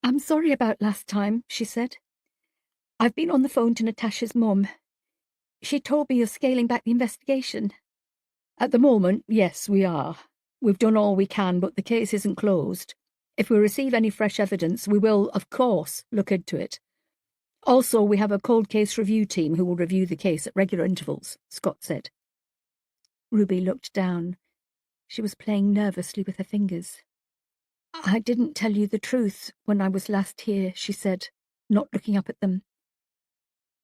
"I'm sorry about last time," she said. "I've been on the phone to Natasha's mum. She told me you're scaling back the investigation." "At the moment, yes, we are. We've done all we can, but the case isn't closed. If we receive any fresh evidence, we will, of course, look into it. Also, we have a cold case review team who will review the case at regular intervals," Scott said. Ruby looked down. She was playing nervously with her fingers. "I didn't tell you the truth when I was last here," she said, not looking up at them.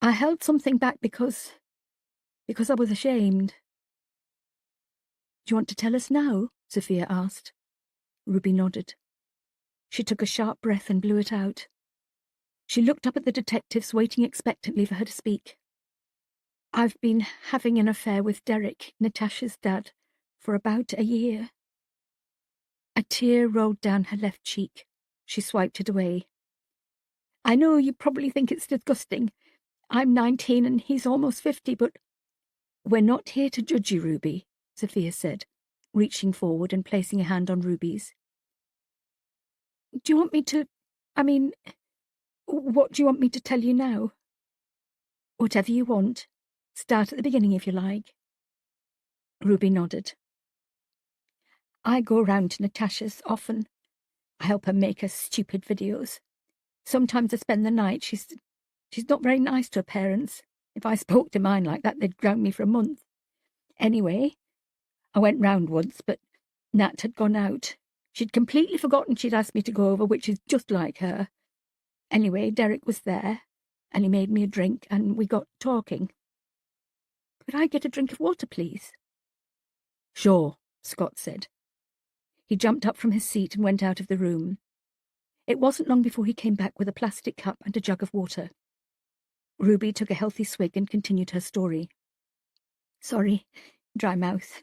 "I held something back because I was ashamed." "Do you want to tell us now?" Sophia asked. Ruby nodded. She took a sharp breath and blew it out. She looked up at the detectives, waiting expectantly for her to speak. "I've been having an affair with Derek, Natasha's dad, for about a year." A tear rolled down her left cheek. She swiped it away. "I know you probably think it's disgusting. I'm 19 and he's almost 50, but—" "We're not here to judge you, Ruby," Sophia said, reaching forward and placing a hand on Ruby's. "Do you want me to... what do you want me to tell you now?" "Whatever you want. Start at the beginning if you like." Ruby nodded. "I go round to Natasha's often. I help her make her stupid videos. Sometimes I spend the night. She's not very nice to her parents. If I spoke to mine like that, they'd ground me for a month. Anyway, I went round once, but Nat had gone out. She'd completely forgotten she'd asked me to go over, which is just like her. Anyway, Derek was there, and he made me a drink, and we got talking." "Could I get a drink of water, please?" "Sure," Scott said. He jumped up from his seat and went out of the room. It wasn't long before he came back with a plastic cup and a jug of water. Ruby took a healthy swig and continued her story. "Sorry, dry mouth.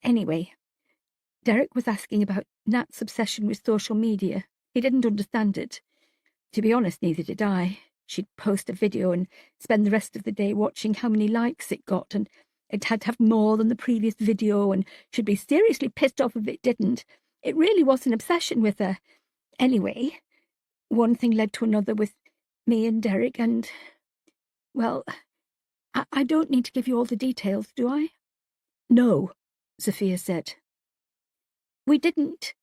Anyway, Derek was asking about Nat's obsession with social media. He didn't understand it. To be honest, neither did I. She'd post a video and spend the rest of the day watching how many likes it got, and it had to have more than the previous video, and she'd be seriously pissed off if it didn't. It really was an obsession with her. Anyway, one thing led to another with me and Derek, and... well, I don't need to give you all the details, do I?" "No," Sophia said. "We didn't,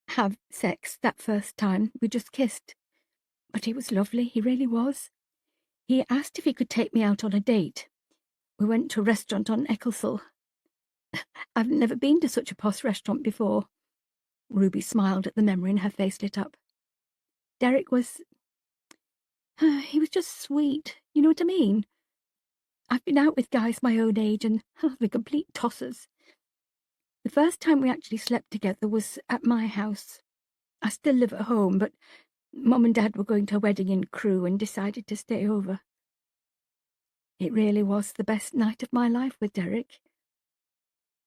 have sex that first time. We just kissed. But he was lovely, he really was. He asked if he could take me out on a date. We went to a restaurant on Ecclesall. I've never been to such a posh restaurant before." Ruby smiled at the memory and her face lit up. "Derek was... he was just sweet, you know what I mean? I've been out with guys my own age and they're complete tossers. The first time we actually slept together was at my house. I still live at home, but Mum and Dad were going to a wedding in Crewe and decided to stay over. It really was the best night of my life with Derek.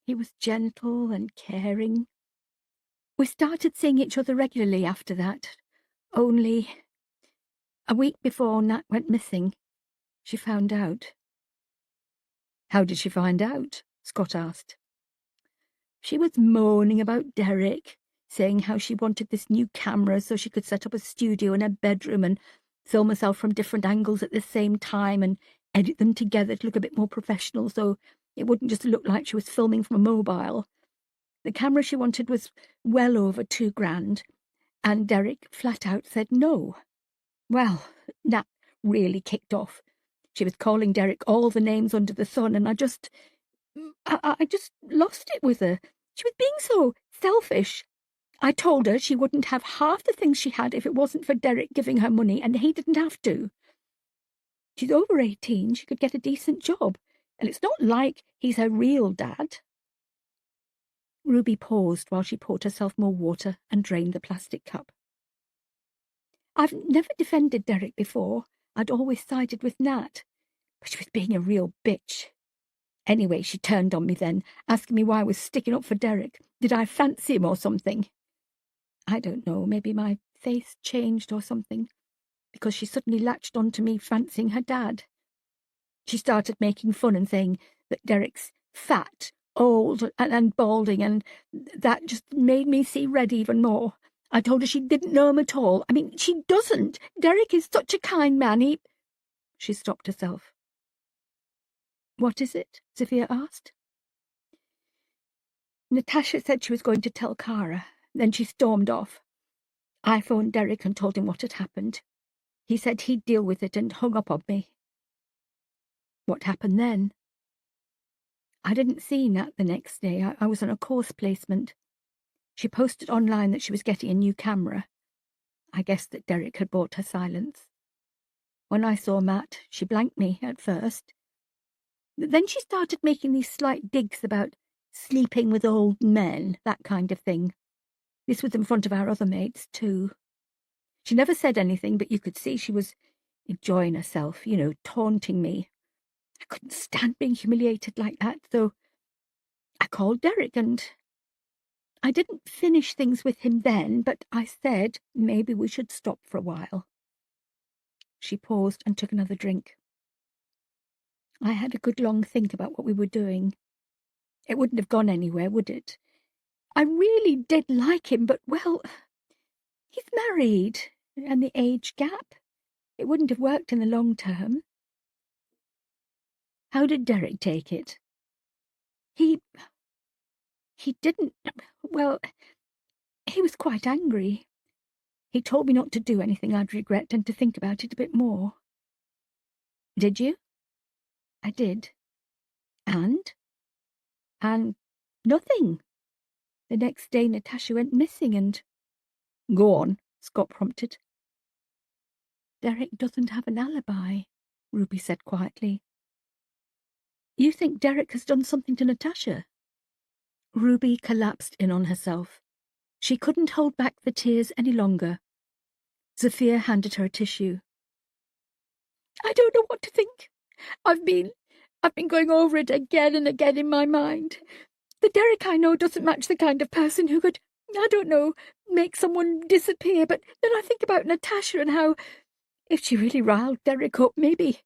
He was gentle and caring. We started seeing each other regularly after that, only a week before Nat went missing, she found out." "How did she find out?" Scott asked. "She was moaning about Derek, saying how she wanted this new camera so she could set up a studio in her bedroom and film herself from different angles at the same time and edit them together to look a bit more professional so it wouldn't just look like she was filming from a mobile. The camera she wanted was well over $2,000, and Derek flat out said no. Well, Nat really kicked off. She was calling Derek all the names under the sun, and I just lost it with her. She was being so selfish. I told her she wouldn't have half the things she had if it wasn't for Derek giving her money, and he didn't have to. She's over 18, she could get a decent job, and it's not like he's her real dad." Ruby paused while she poured herself more water and drained the plastic cup. "I've never defended Derek before. I'd always sided with Nat, but she was being a real bitch. Anyway, she turned on me then, asking me why I was sticking up for Derek. Did I fancy him or something? I don't know, maybe my face changed or something, because she suddenly latched on to me fancying her dad. She started making fun and saying that Derek's fat, old, and balding, and that just made me see red even more. I told her she didn't know him at all. I mean, she doesn't. Derek is such a kind man, She stopped herself. What is it? Zofia asked. Natasha said she was going to tell Kara. Then she stormed off. I phoned Derek and told him what had happened. He said he'd deal with it and hung up on me. What happened then? I didn't see Nat the next day. I was on a course placement. She posted online that she was getting a new camera. I guessed that Derek had bought her silence. When I saw Matt, she blanked me at first. Then she started making these slight digs about sleeping with old men, that kind of thing. This was in front of our other mates, too. She never said anything, but you could see she was enjoying herself, taunting me. I couldn't stand being humiliated like that, so I called Derek, and I didn't finish things with him then, but I said maybe we should stop for a while. She paused and took another drink. I had a good long think about what we were doing. It wouldn't have gone anywhere, would it? I really did like him, but, well, he's married, and the age gap. It wouldn't have worked in the long term. How did Derek take it? He didn't, well, he was quite angry. He told me not to do anything I'd regret and to think about it a bit more. Did you? I did. And nothing. The next day Natasha went missing and... Go on, Scott prompted. Derek doesn't have an alibi, Ruby said quietly. You think Derek has done something to Natasha? Ruby collapsed in on herself. She couldn't hold back the tears any longer. Zofia handed her a tissue. I don't know what to think. I've been going over it again and again in my mind. The Derek I know doesn't match the kind of person who could, I don't know, make someone disappear, but then I think about Natasha and how, if she really riled Derek up, maybe,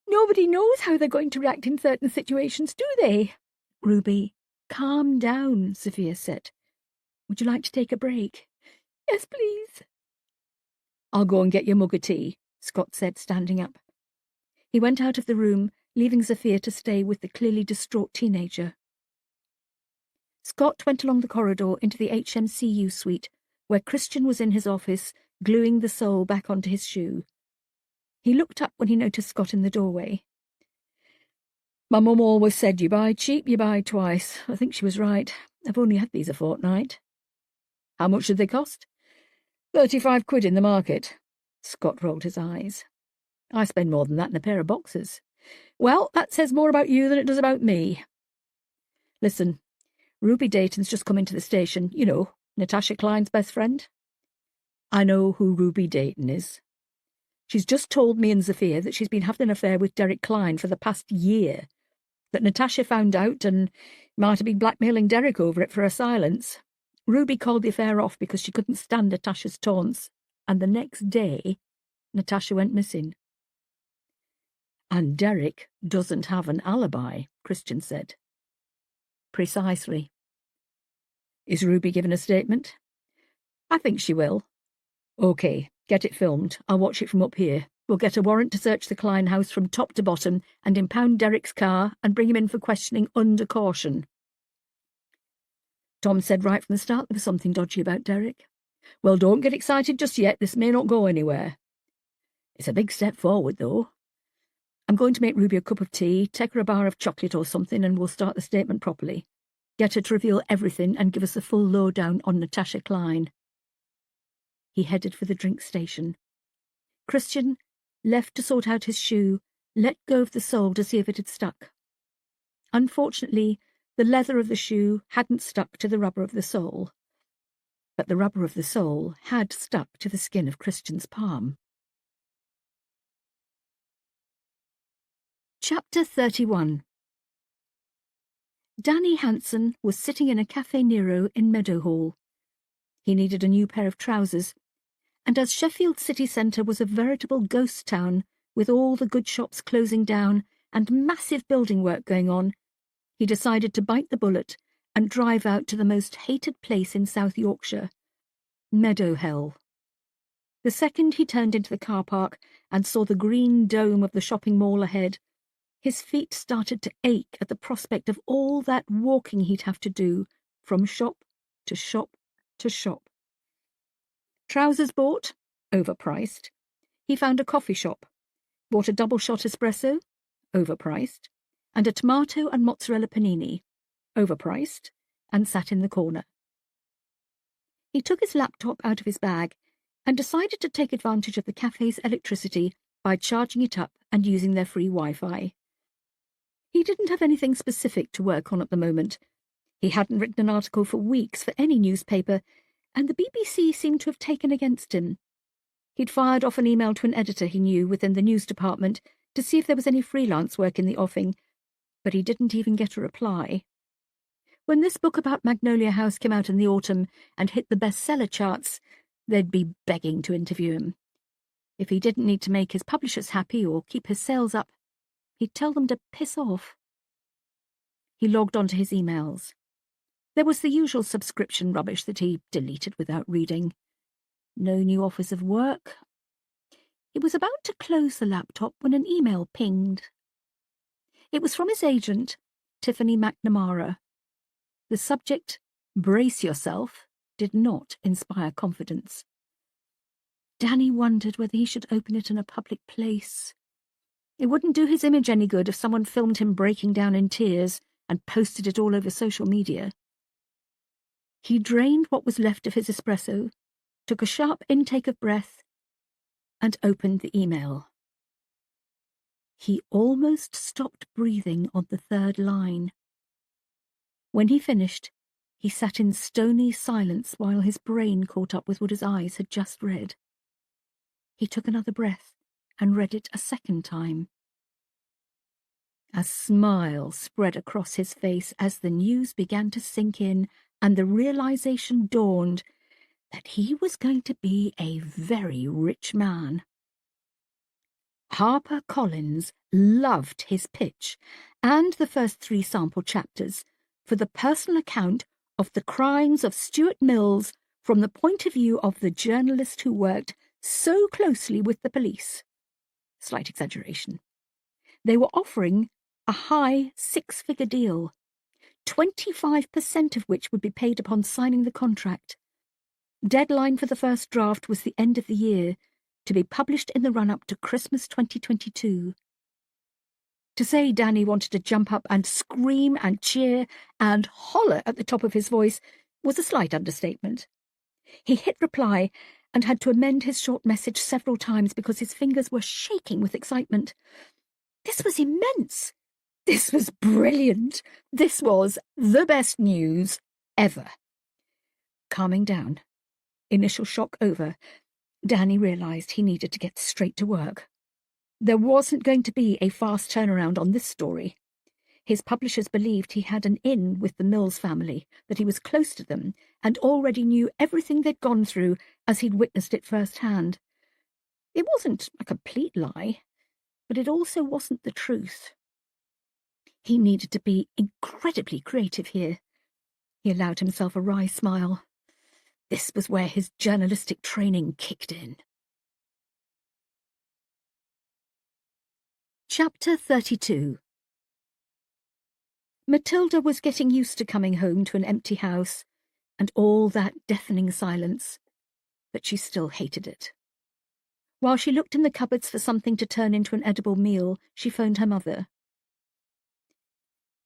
nobody knows how they're going to react in certain situations, do they? Ruby, calm down, Zofia said. Would you like to take a break? Yes, please. I'll go and get your mug of tea, Scott said, standing up. He went out of the room, leaving Zofia to stay with the clearly distraught teenager. Scott went along the corridor into the HMCU suite, where Christian was in his office, gluing the sole back onto his shoe. He looked up when he noticed Scott in the doorway. My mum always said you buy cheap, you buy twice. I think she was right. I've only had these a fortnight. How much did they cost? 35 quid in the market. Scott rolled his eyes. I spend more than that in a pair of boxers. Well, that says more about you than it does about me. Listen, Ruby Dayton's just come into the station. You know, Natasha Klein's best friend. I know who Ruby Dayton is. She's just told me and Zofia that she's been having an affair with Derek Klein for the past year, that Natasha found out and might have been blackmailing Derek over it for her silence. Ruby called the affair off because she couldn't stand Natasha's taunts, and the next day, Natasha went missing. And Derek doesn't have an alibi, Christian said. Precisely. Is Ruby giving a statement? I think she will. OK, get it filmed. I'll watch it from up here. We'll get a warrant to search the Klein house from top to bottom and impound Derek's car and bring him in for questioning under caution. Tom said right from the start there was something dodgy about Derek. Well, don't get excited just yet. This may not go anywhere. It's a big step forward, though. I'm going to make Ruby a cup of tea, take her a bar of chocolate or something, and we'll start the statement properly. Get her to reveal everything and give us a full lowdown on Natasha Klein. He headed for the drink station. Christian, left to sort out his shoe, let go of the sole to see if it had stuck. Unfortunately, the leather of the shoe hadn't stuck to the rubber of the sole, but the rubber of the sole had stuck to the skin of Christian's palm. Chapter 31. Danny Hanson was sitting in a Cafe Nero in Meadowhall. He needed a new pair of trousers, and as Sheffield city centre was a veritable ghost town with all the good shops closing down and massive building work going on, he decided to bite the bullet and drive out to the most hated place in South Yorkshire, Meadow Hell. The second he turned into the car park and saw the green dome of the shopping mall ahead, his feet started to ache at the prospect of all that walking he'd have to do, from shop to shop to shop. Trousers bought, overpriced. He found a coffee shop, bought a double-shot espresso, overpriced, and a tomato and mozzarella panini, overpriced, and sat in the corner. He took his laptop out of his bag and decided to take advantage of the cafe's electricity by charging it up and using their free Wi-Fi. He didn't have anything specific to work on at the moment. He hadn't written an article for weeks for any newspaper, and the BBC seemed to have taken against him. He'd fired off an email to an editor he knew within the news department to see if there was any freelance work in the offing, but he didn't even get a reply. When this book about Magnolia House came out in the autumn and hit the bestseller charts, they'd be begging to interview him. If he didn't need to make his publishers happy or keep his sales up, he'd tell them to piss off. He logged onto his emails. There was the usual subscription rubbish that he deleted without reading. No new offers of work. He was about to close the laptop when an email pinged. It was from his agent, Tiffany McNamara. The subject, "Brace yourself," did not inspire confidence. Danny wondered whether he should open it in a public place. It wouldn't do his image any good if someone filmed him breaking down in tears and posted it all over social media. He drained what was left of his espresso, took a sharp intake of breath, and opened the email. He almost stopped breathing on the third line. When he finished, he sat in stony silence while his brain caught up with what his eyes had just read. He took another breath and read it a second time. A smile spread across his face as the news began to sink in and the realization dawned that he was going to be a very rich man. HarperCollins loved his pitch and the first 3 sample chapters for the personal account of the crimes of Stuart Mills from the point of view of the journalist who worked so closely with the police. Slight exaggeration. They were offering a high 6-figure deal, 25% of which would be paid upon signing the contract. Deadline for the first draft was the end of the year, to be published in the run-up to Christmas 2022. To say Danny wanted to jump up and scream and cheer and holler at the top of his voice was a slight understatement. He hit reply and had to amend his short message several times because his fingers were shaking with excitement. This was immense. This was brilliant. This was the best news ever. Calming down, initial shock over, Danny realized he needed to get straight to work. There wasn't going to be a fast turnaround on this story. His publishers believed he had an in with the Mills family, that he was close to them, and already knew everything they'd gone through as he'd witnessed it firsthand. It wasn't a complete lie, but it also wasn't the truth. He needed to be incredibly creative here. He allowed himself a wry smile. This was where his journalistic training kicked in. Chapter 32. Matilda was getting used to coming home to an empty house and all that deafening silence, but she still hated it. While she looked in the cupboards for something to turn into an edible meal, she phoned her mother.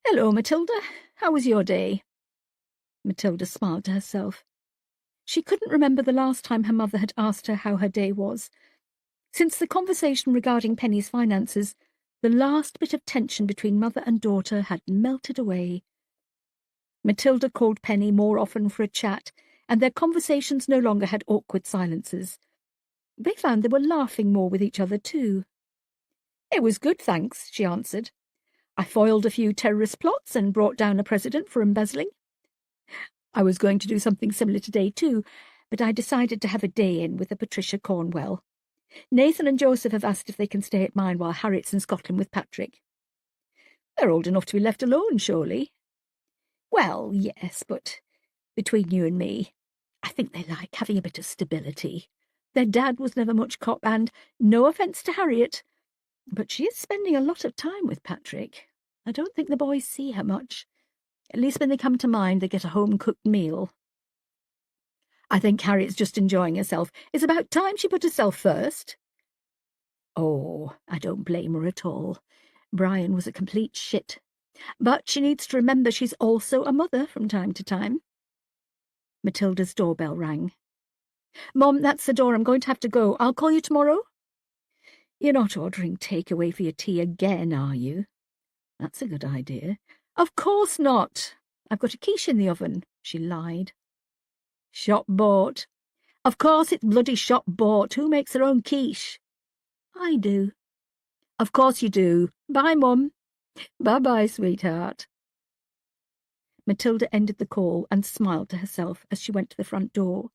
"Hello, Matilda. How was your day?" Matilda smiled to herself. She couldn't remember the last time her mother had asked her how her day was. Since the conversation regarding Penny's finances, the last bit of tension between mother and daughter had melted away. Matilda called Penny more often for a chat, and their conversations no longer had awkward silences. They found they were laughing more with each other, too. "It was good, thanks," she answered. "I foiled a few terrorist plots and brought down a president for embezzling. I was going to do something similar today, too, but I decided to have a day in with a Patricia Cornwell. Nathan and Joseph have asked if they can stay at mine while Harriet's in Scotland with Patrick." "They're old enough to be left alone, surely?" "Well, yes, but between you and me, I think they like having a bit of stability. Their dad was never much cop, and no offence to Harriet, but she is spending a lot of time with Patrick. I don't think the boys see her much. At least when they come to mind, they get a home-cooked meal. I think Harriet's just enjoying herself. It's about time she put herself first. Oh, I don't blame her at all. Brian was a complete shit. But she needs to remember she's also a mother from time to time. Matilda's doorbell rang. Mom, that's the door. I'm going to have to go. I'll call you tomorrow. You're not ordering takeaway for your tea again, are you? That's a good idea. Of course not. I've got a quiche in the oven, she lied. Shop bought. Of course it's bloody shop bought. Who makes their own quiche? I do. Of course you do. Bye, Mum. Bye-bye, sweetheart. Matilda ended the call and smiled to herself as she went to the front door.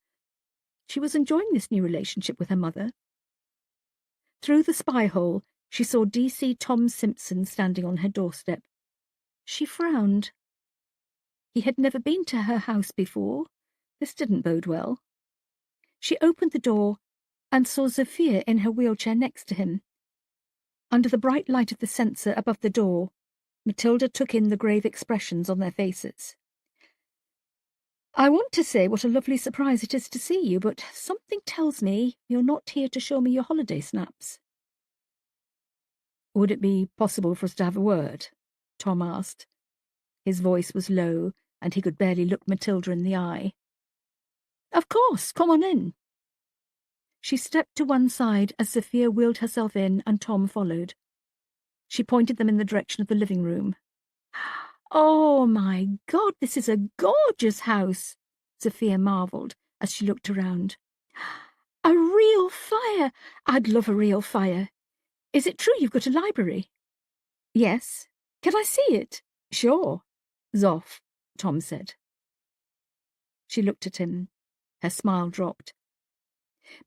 She was enjoying this new relationship with her mother. Through the spy hole, she saw DC Tom Simpson standing on her doorstep. She frowned. He had never been to her house before. This didn't bode well. She opened the door and saw Zofia in her wheelchair next to him. Under the bright light of the censer above the door, Matilda took in the grave expressions on their faces. I want to say what a lovely surprise it is to see you, but something tells me you're not here to show me your holiday snaps. Would it be possible for us to have a word? Tom asked. His voice was low, and he could barely look Matilda in the eye. Of course, come on in. She stepped to one side as Zofia wheeled herself in and Tom followed. She pointed them in the direction of the living room. Oh, my God, this is a gorgeous house, Zofia marvelled as she looked around. A real fire! I'd love a real fire. Is it true you've got a library? Yes. Can I see it? Sure. Zoff, Tom said. She looked at him. Her smile dropped.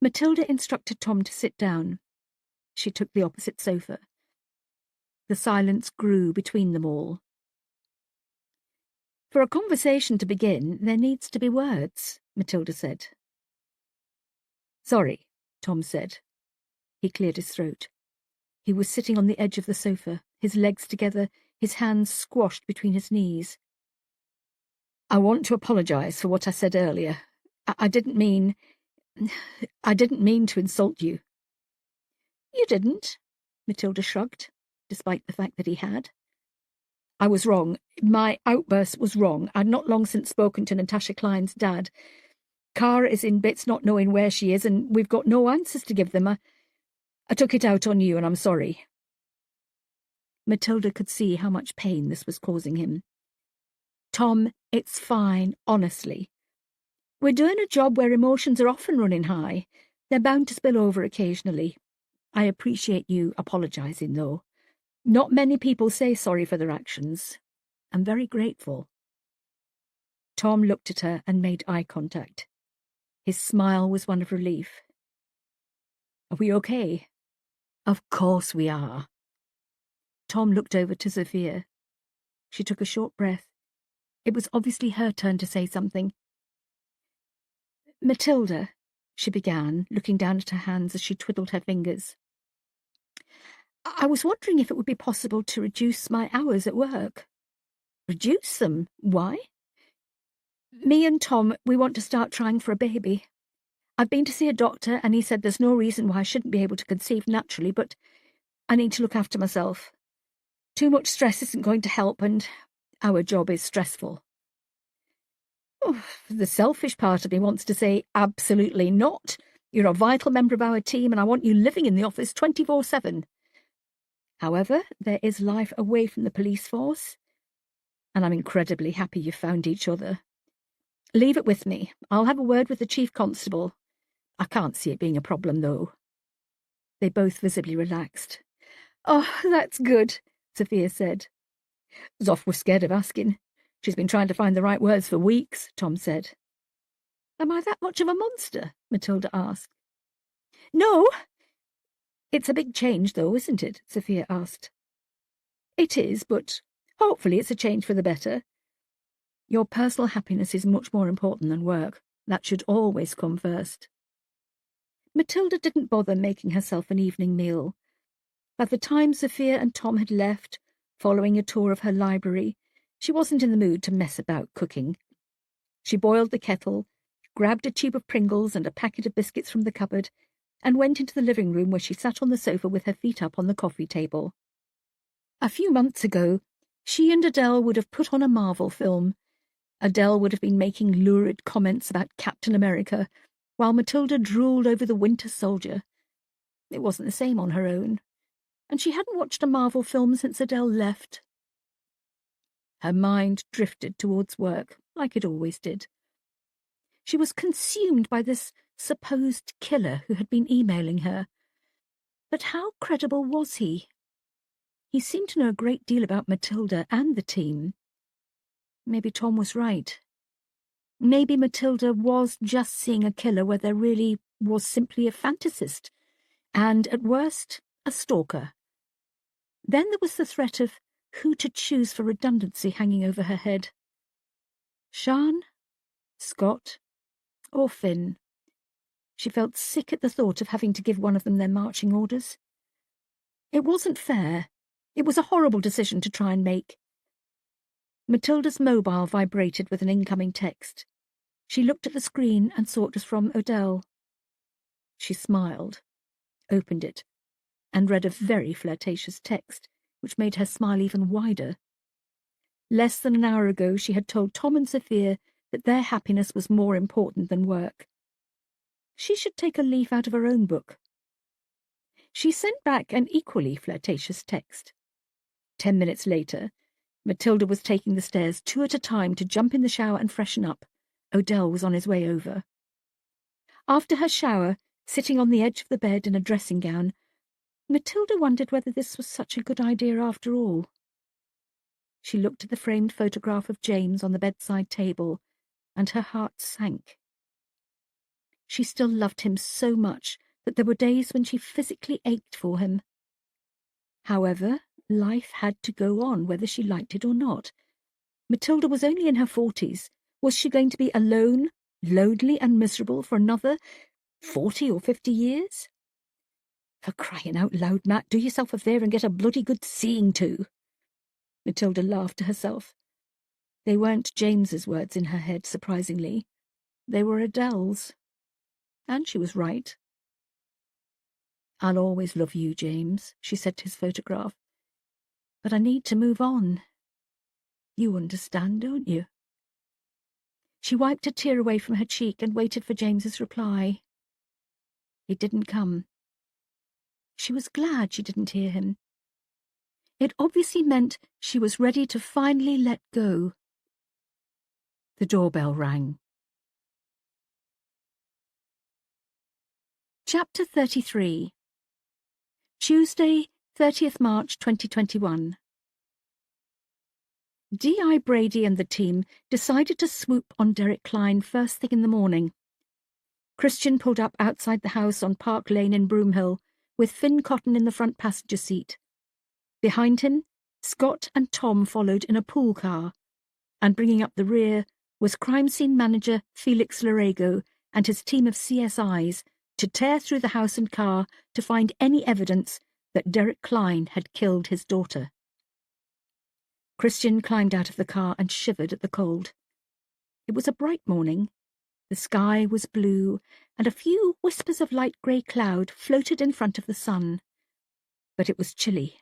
Matilda instructed Tom to sit down. She took the opposite sofa. The silence grew between them all. For a conversation to begin, there needs to be words, Matilda said. Sorry, Tom said. He cleared his throat. He was sitting on the edge of the sofa, his legs together, his hands squashed between his knees. I want to apologise for what I said earlier. I didn't mean to insult you. You didn't, Matilda shrugged, despite the fact that he had. I was wrong. My outburst was wrong. I'd not long since spoken to Natasha Klein's dad. Cara is in bits not knowing where she is, and we've got no answers to give them. I took it out on you, and I'm sorry. Matilda could see how much pain this was causing him. Tom, it's fine, honestly. We're doing a job where emotions are often running high. They're bound to spill over occasionally. I appreciate you apologising, though. Not many people say sorry for their actions. I'm very grateful. Tom looked at her and made eye contact. His smile was one of relief. Are we okay? Of course we are. Tom looked over to Zofia. She took a short breath. It was obviously her turn to say something. Matilda, she began, looking down at her hands as she twiddled her fingers. I was wondering if it would be possible to reduce my hours at work. Reduce them? Why? Me and Tom, we want to start trying for a baby. I've been to see a doctor and he said there's no reason why I shouldn't be able to conceive naturally, but I need to look after myself. Too much stress isn't going to help, and our job is stressful. Oh, the selfish part of me wants to say absolutely not. You're a vital member of our team and I want you living in the office 24/7. However, there is life away from the police force, and I'm incredibly happy you found each other. Leave it with me. I'll have a word with the chief constable. I can't see it being a problem, though. They both visibly relaxed. Oh, that's good, Zofia said. Zoff was scared of asking. She's been trying to find the right words for weeks, Tom said. Am I that much of a monster? Matilda asked. No. It's a big change, though, isn't it? Zofia asked. It is, but hopefully it's a change for the better. Your personal happiness is much more important than work. That should always come first. Matilda didn't bother making herself an evening meal. By the time Sophia and Tom had left, following a tour of her library, she wasn't in the mood to mess about cooking. She boiled the kettle, grabbed a tube of Pringles and a packet of biscuits from the cupboard, and went into the living room where she sat on the sofa with her feet up on the coffee table. A few months ago, she and Adele would have put on a Marvel film. Adele would have been making lurid comments about Captain America, while Matilda drooled over the Winter Soldier. It wasn't the same on her own, and she hadn't watched a Marvel film since Adele left. Her mind drifted towards work, like it always did. She was consumed by this supposed killer who had been emailing her. But how credible was he? He seemed to know a great deal about Matilda and the team. Maybe Tom was right. Maybe Matilda was just seeing a killer where there really was simply a fantasist, and, at worst, a stalker. Then there was the threat of who to choose for redundancy hanging over her head. Sian, Scott, or Finn? She felt sick at the thought of having to give one of them their marching orders. It wasn't fair. It was a horrible decision to try and make. Matilda's mobile vibrated with an incoming text. She looked at the screen and saw it was from Odell. She smiled, opened it, and read a very flirtatious text, which made her smile even wider. Less than an hour ago she had told Tom and Sophia that their happiness was more important than work. She should take a leaf out of her own book. She sent back an equally flirtatious text. 10 minutes later, Matilda was taking the stairs 2 at a time to jump in the shower and freshen up. Odell was on his way over. After her shower, sitting on the edge of the bed in a dressing gown, Matilda wondered whether this was such a good idea after all. She looked at the framed photograph of James on the bedside table, and her heart sank. She still loved him so much that there were days when she physically ached for him. However, life had to go on whether she liked it or not. Matilda was only in her 40s. Was she going to be alone, lonely and miserable for another 40 or 50 years? For crying out loud, Matt, do yourself a favour and get a bloody good seeing to. Matilda laughed to herself. They weren't James's words in her head, surprisingly. They were Adele's. And she was right. I'll always love you, James, she said to his photograph. But I need to move on. You understand, don't you? She wiped a tear away from her cheek and waited for James's reply. It didn't come. She was glad she didn't hear him. It obviously meant she was ready to finally let go. The doorbell rang. Chapter 33. Tuesday, 30th March 2021. D.I. Brady and the team decided to swoop on Derek Cline first thing in the morning. Christian pulled up outside the house on Park Lane in Broomhill, with Finn Cotton in the front passenger seat. Behind him, Scott and Tom followed in a pool car, and bringing up the rear was crime scene manager Felix Larego and his team of CSIs to tear through the house and car to find any evidence that Derek Cline had killed his daughter. Christian climbed out of the car and shivered at the cold. It was a bright morning. The sky was blue, and a few whispers of light grey cloud floated in front of the sun. But it was chilly,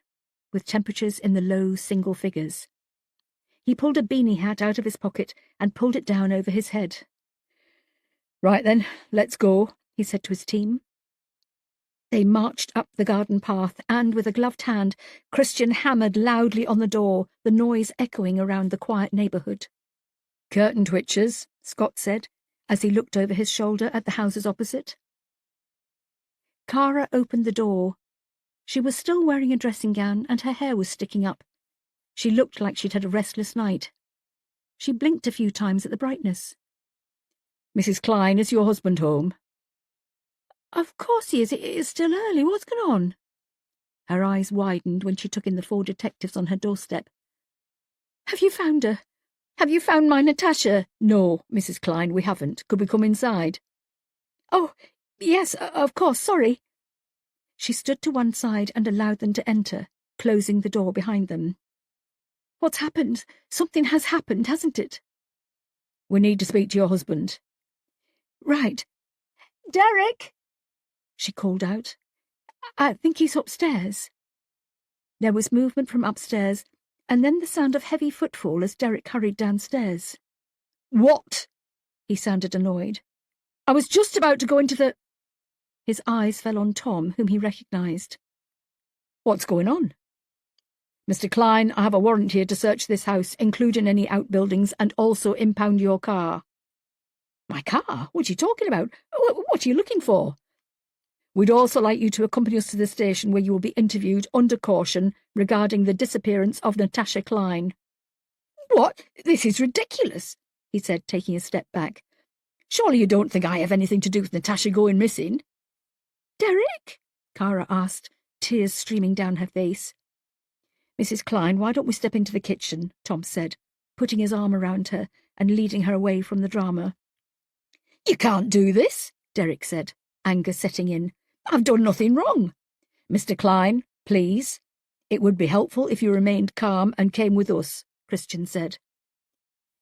with temperatures in the low single figures. He pulled a beanie hat out of his pocket and pulled it down over his head. "Right then, let's go," he said to his team. They marched up the garden path, and with a gloved hand, Christian hammered loudly on the door, the noise echoing around the quiet neighbourhood. "Curtain twitchers," Scott said, as he looked over his shoulder at the houses opposite. Cara opened the door. She was still wearing a dressing gown, and her hair was sticking up. She looked like she'd had a restless night. She blinked a few times at the brightness. "Mrs. Cline, is your husband home?" "Of course he is. It is still early. What's going on?" Her eyes widened when she took in the 4 detectives on her doorstep. "Have you found her? Have you found my Natasha? No, Mrs. Klein, we haven't. Could we come inside? Oh, yes, of course, sorry. She stood to one side and allowed them to enter, closing the door behind them. What's happened? Something has happened, hasn't it? We need to speak to your husband. Right. Derek! She called out. I think he's upstairs. There was movement from upstairs, and then the sound of heavy footfall as Derek hurried downstairs. What? He sounded annoyed. I was just about to go into the... His eyes fell on Tom, whom he recognised. What's going on? Mr. Klein, I have a warrant here to search this house, including any outbuildings, and also impound your car. My car? What are you talking about? What are you looking for? We'd also like you to accompany us to the station where you will be interviewed under caution regarding the disappearance of Natasha Klein. What? This is ridiculous, he said, taking a step back. Surely you don't think I have anything to do with Natasha going missing? Derek? Cara asked, tears streaming down her face. Mrs. Klein, why don't we step into the kitchen? Tom said, putting his arm around her and leading her away from the drama. You can't do this, Derek said, anger setting in. I've done nothing wrong. Mr. Klein, please. It would be helpful if you remained calm and came with us, Christian said.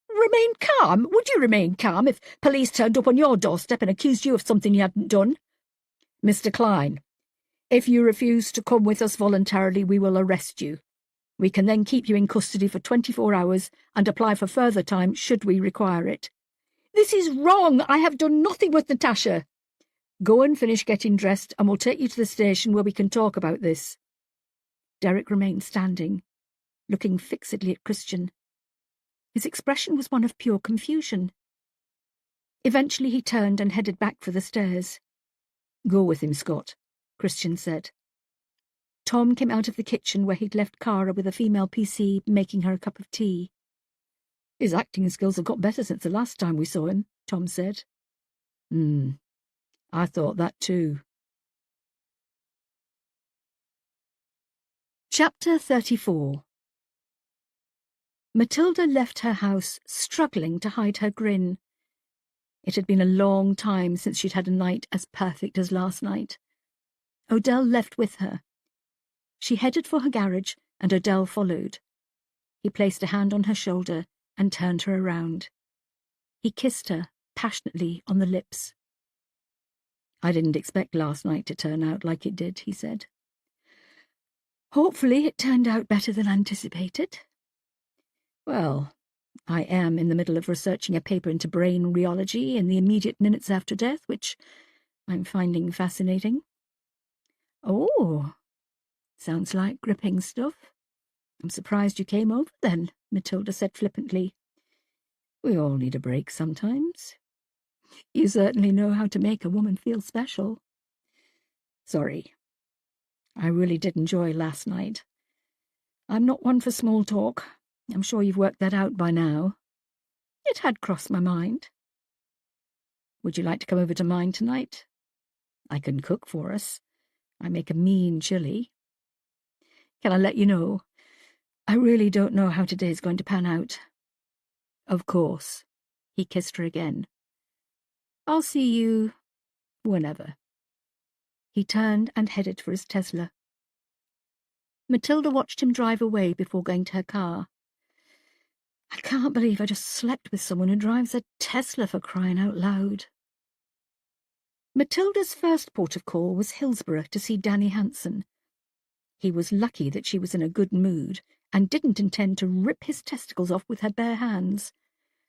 Remain calm? Would you remain calm if police turned up on your doorstep and accused you of something you hadn't done? Mr. Klein, if you refuse to come with us voluntarily, we will arrest you. We can then keep you in custody for 24 hours and apply for further time should we require it. This is wrong. I have done nothing with Natasha. Go and finish getting dressed and we'll take you to the station where we can talk about this. Derek remained standing, looking fixedly at Christian. His expression was one of pure confusion. Eventually he turned and headed back for the stairs. Go with him, Scott, Christian said. Tom came out of the kitchen where he'd left Cara with a female PC making her a cup of tea. His acting skills have got better since the last time we saw him, Tom said. I thought that too. Chapter 34. Matilda left her house, struggling to hide her grin. It had been a long time since she'd had a night as perfect as last night. Odell left with her. She headed for her garage, and Odell followed. He placed a hand on her shoulder and turned her around. He kissed her passionately on the lips. I didn't expect last night to turn out like it did, he said. Hopefully it turned out better than anticipated. Well, I am in the middle of researching a paper into brain rheology in the immediate minutes after death, which I'm finding fascinating. Oh, sounds like gripping stuff. I'm surprised you came over then, Matilda said flippantly. We all need a break sometimes. You certainly know how to make a woman feel special. Sorry. I really did enjoy last night. I'm not one for small talk. I'm sure you've worked that out by now. It had crossed my mind. Would you like to come over to mine tonight? I can cook for us. I make a mean chili. Can I let you know? I really don't know how today's going to pan out. Of course. He kissed her again. I'll see you whenever. He turned and headed for his Tesla. Matilda watched him drive away before going to her car. I can't believe I just slept with someone who drives a Tesla, for crying out loud. Matilda's first port of call was Hillsborough to see Danny Hanson. He was lucky that she was in a good mood and didn't intend to rip his testicles off with her bare hands,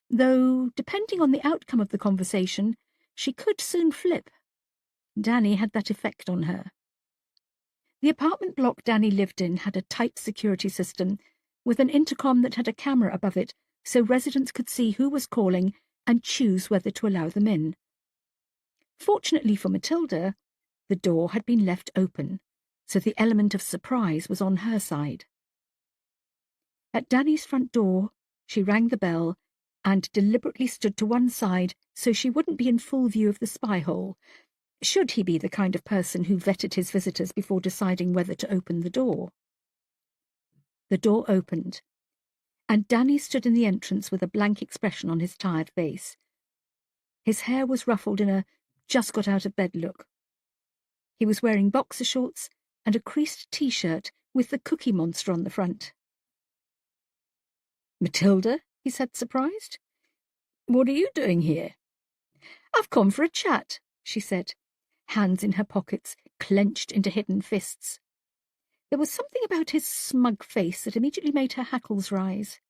though, depending on the outcome of the conversation, she could soon flip. Danny had that effect on her. The apartment block Danny lived in had a tight security system, with an intercom that had a camera above it so residents could see who was calling and choose whether to allow them in. Fortunately for Matilda, the door had been left open, so the element of surprise was on her side. At Danny's front door, she rang the bell and deliberately stood to one side so she wouldn't be in full view of the spy hole, should he be the kind of person who vetted his visitors before deciding whether to open the door. The door opened, and Danny stood in the entrance with a blank expression on his tired face. His hair was ruffled in a just-got-out-of-bed look. He was wearing boxer shorts and a creased T-shirt with the Cookie Monster on the front. "Matilda," he said, surprised. "What are you doing here?" "I've come for a chat," she said, hands in her pockets, clenched into hidden fists. There was something about his smug face that immediately made her hackles rise.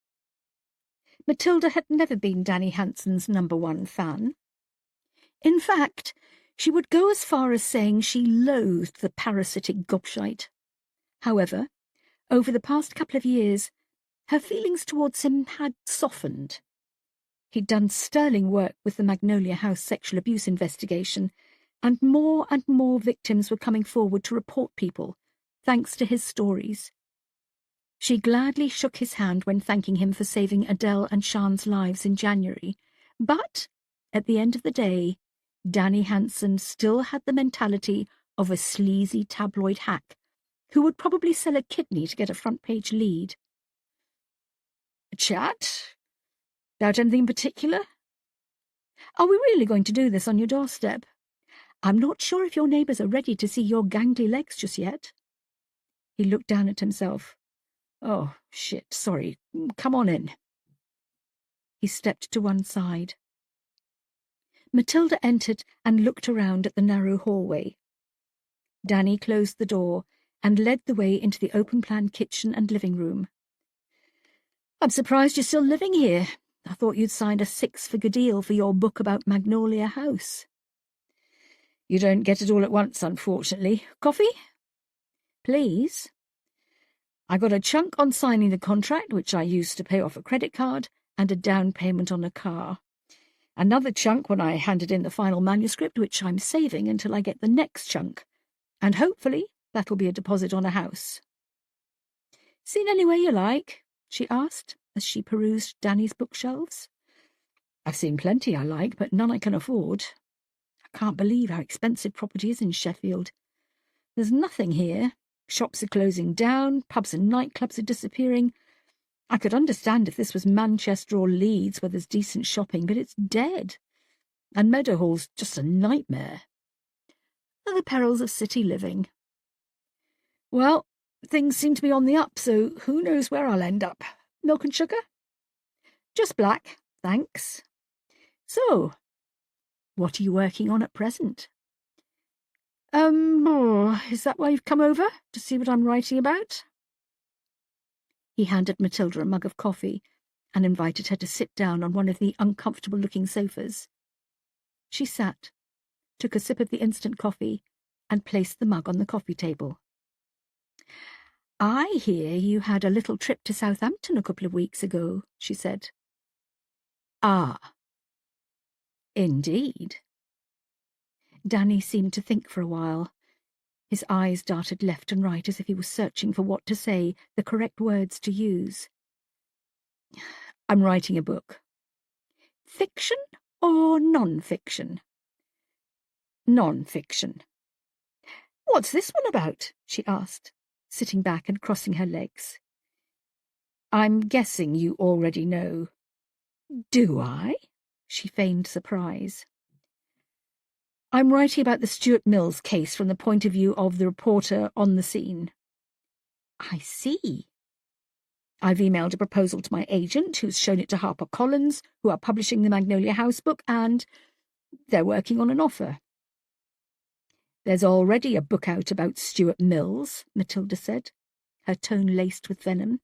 Matilda had never been Danny Hanson's #1 fan. In fact, she would go as far as saying she loathed the parasitic gobshite. However, over the past couple of years, her feelings towards him had softened. He'd done sterling work with the Magnolia House sexual abuse investigation, and more victims were coming forward to report people, thanks to his stories. She gladly shook his hand when thanking him for saving Adele and Sian's lives in January, but at the end of the day, Danny Hanson still had the mentality of a sleazy tabloid hack who would probably sell a kidney to get a front-page lead. "A chat? About anything in particular? Are we really going to do this on your doorstep? I'm not sure if your neighbours are ready to see your gangly legs just yet." He looked down at himself. "Oh, shit, sorry. Come on in." He stepped to one side. Matilda entered and looked around at the narrow hallway. Danny closed the door and led the way into the open-plan kitchen and living room. "I'm surprised you're still living here. I thought you'd signed a 6-figure deal for your book about Magnolia House." "You don't get it all at once, unfortunately. Coffee?" "Please." "I got a chunk on signing the contract, which I used to pay off a credit card, and a down payment on a car. Another chunk when I handed in the final manuscript, which I'm saving until I get the next chunk. And hopefully that'll be a deposit on a house." "Seen anywhere you like?" she asked, as she perused Danny's bookshelves. "I've seen plenty I like, but none I can afford. I can't believe how expensive property is in Sheffield. There's nothing here. Shops are closing down, pubs and nightclubs are disappearing. I could understand if this was Manchester or Leeds, where there's decent shopping, but it's dead. And Meadowhall's just a nightmare. The perils of city living. Well, things seem to be on the up, so who knows where I'll end up. Milk and sugar?" "Just black, thanks." "So, what are you working on at present?" Is that why you've come over? To see what I'm writing about?" He handed Matilda a mug of coffee and invited her to sit down on one of the uncomfortable-looking sofas. She sat, took a sip of the instant coffee, and placed the mug on the coffee table. "I hear you had a little trip to Southampton a couple of weeks ago," she said. "Ah. Indeed." Danny seemed to think for a while. His eyes darted left and right as if he was searching for what to say, the correct words to use. "I'm writing a book." "Fiction or non-fiction?" "Non-fiction." "What's this one about?" she asked, sitting back and crossing her legs. "I'm guessing you already know." "Do I?" She feigned surprise. "I'm writing about the Stuart Mills case from the point of view of the reporter on the scene." "I see." "I've emailed a proposal to my agent, who's shown it to HarperCollins, who are publishing the Magnolia House book, and they're working on an offer." "There's already a book out about Stuart Mills," Matilda said, her tone laced with venom.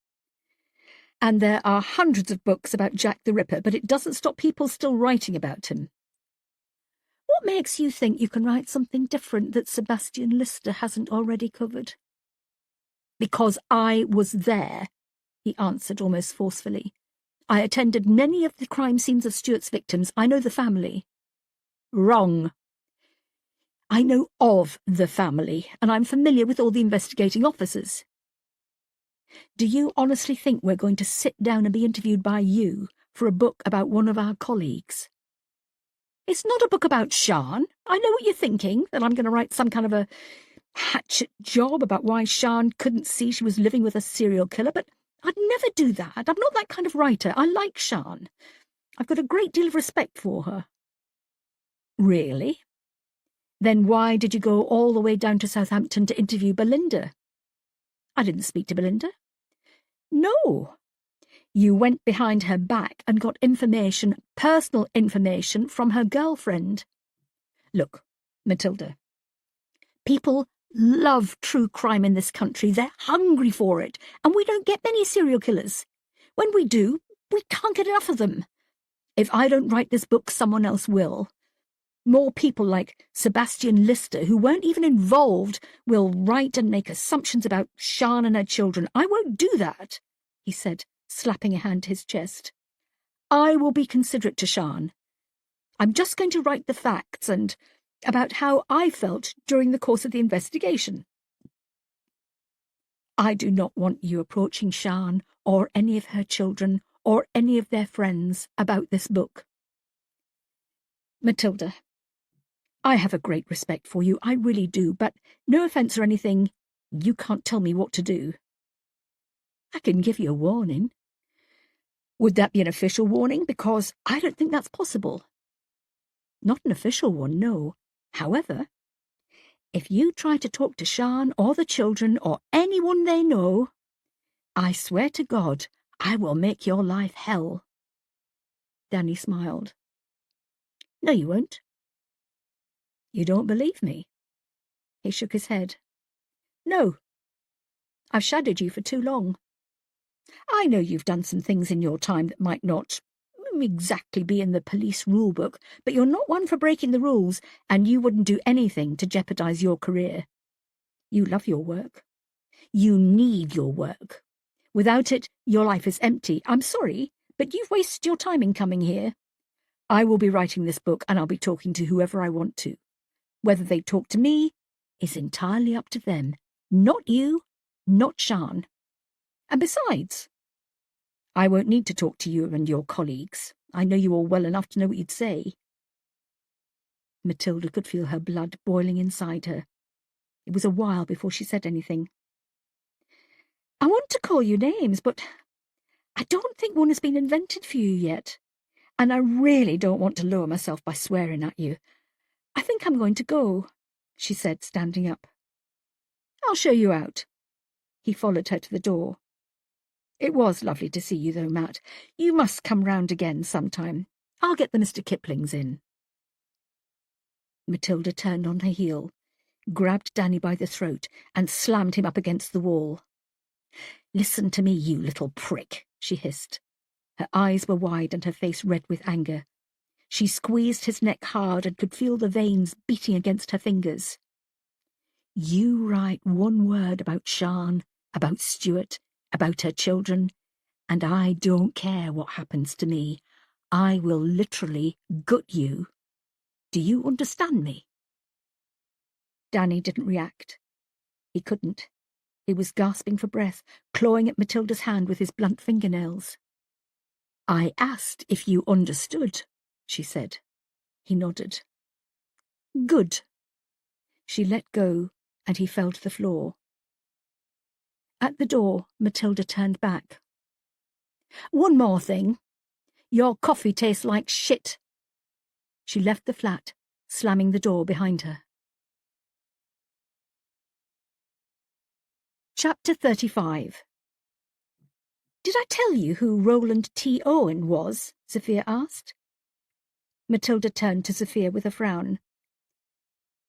"And there are hundreds of books about Jack the Ripper, but it doesn't stop people still writing about him." "What makes you think you can write something different that Sebastian Lister hasn't already covered?" "Because I was there," he answered almost forcefully. "I attended many of the crime scenes of Stuart's victims. I know the family." "Wrong." "I know of the family, and I'm familiar with all the investigating officers." "Do you honestly think we're going to sit down and be interviewed by you for a book about one of our colleagues?" "It's not a book about Sian. I know what you're thinking, that I'm going to write some kind of a hatchet job about why Sian couldn't see she was living with a serial killer, but I'd never do that. I'm not that kind of writer. I like Sian. I've got a great deal of respect for her. Really? Then why did you go all the way down to Southampton to interview Belinda? I didn't speak to Belinda. No. You went behind her back and got information, personal information, from her girlfriend. Look, Matilda, people love true crime in this country. They're hungry for it, and we don't get many serial killers. When we do, we can't get enough of them. If I don't write this book, someone else will. More people like Sebastian Lister, who weren't even involved, will write and make assumptions about Sian and her children. I won't do that, he said, slapping a hand to his chest. I will be considerate to Sian. I'm just going to write the facts and about how I felt during the course of the investigation. I do not want you approaching Sian or any of her children or any of their friends about this book. Matilda, I have a great respect for you, I really do, but no offence or anything, you can't tell me what to do. I can give you a warning. Would that be an official warning? Because I don't think that's possible. Not an official one, no. However, if you try to talk to Sian or the children or anyone they know, I swear to God, I will make your life hell. Danny smiled. No, you won't. You don't believe me? He shook his head. No. I've shadowed you for too long. I know you've done some things in your time that might not exactly be in the police rule book, but you're not one for breaking the rules, and you wouldn't do anything to jeopardize your career. You love your work. You need your work. Without it, your life is empty. I'm sorry, but you've wasted your time in coming here. I will be writing this book, and I'll be talking to whoever I want to. Whether they talk to me is entirely up to them. Not you, not Sian. And besides, I won't need to talk to you and your colleagues. I know you all well enough to know what you'd say. Matilda could feel her blood boiling inside her. It was a while before she said anything. I want to call you names, but I don't think one has been invented for you yet. And I really don't want to lower myself by swearing at you. I think I'm going to go, she said, standing up. I'll show you out. He followed her to the door. It was lovely to see you, though, Matt. You must come round again sometime. I'll get the Mr. Kiplings in. Matilda turned on her heel, grabbed Danny by the throat, and slammed him up against the wall. Listen to me, you little prick, she hissed. Her eyes were wide and her face red with anger. She squeezed his neck hard and could feel the veins beating against her fingers. You write one word about Sian, about Stuart, about her children, and I don't care what happens to me. I will literally gut you. Do you understand me? Danny didn't react. He couldn't. He was gasping for breath, clawing at Matilda's hand with his blunt fingernails. I asked if you understood, she said. He nodded. Good. She let go, and he fell to the floor. At the door, Matilda turned back. One more thing. Your coffee tastes like shit. She left the flat, slamming the door behind her. Chapter 35. Did I tell you who Roland T. Owen was? Sophia asked. Matilda turned to Sophia with a frown.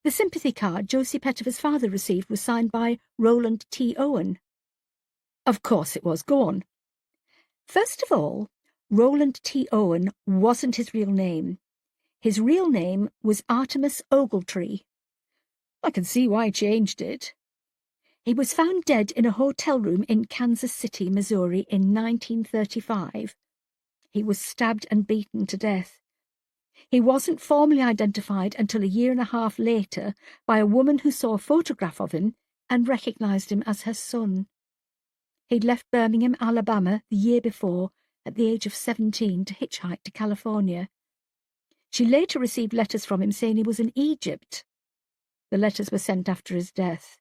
The sympathy card Josie Pettifer's father received was signed by Roland T. Owen. Of course it was. Go on. First of all, Roland T. Owen wasn't his real name. His real name was Artemus Ogletree. I can see why he changed it. He was found dead in a hotel room in Kansas City, Missouri in 1935. He was stabbed and beaten to death. He wasn't formally identified until a year and a half later by a woman who saw a photograph of him and recognized him as her son. He'd left Birmingham, Alabama, the year before, at the age of 17, to hitchhike to California. She later received letters from him saying he was in Egypt. The letters were sent after his death.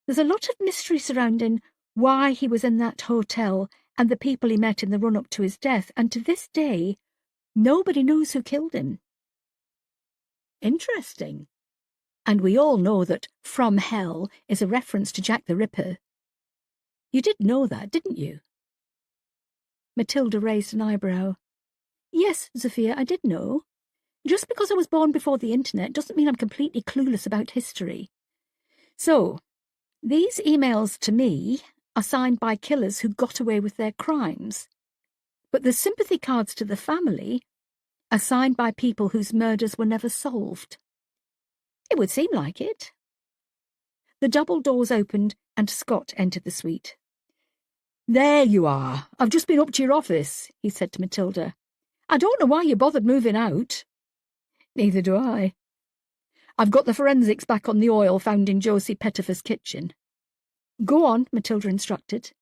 There's a lot of mystery surrounding why he was in that hotel and the people he met in the run-up to his death, and to this day, nobody knows who killed him. Interesting. And we all know that From Hell is a reference to Jack the Ripper. You did know that, didn't you? Matilda raised an eyebrow. Yes, Sophia, I did know. Just because I was born before the internet doesn't mean I'm completely clueless about history. So, these emails to me are signed by killers who got away with their crimes. But the sympathy cards to the family are signed by people whose murders were never solved. It would seem like it. The double doors opened and Scott entered the suite. There you are. I've just been up to your office, he said to Matilda. I don't know why you bothered moving out. Neither do I. I've got the forensics back on the oil found in Josie Pettifer's kitchen. Go on, Matilda instructed.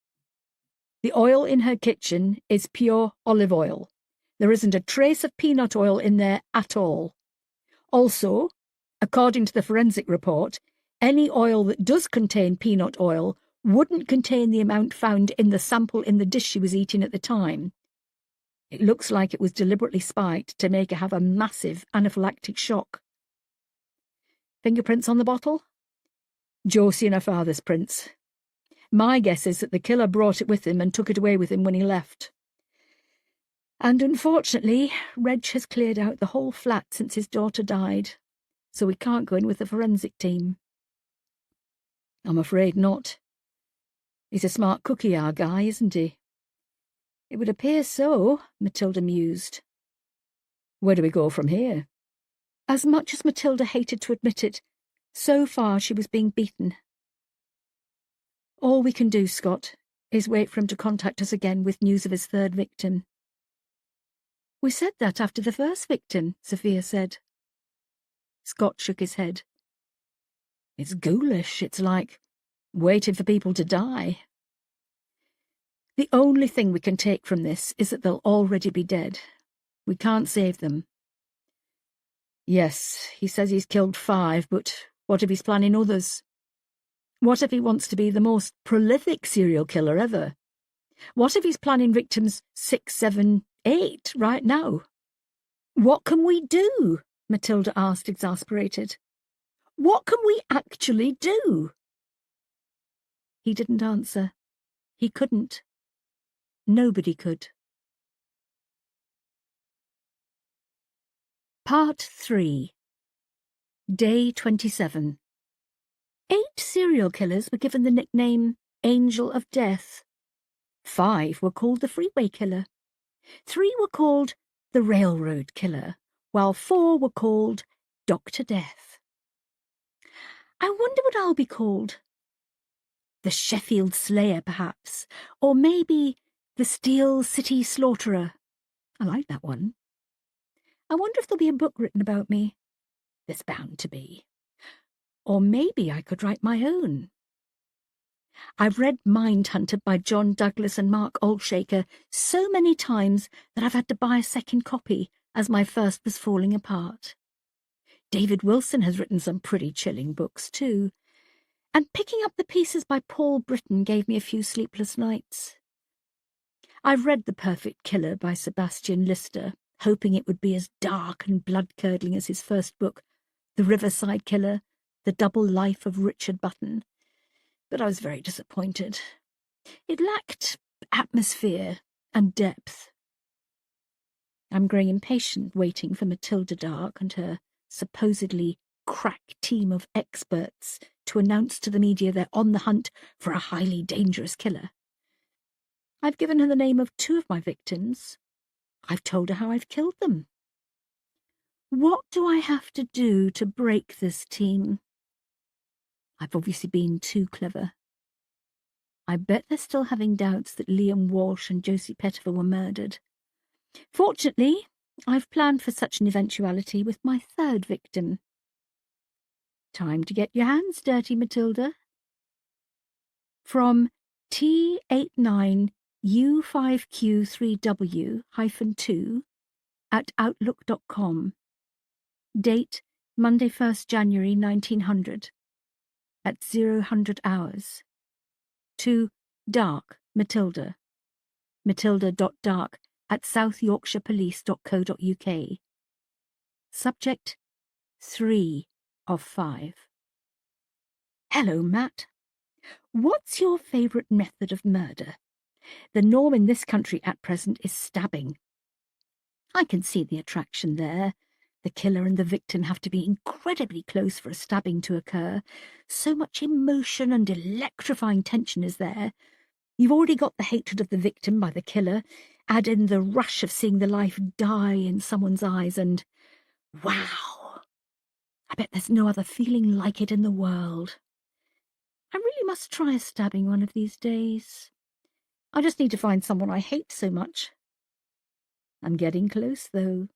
The oil in her kitchen is pure olive oil. There isn't a trace of peanut oil in there at all. Also, according to the forensic report, any oil that does contain peanut oil wouldn't contain the amount found in the sample in the dish she was eating at the time. It looks like it was deliberately spiked to make her have a massive anaphylactic shock. Fingerprints on the bottle? Josie and her father's prints. My guess is that the killer brought it with him and took it away with him when he left. And unfortunately, Reg has cleared out the whole flat since his daughter died, so we can't go in with the forensic team. I'm afraid not. He's a smart cookie, our guy, isn't he? It would appear so, Matilda mused. Where do we go from here? As much as Matilda hated to admit it, so far she was being beaten. All we can do, Scott, is wait for him to contact us again with news of his third victim. We said that after the first victim, Sophia said. Scott shook his head. It's ghoulish. It's like waiting for people to die. The only thing we can take from this is that they'll already be dead. We can't save them. Yes, he says he's killed 5, but what if he's planning others? What if he wants to be the most prolific serial killer ever? What if he's planning victims 6, 7, 8 right now? What can we do? Matilda asked, exasperated. What can we actually do? He didn't answer. He couldn't. Nobody could. Part 3. Day 27. 8 serial killers were given the nickname Angel of Death. 5 were called the Freeway Killer. 3 were called the Railroad Killer, while 4 were called Dr. Death. I wonder what I'll be called. The Sheffield Slayer, perhaps, or maybe the Steel City Slaughterer. I like that one. I wonder if there'll be a book written about me. There's bound to be. Or maybe I could write my own. I've read Mindhunter by John Douglas and Mark Olshaker so many times that I've had to buy a second copy as my first was falling apart. David Wilson has written some pretty chilling books too, and picking up the pieces by Paul Britton gave me a few sleepless nights. I've read The Perfect Killer by Sebastian Lister, hoping it would be as dark and blood-curdling as his first book, The Riverside Killer, The Double Life of Richard Button, but I was very disappointed. It lacked atmosphere and depth. I'm growing impatient waiting for Matilda Dark and her supposedly crack team of experts to announce to the media they're on the hunt for a highly dangerous killer. I've given her the name of 2 of my victims. I've told her how I've killed them. What do I have to do to break this team? I've obviously been too clever. I bet they're still having doubts that Liam Walsh and Josie Pettifer were murdered. Fortunately, I've planned for such an eventuality with my third victim. Time to get your hands dirty, Matilda. From T89U5Q3W-2 at outlook.com. Date Monday 1st January 1900 at 0000 hours. To Dark, Matilda. matilda.dark@southyorkshirepolice.co.uk. Subject: 3 of 5. Hello, Matt. What's your favourite method of murder? The norm in this country at present is stabbing. I can see the attraction there. The killer and the victim have to be incredibly close for a stabbing to occur. So much emotion and electrifying tension is there. You've already got the hatred of the victim by the killer. Add in the rush of seeing the life die in someone's eyes and, wow! I bet there's no other feeling like it in the world. I really must try a stabbing one of these days. I just need to find someone I hate so much. I'm getting close, though.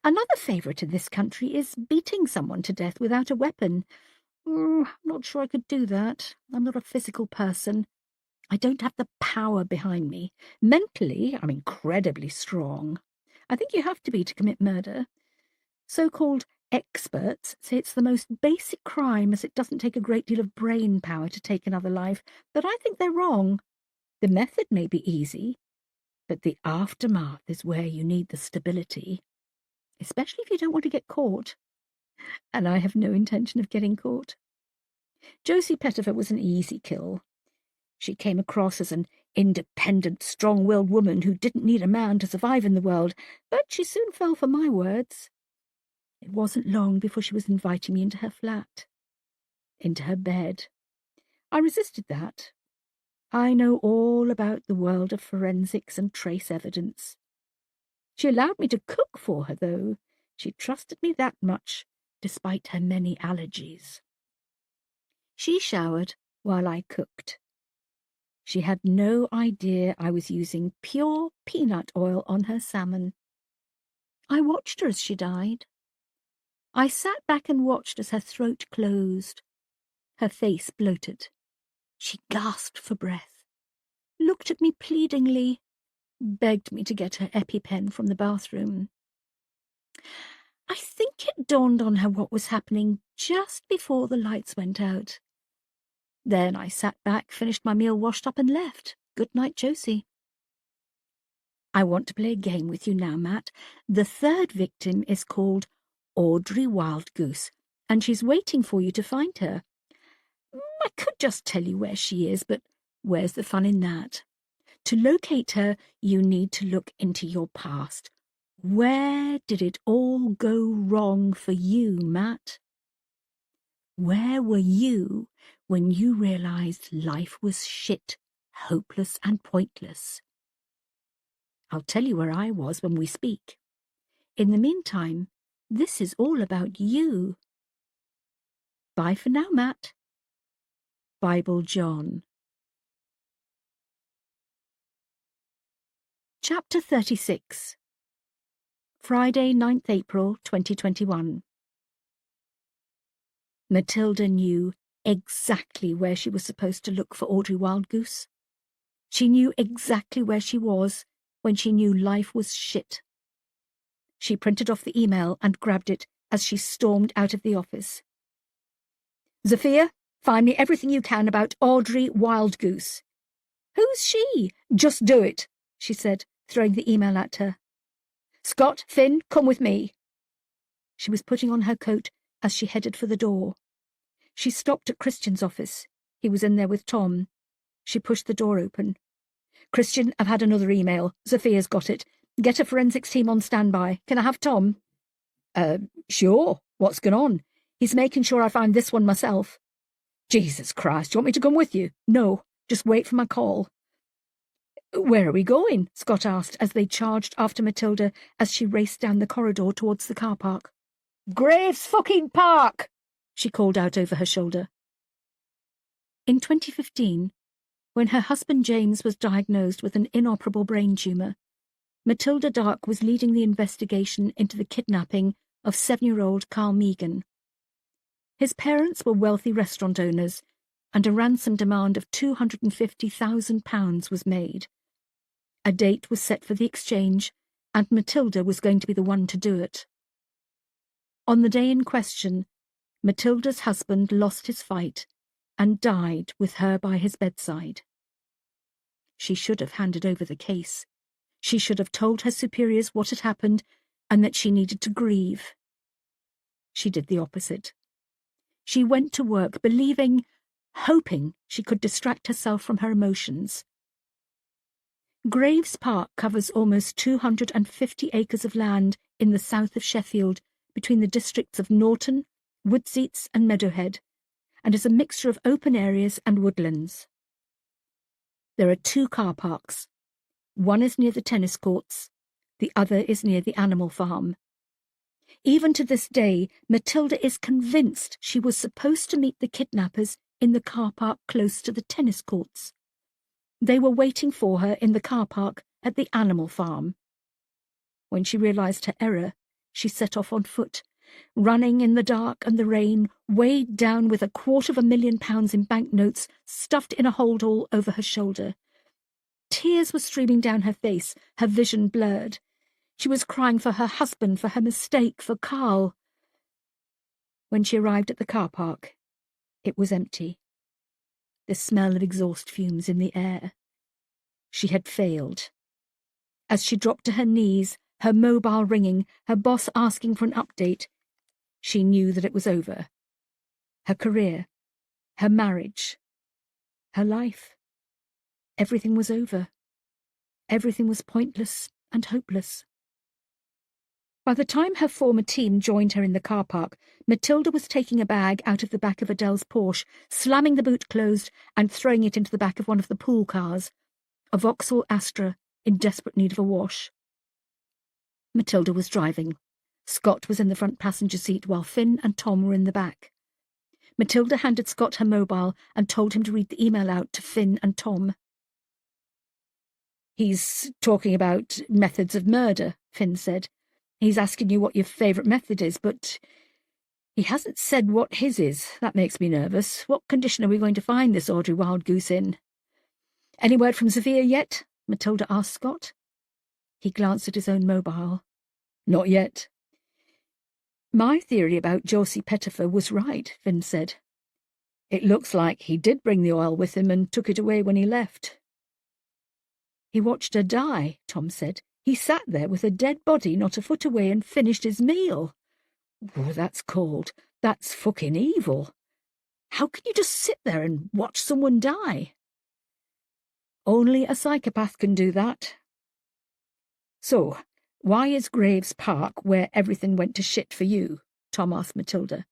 Another favourite in this country is beating someone to death without a weapon. I'm not sure I could do that. I'm not a physical person. I don't have the power behind me. Mentally, I'm incredibly strong. I think you have to be to commit murder. So-called experts say it's the most basic crime as it doesn't take a great deal of brain power to take another life, but I think they're wrong. The method may be easy, but the aftermath is where you need the stability, especially if you don't want to get caught. And I have no intention of getting caught. Josie Pettifer was an easy kill. She came across as an independent, strong-willed woman who didn't need a man to survive in the world, but she soon fell for my words. It wasn't long before she was inviting me into her flat, into her bed. I resisted that. I know all about the world of forensics and trace evidence. She allowed me to cook for her, though. She trusted me that much, despite her many allergies. She showered while I cooked. She had no idea I was using pure peanut oil on her salmon. I watched her as she died. I sat back and watched as her throat closed. Her face bloated. She gasped for breath, looked at me pleadingly, begged me to get her EpiPen from the bathroom. I think it dawned on her what was happening just before the lights went out. Then I sat back, finished my meal, washed up and left. Good night, Josie. I want to play a game with you now, Matt. The third victim is called Audrey Wildgoose, and she's waiting for you to find her. I could just tell you where she is, but where's the fun in that? To locate her, you need to look into your past. Where did it all go wrong for you, Matt? Where were you when you realised life was shit, hopeless and pointless? I'll tell you where I was when we speak. In the meantime, this is all about you. Bye for now, Matt. Bible John. Chapter 36. Friday, 9th April 2021. Matilda knew exactly where she was supposed to look for Audrey Wildgoose. She knew exactly where she was when she knew life was shit. She printed off the email and grabbed it as she stormed out of the office. Zafir, find me everything you can about Audrey Wildgoose. Who's she? Just do it, she said, throwing the email at her. Scott, Finn, come with me. She was putting on her coat as she headed for the door. She stopped at Christian's office. He was in there with Tom. She pushed the door open. Christian, I've had another email. Zafir's got it. Get a forensics team on standby. Can I have Tom? Sure. What's going on? He's making sure I find this one myself. Jesus Christ, do you want me to come with you? No, just wait for my call. Where are we going? Scott asked as they charged after Matilda as she raced down the corridor towards the car park. Graves fucking Park! She called out over her shoulder. In 2015, when her husband James was diagnosed with an inoperable brain tumour, Matilda Dark was leading the investigation into the kidnapping of 7-year-old Carl Megan. His parents were wealthy restaurant owners, and a ransom demand of £250,000 was made. A date was set for the exchange, and Matilda was going to be the one to do it. On the day in question, Matilda's husband lost his fight and died with her by his bedside. She should have handed over the case. She should have told her superiors what had happened and that she needed to grieve. She did the opposite. She went to work believing, hoping she could distract herself from her emotions. Graves Park covers almost 250 acres of land in the south of Sheffield, between the districts of Norton, Woodseats and Meadowhead, and is a mixture of open areas and woodlands. There are 2 car parks. One is near the tennis courts, the other is near the animal farm. Even to this day, Matilda is convinced she was supposed to meet the kidnappers in the car park close to the tennis courts. They were waiting for her in the car park at the animal farm. When she realised her error, she set off on foot, running in the dark and the rain, weighed down with £250,000 in banknotes stuffed in a holdall over her shoulder. Tears were streaming down her face, her vision blurred. She was crying for her husband, for her mistake, for Carl. When she arrived at the car park, it was empty. The smell of exhaust fumes in the air. She had failed. As she dropped to her knees, her mobile ringing, her boss asking for an update, she knew that it was over. Her career, her marriage, her life. Everything was over. Everything was pointless and hopeless. By the time her former team joined her in the car park, Matilda was taking a bag out of the back of Adele's Porsche, slamming the boot closed and throwing it into the back of one of the pool cars, a Vauxhall Astra in desperate need of a wash. Matilda was driving. Scott was in the front passenger seat while Finn and Tom were in the back. Matilda handed Scott her mobile and told him to read the email out to Finn and Tom. "He's talking about methods of murder," Finn said. "He's asking you what your favourite method is, but he hasn't said what his is. That makes me nervous. What condition are we going to find this Audrey Wildgoose in?" "Any word from Sophia yet?" Matilda asked Scott. He glanced at his own mobile. "Not yet." "My theory about Josie Pettifer was right," Finn said. "It looks like he did bring the oil with him and took it away when he left." "He watched her die," Tom said. "He sat there with a dead body not a foot away and finished his meal. Oh, that's cold. That's fucking evil. How can you just sit there and watch someone die?" "Only a psychopath can do that." "So, why is Graves Park where everything went to shit for you?" Tom asked Matilda.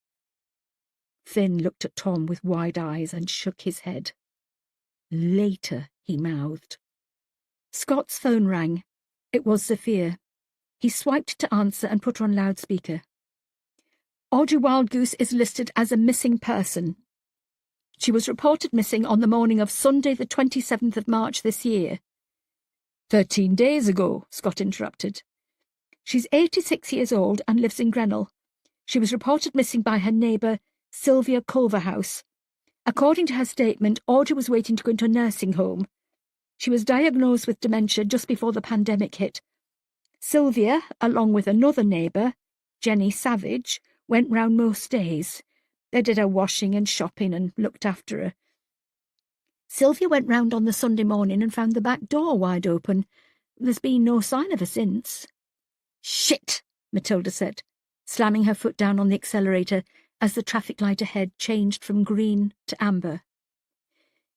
Finn looked at Tom with wide eyes and shook his head. "Later," he mouthed. Scott's phone rang. It was Sophia. He swiped to answer and put her on loudspeaker. "Audrey Wildgoose is listed as a missing person. She was reported missing on the morning of Sunday the 27th of March this year." 13 days ago," Scott interrupted. "She's 86 years old and lives in Grenell. She was reported missing by her neighbour, Sylvia Culverhouse. According to her statement, Audrey was waiting to go into a nursing home. She was diagnosed with dementia just before the pandemic hit. Sylvia, along with another neighbour, Jenny Savage, went round most days. They did her washing and shopping and looked after her. Sylvia went round on the Sunday morning and found the back door wide open. There's been no sign of her since." "Shit," Matilda said, slamming her foot down on the accelerator as the traffic light ahead changed from green to amber.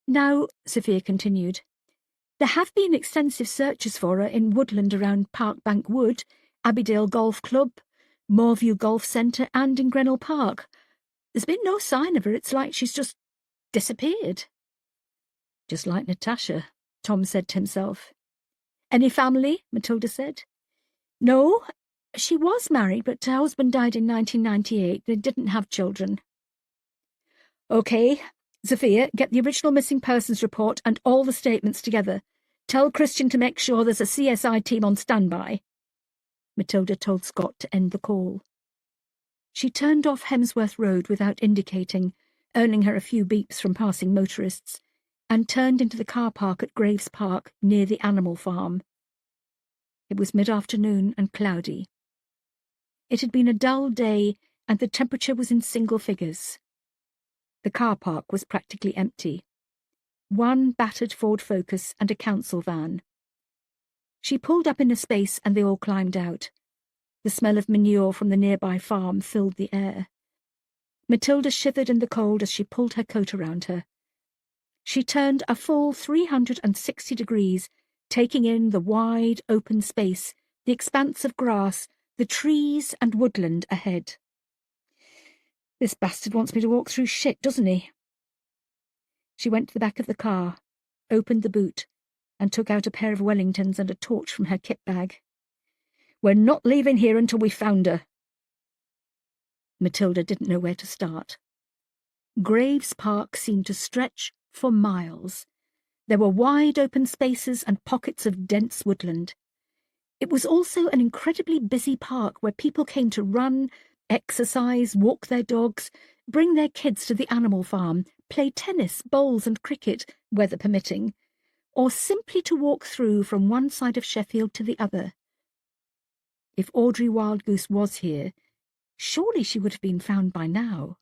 "Now," Sophia continued, "there have been extensive searches for her in woodland around Parkbank Wood, Abbeydale Golf Club, Moorview Golf Centre and in Grenell Park. There's been no sign of her. It's like she's just disappeared." "Just like Natasha," Tom said to himself. "Any family?" Matilda said. "No, she was married, but her husband died in 1998. They didn't have children." "OK, Sophia, get the original missing persons report and all the statements together. Tell Christian to make sure there's a CSI team on standby." Matilda told Scott to end the call. She turned off Hemsworth Road without indicating, earning her a few beeps from passing motorists, and turned into the car park at Graves Park near the animal farm. It was mid-afternoon and cloudy. It had been a dull day and the temperature was in single figures. The car park was practically empty. one battered Ford Focus and a council van. She pulled up in a space and they all climbed out. The smell of manure from the nearby farm filled the air. Matilda shivered in the cold as she pulled her coat around her. She turned a full 360 degrees, taking in the wide, open space, the expanse of grass, the trees and woodland ahead. This bastard wants me to walk through shit, doesn't he? She went to the back of the car, opened the boot, and took out a pair of Wellingtons and a torch from her kit bag. We're not leaving here until we've found her. Matilda didn't know where to start. Graves Park seemed to stretch for miles. There were wide open spaces and pockets of dense woodland. It was also an incredibly busy park where people came to run, exercise, walk their dogs, bring their kids to the animal farm, play tennis, bowls and cricket, weather permitting, or simply to walk through from one side of Sheffield to the other. If Audrey Wildgoose was here, surely she would have been found by now.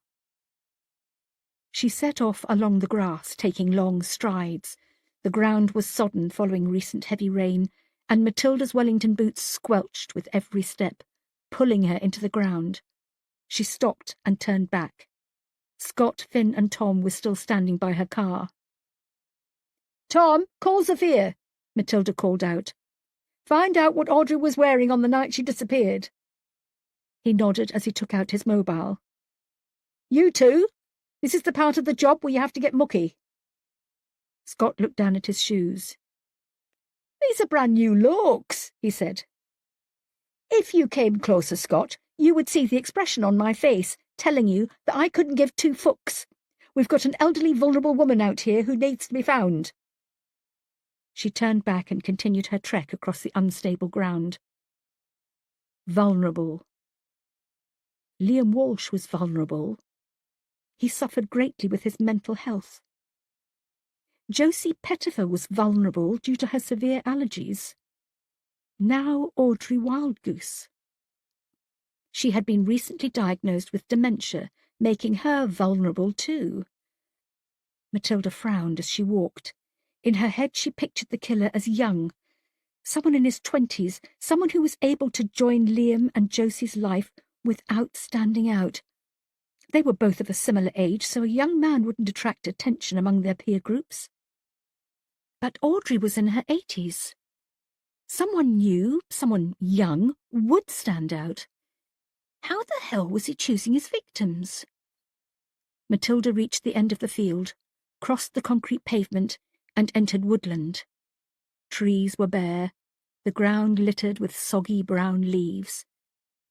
She set off along the grass, taking long strides. The ground was sodden following recent heavy rain, and Matilda's Wellington boots squelched with every step, pulling her into the ground. She stopped and turned back. Scott, Finn and Tom were still standing by her car. "Tom, call Zafir," Matilda called out. "Find out what Audrey was wearing on the night she disappeared." He nodded as he took out his mobile. "You two, this is the part of the job where you have to get mucky." Scott looked down at his shoes. "These are brand new looks," he said. "If you came closer, Scott, you would see the expression on my face, telling you that I couldn't give two fucks. We've got an elderly, vulnerable woman out here who needs to be found." She turned back and continued her trek across the unstable ground. Vulnerable. Liam Walsh was vulnerable. He suffered greatly with his mental health. Josie Pettifer was vulnerable due to her severe allergies. Now Audrey Wildgoose. She had been recently diagnosed with dementia, making her vulnerable too. Matilda frowned as she walked. In her head she pictured the killer as young, someone in his 20s, someone who was able to join Liam and Josie's life without standing out. They were both of a similar age, so a young man wouldn't attract attention among their peer groups. But Audrey was in her 80s. Someone new, someone young, would stand out. How the hell was he choosing his victims? Matilda reached the end of the field, crossed the concrete pavement, and entered woodland. Trees were bare, the ground littered with soggy brown leaves.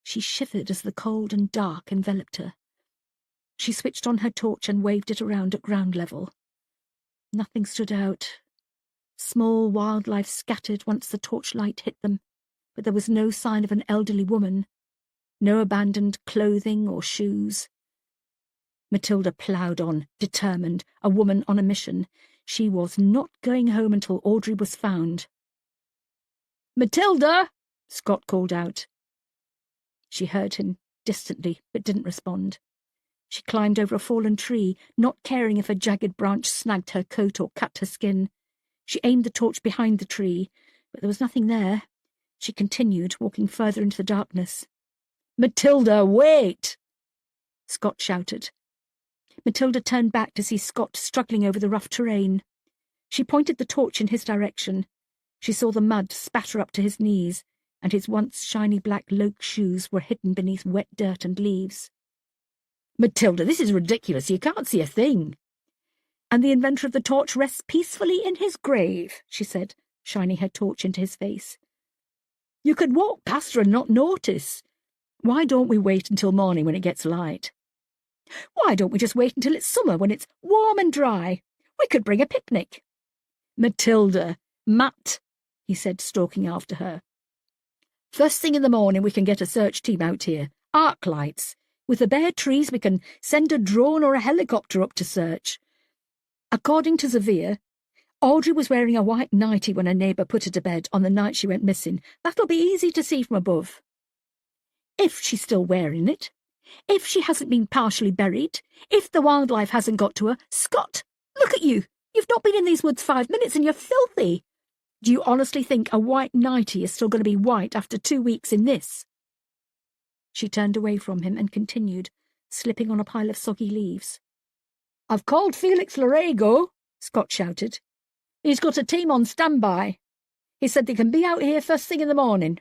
She shivered as the cold and dark enveloped her. She switched on her torch and waved it around at ground level. Nothing stood out. Small wildlife scattered once the torchlight hit them, but there was no sign of an elderly woman, no abandoned clothing or shoes. Matilda ploughed on, determined, a woman on a mission. She was not going home until Audrey was found. "Matilda!" Scott called out. She heard him, distantly, but didn't respond. She climbed over a fallen tree, not caring if a jagged branch snagged her coat or cut her skin. She aimed the torch behind the tree, but there was nothing there. She continued, walking further into the darkness. "Matilda, wait!" Scott shouted. Matilda turned back to see Scott struggling over the rough terrain. She pointed the torch in his direction. She saw the mud spatter up to his knees, and his once shiny black loke shoes were hidden beneath wet dirt and leaves. "Matilda, this is ridiculous. You can't see a thing." "And the inventor of the torch rests peacefully in his grave," she said, shining her torch into his face. "You could walk past her and not notice. Why don't we wait until morning when it gets light? Why don't we just wait until it's summer when it's warm and dry? We could bring a picnic." "Matilda, Matt," he said, stalking after her. "First thing in the morning we can get a search team out here. Arc lights. With the bare trees we can send a drone or a helicopter up to search." According to Xavier, Audrey was wearing a white nightie when her neighbour put her to bed on the night she went missing. That'll be easy to see from above. If she's still wearing it, if she hasn't been partially buried, if the wildlife hasn't got to her, Scott, look at you. You've not been in these woods 5 minutes and you're filthy. Do you honestly think a white nightie is still going to be white after 2 weeks in this?" She turned away from him and continued, slipping on a pile of soggy leaves. "I've called Felix Larego," Scott shouted. "He's got a team on standby. He said they can be out here first thing in the morning."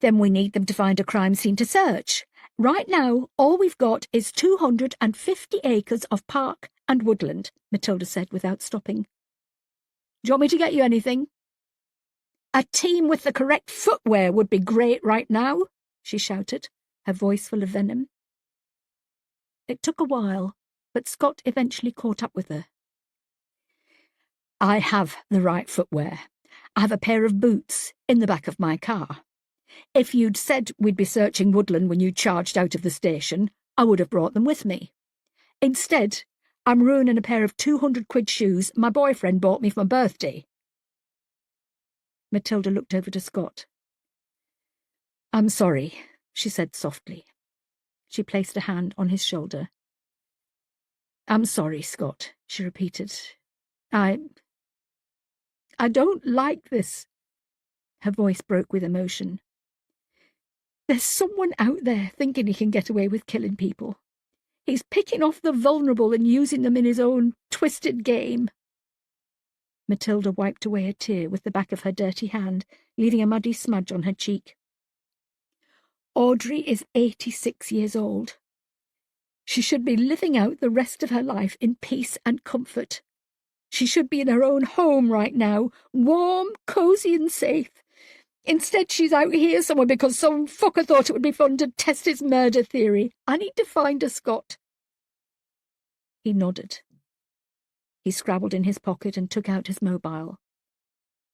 "Then we need them to find a crime scene to search. Right now, all we've got is 250 acres of park and woodland," Matilda said without stopping. "Do you want me to get you anything?" "A team with the correct footwear would be great right now," she shouted, her voice full of venom. It took a while, but Scott eventually caught up with her. "I have the right footwear. I have a pair of boots in the back of my car. If you'd said we'd be searching woodland when you charged out of the station, I would have brought them with me. Instead, I'm ruining a pair of 200-quid shoes my boyfriend bought me for my birthday." Matilda looked over to Scott. "I'm sorry," she said softly. She placed a hand on his shoulder. "I'm sorry, Scott," she repeated. I don't like this." Her voice broke with emotion. "There's someone out there thinking he can get away with killing people. He's picking off the vulnerable and using them in his own twisted game." Matilda wiped away a tear with the back of her dirty hand, leaving a muddy smudge on her cheek. "Audrey is 86 years old. She should be living out the rest of her life in peace and comfort. She should be in her own home right now, warm, cosy and safe. Instead, she's out here somewhere because some fucker thought it would be fun to test his murder theory. I need to find her, Scott." He nodded. He scrabbled in his pocket and took out his mobile.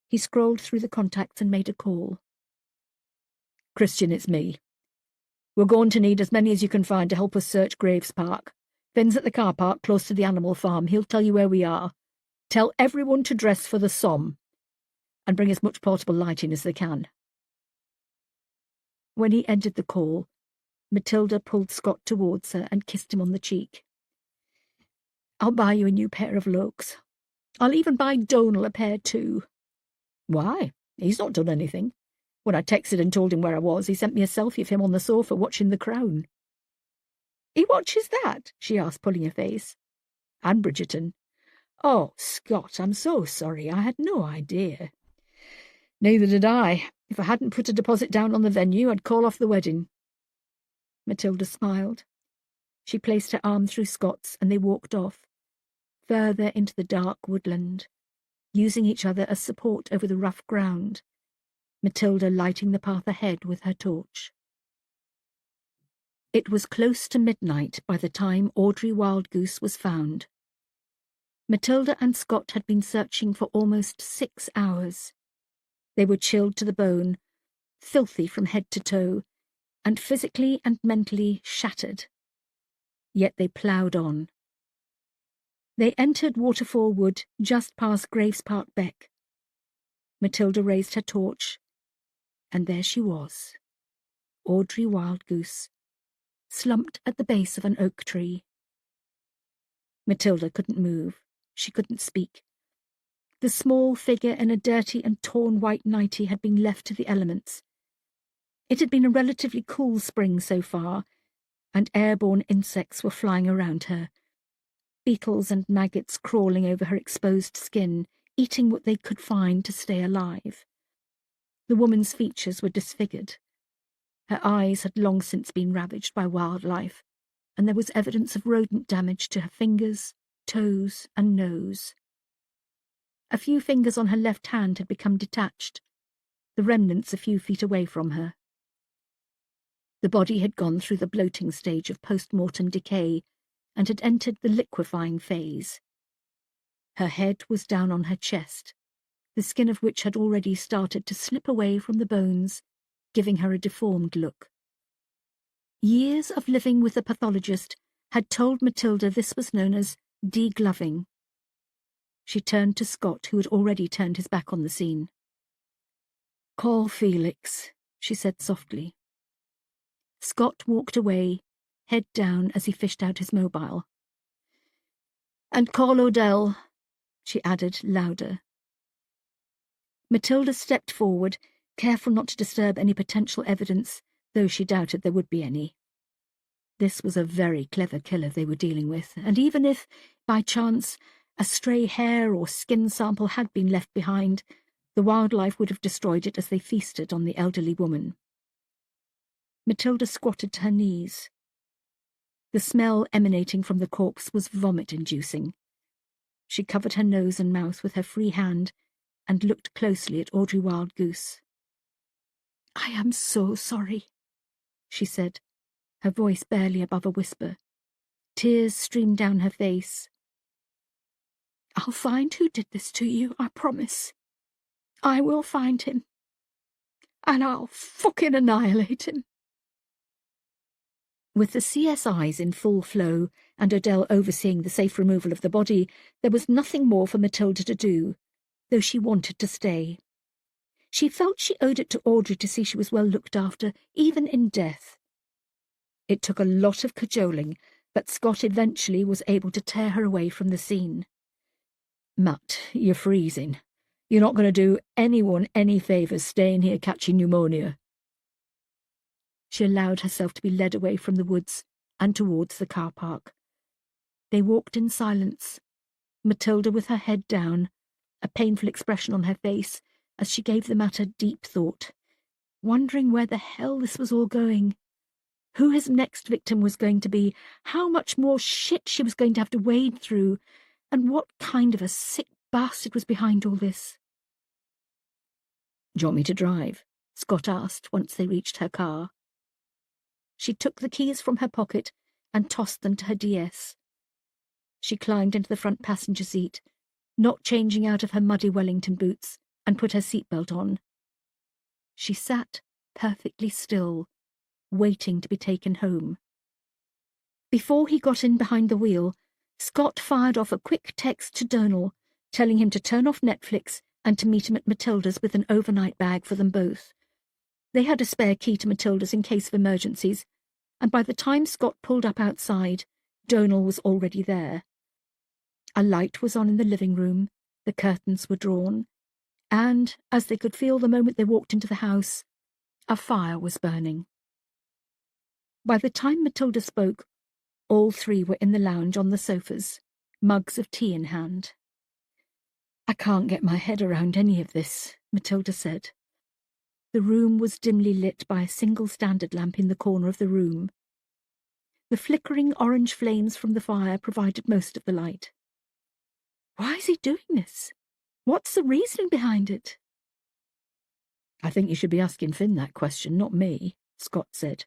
He scrolled through the contacts and made a call. "Christian, it's me. We're going to need as many as you can find to help us search Graves Park. Ben's at the car park close to the animal farm. He'll tell you where we are. Tell everyone to dress for the Somme, and bring as much portable lighting as they can." When he ended the call, Matilda pulled Scott towards her and kissed him on the cheek. "I'll buy you a new pair of Lokes. I'll even buy Donal a pair too." "Why? He's not done anything. When I texted and told him where I was, he sent me a selfie of him on the sofa watching The Crown." "He watches that?" she asked, pulling her face. "And Bridgerton." "Oh, Scott, I'm so sorry. I had no idea." "Neither did I. If I hadn't put a deposit down on the venue, I'd call off the wedding." Matilda smiled. She placed her arm through Scott's and they walked off, further into the dark woodland, using each other as support over the rough ground, Matilda lighting the path ahead with her torch. It was close to midnight by the time Audrey Wildgoose was found. Matilda and Scott had been searching for almost 6 hours. They were chilled to the bone, filthy from head to toe, and physically and mentally shattered. Yet they ploughed on. They entered Waterfall Wood just past Graves Park Beck. Matilda raised her torch, and there she was, Audrey Wildgoose, slumped at the base of an oak tree. Matilda couldn't move. She couldn't speak. The small figure in a dirty and torn white nightie had been left to the elements. It had been a relatively cool spring so far, and airborne insects were flying around her, beetles and maggots crawling over her exposed skin, eating what they could find to stay alive. The woman's features were disfigured. Her eyes had long since been ravaged by wildlife, and there was evidence of rodent damage to her fingers, toes, and nose. A few fingers on her left hand had become detached, the remnants a few feet away from her. The body had gone through the bloating stage of post-mortem decay and had entered the liquefying phase. Her head was down on her chest, the skin of which had already started to slip away from the bones, giving her a deformed look. Years of living with the pathologist had told Matilda this was known as degloving. She turned to Scott, who had already turned his back on the scene. "Call Felix," she said softly. Scott walked away, head down as he fished out his mobile. And call Odell, she added louder. Matilda stepped forward, careful not to disturb any potential evidence, though she doubted there would be any. This was a very clever killer they were dealing with, and even if, by chance, a stray hair or skin sample had been left behind, the wildlife would have destroyed it as they feasted on the elderly woman. Matilda squatted to her knees. The smell emanating from the corpse was vomit-inducing. She covered her nose and mouth with her free hand and looked closely at Audrey Wildgoose. "I am so sorry," she said, her voice barely above a whisper. Tears streamed down her face. "I'll find who did this to you, I promise. I will find him. And I'll fucking annihilate him." With the CSIs in full flow and Odell overseeing the safe removal of the body, there was nothing more for Matilda to do, though she wanted to stay. She felt she owed it to Audrey to see she was well looked after, even in death. It took a lot of cajoling, but Scott eventually was able to tear her away from the scene. "Matt, you're freezing. You're not going to do anyone any favours staying here catching pneumonia." She allowed herself to be led away from the woods and towards the car park. They walked in silence, Matilda with her head down, a painful expression on her face as she gave the matter deep thought, wondering where the hell this was all going, who his next victim was going to be, how much more shit she was going to have to wade through, and what kind of a sick bastard was behind all this. "Do you want me to drive?" Scott asked once they reached her car. She took the keys from her pocket and tossed them to her DS. She climbed into the front passenger seat, not changing out of her muddy Wellington boots, and put her seatbelt on. She sat perfectly still, waiting to be taken home. Before he got in behind the wheel, Scott fired off a quick text to Donal, telling him to turn off Netflix and to meet him at Matilda's with an overnight bag for them both. They had a spare key to Matilda's in case of emergencies, and by the time Scott pulled up outside, Donal was already there. A light was on in the living room, the curtains were drawn, and, as they could feel the moment they walked into the house, a fire was burning. By the time Matilda spoke, all three were in the lounge on the sofas, mugs of tea in hand. "I can't get my head around any of this," Matilda said. The room was dimly lit by a single standard lamp in the corner of the room. The flickering orange flames from the fire provided most of the light. "Why is he doing this? What's the reasoning behind it?" "I think you should be asking Finn that question, not me," Scott said.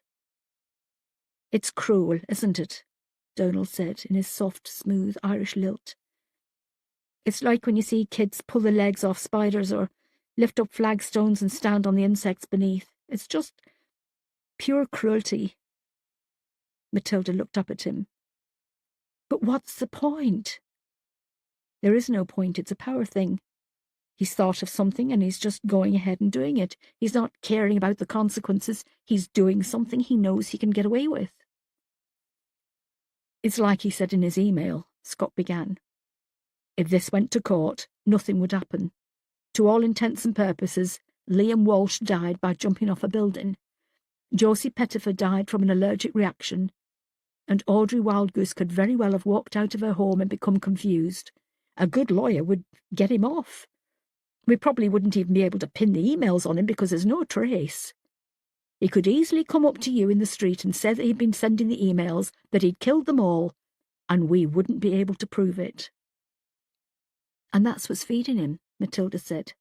"It's cruel, isn't it?" Donal said in his soft, smooth Irish lilt. "It's like when you see kids pull the legs off spiders or lift up flagstones and stand on the insects beneath. It's just pure cruelty." Matilda looked up at him. "But what's the point?" "There is no point, it's a power thing. He's thought of something and he's just going ahead and doing it. He's not caring about the consequences. He's doing something he knows he can get away with." "It's like he said in his email," Scott began. "If this went to court, nothing would happen. To all intents and purposes, Liam Walsh died by jumping off a building. Josie Pettifer died from an allergic reaction. And Audrey Wildgoose could very well have walked out of her home and become confused. A good lawyer would get him off. We probably wouldn't even be able to pin the emails on him because there's no trace. He could easily come up to you in the street and say that he'd been sending the emails, that he'd killed them all, and we wouldn't be able to prove it." "And that's what's feeding him," Matilda said.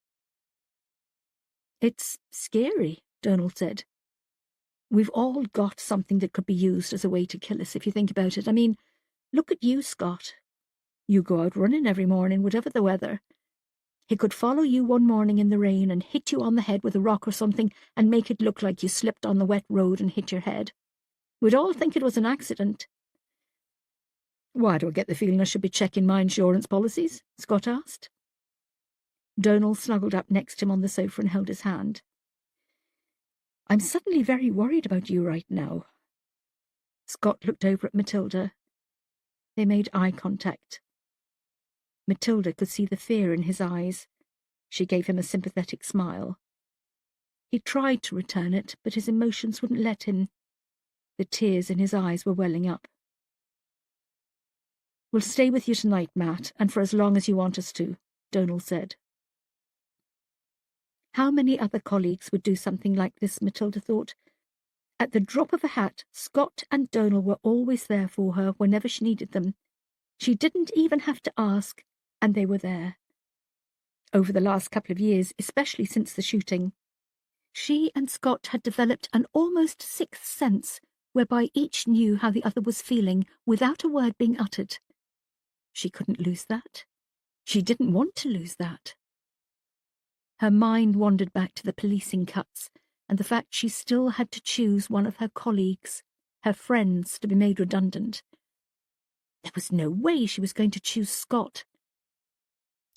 "It's scary," Donal said. "We've all got something that could be used as a way to kill us, if you think about it. I mean, look at you, Scott. You go out running every morning, whatever the weather. He could follow you one morning in the rain and hit you on the head with a rock or something and make it look like you slipped on the wet road and hit your head. We'd all think it was an accident." "Why do I get the feeling I should be checking my insurance policies?" Scott asked. Donal snuggled up next to him on the sofa and held his hand. "I'm suddenly very worried about you right now." Scott looked over at Matilda. They made eye contact. Matilda could see the fear in his eyes. She gave him a sympathetic smile. He tried to return it, but his emotions wouldn't let him. The tears in his eyes were welling up. "We'll stay with you tonight, Matt, and for as long as you want us to," Donal said. How many other colleagues would do something like this, Matilda thought. At the drop of a hat, Scott and Donal were always there for her whenever she needed them. She didn't even have to ask, and they were there. Over the last couple of years, especially since the shooting, she and Scott had developed an almost sixth sense whereby each knew how the other was feeling without a word being uttered. She couldn't lose that. She didn't want to lose that. Her mind wandered back to the policing cuts and the fact she still had to choose one of her colleagues, her friends, to be made redundant. There was no way she was going to choose Scott.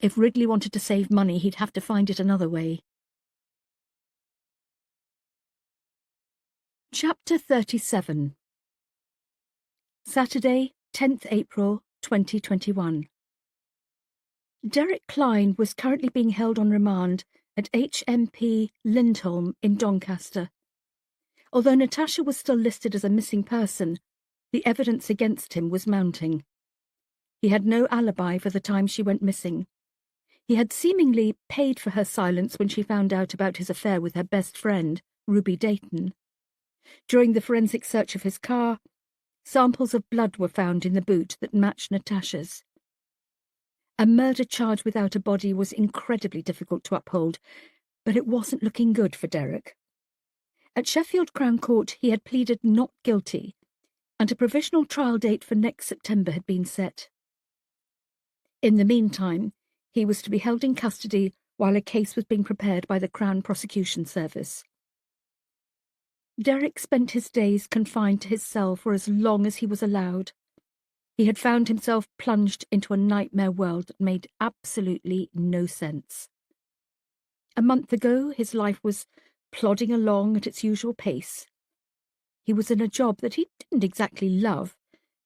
If Wrigley wanted to save money, he'd have to find it another way. Chapter 37. Saturday, 10th April, 2021. Derek Klein was currently being held on remand at HMP Lindholm in Doncaster. Although Natasha was still listed as a missing person, the evidence against him was mounting. He had no alibi for the time she went missing. He had seemingly paid for her silence when she found out about his affair with her best friend, Ruby Dayton. During the forensic search of his car, samples of blood were found in the boot that matched Natasha's. A murder charge without a body was incredibly difficult to uphold, but it wasn't looking good for Derek. At Sheffield Crown Court, he had pleaded not guilty, and a provisional trial date for next September had been set. In the meantime, he was to be held in custody while a case was being prepared by the Crown Prosecution Service. Derek spent his days confined to his cell for as long as he was allowed. He had found himself plunged into a nightmare world that made absolutely no sense. A month ago, his life was plodding along at its usual pace. He was in a job that he didn't exactly love,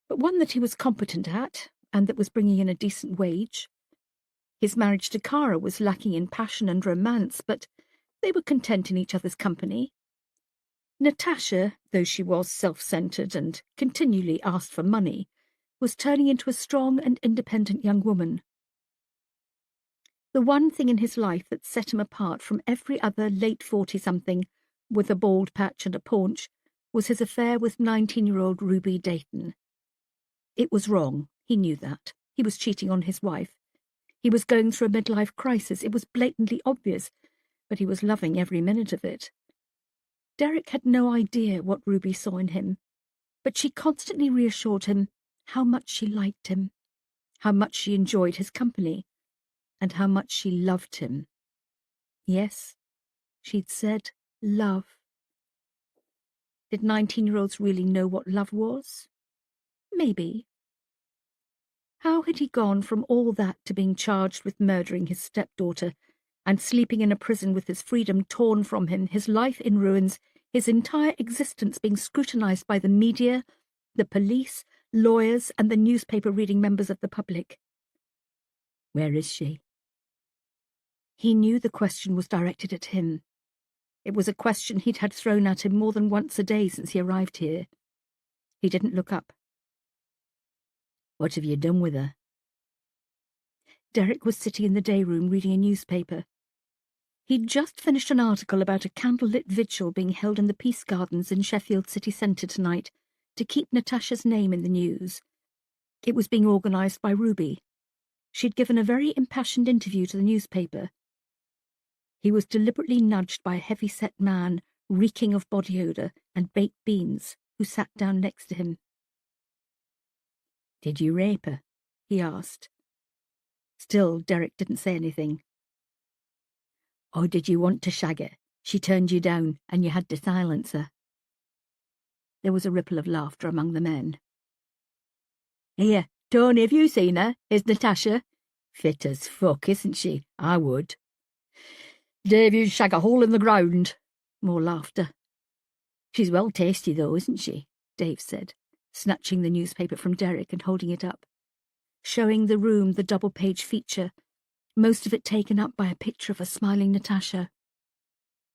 but one that he was competent at, and that was bringing in a decent wage. His marriage to Cara was lacking in passion and romance, but they were content in each other's company. Natasha, though she was self-centred and continually asked for money, was turning into a strong and independent young woman. The one thing in his life that set him apart from every other late 40-something with a bald patch and a paunch was his affair with 19-year-old Ruby Dayton. It was wrong, he knew that. He was cheating on his wife. He was going through a midlife crisis. It was blatantly obvious, but he was loving every minute of it. Derek had no idea what Ruby saw in him, but she constantly reassured him how much she liked him, how much she enjoyed his company, and how much she loved him. Yes, she'd said love. Did 19-year-olds really know what love was? Maybe. How had he gone from all that to being charged with murdering his stepdaughter and sleeping in a prison with his freedom torn from him, his life in ruins, his entire existence being scrutinized by the media, the police, lawyers, and the newspaper-reading members of the public? Where is she? He knew the question was directed at him. It was a question he'd had thrown at him more than once a day since he arrived here. He didn't look up. What have you done with her? Derek was sitting in the day room reading a newspaper. He'd just finished an article about a candlelit vigil being held in the Peace Gardens in Sheffield city centre tonight to keep Natasha's name in the news. It was being organised by Ruby. She'd given a very impassioned interview to the newspaper. He was deliberately nudged by a heavy-set man, reeking of body odour and baked beans, who sat down next to him. "Did you rape her?" he asked. Still, Derek didn't say anything. "Or did you want to shag her? She turned you down, and you had to silence her." There was a ripple of laughter among the men. "Here, Tony, have you seen her? Is Natasha? Fit as fuck, isn't she? I would." "Dave, you'd shag a hole in the ground." More laughter. "She's well tasty, though, isn't she?" Dave said, snatching the newspaper from Derek and holding it up. showing the room the double-page feature, most of it taken up by a picture of a smiling Natasha.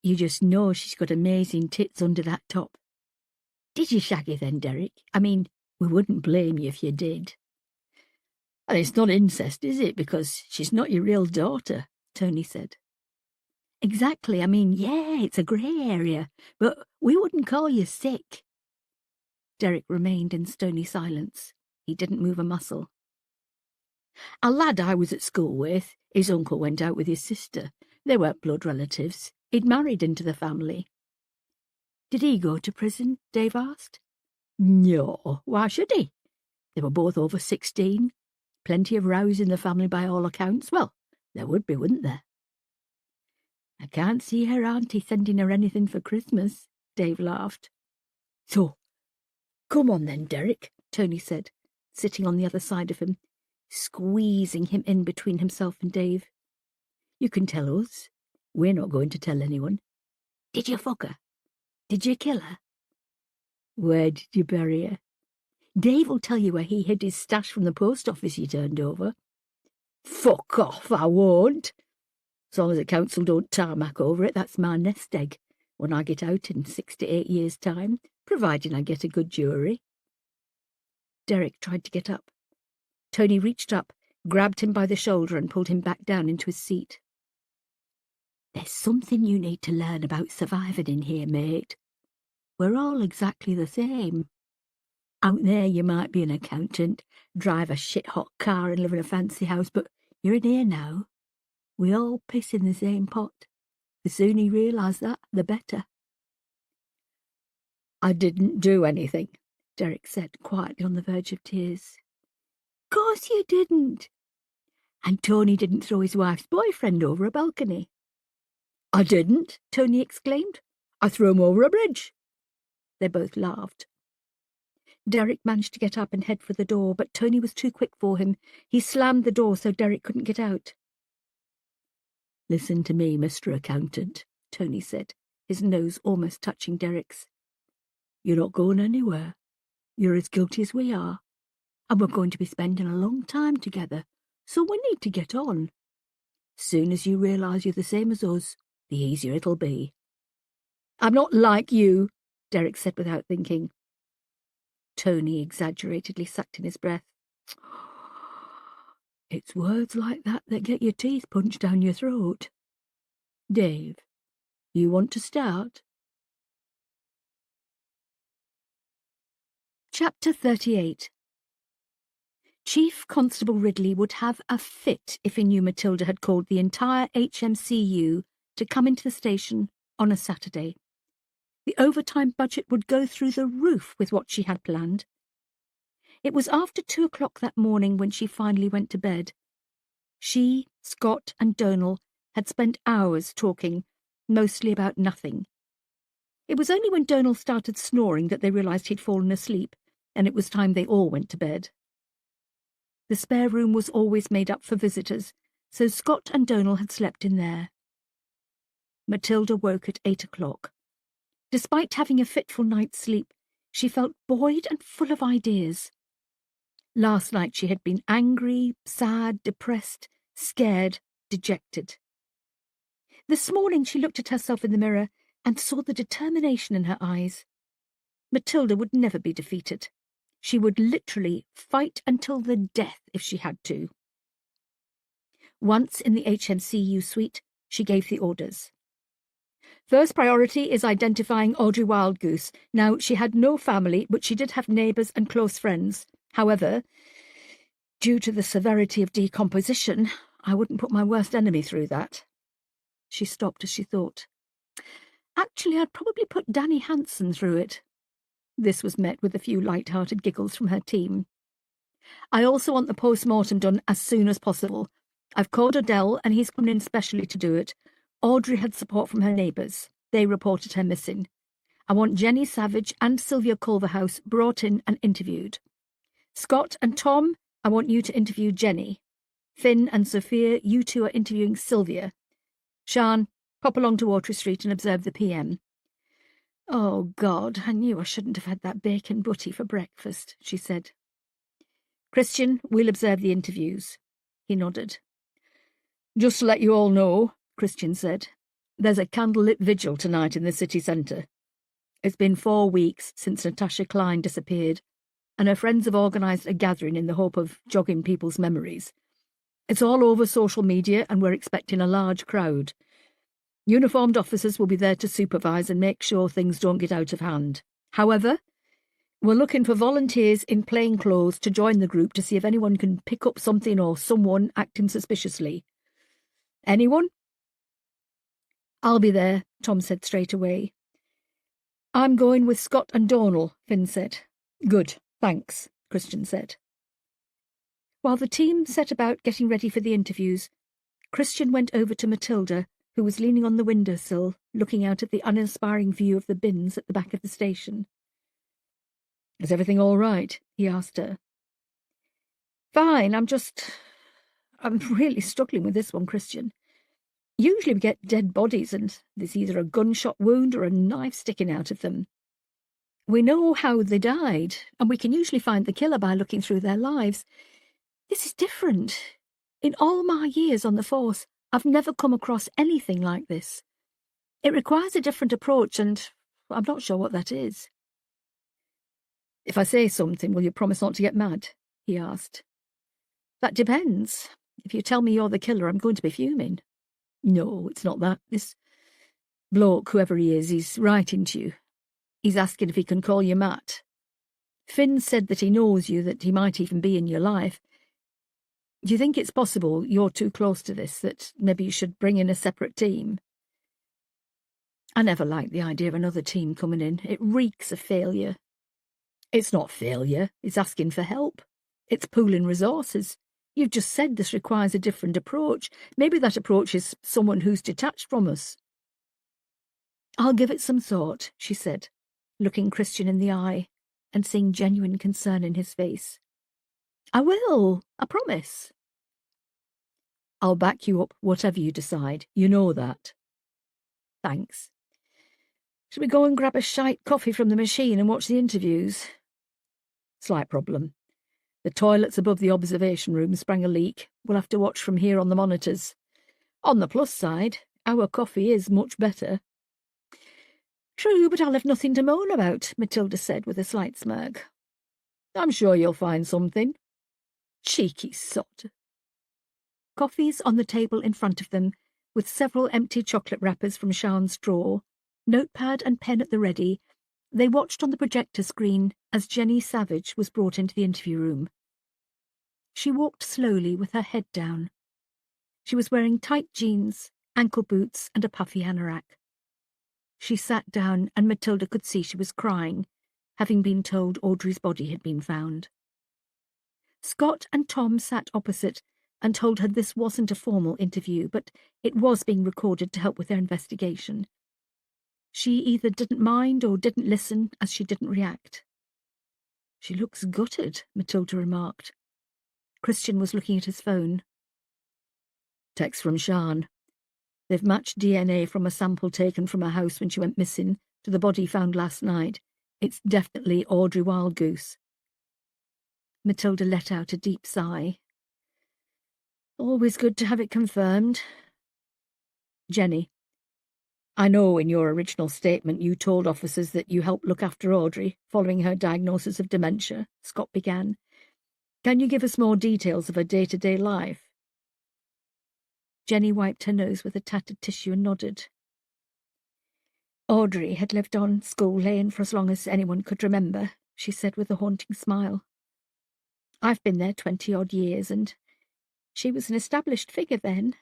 You just know she's got amazing tits under that top. Did you shag her then, Derek? I mean, we wouldn't blame you if you did. And it's not incest, is it? Because she's not your real daughter, Tony said. Exactly. I mean, yeah, it's a grey area, but we wouldn't call you sick. Derek remained in stony silence. He didn't move a muscle. A lad I was at school with, his uncle went out with his sister. They weren't blood relatives. He'd married into the family. Did he go to prison? Dave asked. No, why should he? They were both over 16. Plenty of rows in the family by all accounts. Well, there would be, wouldn't there? I can't see her auntie sending her anything for Christmas, Dave laughed. So, come on then, Derek, Tony said, sitting on the other side of him, squeezing him in between himself and Dave. You can tell us. We're not going to tell anyone. Did you fuck her? Did you kill her? Where did you bury her? Dave will tell you where he hid his stash from the post office you turned over. Fuck off, I won't. As long as the council don't tarmac over it, that's my nest egg when I get out in 6 to 8 years' time, providing I get a good jury. Derek tried to get up. Tony reached up, grabbed him by the shoulder and pulled him back down into his seat. There's something you need to learn about surviving in here, mate. We're all exactly the same. Out there you might be an accountant, drive a shit-hot car and live in a fancy house, but you're in here now. We all piss in the same pot. The sooner you realise that, the better. I didn't do anything, Derek said, quietly on the verge of tears. Course you didn't. And Tony didn't throw his wife's boyfriend over a balcony. I didn't, Tony exclaimed. I threw him over a bridge. They both laughed. Derek managed to get up and head for the door, but Tony was too quick for him. He slammed the door so Derek couldn't get out. Listen to me, Mr. Accountant, Tony said, his nose almost touching Derek's. You're not going anywhere. You're as guilty as we are, and we're going to be spending a long time together, so we need to get on. Soon as you realise you're the same as us, the easier it'll be. I'm not like you, Derek said without thinking. Tony exaggeratedly sucked in his breath. It's words like that get your teeth punched down your throat. Dave, you want to start? Chapter 38. Chief Constable Ridley would have a fit if he knew Matilda had called the entire HMCU to come into the station on a Saturday. The overtime budget would go through the roof with what she had planned. It was after 2 o'clock that morning when she finally went to bed. She, Scott and Donal had spent hours talking, mostly about nothing. It was only when Donal started snoring that they realised he'd fallen asleep, and it was time they all went to bed. The spare room was always made up for visitors, so Scott and Donal had slept in there. Matilda woke at 8 o'clock. Despite having a fitful night's sleep, she felt buoyed and full of ideas. Last night she had been angry, sad, depressed, scared, dejected. This morning she looked at herself in the mirror and saw the determination in her eyes. Matilda would never be defeated. She would literally fight until the death if she had to. Once in the HMCU suite, she gave the orders. First priority is identifying Audrey Wildgoose. Now, she had no family, but she did have neighbours and close friends. However, due to the severity of decomposition, I wouldn't put my worst enemy through that. She stopped as she thought. Actually, I'd probably put Danny Hanson through it. This was met with a few light-hearted giggles from her team. I also want the post-mortem done as soon as possible. I've called Odell, and he's come in specially to do it. Audrey had support from her neighbours. They reported her missing. I want Jenny Savage and Sylvia Culverhouse brought in and interviewed. Scott and Tom, I want you to interview Jenny. Finn and Sophia, you two are interviewing Sylvia. Sian, pop along to Water Street and observe the PM. Oh, God, I knew I shouldn't have had that bacon butty for breakfast, she said. Christian, we'll observe the interviews. He nodded. Just to let you all know, Christian said, there's a candlelit vigil tonight in the city centre. It's been 4 weeks since Natasha Klein disappeared, and her friends have organised a gathering in the hope of jogging people's memories. It's all over social media, and we're expecting a large crowd. Uniformed officers will be there to supervise and make sure things don't get out of hand. However, we're looking for volunteers in plain clothes to join the group to see if anyone can pick up something or someone acting suspiciously. Anyone? I'll be there, Tom said straight away. I'm going with Scott and Donal, Finn said. Good, thanks, Christian said. While the team set about getting ready for the interviews, Christian went over to Matilda, who was leaning on the windowsill, looking out at the uninspiring view of the bins at the back of the station. Is everything all right? He asked her. Fine, I'm really struggling with this one, Christian. Usually we get dead bodies and there's either a gunshot wound or a knife sticking out of them. We know how they died, and we can usually find the killer by looking through their lives. This is different. In all my years on the force, I've never come across anything like this. It requires a different approach, and I'm not sure what that is. If I say something, will you promise not to get mad? He asked. That depends. If you tell me you're the killer, I'm going to be fuming. No, it's not that. This bloke, whoever he is, he's writing to you. He's asking if he can call you Matt. Finn said that he knows you, that he might even be in your life. Do you think it's possible you're too close to this, that maybe you should bring in a separate team? I never liked the idea of another team coming in. It reeks of failure. It's not failure. It's asking for help. It's pooling resources. You've just said this requires a different approach. Maybe that approach is someone who's detached from us. I'll give it some thought, she said, looking Christian in the eye and seeing genuine concern in his face. I will, I promise. I'll back you up whatever you decide. You know that. Thanks. Shall we go and grab a shite coffee from the machine and watch the interviews? Slight problem. The toilets above the observation room sprang a leak. We'll have to watch from here on the monitors. On the plus side, our coffee is much better. True, but I'll have nothing to moan about, Matilda said with a slight smirk. I'm sure you'll find something. Cheeky sod. Coffees on the table in front of them, with several empty chocolate wrappers from Sian's drawer, notepad and pen at the ready, they watched on the projector screen as Jenny Savage was brought into the interview room. She walked slowly with her head down. She was wearing tight jeans, ankle boots and a puffy anorak. She sat down and Matilda could see she was crying, having been told Audrey's body had been found. Scott and Tom sat opposite and told her this wasn't a formal interview, but it was being recorded to help with their investigation. She either didn't mind or didn't listen, as she didn't react. She looks gutted, Matilda remarked. Christian was looking at his phone. Text from Sian. They've matched DNA from a sample taken from her house when she went missing to the body found last night. It's definitely Audrey Wildgoose. Matilda let out a deep sigh. Always good to have it confirmed. Jenny. I know in your original statement you told officers that you helped look after Audrey following her diagnosis of dementia, Scott began. Can you give us more details of her day-to-day life? Jenny wiped her nose with a tattered tissue and nodded. Audrey had lived on School Lane for as long as anyone could remember, she said with a haunting smile. I've been there 20-odd years, and she was an established figure then.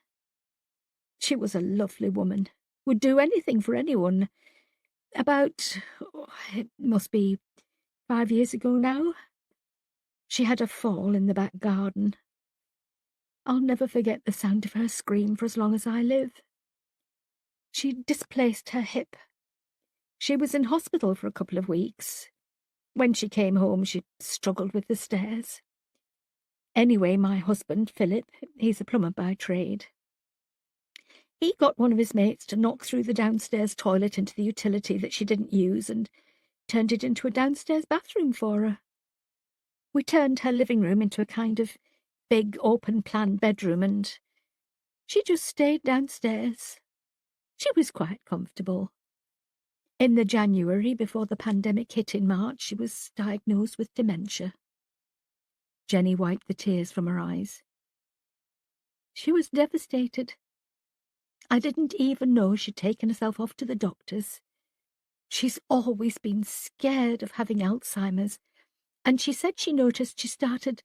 She was a lovely woman. Would do anything for anyone. It must be 5 years ago now. She had a fall in the back garden. I'll never forget the sound of her scream for as long as I live. She displaced her hip. She was in hospital for a couple of weeks. When she came home, she struggled with the stairs. Anyway, my husband, Philip, he's a plumber by trade. He got one of his mates to knock through the downstairs toilet into the utility that she didn't use and turned it into a downstairs bathroom for her. We turned her living room into a kind of big open-plan bedroom, and she just stayed downstairs. She was quite comfortable. In the January before the pandemic hit in March, she was diagnosed with dementia. Jenny wiped the tears from her eyes. She was devastated. I didn't even know she'd taken herself off to the doctors. She's always been scared of having Alzheimer's, and she said she noticed she started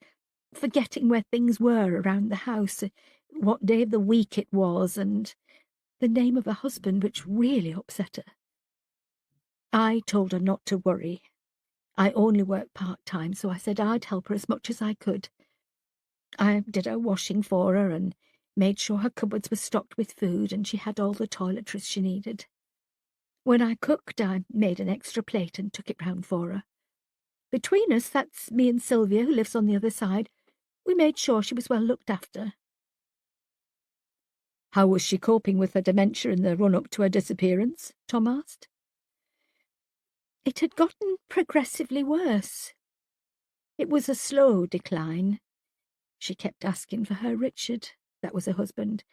forgetting where things were around the house, what day of the week it was, and the name of her husband, which really upset her. I told her not to worry. I only work part-time, so I said I'd help her as much as I could. I did her washing for her and made sure her cupboards were stocked with food and she had all the toiletries she needed. When I cooked, I made an extra plate and took it round for her. Between us, that's me and Sylvia, who lives on the other side, we made sure she was well looked after. How was she coping with her dementia in the run-up to her disappearance? Tom asked. It had gotten progressively worse. It was a slow decline. She kept asking for her Richard. That was her husband.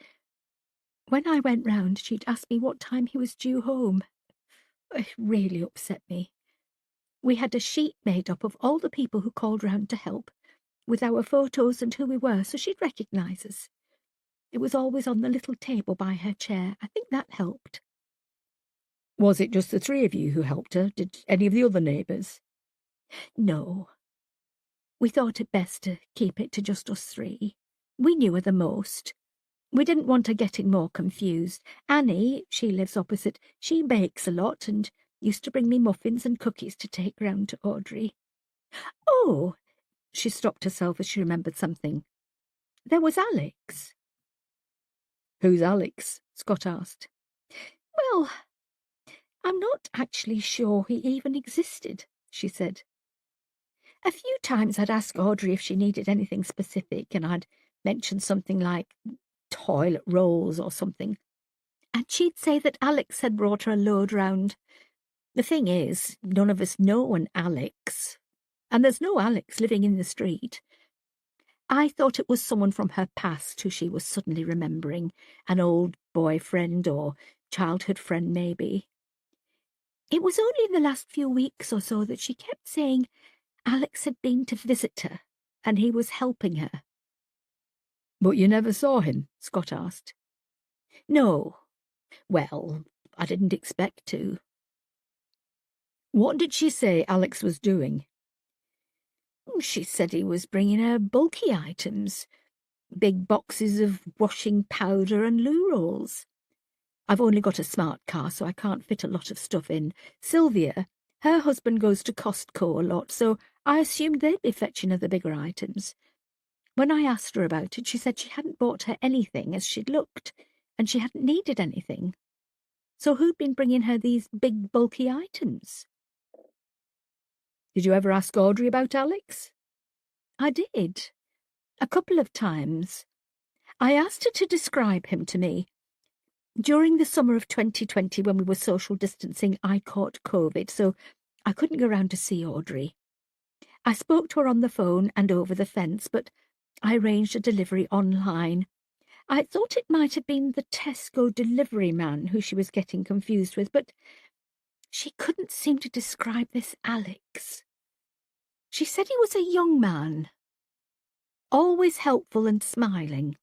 When I went round, she'd ask me what time he was due home. It really upset me. We had a sheet made up of all the people who called round to help, with our photos and who we were, so she'd recognise us. It was always on the little table by her chair. I think that helped. Was it just the three of you who helped her? Did any of the other neighbours? No. We thought it best to keep it to just us three. We knew her the most. We didn't want her getting more confused. Annie, she lives opposite, she bakes a lot and used to bring me muffins and cookies to take round to Audrey. Oh! She stopped herself as she remembered something. There was Alex. Who's Alex? Scott asked. Well, I'm not actually sure he even existed, she said. A few times I'd ask Audrey if she needed anything specific, and I'd mention something like toilet rolls or something, and she'd say that Alex had brought her a load round. The thing is, none of us know an Alex, and there's no Alex living in the street. I thought it was someone from her past who she was suddenly remembering, an old boyfriend or childhood friend maybe. It was only in the last few weeks or so that she kept saying Alex had been to visit her, and he was helping her. But you never saw him? Scott asked. No. Well, I didn't expect to. What did she say Alex was doing? She said he was bringing her bulky items, big boxes of washing powder and loo rolls. I've only got a smart car, so I can't fit a lot of stuff in. Sylvia, her husband goes to Costco a lot, so I assumed they'd be fetching her the bigger items. When I asked her about it, she said she hadn't bought her anything as she'd looked, and she hadn't needed anything. So who'd been bringing her these big, bulky items? Did you ever ask Audrey about Alex? I did. A couple of times. I asked her to describe him to me. During the summer of 2020, when we were social distancing, I caught COVID, so I couldn't go round to see Audrey. I spoke to her on the phone and over the fence, but I arranged a delivery online. I thought it might have been the Tesco delivery man who she was getting confused with, but she couldn't seem to describe this Alex. She said he was a young man, always helpful and smiling.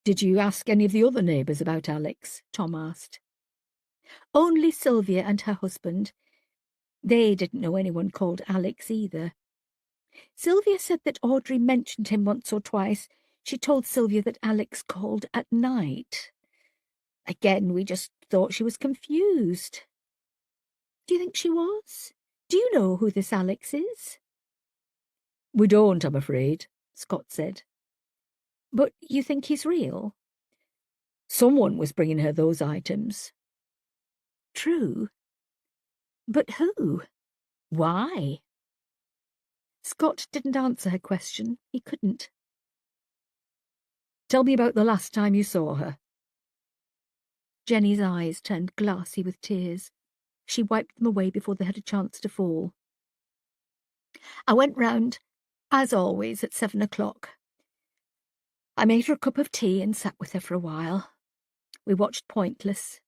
Did you ask any of the other neighbours about Alex? Tom asked. Only Sylvia and her husband. They didn't know anyone called Alex either. Sylvia said that Audrey mentioned him once or twice. She told Sylvia that Alex called at night. Again, we just thought she was confused. Do you think she was? Do you know who this Alex is? We don't, I'm afraid, Scott said. But you think he's real? Someone was bringing her those items. True. But who? Why? Scott didn't answer her question. He couldn't. Tell me about the last time you saw her. Jenny's eyes turned glassy with tears. She wiped them away before they had a chance to fall. I went round, as always, at 7 o'clock. I made her a cup of tea and sat with her for a while. We watched Pointless.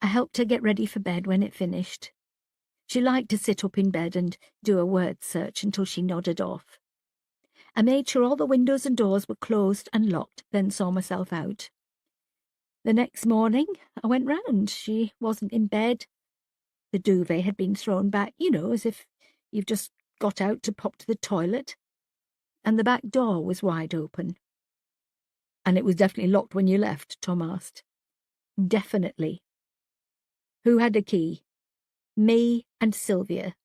I helped her get ready for bed when it finished. She liked to sit up in bed and do a word search until she nodded off. I made sure all the windows and doors were closed and locked, then saw myself out. The next morning, I went round. She wasn't in bed. The duvet had been thrown back, as if you've just got out to pop to the toilet. And the back door was wide open. And it was definitely locked when you left, Tom asked. Definitely. Who had a key? Me and Sylvia.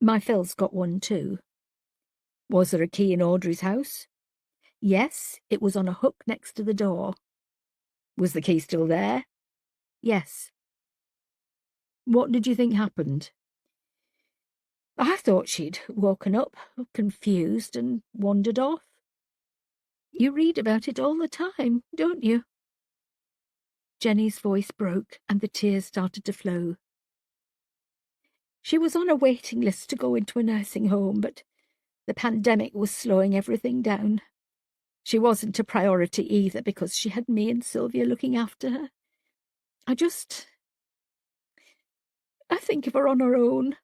My Phil's got one too. Was there a key in Audrey's house? Yes, it was on a hook next to the door. Was the key still there? Yes. What did you think happened? I thought she'd woken up, confused, and wandered off. You read about it all the time, don't you? Jenny's voice broke and the tears started to flow. She was on a waiting list to go into a nursing home, but the pandemic was slowing everything down. She wasn't a priority either because she had me and Sylvia looking after her. I think of her on her own,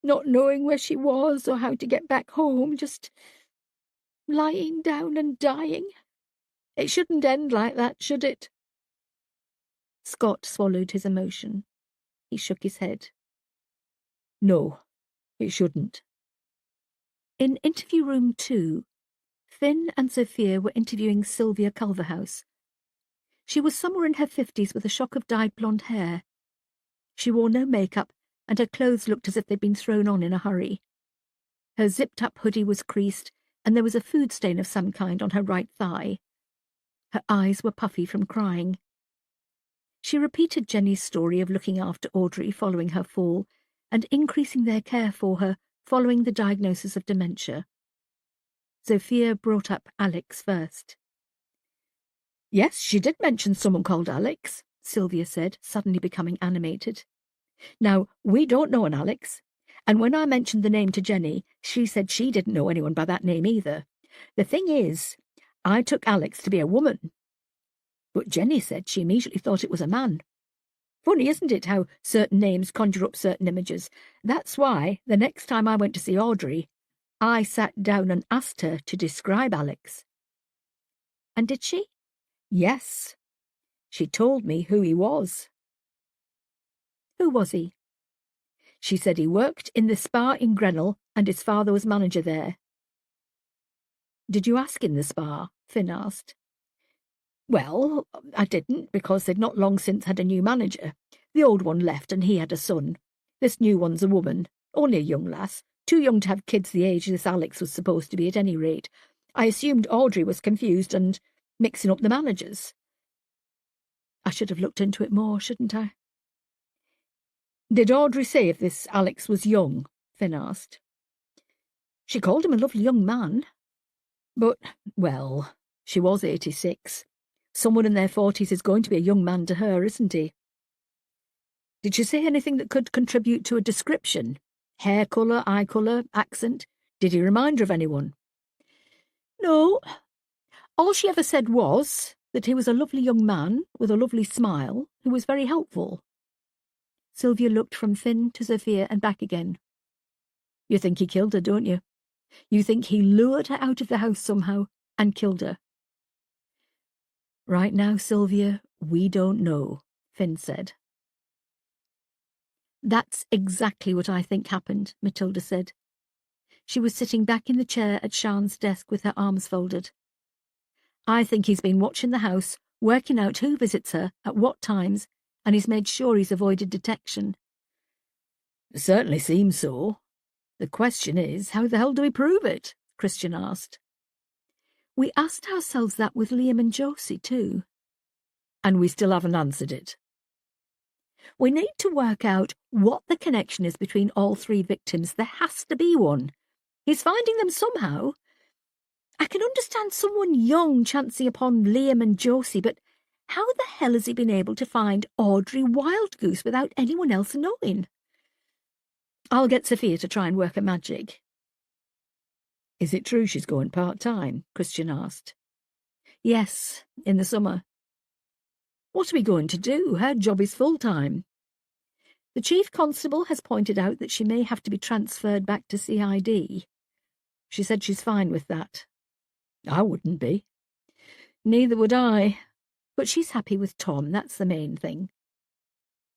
not knowing where she was or how to get back home, just lying down and dying. It shouldn't end like that, should it? Scott swallowed his emotion. He shook his head. No, it shouldn't. In interview room 2, Finn and Sophia were interviewing Sylvia Culverhouse. She was somewhere in her 50s with a shock of dyed blonde hair. She wore no makeup, and her clothes looked as if they'd been thrown on in a hurry. Her zipped-up hoodie was creased, and there was a food stain of some kind on her right thigh. Her eyes were puffy from crying. She repeated Jenny's story of looking after Audrey following her fall, and increasing their care for her following the diagnosis of dementia. Sophia brought up Alex first. Yes, she did mention someone called Alex, Sylvia said, suddenly becoming animated. Now, we don't know an Alex, and when I mentioned the name to Jenny, she said she didn't know anyone by that name either. The thing is, I took Alex to be a woman, but Jenny said she immediately thought it was a man. Funny, isn't it, how certain names conjure up certain images? That's why, the next time I went to see Audrey, I sat down and asked her to describe Alex. And did she? Yes. She told me who he was. Who was he? She said he worked in the spa in Grenell and his father was manager there. Did you ask in the spa? Finn asked. Well, I didn't, because they'd not long since had a new manager. The old one left and he had a son. This new one's a woman, only a young lass, too young to have kids the age this Alex was supposed to be at any rate. I assumed Audrey was confused and mixing up the managers. I should have looked into it more, shouldn't I? Did Audrey say if this Alex was young? Finn asked. She called him a lovely young man. But, well, she was 86. Someone in their 40s is going to be a young man to her, isn't he? Did she say anything that could contribute to a description? Hair colour, eye colour, accent? Did he remind her of anyone? No. All she ever said was that he was a lovely young man with a lovely smile who was very helpful. Sylvia looked from Finn to Sophia and back again. You think he killed her, don't you? You think he lured her out of the house somehow and killed her? Right now, Sylvia, we don't know, Finn said. That's exactly what I think happened, Matilda said. She was sitting back in the chair at Sian's desk with her arms folded. I think he's been watching the house, working out who visits her, at what times, and he's made sure he's avoided detection. It certainly seems so. The question is, how the hell do we prove it? Christian asked. We asked ourselves that with Liam and Josie too. And we still haven't answered it. We need to work out what the connection is between all 3 victims. There has to be one. He's finding them somehow. I can understand someone young chancing upon Liam and Josie, but how the hell has he been able to find Audrey Wildgoose without anyone else knowing? I'll get Sophia to try and work a magic. Is it true she's going part-time? Christian asked. Yes, in the summer. What are we going to do? Her job is full-time. The chief constable has pointed out that she may have to be transferred back to CID. She said she's fine with that. I wouldn't be. Neither would I. But she's happy with Tom, that's the main thing.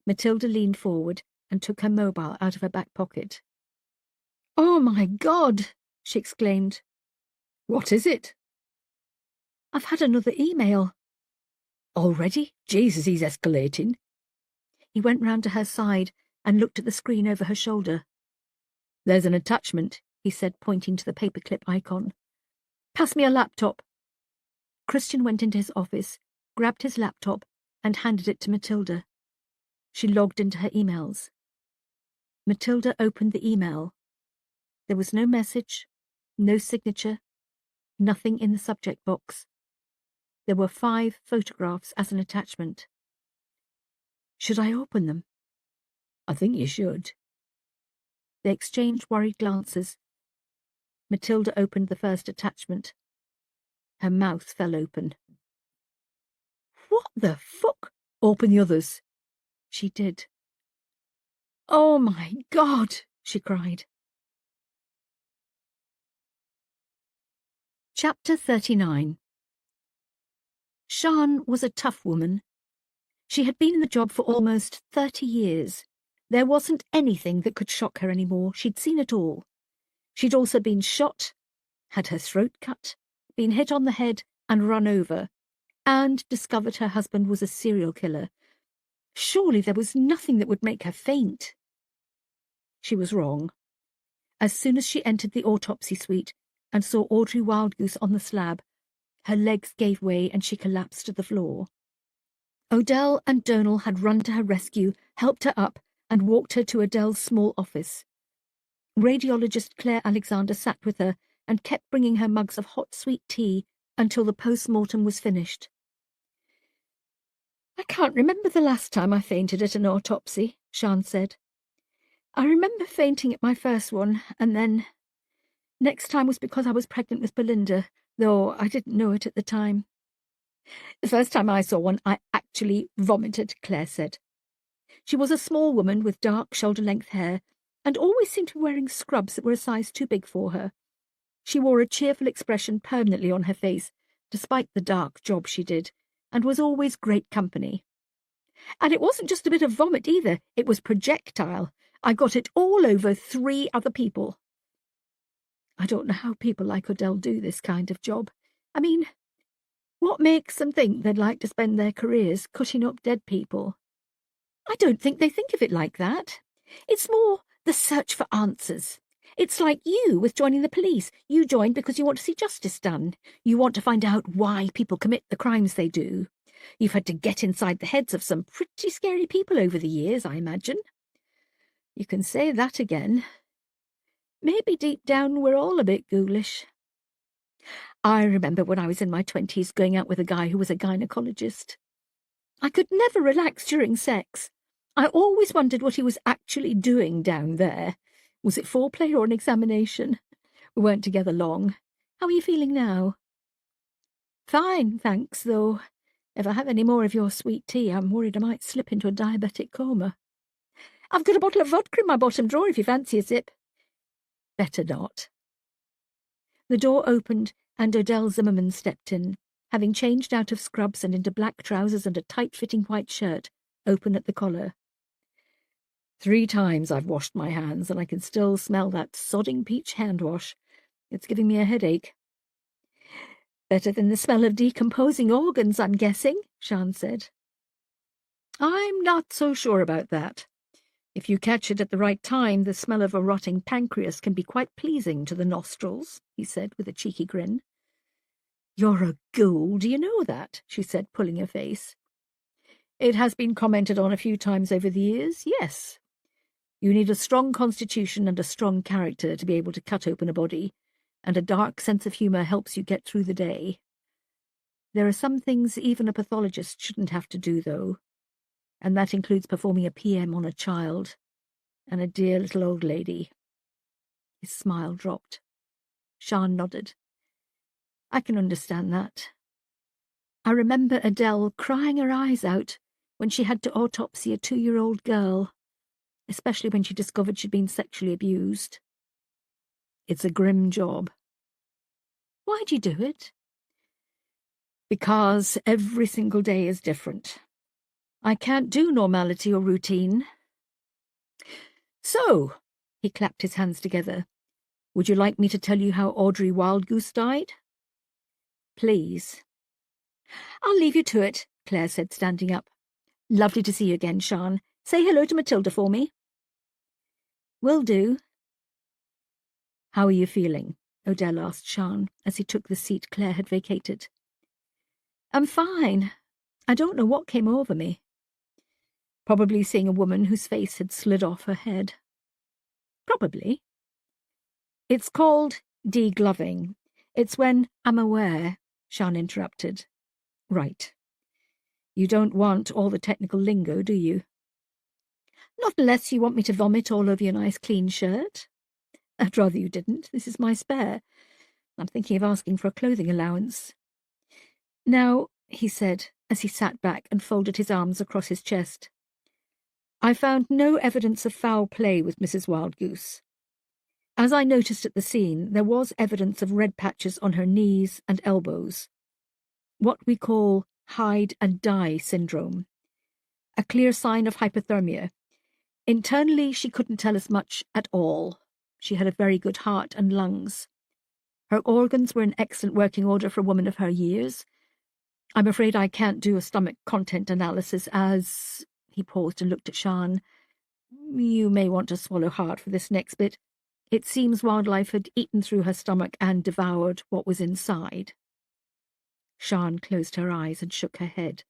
Matilda leaned forward and took her mobile out of her back pocket. Oh, my God, she exclaimed. What is it? I've had another email. Already? Jesus, he's escalating. He went round to her side and looked at the screen over her shoulder. There's an attachment, he said, pointing to the paperclip icon. Pass me a laptop. Christian went into his office, grabbed his laptop, and handed it to Matilda. She logged into her emails. Matilda opened the email. There was no message, no signature, nothing in the subject box. There were 5 photographs as an attachment. Should I open them? I think you should. They exchanged worried glances. Matilda opened the first attachment. Her mouth fell open. What the fuck? Open the others. She did. Oh my God, she cried. Chapter 39. Sian was a tough woman. She had been in the job for almost 30 years. There wasn't anything that could shock her anymore. She'd seen it all. She'd also been shot, had her throat cut, been hit on the head and run over, and discovered her husband was a serial killer. Surely there was nothing that would make her faint. She was wrong. As soon as she entered the autopsy suite and saw Audrey Wildgoose on the slab, her legs gave way and she collapsed to the floor. Odell and Donal had run to her rescue, helped her up, and walked her to Adele's small office. Radiologist Claire Alexander sat with her and kept bringing her mugs of hot sweet tea until the post-mortem was finished. I can't remember the last time I fainted at an autopsy, Sian said. I remember fainting at my first one, and then... Next time was because I was pregnant with Belinda, though I didn't know it at the time. The first time I saw one, I actually vomited, Claire said. She was a small woman with dark shoulder-length hair and always seemed to be wearing scrubs that were a size too big for her. She wore a cheerful expression permanently on her face, despite the dark job she did, and was always great company. And it wasn't just a bit of vomit either, it was projectile. I got it all over 3 other people. I don't know how people like Odell do this kind of job. I mean, what makes them think they'd like to spend their careers cutting up dead people? I don't think they think of it like that. It's more the search for answers. It's like you with joining the police. You joined because you want to see justice done. You want to find out why people commit the crimes they do. You've had to get inside the heads of some pretty scary people over the years, I imagine. You can say that again. Maybe deep down we're all a bit ghoulish. I remember when I was in my 20s going out with a guy who was a gynecologist. I could never relax during sex. I always wondered what he was actually doing down there. Was it foreplay or an examination? We weren't together long. How are you feeling now? Fine, thanks, though. If I have any more of your sweet tea, I'm worried I might slip into a diabetic coma. I've got a bottle of vodka in my bottom drawer if you fancy a sip. Better not. The door opened and Odell Zimmerman stepped in, having changed out of scrubs and into black trousers and a tight-fitting white shirt, open at the collar. 3 times I've washed my hands and I can still smell that sodding peach hand wash. It's giving me a headache. Better than the smell of decomposing organs, I'm guessing, Sian said. I'm not so sure about that. If you catch it at the right time, the smell of a rotting pancreas can be quite pleasing to the nostrils, he said with a cheeky grin. You're a ghoul, do you know that? She said, pulling her face. It has been commented on a few times over the years, yes. You need a strong constitution and a strong character to be able to cut open a body, and a dark sense of humour helps you get through the day. There are some things even a pathologist shouldn't have to do, though, and that includes performing a PM on a child and a dear little old lady. His smile dropped. Sian nodded. I can understand that. I remember Adele crying her eyes out when she had to autopsy a 2-year-old girl, especially when she discovered she'd been sexually abused. It's a grim job. Why'd you do it? Because every single day is different. I can't do normality or routine. So, he clapped his hands together, would you like me to tell you how Audrey Wildgoose died? Please. I'll leave you to it, Claire said, standing up. Lovely to see you again, Sian. Say hello to Matilda for me. Will do. How are you feeling? Odell asked Sian as he took the seat Claire had vacated. I'm fine. I don't know what came over me. Probably seeing a woman whose face had slid off her head. Probably. It's called degloving. It's when I'm aware, Sian interrupted. Right. You don't want all the technical lingo, do you? Not unless you want me to vomit all over your nice clean shirt. I'd rather you didn't. This is my spare. I'm thinking of asking for a clothing allowance. Now, he said, as he sat back and folded his arms across his chest, I found no evidence of foul play with Mrs. Wildgoose. As I noticed at the scene, there was evidence of red patches on her knees and elbows. What we call hide and die syndrome. A clear sign of hypothermia. Internally, she couldn't tell us much at all. She had a very good heart and lungs. Her organs were in excellent working order for a woman of her years. I'm afraid I can't do a stomach content analysis as... He paused and looked at Sian. You may want to swallow hard for this next bit. It seems wildlife had eaten through her stomach and devoured what was inside. Sian closed her eyes and shook her head.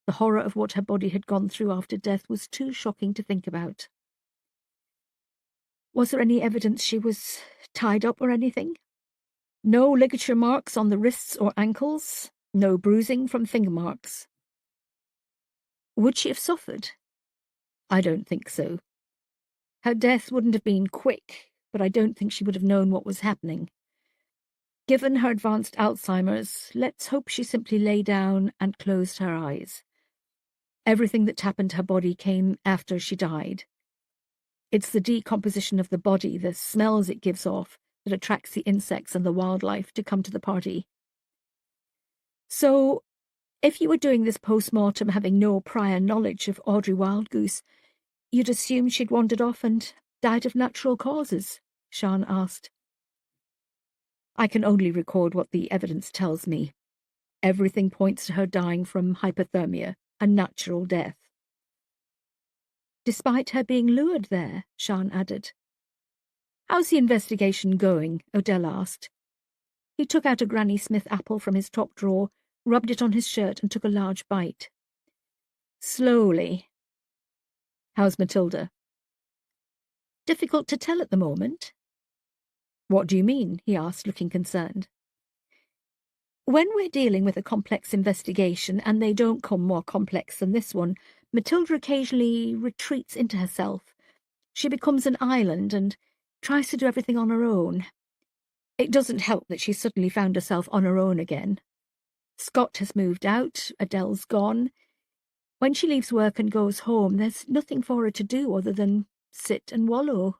The horror of what her body had gone through after death was too shocking to think about. Was there any evidence she was tied up or anything? No ligature marks on the wrists or ankles, no bruising from finger marks. Would she have suffered? I don't think so. Her death wouldn't have been quick, but I don't think she would have known what was happening. Given her advanced Alzheimer's, let's hope she simply lay down and closed her eyes. Everything that happened to her body came after she died. It's the decomposition of the body, the smells it gives off, that attracts the insects and the wildlife to come to the party. So, if you were doing this post-mortem having no prior knowledge of Audrey Wildgoose, you'd assume she'd wandered off and died of natural causes? Sian asked. I can only record what the evidence tells me. Everything points to her dying from hypothermia, a natural death. Despite her being lured there, Sian added. How's the investigation going? Odell asked. He took out a Granny Smith apple from his top drawer, rubbed it on his shirt and took a large bite. Slowly. How's Matilda? Difficult to tell at the moment. What do you mean? He asked, looking concerned. When we're dealing with a complex investigation, and they don't come more complex than this one, Matilda occasionally retreats into herself. She becomes an island and tries to do everything on her own. It doesn't help that she's suddenly found herself on her own again. Scott has moved out, Adele's gone. When she leaves work and goes home, there's nothing for her to do other than sit and wallow.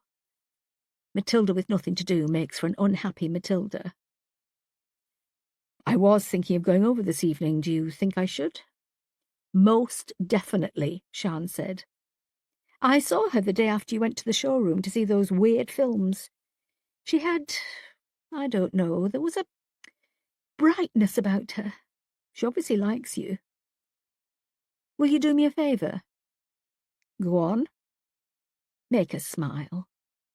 Matilda with nothing to do makes for an unhappy Matilda. I was thinking of going over this evening. Do you think I should? Most definitely, Sian said. I saw her the day after you went to the showroom to see those weird films. She had, I don't know, there was a brightness about her. She obviously likes you. Will you do me a favour? Go on. Make her smile.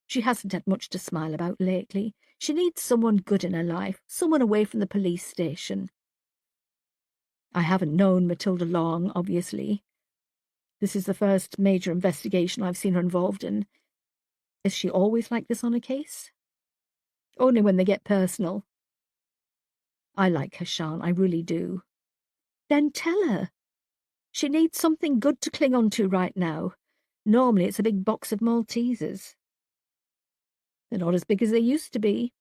She hasn't had much to smile about lately. She needs someone good in her life, someone away from the police station. I haven't known Matilda long, obviously. This is the first major investigation I've seen her involved in. Is she always like this on a case? Only when they get personal. I like her, Sian, I really do. Then tell her. She needs something good to cling on to right now. Normally it's a big box of Maltesers. They're not as big as they used to be.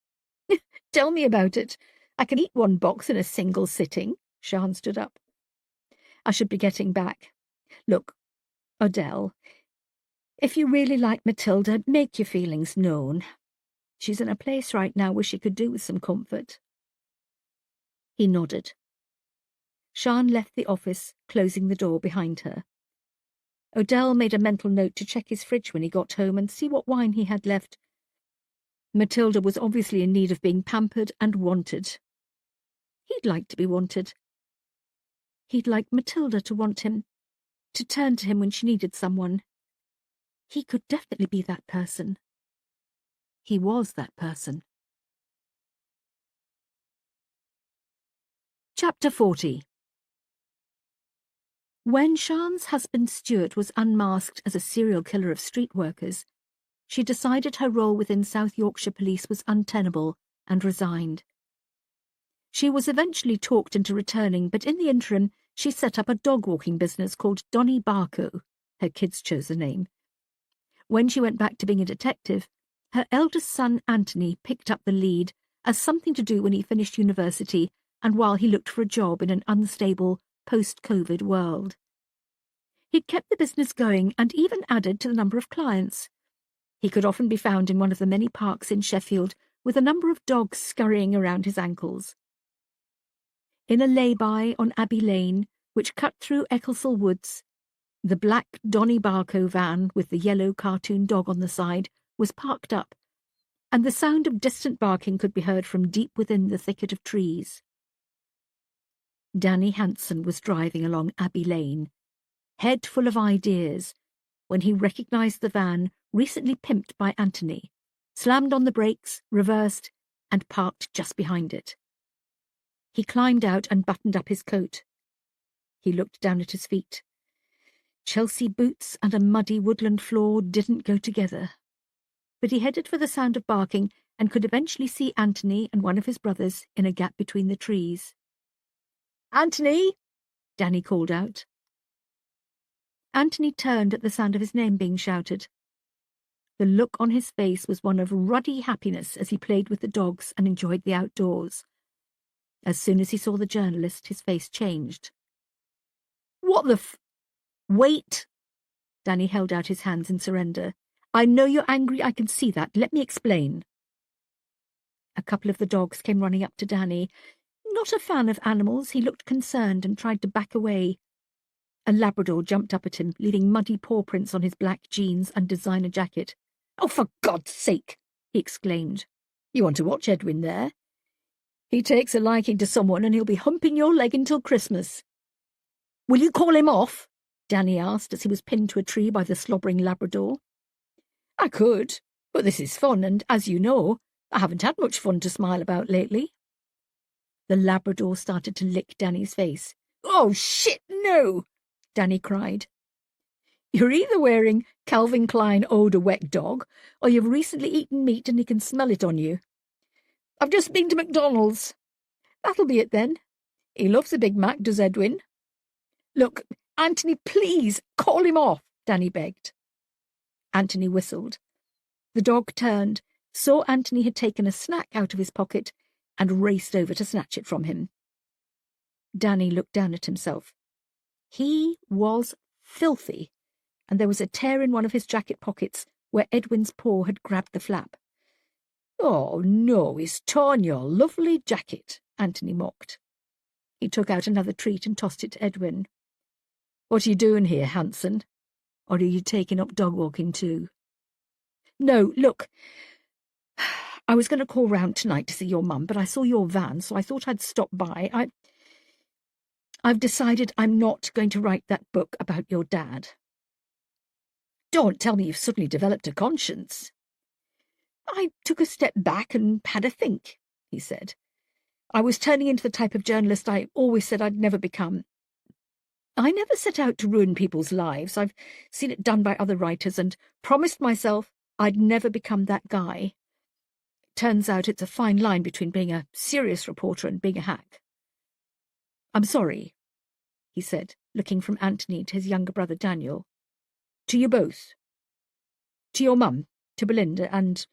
Tell me about it. I can eat one box in a single sitting. Sian stood up. I should be getting back. Look, Odell, if you really like Matilda, make your feelings known. She's in a place right now where she could do with some comfort. He nodded. Sian left the office, closing the door behind her. Odell made a mental note to check his fridge when he got home and see what wine he had left. Matilda was obviously in need of being pampered and wanted. He'd like to be wanted. He'd like Matilda to want him, to turn to him when she needed someone. He could definitely be that person. He was that person. Chapter 40. When Sian's husband Stuart was unmasked as a serial killer of street workers, she decided her role within South Yorkshire Police was untenable and resigned. She was eventually talked into returning, but in the interim she set up a dog-walking business called Donnie Barco, her kids chose the name. When she went back to being a detective, her eldest son Anthony picked up the lead as something to do when he finished university and while he looked for a job in an unstable, post-COVID world. He'd kept the business going and even added to the number of clients. He could often be found in one of the many parks in Sheffield with a number of dogs scurrying around his ankles. In a lay-by on Abbey Lane, which cut through Ecclesall Woods, the black Donnie Barco van with the yellow cartoon dog on the side was parked up, and the sound of distant barking could be heard from deep within the thicket of trees. Danny Hanson was driving along Abbey Lane, head full of ideas, when he recognised the van recently pimped by Anthony, slammed on the brakes, reversed, and parked just behind it. He climbed out and buttoned up his coat. He looked down at his feet. Chelsea boots and a muddy woodland floor didn't go together. But he headed for the sound of barking and could eventually see Anthony and one of his brothers in a gap between the trees. "Anthony!" Danny called out. Anthony turned at the sound of his name being shouted. The look on his face was one of ruddy happiness as he played with the dogs and enjoyed the outdoors. As soon as he saw the journalist, his face changed. "What the Wait!" Danny held out his hands in surrender. "I know you're angry, I can see that. Let me explain." A couple of the dogs came running up to Danny. Not a fan of animals, he looked concerned and tried to back away. A Labrador jumped up at him, leaving muddy paw prints on his black jeans and designer jacket. "Oh, for God's sake!" he exclaimed. "You want to watch Edwin there? He takes a liking to someone and he'll be humping your leg until Christmas." "Will you call him off?" Danny asked as he was pinned to a tree by the slobbering Labrador. "I could, but this is fun, and as you know, I haven't had much fun to smile about lately." The Labrador started to lick Danny's face. "Oh, shit, no!" Danny cried. "You're either wearing Calvin Klein Eau de Wet Dog, or you've recently eaten meat and he can smell it on you." "I've just been to McDonald's." "That'll be it then. He loves a Big Mac, does Edwin?" "Look, Anthony, please, call him off," Danny begged. Anthony whistled. The dog turned, saw Anthony had taken a snack out of his pocket, and raced over to snatch it from him. Danny looked down at himself. He was filthy, and there was a tear in one of his jacket pockets where Edwin's paw had grabbed the flap. "Oh, no, he's torn your lovely jacket," Anthony mocked. He took out another treat and tossed it to Edwin. "What are you doing here, Hanson? Or are you taking up dog-walking too?" "No, look, I was going to call round tonight to see your mum, but I saw your van, so I thought I'd stop by. I've decided I'm not going to write that book about your dad." "Don't tell me you've suddenly developed a conscience." "I took a step back and had a think," he said. "I was turning into the type of journalist I always said I'd never become. I never set out to ruin people's lives. I've seen it done by other writers and promised myself I'd never become that guy. Turns out it's a fine line between being a serious reporter and being a hack." "I'm sorry," he said, looking from Anthony to his younger brother Daniel. "To you both. To your mum, to Belinda, and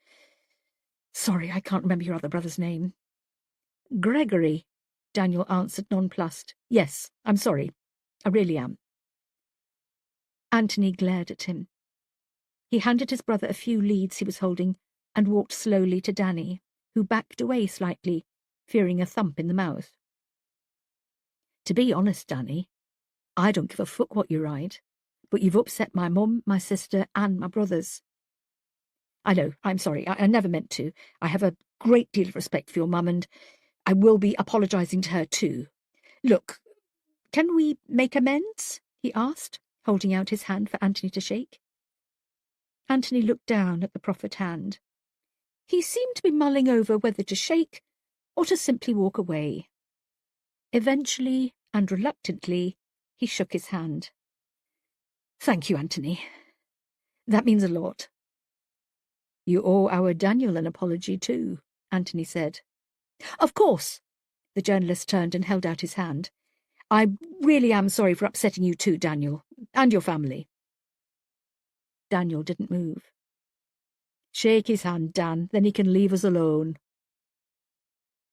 Sorry, I can't remember your other brother's name. Gregory, Daniel answered nonplussed. Yes, I'm sorry. I really am. Anthony glared at him. He handed his brother a few leads he was holding and walked slowly to Danny, who backed away slightly, fearing a thump in the mouth. To be honest, Danny, I don't give a fuck what you write, but you've upset my mum, my sister, and my brothers. I know, I'm sorry, I never meant to. I have a great deal of respect for your mum, and I will be apologising to her too. Look, can we make amends? He asked, holding out his hand for Anthony to shake. Anthony looked down at the proffered hand. He seemed to be mulling over whether to shake or to simply walk away. Eventually, and reluctantly, he shook his hand. Thank you, Anthony. That means a lot. You owe our Daniel an apology too, Anthony said. Of course. The journalist turned and held out his hand. I really am sorry for upsetting you too, Daniel, and your family. Daniel didn't move. Shake his hand, Dan, then he can leave us alone.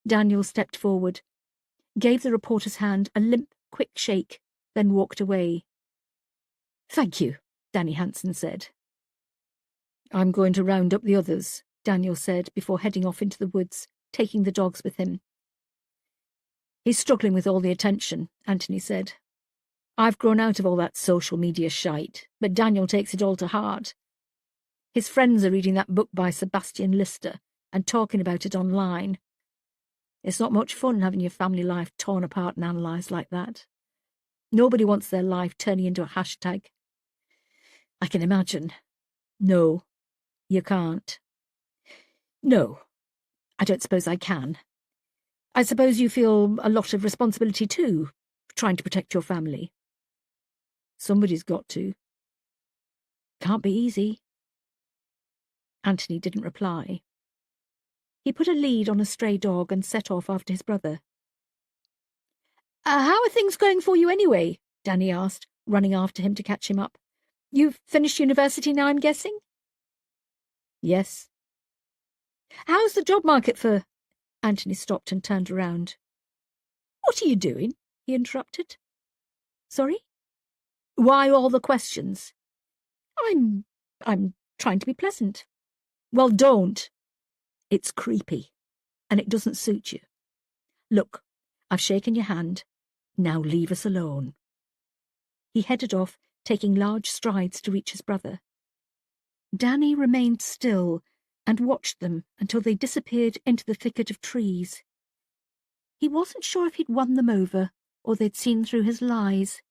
Daniel stepped forward, gave the reporter's hand a limp, quick shake, then walked away. Thank you, Danny Hansen said. I'm going to round up the others, Daniel said before heading off into the woods, taking the dogs with him. He's struggling with all the attention, Anthony said. I've grown out of all that social media shite, but Daniel takes it all to heart. His friends are reading that book by Sebastian Lister and talking about it online. It's not much fun having your family life torn apart and analysed like that. Nobody wants their life turning into a hashtag. I can imagine. No, you can't. No, I don't suppose I can. I suppose you feel a lot of responsibility too, trying to protect your family. Somebody's got to. Can't be easy. Anthony didn't reply. He put a lead on a stray dog and set off after his brother. How are things going for you anyway? Danny asked, running after him to catch him up. You've finished university now, I'm guessing? Yes. How's the job market for... Anthony stopped and turned around. What are you doing? He interrupted. Sorry? Why all the questions? I'm trying to be pleasant. Well, don't. It's creepy, and it doesn't suit you. Look, I've shaken your hand. Now leave us alone. He headed off, taking large strides to reach his brother. Danny remained still and watched them until they disappeared into the thicket of trees. He wasn't sure if he'd won them over or they'd seen through his lies.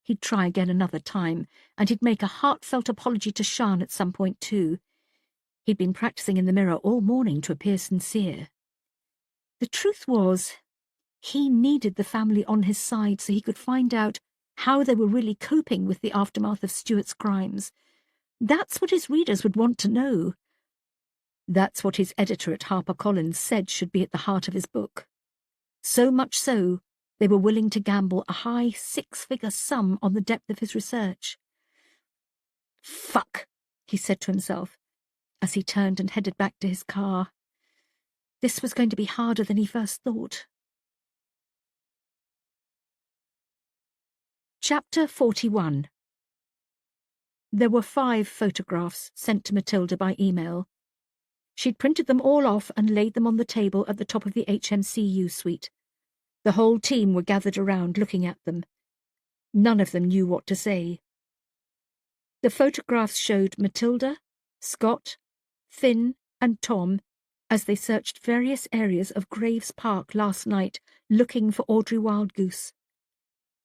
He'd try again another time, and he'd make a heartfelt apology to Sian at some point too. He'd been practicing in the mirror all morning to appear sincere. The truth was, he needed the family on his side so he could find out how they were really coping with the aftermath of Stuart's crimes. That's what his readers would want to know. That's what his editor at HarperCollins said should be at the heart of his book. So much so, they were willing to gamble a high six-figure sum on the depth of his research. Fuck, he said to himself, as he turned and headed back to his car. This was going to be harder than he first thought. Chapter 41. There were 5 photographs sent to Matilda by email. She'd printed them all off and laid them on the table at the top of the HMCU suite. The whole team were gathered around looking at them. None of them knew what to say. The photographs showed Matilda, Scott, Finn and Tom as they searched various areas of Graves Park last night looking for Audrey Wildgoose.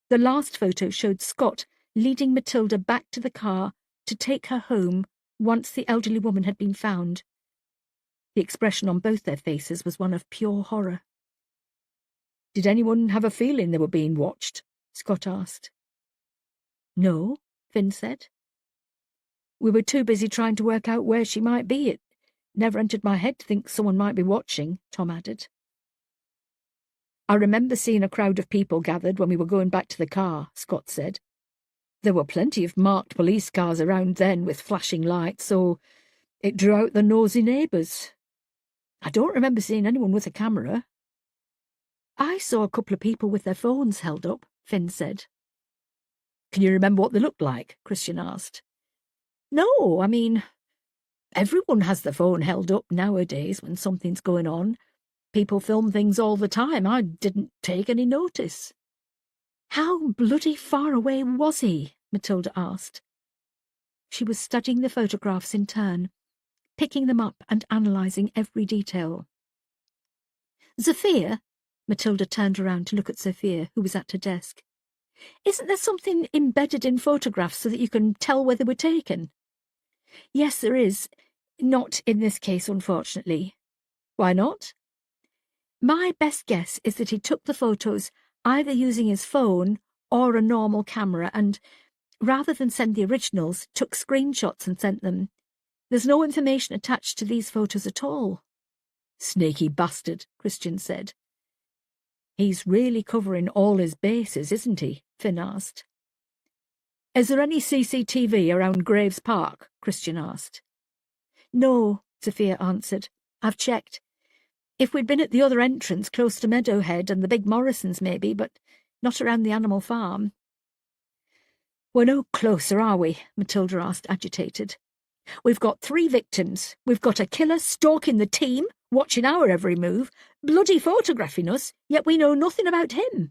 The last photo showed Scott leading Matilda back to the car to take her home once the elderly woman had been found. The expression on both their faces was one of pure horror. Did anyone have a feeling they were being watched? Scott asked. No, Finn said. We were too busy trying to work out where she might be. It never entered my head to think someone might be watching, Tom added. I remember seeing a crowd of people gathered when we were going back to the car, Scott said. There were plenty of marked police cars around then with flashing lights, so it drew out the nosy neighbours. I don't remember seeing anyone with a camera. I saw a couple of people with their phones held up, Finn said. Can you remember what they looked like? Christian asked. No, I mean, everyone has their phone held up nowadays when something's going on. People film things all the time. I didn't take any notice. How bloody far away was he? Matilda asked. She was studying the photographs in turn, picking them up and analysing every detail. Sophia? Matilda turned around to look at Sophia, who was at her desk. Isn't there something embedded in photographs so that you can tell where they were taken? Yes, there is. Not in this case, unfortunately. Why not? My best guess is that he took the photos either using his phone or a normal camera and, rather than send the originals, took screenshots and sent them. There's no information attached to these photos at all. Snaky bastard, Christian said. He's really covering all his bases, isn't he? Finn asked. Is there any CCTV around Graves Park? Christian asked. No, Sophia answered. I've checked. If we'd been at the other entrance close to Meadowhead and the big Morrisons maybe, but not around the animal farm. We're no closer, are we? Matilda asked, agitated. We've got 3 victims. We've got a killer stalking the team, watching our every move, bloody photographing us, yet we know nothing about him.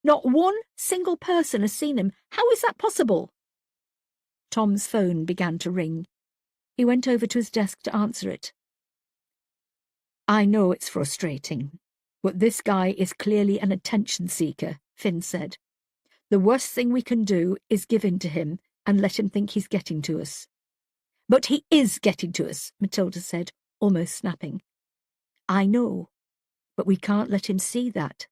Not one single person has seen him. How is that possible? Tom's phone began to ring. He went over to his desk to answer it. I know it's frustrating, but this guy is clearly an attention seeker, Finn said. The worst thing we can do is give in to him and let him think he's getting to us. But he is getting to us, Matilda said, almost snapping. I know, but we can't let him see that.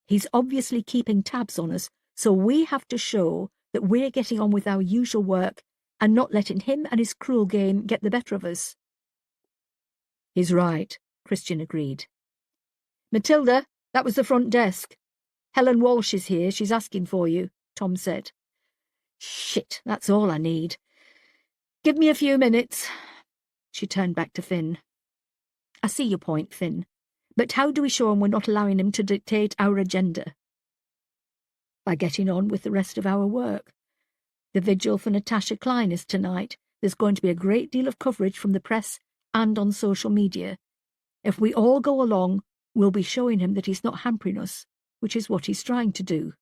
He's obviously keeping tabs on us, so we have to show that we're getting on with our usual work and not letting him and his cruel game get the better of us. He's right, Christian agreed. Matilda, that was the front desk. Helen Walsh is here. She's asking for you, Tom said. Shit, that's all I need. Give me a few minutes. She turned back to Finn. I see your point, Finn. But how do we show him we're not allowing him to dictate our agenda? By getting on with the rest of our work. The vigil for Natasha Klein is tonight. There's going to be a great deal of coverage from the press and on social media. If we all go along, we'll be showing him that he's not hampering us, which is what he's trying to do.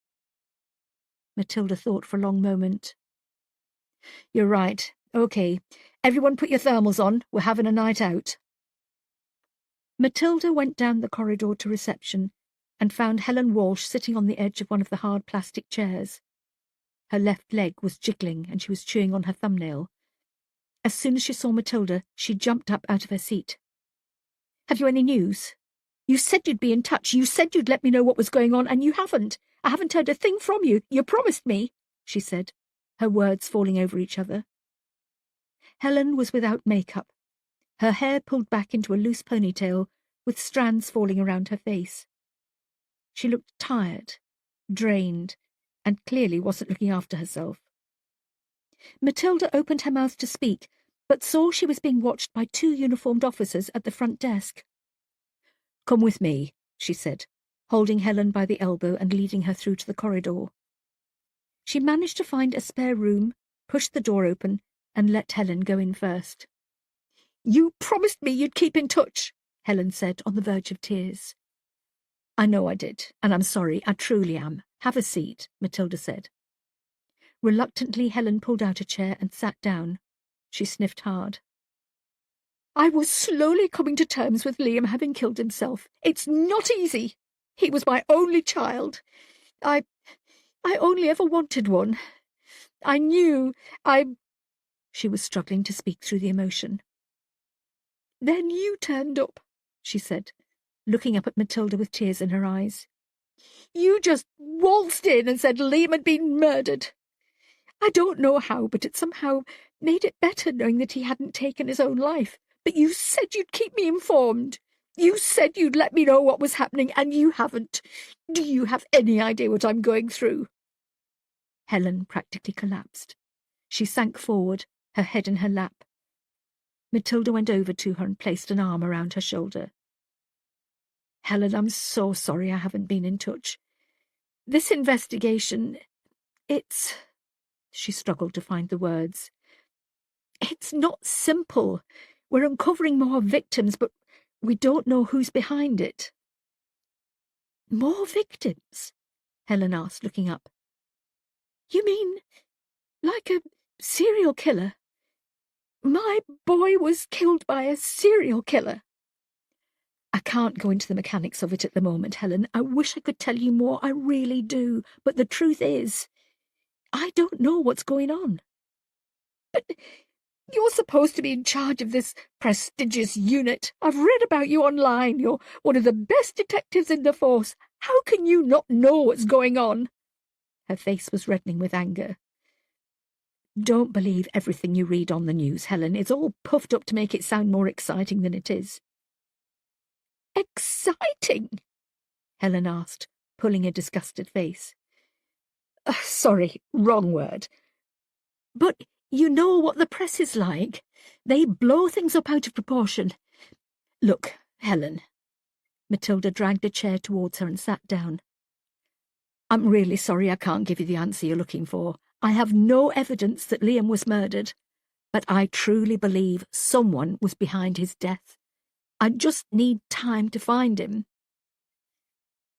Matilda thought for a long moment. You're right. OK. Everyone put your thermals on. We're having a night out. Matilda went down the corridor to reception and found Helen Walsh sitting on the edge of one of the hard plastic chairs. Her left leg was jiggling and she was chewing on her thumbnail. As soon as she saw Matilda, she jumped up out of her seat. Have you any news? You said you'd be in touch. You said you'd let me know what was going on, and you haven't. I haven't heard a thing from you. You promised me, she said, her words falling over each other. Helen was without makeup, her hair pulled back into a loose ponytail with strands falling around her face. She looked tired, drained, and clearly wasn't looking after herself. Matilda opened her mouth to speak, but saw she was being watched by 2 uniformed officers at the front desk. Come with me, she said, holding Helen by the elbow and leading her through to the corridor. She managed to find a spare room, pushed the door open, and let Helen go in first. You promised me you'd keep in touch, Helen said, on the verge of tears. I know I did, and I'm sorry, I truly am. Have a seat, Matilda said. Reluctantly, Helen pulled out a chair and sat down. She sniffed hard. I was slowly coming to terms with Liam having killed himself. It's not easy. He was my only child. I only ever wanted one. I knew She was struggling to speak through the emotion. Then you turned up, she said, looking up at Matilda with tears in her eyes. You just waltzed in and said Liam had been murdered. I don't know how, but it somehow made it better knowing that he hadn't taken his own life. But you said you'd keep me informed. You said you'd let me know what was happening, and you haven't. Do you have any idea what I'm going through? Helen practically collapsed. She sank forward, her head in her lap. Matilda went over to her and placed an arm around her shoulder. Helen, I'm so sorry I haven't been in touch. This investigation, it's... She struggled to find the words. It's not simple. We're uncovering more victims, but we don't know who's behind it. More victims? Helen asked, looking up. You mean like a serial killer? My boy was killed by a serial killer. I can't go into the mechanics of it at the moment, Helen. I wish I could tell you more, I really do. But the truth is, I don't know what's going on. But you're supposed to be in charge of this prestigious unit. I've read about you online. You're one of the best detectives in the force. How can you not know what's going on? Her face was reddening with anger. Don't believe everything you read on the news, Helen. It's all puffed up to make it sound more exciting than it is. Exciting? Helen asked, pulling a disgusted face. Sorry, wrong word. But you know what the press is like. They blow things up out of proportion. Look, Helen. Matilda dragged a chair towards her and sat down. I'm really sorry I can't give you the answer you're looking for. I have no evidence that Liam was murdered, but I truly believe someone was behind his death. I just need time to find him.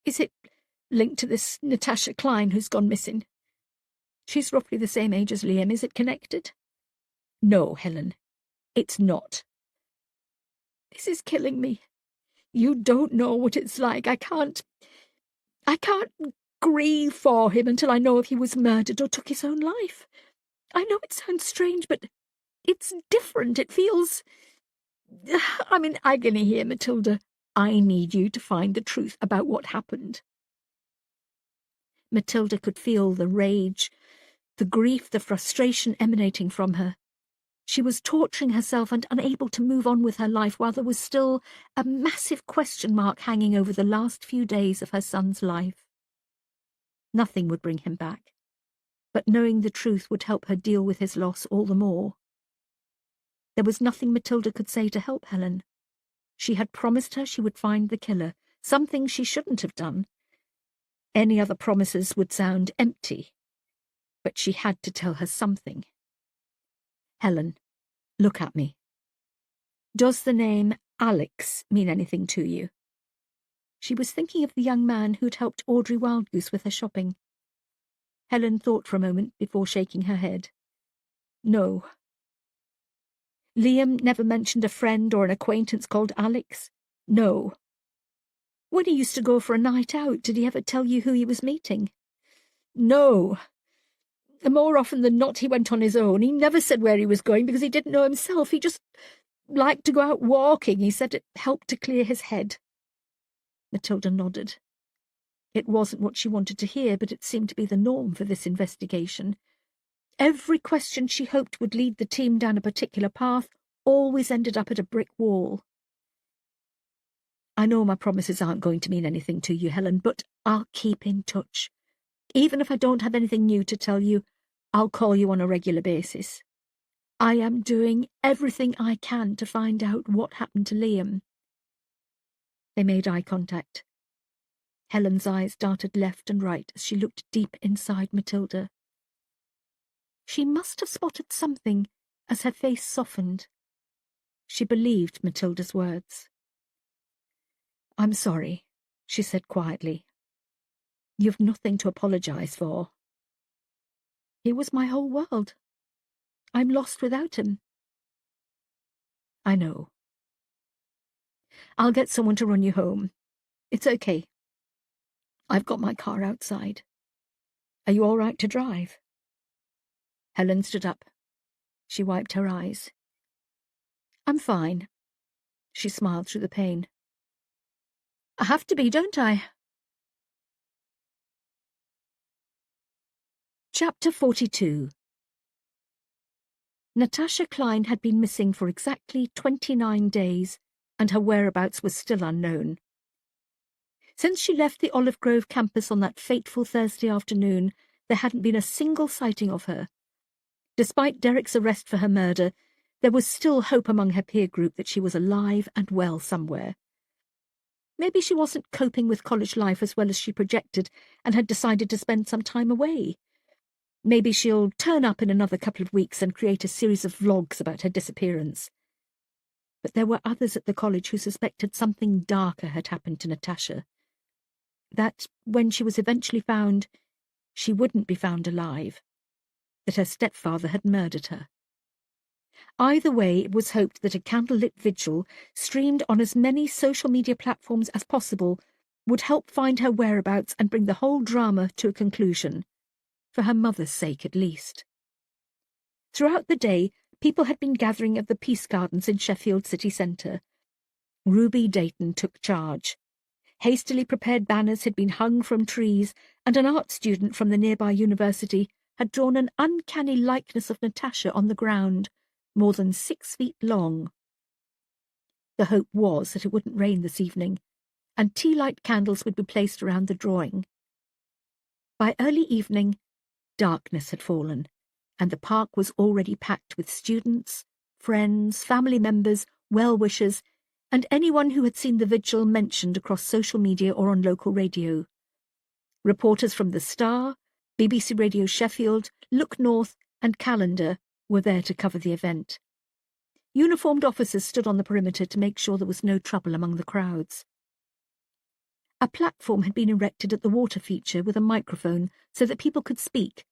Is it linked to this Natasha Klein who's gone missing? She's roughly the same age as Liam. Is it connected? No, Helen, it's not. This is killing me. You don't know what it's like. I can't grieve for him until I know if he was murdered or took his own life. I know it sounds strange, but it's different. It feels... I'm in agony here, Matilda. I need you to find the truth about what happened. Matilda could feel the rage, the grief, the frustration emanating from her. She was torturing herself and unable to move on with her life while there was still a massive question mark hanging over the last few days of her son's life. Nothing would bring him back, but knowing the truth would help her deal with his loss all the more. There was nothing Matilda could say to help Helen. She had promised her she would find the killer, something she shouldn't have done. Any other promises would sound empty, but she had to tell her something. Helen, look at me. Does the name Alex mean anything to you? She was thinking of the young man who'd helped Audrey Wildgoose with her shopping. Helen thought for a moment before shaking her head. No. Liam never mentioned a friend or an acquaintance called Alex? No. When he used to go for a night out, did he ever tell you who he was meeting? No. More often than not, he went on his own. He never said where he was going because he didn't know himself. He just liked to go out walking. He said it helped to clear his head. Matilda nodded. It wasn't what she wanted to hear, but it seemed to be the norm for this investigation. Every question she hoped would lead the team down a particular path always ended up at a brick wall. I know my promises aren't going to mean anything to you, Helen, but I'll keep in touch. Even if I don't have anything new to tell you, I'll call you on a regular basis. I am doing everything I can to find out what happened to Liam. They made eye contact. Helen's eyes darted left and right as she looked deep inside Matilda. She must have spotted something as her face softened. She believed Matilda's words. I'm sorry, she said quietly. You've nothing to apologize for. He was my whole world. I'm lost without him. I know. I'll get someone to run you home. It's okay. I've got my car outside. Are you all right to drive? Helen stood up. She wiped her eyes. I'm fine. She smiled through the pain. I have to be, don't I? Chapter 42. Natasha Klein had been missing for exactly 29 days, and her whereabouts was still unknown. Since she left the Olive Grove campus on that fateful Thursday afternoon, there hadn't been a single sighting of her. Despite Derek's arrest for her murder, there was still hope among her peer group that she was alive and well somewhere. Maybe she wasn't coping with college life as well as she projected and had decided to spend some time away. Maybe she'll turn up in another couple of weeks and create a series of vlogs about her disappearance. But there were others at the college who suspected something darker had happened to Natasha. That when she was eventually found, she wouldn't be found alive. That her stepfather had murdered her. Either way, it was hoped that a candlelit vigil, streamed on as many social media platforms as possible, would help find her whereabouts and bring the whole drama to a conclusion, for her mother's sake at least. Throughout the day, people had been gathering at the Peace Gardens in Sheffield city centre. Ruby Dayton took charge. Hastily prepared banners had been hung from trees, and an art student from the nearby university had drawn an uncanny likeness of Natasha on the ground, more than 6 feet long. The hope was that it wouldn't rain this evening, and tea-light candles would be placed around the drawing. By early evening, darkness had fallen, and the park was already packed with students, friends, family members, well-wishers, and anyone who had seen the vigil mentioned across social media or on local radio. Reporters from The Star, BBC Radio Sheffield, Look North and Calendar were there to cover the event. Uniformed officers stood on the perimeter to make sure there was no trouble among the crowds. A platform had been erected at the water feature with a microphone so that people could speak,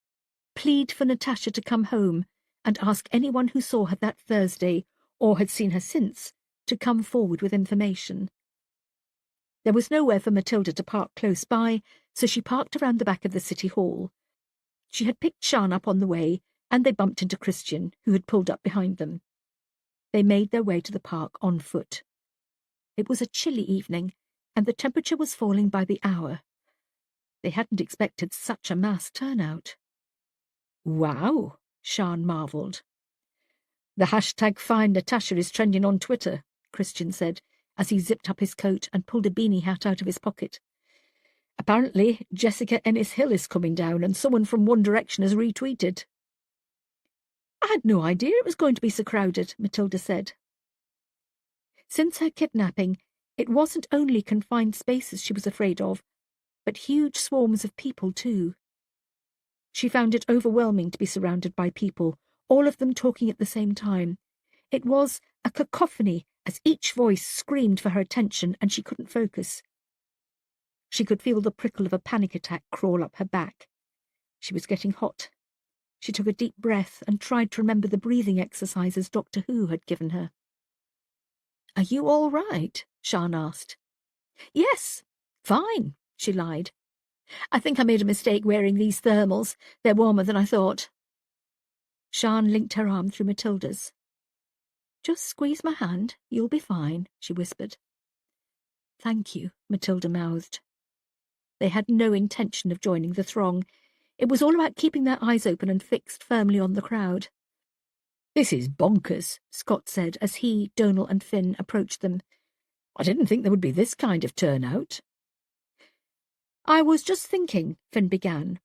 plead for Natasha to come home, and ask anyone who saw her that Thursday, or had seen her since, to come forward with information. There was nowhere for Matilda to park close by, so she parked around the back of the City Hall. She had picked Sian up on the way, and they bumped into Christian, who had pulled up behind them. They made their way to the park on foot. It was a chilly evening, and the temperature was falling by the hour. They hadn't expected such a mass turnout. "Wow," Sian marvelled. "The hashtag Find Natasha is trending on Twitter," Christian said, as he zipped up his coat and pulled a beanie hat out of his pocket. "Apparently, Jessica Ennis-Hill is coming down, and someone from One Direction has retweeted." "I had no idea it was going to be so crowded," Matilda said. Since her kidnapping, it wasn't only confined spaces she was afraid of, but huge swarms of people too. She found it overwhelming to be surrounded by people, all of them talking at the same time. It was a cacophony as each voice screamed for her attention, and she couldn't focus. She could feel the prickle of a panic attack crawl up her back. She was getting hot. She took a deep breath and tried to remember the breathing exercises Doctor Who had given her. "Are you all right?" Sian asked. "Yes, fine," she lied. "I think I made a mistake wearing these thermals. They're warmer than I thought." Sian linked her arm through Matilda's. "Just squeeze my hand. You'll be fine," she whispered. "Thank you," Matilda mouthed. They had no intention of joining the throng. It was all about keeping their eyes open and fixed firmly on the crowd. "This is bonkers," Scott said as he, Donal and Finn approached them. "I didn't think there would be this kind of turnout." "I was just thinking," Finn began,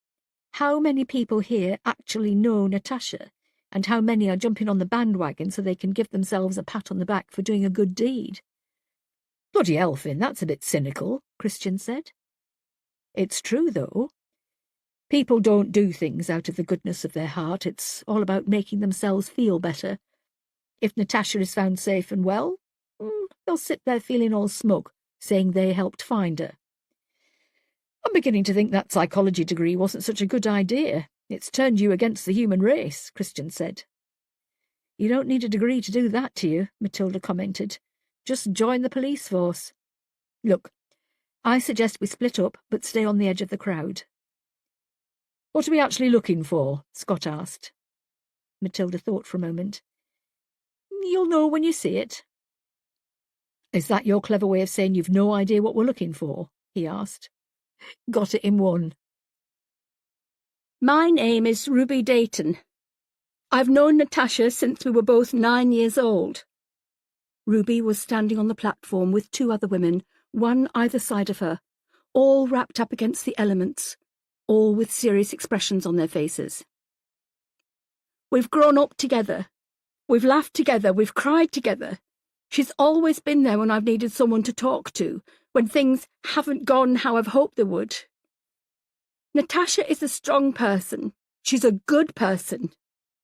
"how many people here actually know Natasha, and how many are jumping on the bandwagon so they can give themselves a pat on the back for doing a good deed." "Bloody hell, Finn, that's a bit cynical," Christian said. "It's true, though. People don't do things out of the goodness of their heart. It's all about making themselves feel better. If Natasha is found safe and well, they'll sit there feeling all smug, saying they helped find her." "I'm beginning to think that psychology degree wasn't such a good idea. It's turned you against the human race," Christian said. "You don't need a degree to do that to you," Matilda commented. "Just join the police force. Look, I suggest we split up, but stay on the edge of the crowd." "What are we actually looking for?" Scott asked. Matilda thought for a moment. "You'll know when you see it." "Is that your clever way of saying you've no idea what we're looking for?" he asked. "Got it in one." "My name is Ruby Dayton. I've known Natasha since we were both 9 years old." Ruby was standing on the platform with 2 other women, one either side of her, all wrapped up against the elements, all with serious expressions on their faces. "We've grown up together. We've laughed together. We've cried together. She's always been there when I've needed someone to talk to, when things haven't gone how I've hoped they would. Natasha is a strong person. She's a good person.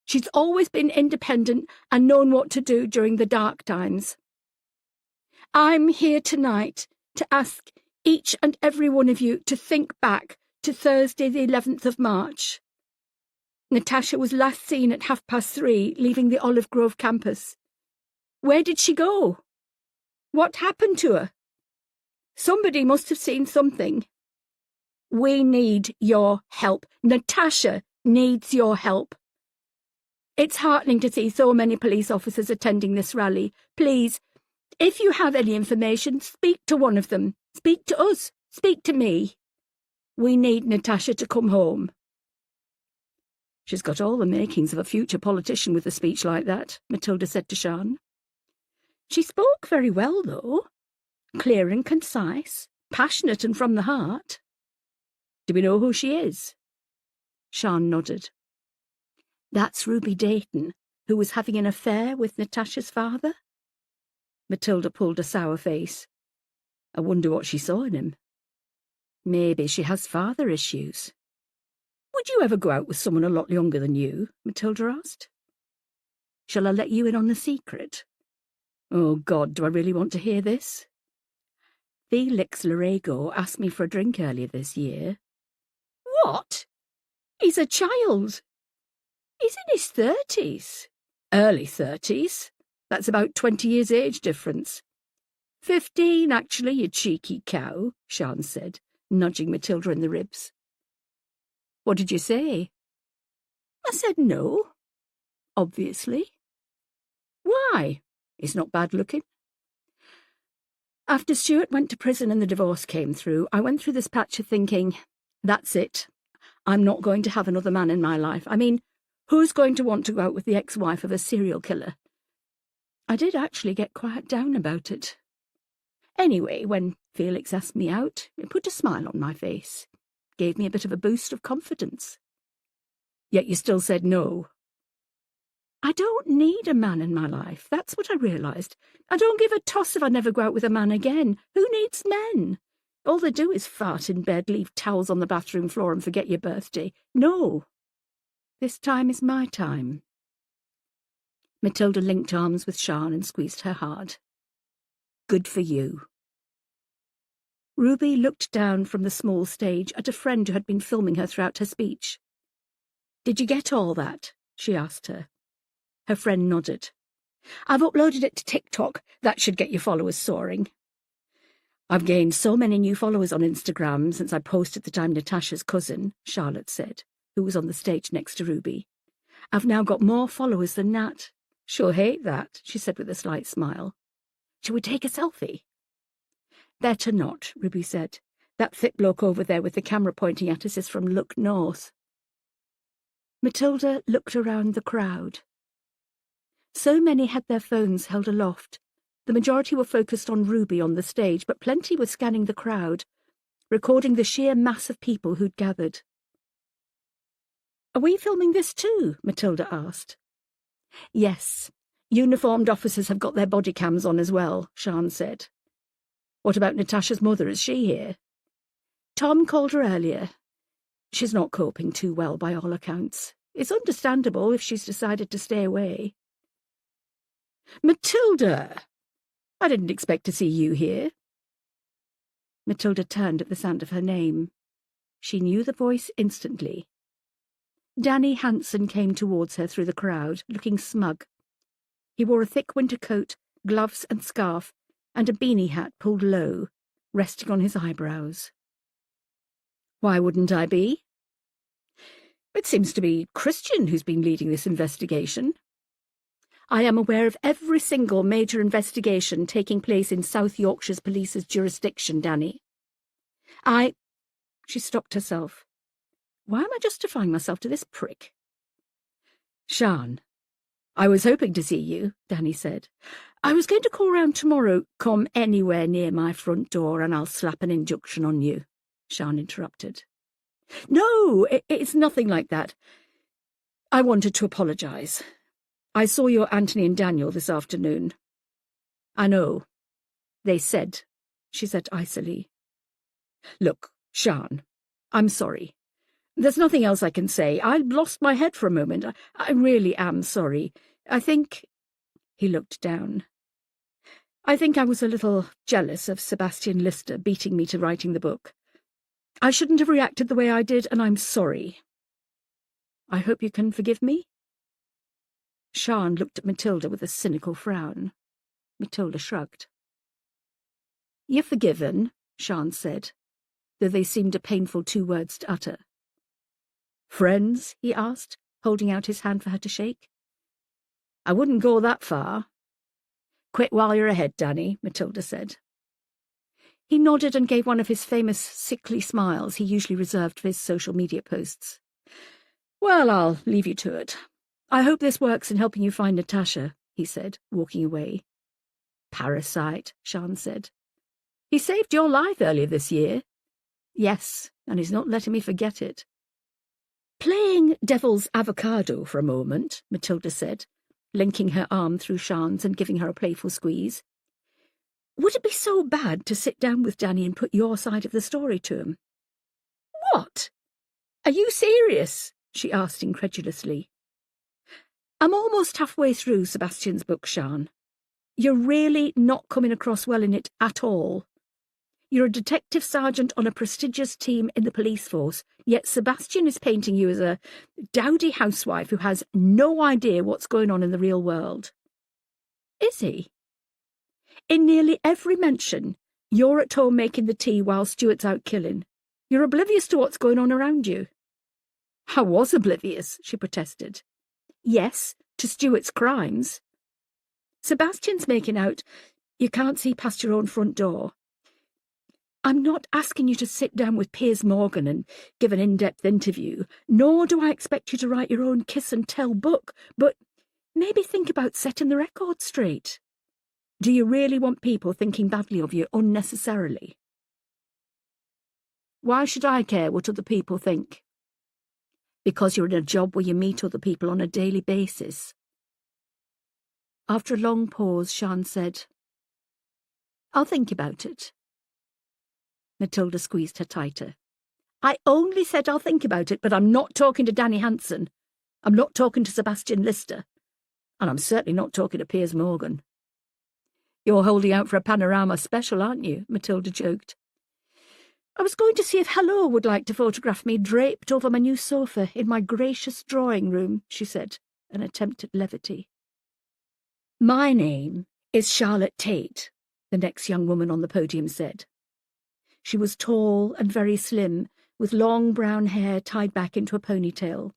She's always been independent and known what to do during the dark times. I'm here tonight to ask each and every one of you to think back to Thursday the 11th of March. Natasha was last seen at 3:30, leaving the Olive Grove campus. Where did she go? What happened to her? Somebody must have seen something. We need your help. Natasha needs your help. It's heartening to see so many police officers attending this rally. Please, if you have any information, speak to one of them. Speak to us. Speak to me. We need Natasha to come home. She's got all the makings of a future politician with a speech like that, Matilda said to Sian. She spoke very well, though. Clear and concise, passionate and from the heart. Do we know who she is? Sian nodded. That's Ruby Dayton, who was having an affair with Natasha's father? Matilda pulled a sour face. I wonder what she saw in him. Maybe she has father issues. Would you ever go out with someone a lot younger than you? Matilda asked. Shall I let you in on the secret? Oh, God, do I really want to hear this? Felix Larego asked me for a drink earlier this year. What? He's a child. He's in his 30s. Early 30s. That's about 20 years age difference. 15, actually, you cheeky cow, Sian said, nudging Matilda in the ribs. What did you say? I said no. Obviously. Why? He's not bad looking. After Stuart went to prison and the divorce came through, I went through this patch of thinking, that's it. I'm not going to have another man in my life. I mean, who's going to want to go out with the ex-wife of a serial killer? I did actually get quite down about it. Anyway, when Felix asked me out, it put a smile on my face. Gave me a bit of a boost of confidence. Yet you still said no. I don't need a man in my life. That's what I realised. I don't give a toss if I never go out with a man again. Who needs men? All they do is fart in bed, leave towels on the bathroom floor and forget your birthday. No. This time is my time. Matilda linked arms with Sian and squeezed her hard. Good for you. Ruby looked down from the small stage at a friend who had been filming her throughout her speech. Did you get all that? She asked her. Her friend nodded. I've uploaded it to TikTok. That should get your followers soaring. I've gained so many new followers on Instagram since I posted that I'm Natasha's cousin, Charlotte said, who was on the stage next to Ruby. I've now got more followers than Nat. She'll hate that, she said with a slight smile. Shall we take a selfie? Better not, Ruby said. That thick bloke over there with the camera pointing at us is from Look North. Matilda looked around the crowd. So many had their phones held aloft. The majority were focused on Ruby on the stage, but plenty were scanning the crowd, recording the sheer mass of people who'd gathered. Are we filming this too? Matilda asked. Yes. Uniformed officers have got their body cams on as well, Sian said. What about Natasha's mother? Is she here? Tom called her earlier. She's not coping too well by all accounts. It's understandable if she's decided to stay away. Matilda! I didn't expect to see you here. Matilda turned at the sound of her name. She knew the voice instantly. Danny Hanson came towards her through the crowd, looking smug. He wore a thick winter coat, gloves and scarf, and a beanie hat pulled low, resting on his eyebrows. Why wouldn't I be? It seems to be Christian who's been leading this investigation. I am aware of every single major investigation taking place in South Yorkshire's police's jurisdiction, Danny. She stopped herself. Why am I justifying myself to this prick? Sian, I was hoping to see you, Danny said. I was going to call round tomorrow. Come anywhere near my front door and I'll slap an injunction on you, Sian interrupted. No, it's nothing like that. I wanted to apologise. I saw your Anthony and Daniel this afternoon. I know. They said, she said icily. Look, Sian, I'm sorry. There's nothing else I can say. I lost my head for a moment. I really am sorry. I think... He looked down. I think I was a little jealous of Sebastian Lister beating me to writing the book. I shouldn't have reacted the way I did, and I'm sorry. I hope you can forgive me? Sian looked at Matilda with a cynical frown. Matilda shrugged. You're forgiven, Sian said, though they seemed a painful 2 words to utter. Friends? He asked, holding out his hand for her to shake. I wouldn't go that far. Quit while you're ahead, Danny, Matilda said. He nodded and gave one of his famous sickly smiles he usually reserved for his social media posts. Well, I'll leave you to it. I hope this works in helping you find Natasha, he said, walking away. Parasite, Sian said. He saved your life earlier this year. Yes, and he's not letting me forget it. Playing devil's avocado for a moment, Matilda said, linking her arm through Sian's and giving her a playful squeeze. Would it be so bad to sit down with Danny and put your side of the story to him? What? Are you serious? She asked incredulously. I'm almost halfway through Sebastian's book, Sian. You're really not coming across well in it at all. You're a detective sergeant on a prestigious team in the police force, yet Sebastian is painting you as a dowdy housewife who has no idea what's going on in the real world. Is he? In nearly every mention, you're at home making the tea while Stuart's out killing. You're oblivious to what's going on around you. I was oblivious, she protested. Yes, to Stuart's crimes. Sebastian's making out you can't see past your own front door. I'm not asking you to sit down with Piers Morgan and give an in-depth interview, nor do I expect you to write your own kiss-and-tell book, but maybe think about setting the record straight. Do you really want people thinking badly of you unnecessarily? Why should I care what other people think? Because you're in a job where you meet other people on a daily basis. After a long pause, Sian said, I'll think about it. Matilda squeezed her tighter. I only said I'll think about it, but I'm not talking to Danny Hansen. I'm not talking to Sebastian Lister. And I'm certainly not talking to Piers Morgan. You're holding out for a panorama special, aren't you? Matilda joked. I was going to see if Hello would like to photograph me draped over my new sofa in my gracious drawing room, she said, an attempt at levity. My name is Charlotte Tate, the next young woman on the podium said. She was tall and very slim, with long brown hair tied back into a ponytail.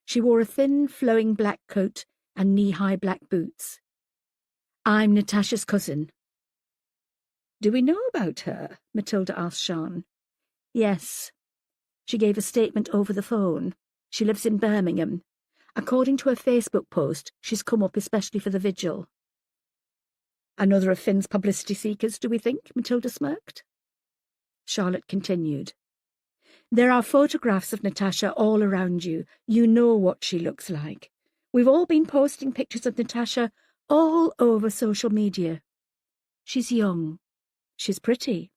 She wore a thin, flowing black coat and knee-high black boots. I'm Natasha's cousin. Do we know about her? Matilda asked Sian. Yes. She gave a statement over the phone. She lives in Birmingham. According to her Facebook post, she's come up especially for the vigil. Another of Finn's publicity seekers, do we think? Matilda smirked. Charlotte continued. There are photographs of Natasha all around you. You know what she looks like. We've all been posting pictures of Natasha all over social media. She's young. She's pretty.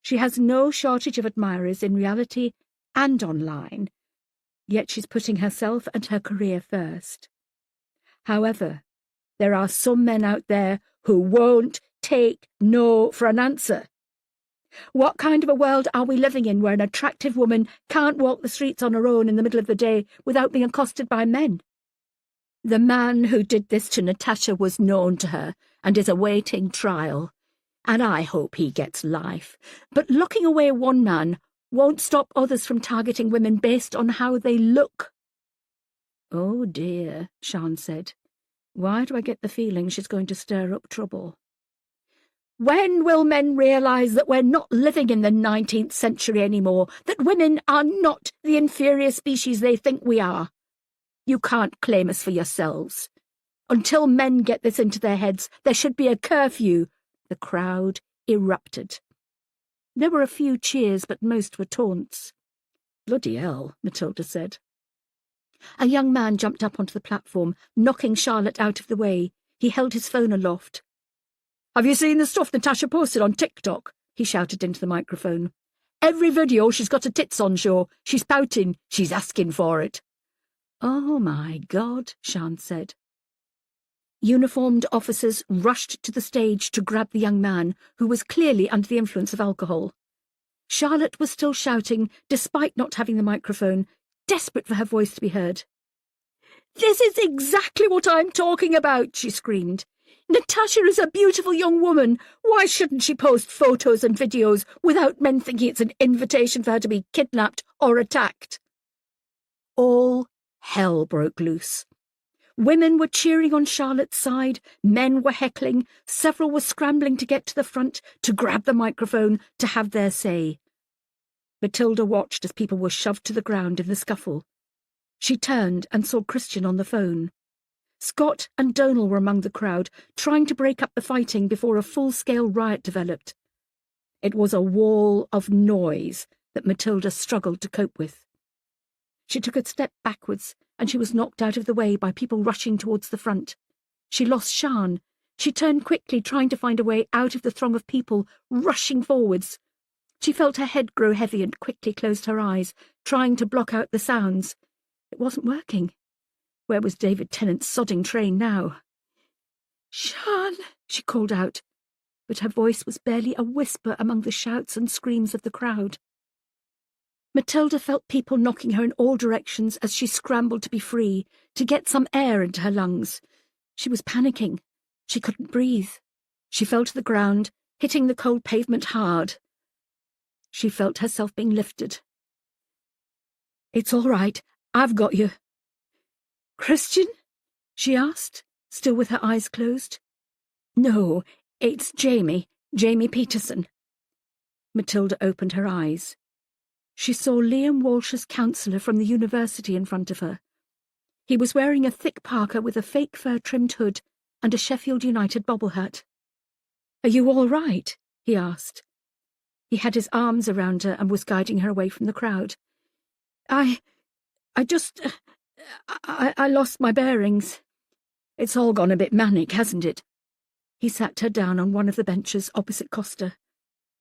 She has no shortage of admirers in reality and online, yet she's putting herself and her career first. However, there are some men out there who won't take no for an answer. What kind of a world are we living in where an attractive woman can't walk the streets on her own in the middle of the day without being accosted by men? The man who did this to Natasha was known to her and is awaiting trial, and I hope he gets life. But looking away one man won't stop others from targeting women based on how they look. Oh dear, Sian said. Why do I get the feeling she's going to stir up trouble? When will men realise that we're not living in the 19th century anymore, that women are not the inferior species they think we are? You can't claim us for yourselves. Until men get this into their heads, there should be a curfew. The crowd erupted. There were a few cheers, but most were taunts. Bloody hell, Matilda said. A young man jumped up onto the platform, knocking Charlotte out of the way. He held his phone aloft. Have you seen the stuff Natasha posted on TikTok? he shouted into the microphone. "Every video she's got a tits on show. She's pouting. She's asking for it." "Oh, my God," Sian said. Uniformed officers rushed to the stage to grab the young man, who was clearly under the influence of alcohol. Charlotte was still shouting, despite not having the microphone, desperate for her voice to be heard. "This is exactly what I'm talking about," she screamed. "Natasha is a beautiful young woman. Why shouldn't she post photos and videos without men thinking it's an invitation for her to be kidnapped or attacked?" All hell broke loose. Women were cheering on Charlotte's side, men were heckling, several were scrambling to get to the front, to grab the microphone, to have their say. Matilda watched as people were shoved to the ground in the scuffle. She turned and saw Christian on the phone. Scott and Donal were among the crowd, trying to break up the fighting before a full-scale riot developed. It was a wall of noise that Matilda struggled to cope with. She took a step backwards, and she was knocked out of the way by people rushing towards the front. She lost Sian. She turned quickly, trying to find a way out of the throng of people rushing forwards. She felt her head grow heavy and quickly closed her eyes, trying to block out the sounds. It wasn't working. Where was David Tennant's sodding train now? "Sian," she called out, but her voice was barely a whisper among the shouts and screams of the crowd. Matilda felt people knocking her in all directions as she scrambled to be free, to get some air into her lungs. She was panicking. She couldn't breathe. She fell to the ground, hitting the cold pavement hard. She felt herself being lifted. "It's all right. I've got you." "Christian?" she asked, still with her eyes closed. "No, it's Jamie Peterson." Matilda opened her eyes. She saw Liam Walsh's counsellor from the university in front of her. He was wearing a thick parka with a fake fur-trimmed hood and a Sheffield United bobble hat. "Are you all right?" he asked. He had his arms around her and was guiding her away from the crowd. I lost my bearings. It's all gone a bit manic, hasn't it?" He sat her down on one of the benches opposite Costa.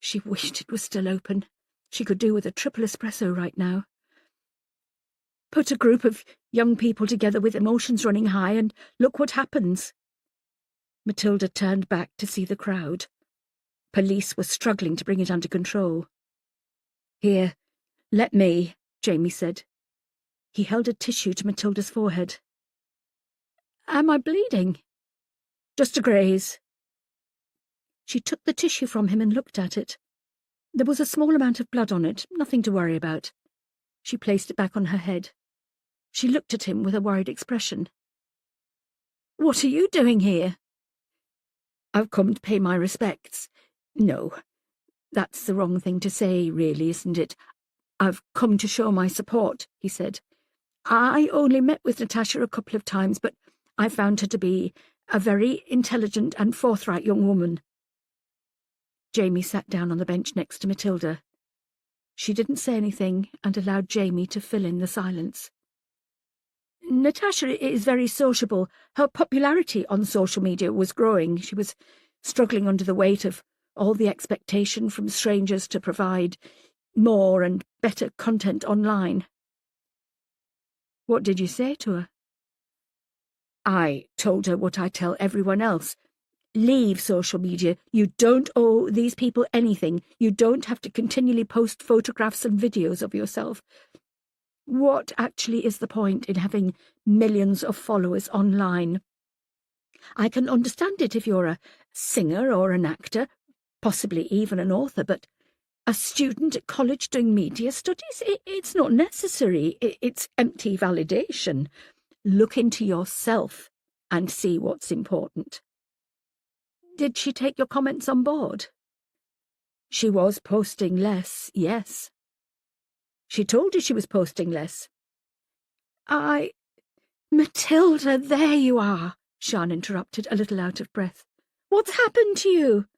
She wished it was still open. She could do with a triple espresso right now. "Put a group of young people together with emotions running high, and look what happens." Matilda turned back to see the crowd. Police were struggling to bring it under control. "Here, let me," Jamie said. He held a tissue to Matilda's forehead. "Am I bleeding?" "Just a graze." She took the tissue from him and looked at it. There was a small amount of blood on it, nothing to worry about. She placed it back on her head. She looked at him with a worried expression. "What are you doing here?" "I've come to pay my respects. No, that's the wrong thing to say, really, isn't it? I've come to show my support," he said. "I only met with Natasha a couple of times, but I found her to be a very intelligent and forthright young woman." Jamie sat down on the bench next to Matilda. She didn't say anything and allowed Jamie to fill in the silence. "Natasha is very sociable. Her popularity on social media was growing. She was struggling under the weight of all the expectation from strangers to provide more and better content online." "What did you say to her?" "I told her what I tell everyone else. Leave social media. You don't owe these people anything. You don't have to continually post photographs and videos of yourself. What actually is the point in having millions of followers online? I can understand it if you're a singer or an actor, possibly even an author, but a student at college doing media studies, it's not necessary. It's empty validation. Look into yourself and see what's important." "Did she take your comments on board?" "She was posting less, yes." "She told you she was posting less." Matilda, there you are," Sian interrupted, a little out of breath. "What's happened to you?"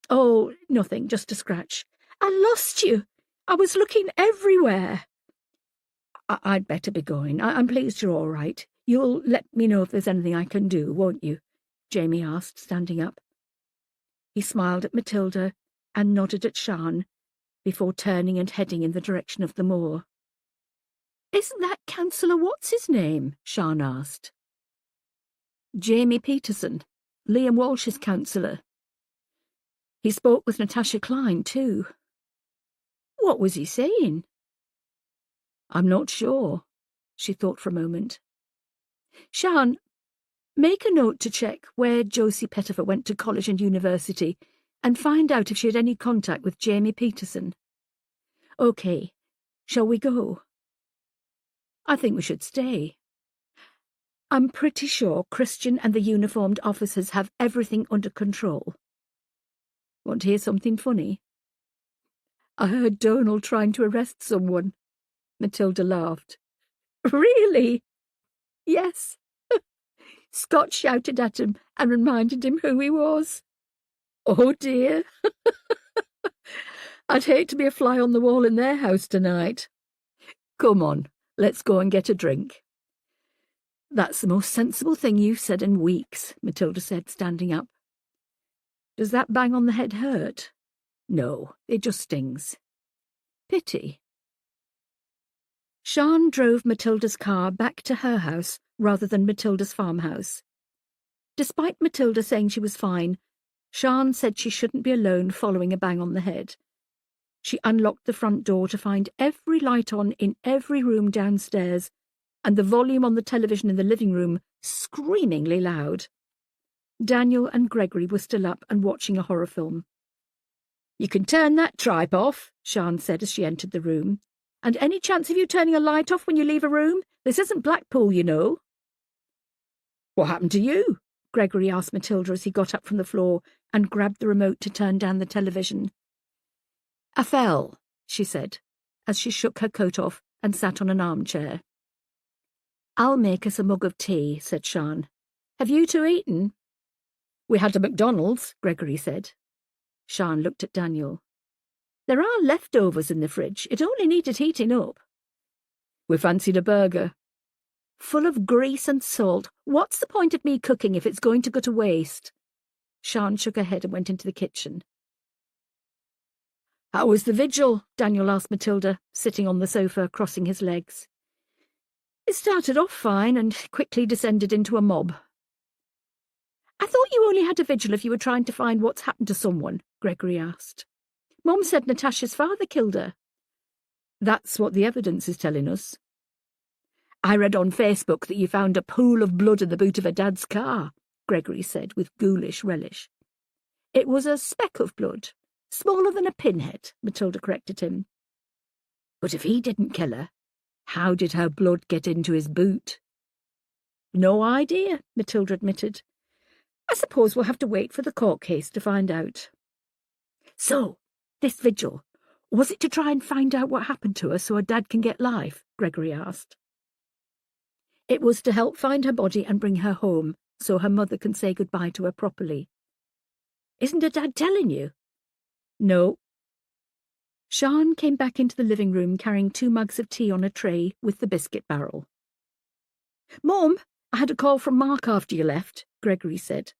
"Oh, nothing, just a scratch." "I lost you. I was looking everywhere." I'd better be going. I'm pleased you're all right. You'll let me know if there's anything I can do, won't you?" Jamie asked, standing up. He smiled at Matilda, and nodded at Sian before turning and heading in the direction of the moor. "Isn't that Councillor What's-his-name?" Sian asked. "Jamie Peterson, Liam Walsh's councillor. He spoke with Natasha Klein, too." "What was he saying?" "I'm not sure." She thought for a moment. "Sian, make a note to check where Josie Pettifer went to college and university and find out if she had any contact with Jamie Peterson." "OK. Shall we go?" "I think we should stay. I'm pretty sure Christian and the uniformed officers have everything under control. Want to hear something funny?" "I heard Donald trying to arrest someone." Matilda laughed. "Really?" "Yes." Scott shouted at him and reminded him who he was. "Oh dear." "I'd hate to be a fly on the wall in their house tonight. Come on, let's go and get a drink." "That's the most sensible thing you've said in weeks," Matilda said, standing up. "Does that bang on the head hurt?" "No, it just stings." "Pity." Sian drove Matilda's car back to her house rather than Matilda's farmhouse. Despite Matilda saying she was fine, Sian said she shouldn't be alone following a bang on the head. She unlocked the front door to find every light on in every room downstairs and the volume on the television in the living room screamingly loud. Daniel and Gregory were still up and watching a horror film. "You can turn that tripe off," Sian said as she entered the room. "And any chance of you turning a light off when you leave a room? This isn't Blackpool, you know." "What happened to you?" Gregory asked Matilda as he got up from the floor and grabbed the remote to turn down the television. "I fell," she said, as she shook her coat off and sat on an armchair. "I'll make us a mug of tea," said Sian. "Have you two eaten?" "We had a McDonald's," Gregory said. Sian looked at Daniel. "There are leftovers in the fridge. It only needed heating up." "We fancied a burger." "Full of grease and salt. What's the point of me cooking if it's going to go to waste?" Sian shook her head and went into the kitchen. "How was the vigil?" Daniel asked Matilda, sitting on the sofa, crossing his legs. "It started off fine and quickly descended into a mob." "I thought you only had a vigil if you were trying to find what's happened to someone," Gregory asked. "Mom said Natasha's father killed her." "That's what the evidence is telling us." "I read on Facebook that you found a pool of blood in the boot of her dad's car," Gregory said with ghoulish relish. "It was a speck of blood, smaller than a pinhead," Matilda corrected him. "But if he didn't kill her, how did her blood get into his boot?" "No idea," Matilda admitted. "I suppose we'll have to wait for the court case to find out." "So, this vigil, was it to try and find out what happened to her so her dad can get life?" Gregory asked. "It was to help find her body and bring her home so her mother can say goodbye to her properly." "Isn't her dad telling you?" "No." Sian came back into the living room carrying 2 mugs of tea on a tray with the biscuit barrel. "Mum, I had a call from Mark after you left," Gregory said.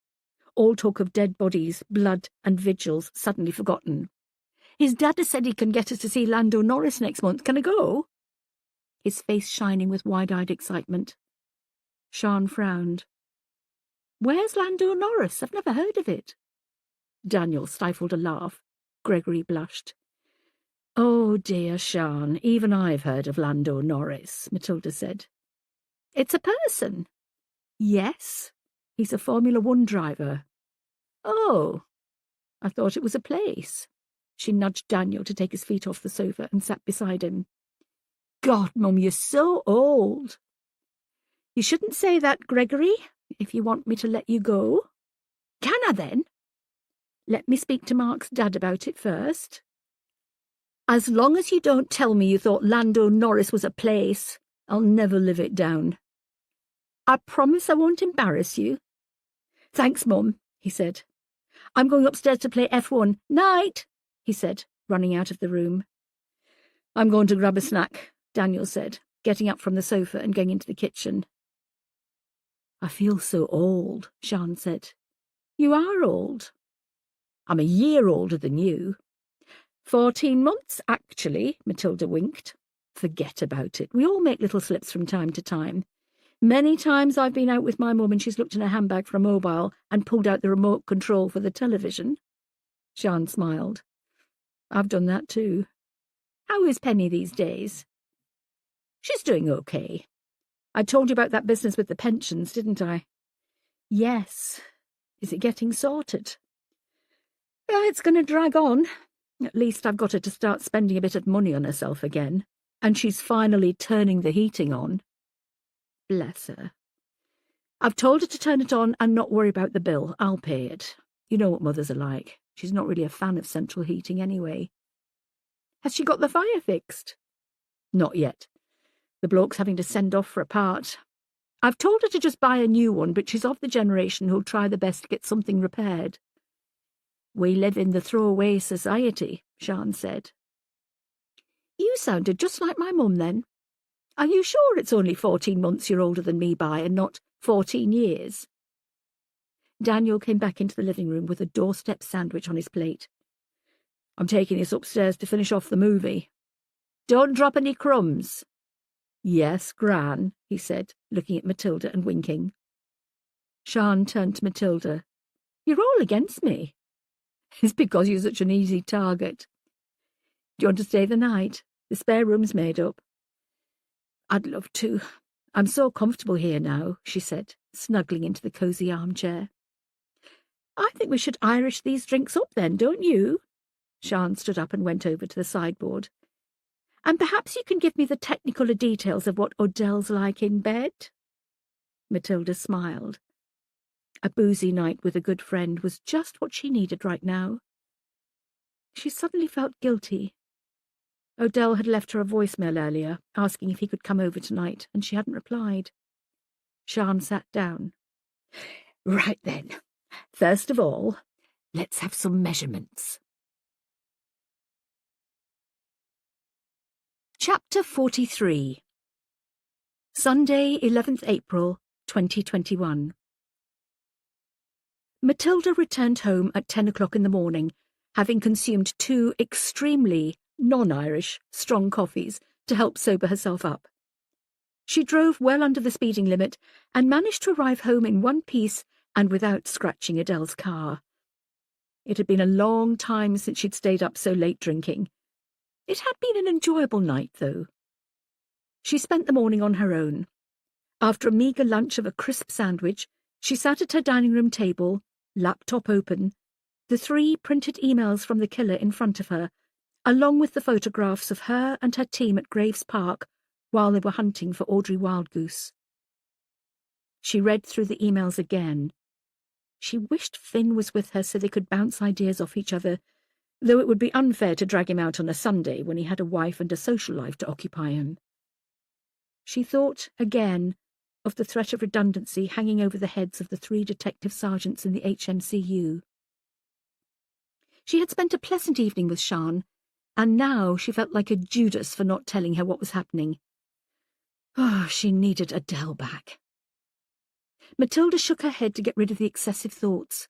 All talk of dead bodies, blood and vigils suddenly forgotten. "His dad has said he can get us to see Lando Norris next month. Can I go?" His face shining with wide-eyed excitement. Sian frowned. "Where's Lando Norris? I've never heard of it." Daniel stifled a laugh. Gregory blushed. "Oh dear, Sian, even I've heard of Lando Norris," Matilda said. "It's a person." "Yes. He's a Formula 1 driver." "Oh, I thought it was a place." She nudged Daniel to take his feet off the sofa and sat beside him. "God, Mum, you're so old." "You shouldn't say that, Gregory, if you want me to let you go." "Can I then?" "Let me speak to Mark's dad about it first." "As long as you don't tell me you thought Lando Norris was a place, I'll never live it down." "I promise I won't embarrass you." "Thanks, Mum," he said. "I'm going upstairs to play F1. Night," he said, running out of the room. "I'm going to grab a snack," Daniel said, getting up from the sofa and going into the kitchen. "I feel so old," Sian said. "You are old." "I'm a year older than you," 14 months, actually, Matilda winked. Forget about it. We all make little slips from time to time. Many times I've been out with my mum and she's looked in her handbag for a mobile and pulled out the remote control for the television. Sian smiled. I've done that too. How is Penny these days? She's doing okay. I told you about that business with the pensions, didn't I? Yes. Is it getting sorted? It's going to drag on. At least I've got her to start spending a bit of money on herself again, and she's finally turning the heating on. Bless her. I've told her to turn it on and not worry about the bill. I'll pay it. You know what mothers are like. She's not really a fan of central heating anyway. Has she got the fire fixed? Not yet. The bloke's having to send off for a part. I've told her to just buy a new one, but she's of the generation who'll try the best to get something repaired. We live in the throwaway society, Sian said. You sounded just like my mum then. Are you sure it's only 14 months you're older than me by and not 14 years? Daniel came back into the living room with a doorstep sandwich on his plate. I'm taking this upstairs to finish off the movie. Don't drop any crumbs. Yes, Gran, he said, looking at Matilda and winking. Sian turned to Matilda. You're all against me. It's because you're such an easy target. Do you want to stay the night? The spare room's made up. I'd love to. I'm so comfortable here now, she said, snuggling into the cosy armchair. I think we should Irish these drinks up then, don't you? Sian stood up and went over to the sideboard. And perhaps you can give me the technical details of what Odell's like in bed? Matilda smiled. A boozy night with a good friend was just what she needed right now. She suddenly felt guilty. Odell had left her a voicemail earlier, asking if he could come over tonight, and she hadn't replied. Sian sat down. Right then. First of all, let's have some measurements. Chapter 43. Sunday, 11th April, 2021. Matilda returned home at 10 o'clock in the morning, having consumed 2 extremely non-Irish strong coffees to help sober herself up. She drove well under the speeding limit and managed to arrive home in one piece and without scratching Adele's car. It had been a long time since she'd stayed up so late drinking. It had been an enjoyable night, though. She spent the morning on her own. After a meagre lunch of a crisp sandwich, she sat at her dining room table, laptop open, the 3 printed emails from the killer in front of her, along with the photographs of her and her team at Graves Park while they were hunting for Audrey Wildgoose. She read through the emails again. She wished Finn was with her so they could bounce ideas off each other, though it would be unfair to drag him out on a Sunday when he had a wife and a social life to occupy him. She thought, again, of the threat of redundancy hanging over the heads of the 3 detective sergeants in the HMCU. She had spent a pleasant evening with Sian, and now she felt like a Judas for not telling her what was happening. She needed Adele back. Matilda shook her head to get rid of the excessive thoughts.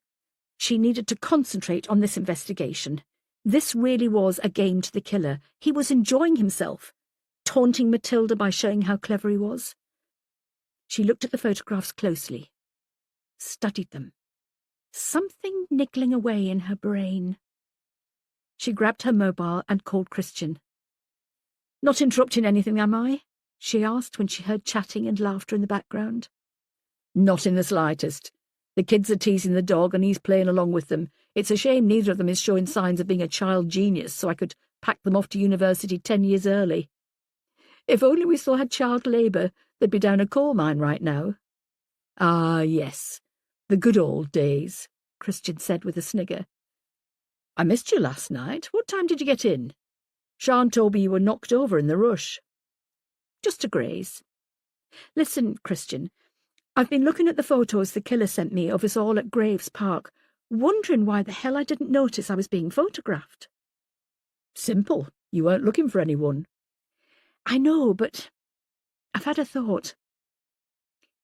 She needed to concentrate on this investigation. This really was a game to the killer. He was enjoying himself, taunting Matilda by showing how clever he was. She looked at the photographs closely, studied them. Something niggling away in her brain. She grabbed her mobile and called Christian. Not interrupting anything, am I? She asked when she heard chatting and laughter in the background. Not in the slightest. The kids are teasing the dog and he's playing along with them. It's a shame neither of them is showing signs of being a child genius, so I could pack them off to university 10 years early. If only we still had child labour, they'd be down a coal mine right now. Ah, yes, the good old days, Christian said with a snigger. I missed you last night. What time did you get in? Sian told me you were knocked over in the rush. Just a graze. Listen, Christian, I've been looking at the photos the killer sent me of us all at Graves Park, wondering why the hell I didn't notice I was being photographed. Simple. You weren't looking for anyone. I know, but I've had a thought.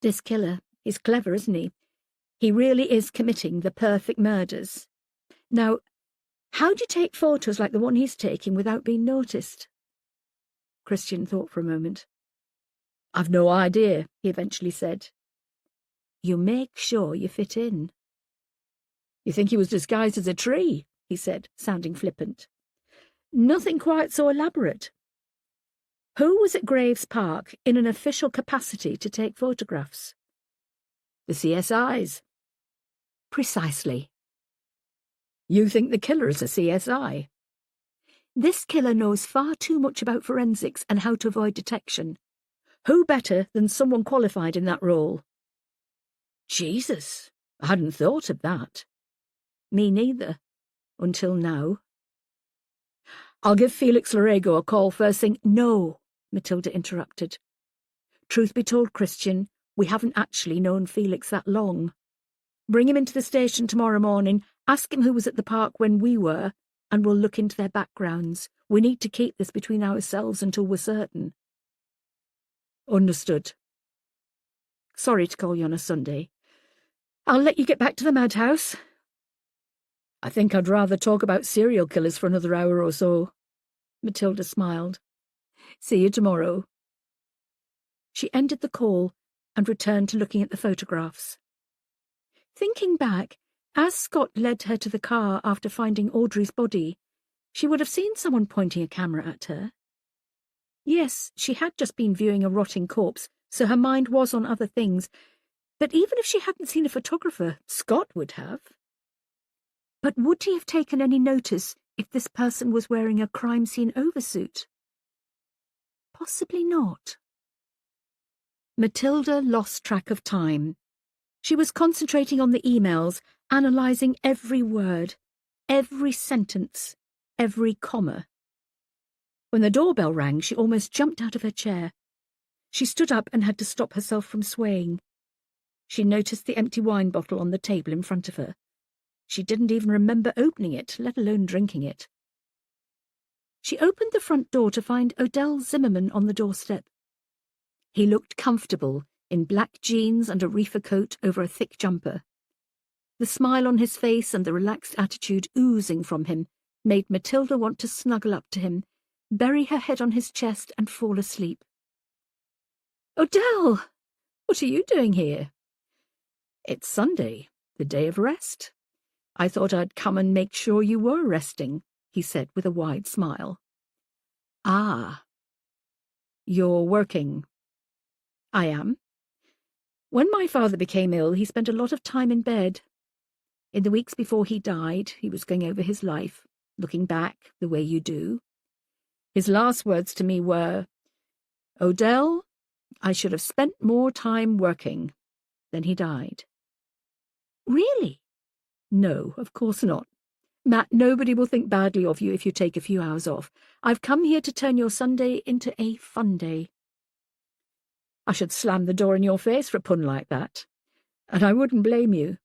This killer is clever, isn't he? He really is committing the perfect murders. Now, How'd you take photos like the one he's taking without being noticed? Christian thought for a moment. I've no idea, he eventually said. You make sure you fit in. You think he was disguised as a tree, he said, sounding flippant. Nothing quite so elaborate. Who was at Graves Park in an official capacity to take photographs? The CSIs. Precisely. You think the killer is a CSI? This killer knows far too much about forensics and how to avoid detection. Who better than someone qualified in that role? Jesus, I hadn't thought of that. Me neither, until now. I'll give Felix Larego a call first thing. No, Matilda interrupted. Truth be told, Christian, we haven't actually known Felix that long. Bring him into the station tomorrow morning, ask him who was at the park when we were, and we'll look into their backgrounds. We need to keep this between ourselves until we're certain. Understood. Sorry to call you on a Sunday. I'll let you get back to the madhouse. I think I'd rather talk about serial killers for another hour or so. Matilda smiled. See you tomorrow. She ended the call and returned to looking at the photographs. Thinking back, as Scott led her to the car after finding Audrey's body, she would have seen someone pointing a camera at her. Yes, she had just been viewing a rotting corpse, so her mind was on other things, but even if she hadn't seen a photographer, Scott would have. But would he have taken any notice if this person was wearing a crime scene oversuit? Possibly not. Matilda lost track of time. She was concentrating on the emails, analysing every word, every sentence, every comma. When the doorbell rang, she almost jumped out of her chair. She stood up and had to stop herself from swaying. She noticed the empty wine bottle on the table in front of her. She didn't even remember opening it, let alone drinking it. She opened the front door to find Odell Zimmerman on the doorstep. He looked comfortable in black jeans and a reefer coat over a thick jumper. The smile on his face and the relaxed attitude oozing from him made Matilda want to snuggle up to him, bury her head on his chest and fall asleep. Odell, what are you doing here? It's Sunday, the day of rest. I thought I'd come and make sure you were resting, he said with a wide smile. Ah. You're working. I am. When my father became ill, he spent a lot of time in bed. In the weeks before he died, he was going over his life, looking back the way you do. His last words to me were, Odell, I should have spent more time working. Then he died. Really? No, of course not. Matt, nobody will think badly of you if you take a few hours off. I've come here to turn your Sunday into a fun day. I should slam the door in your face for a pun like that. And I wouldn't blame you.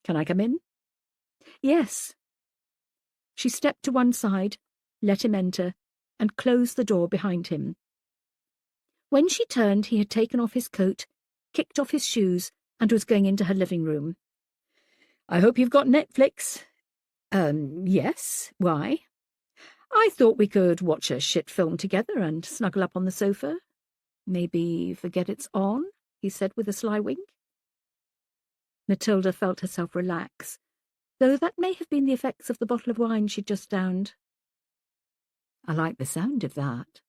Can I come in? Yes. She stepped to one side, let him enter, and closed the door behind him. When she turned, he had taken off his coat, kicked off his shoes, and was going into her living room. I hope you've got Netflix. Yes. Why? I thought we could watch a shit film together and snuggle up on the sofa. Maybe forget it's on, he said with a sly wink. Matilda felt herself relax, though that may have been the effects of the bottle of wine she'd just downed. I like the sound of that.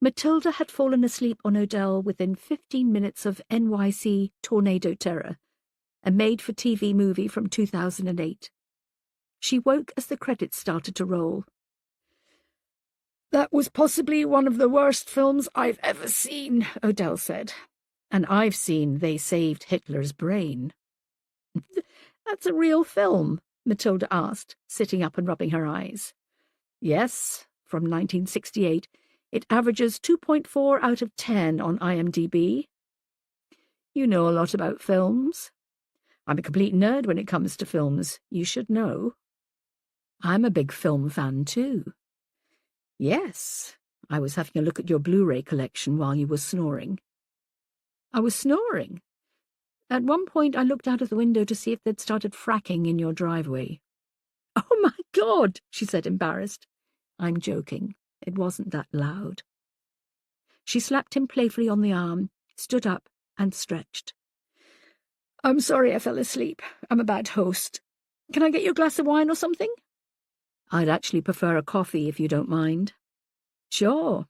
Matilda had fallen asleep on Odell within 15 minutes of NYC Tornado Terror, a made-for-TV movie from 2008. She woke as the credits started to roll. That was possibly one of the worst films I've ever seen, Odell said. And I've seen They Saved Hitler's Brain. That's a real film, Matilda asked, sitting up and rubbing her eyes. Yes, from 1968. It averages 2.4 out of 10 on IMDb. You know a lot about films. I'm a complete nerd when it comes to films. You should know. I'm a big film fan too. Yes, I was having a look at your Blu-ray collection while you were snoring. I was snoring. At one point I looked out of the window to see if they'd started fracking in your driveway. "Oh, my God," she said, embarrassed. "I'm joking. It wasn't that loud." She slapped him playfully on the arm, stood up, and stretched. "I'm sorry I fell asleep. I'm a bad host. Can I get you a glass of wine or something?" "I'd actually prefer a coffee, if you don't mind." "Sure."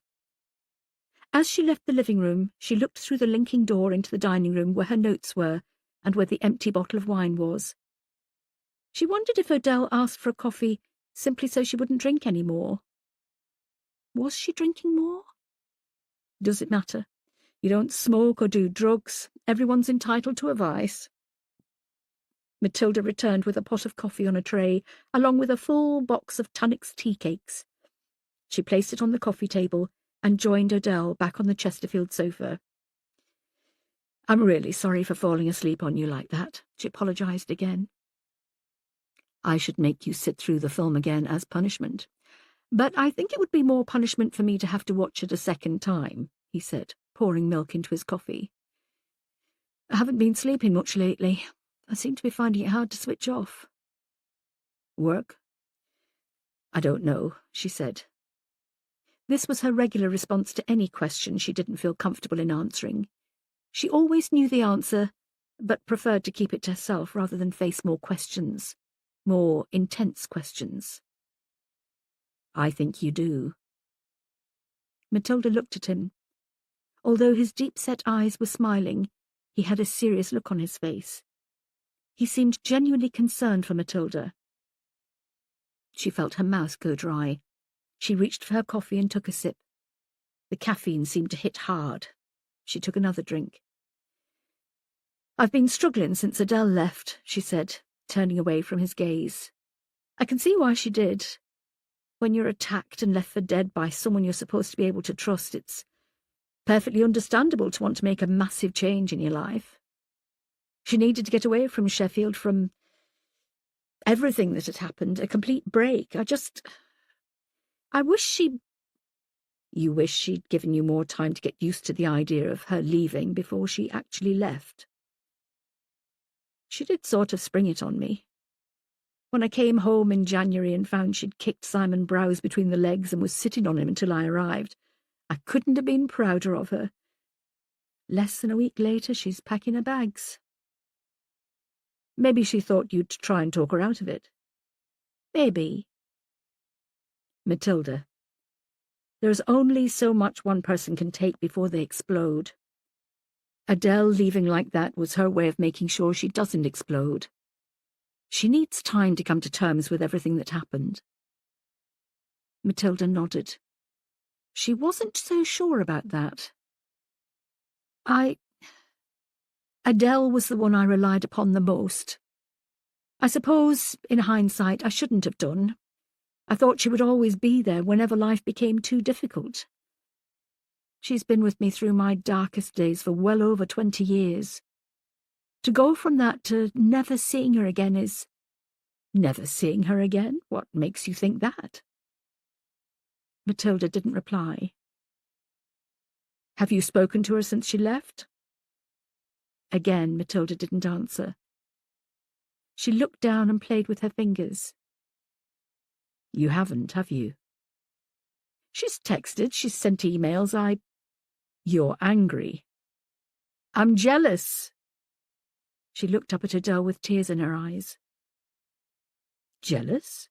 As she left the living room, she looked through the linking door into the dining room where her notes were and where the empty bottle of wine was. She wondered if Odell asked for a coffee simply so she wouldn't drink any more. Was she drinking more? Does it matter? You don't smoke or do drugs. Everyone's entitled to a vice. Matilda returned with a pot of coffee on a tray, along with a full box of Tunnock's tea cakes. She placed it on the coffee table and joined Odell back on the Chesterfield sofa. "I'm really sorry for falling asleep on you like that," she apologized again. "I should make you sit through the film again as punishment. But I think it would be more punishment for me to have to watch it a second time," he said, pouring milk into his coffee. "I haven't been sleeping much lately. I seem to be finding it hard to switch off." "Work?" "I don't know," she said. This was her regular response to any question she didn't feel comfortable in answering. She always knew the answer, but preferred to keep it to herself rather than face more questions, more intense questions. "I think you do." Matilda looked at him. Although his deep-set eyes were smiling, he had a serious look on his face. He seemed genuinely concerned for Matilda. She felt her mouth go dry. She reached for her coffee and took a sip. The caffeine seemed to hit hard. She took another drink. "I've been struggling since Adele left," she said, turning away from his gaze. "I can see why she did. When you're attacked and left for dead by someone you're supposed to be able to trust, it's perfectly understandable to want to make a massive change in your life. She needed to get away from Sheffield, from everything that had happened, a complete break. I wish she—" "You wish she'd given you more time to get used to the idea of her leaving before she actually left?" "She did sort of spring it on me. When I came home in January and found she'd kicked Simon Browse between the legs and was sitting on him until I arrived, I couldn't have been prouder of her. Less than a week later, she's packing her bags." "Maybe she thought you'd try and talk her out of it." "Maybe." "Matilda, there's only so much one person can take before they explode. Adele leaving like that was her way of making sure she doesn't explode. She needs time to come to terms with everything that happened." Matilda nodded. She wasn't so sure about that. Adele was the one I relied upon the most. I suppose, in hindsight, I shouldn't have done. I thought she would always be there whenever life became too difficult. She's been with me through my darkest days for well over 20 years. To go from that to never seeing her again is— "Never seeing her again? What makes you think that?" Matilda didn't reply. "Have you spoken to her since she left?" Again, Matilda didn't answer. She looked down and played with her fingers. "You haven't, have you?" "She's texted, she's sent emails, You're angry." "I'm jealous." She looked up at Adele with tears in her eyes. "Jealous?"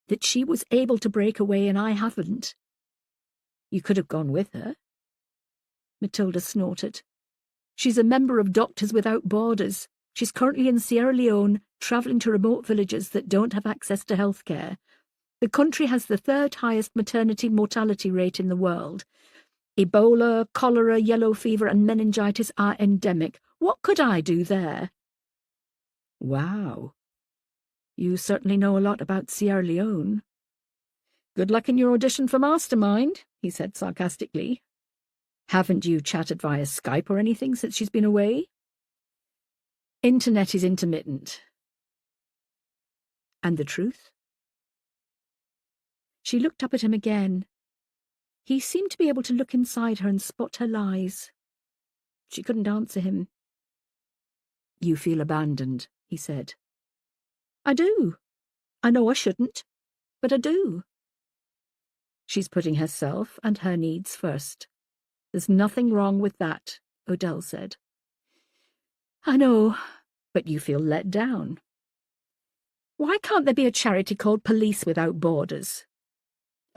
"That she was able to break away and I haven't." "You could have gone with her." Matilda snorted. "She's a member of Doctors Without Borders. She's currently in Sierra Leone, travelling to remote villages that don't have access to health care. The country has the third highest maternity mortality rate in the world. Ebola, cholera, yellow fever, and meningitis are endemic. What could I do there?" "Wow. You certainly know a lot about Sierra Leone." "Good luck in your audition for Mastermind," he said sarcastically. "Haven't you chatted via Skype or anything since she's been away?" "Internet is intermittent." "And the truth?" She looked up at him again. He seemed to be able to look inside her and spot her lies. She couldn't answer him. "You feel abandoned," he said. "I do. I know I shouldn't, but I do. She's putting herself and her needs first. There's nothing wrong with that, Odell said. I know, but you feel let down. Why can't there be a charity called Police Without Borders?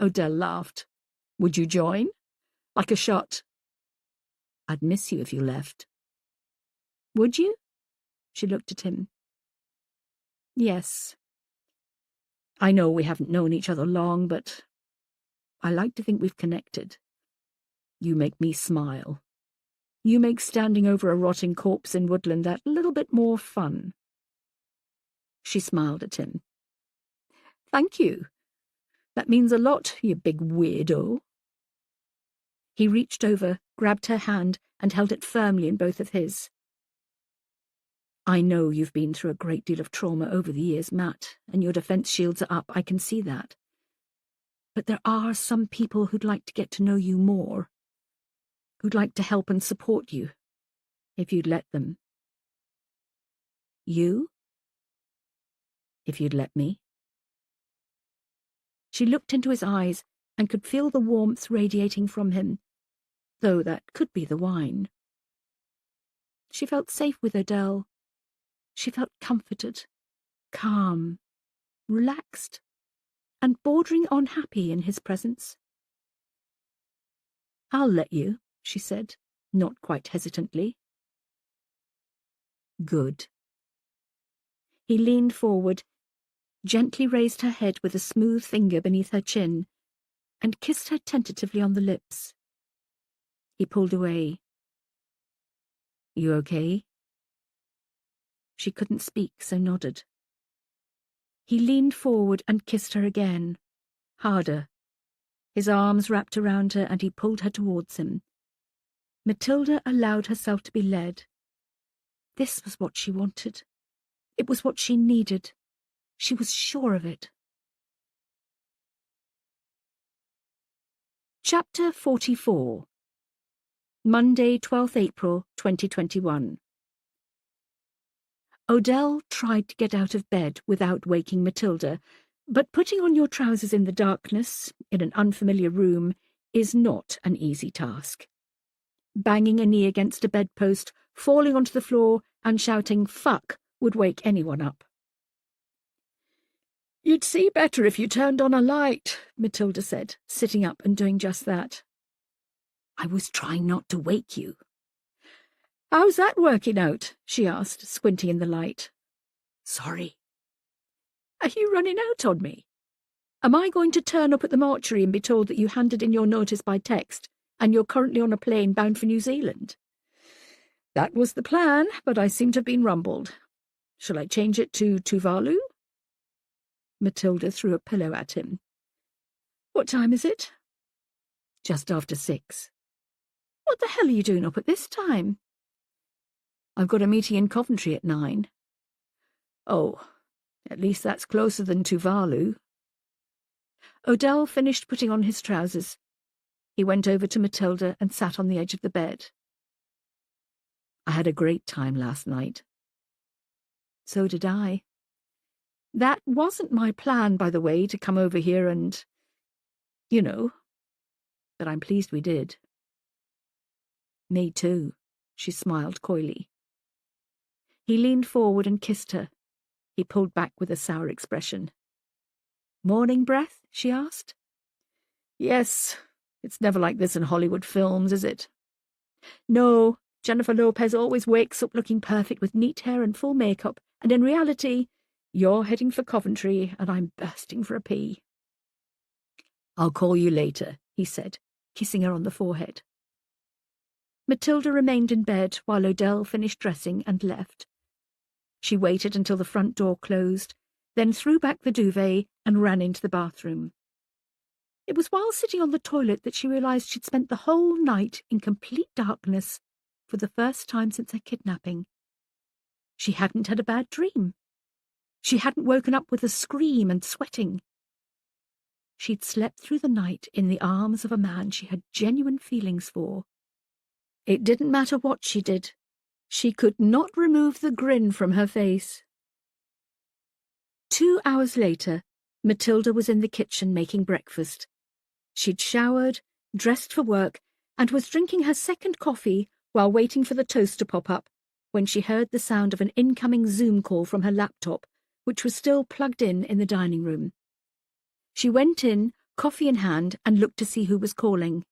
Odell laughed. Would you join? Like a shot? I'd miss you if you left. Would you? She looked at him. Yes. I know we haven't known each other long, but I like to think we've connected. You make me smile. You make standing over a rotting corpse in Woodland that little bit more fun. She smiled at him. Thank you. That means a lot, you big weirdo. He reached over, grabbed her hand, and held it firmly in both of his. I know you've been through a great deal of trauma over the years, Matt, and your defense shields are up, I can see that. But there are some people who'd like to get to know you more, who'd like to help and support you, if you'd let them. You? If you'd let me. She looked into his eyes and could feel the warmth radiating from him, though that could be the wine. She felt safe with Odell. She felt comforted, calm, relaxed, and bordering on happy in his presence. I'll let you, she said, not quite hesitantly. Good. He leaned forward, gently raised her head with a smooth finger beneath her chin, and kissed her tentatively on the lips. He pulled away. You okay? She couldn't speak, so nodded. He leaned forward and kissed her again, harder. His arms wrapped around her and he pulled her towards him. Matilda allowed herself to be led. This was what she wanted. It was what she needed. She was sure of it. Chapter 44. Monday, 12th April, 2021. Odell tried to get out of bed without waking Matilda, but putting on your trousers in the darkness, in an unfamiliar room, is not an easy task. Banging a knee against a bedpost, falling onto the floor, and shouting "fuck" would wake anyone up. You'd see better if you turned on a light, Matilda said, sitting up and doing just that. I was trying not to wake you. How's that working out? She asked, squinting in the light. Sorry. Are you running out on me? Am I going to turn up at the mortuary and be told that you handed in your notice by text and you're currently on a plane bound for New Zealand? That was the plan, but I seem to have been rumbled. Shall I change it to Tuvalu? Matilda threw a pillow at him. What time is it? Just after 6. What the hell are you doing up at this time? I've got a meeting in Coventry at 9. Oh, at least that's closer than Tuvalu. Odell finished putting on his trousers. He went over to Matilda and sat on the edge of the bed. I had a great time last night. So did I. That wasn't my plan, by the way, to come over here and, but I'm pleased we did. Me too, she smiled coyly. He leaned forward and kissed her. He pulled back with a sour expression. Morning breath? She asked. Yes, it's never like this in Hollywood films, is it? No, Jennifer Lopez always wakes up looking perfect with neat hair and full makeup, and in reality, you're heading for Coventry and I'm bursting for a pee. I'll call you later, he said, kissing her on the forehead. Matilda remained in bed while Odell finished dressing and left. She waited until the front door closed, then threw back the duvet and ran into the bathroom. It was while sitting on the toilet that she realized she'd spent the whole night in complete darkness for the first time since her kidnapping. She hadn't had a bad dream. She hadn't woken up with a scream and sweating. She'd slept through the night in the arms of a man she had genuine feelings for. It didn't matter what she did. She could not remove the grin from her face. 2 hours later, Matilda was in the kitchen making breakfast. She'd showered, dressed for work, and was drinking her second coffee while waiting for the toast to pop up when she heard the sound of an incoming Zoom call from her laptop, which was still plugged in the dining room. She went in, coffee in hand, and looked to see who was calling.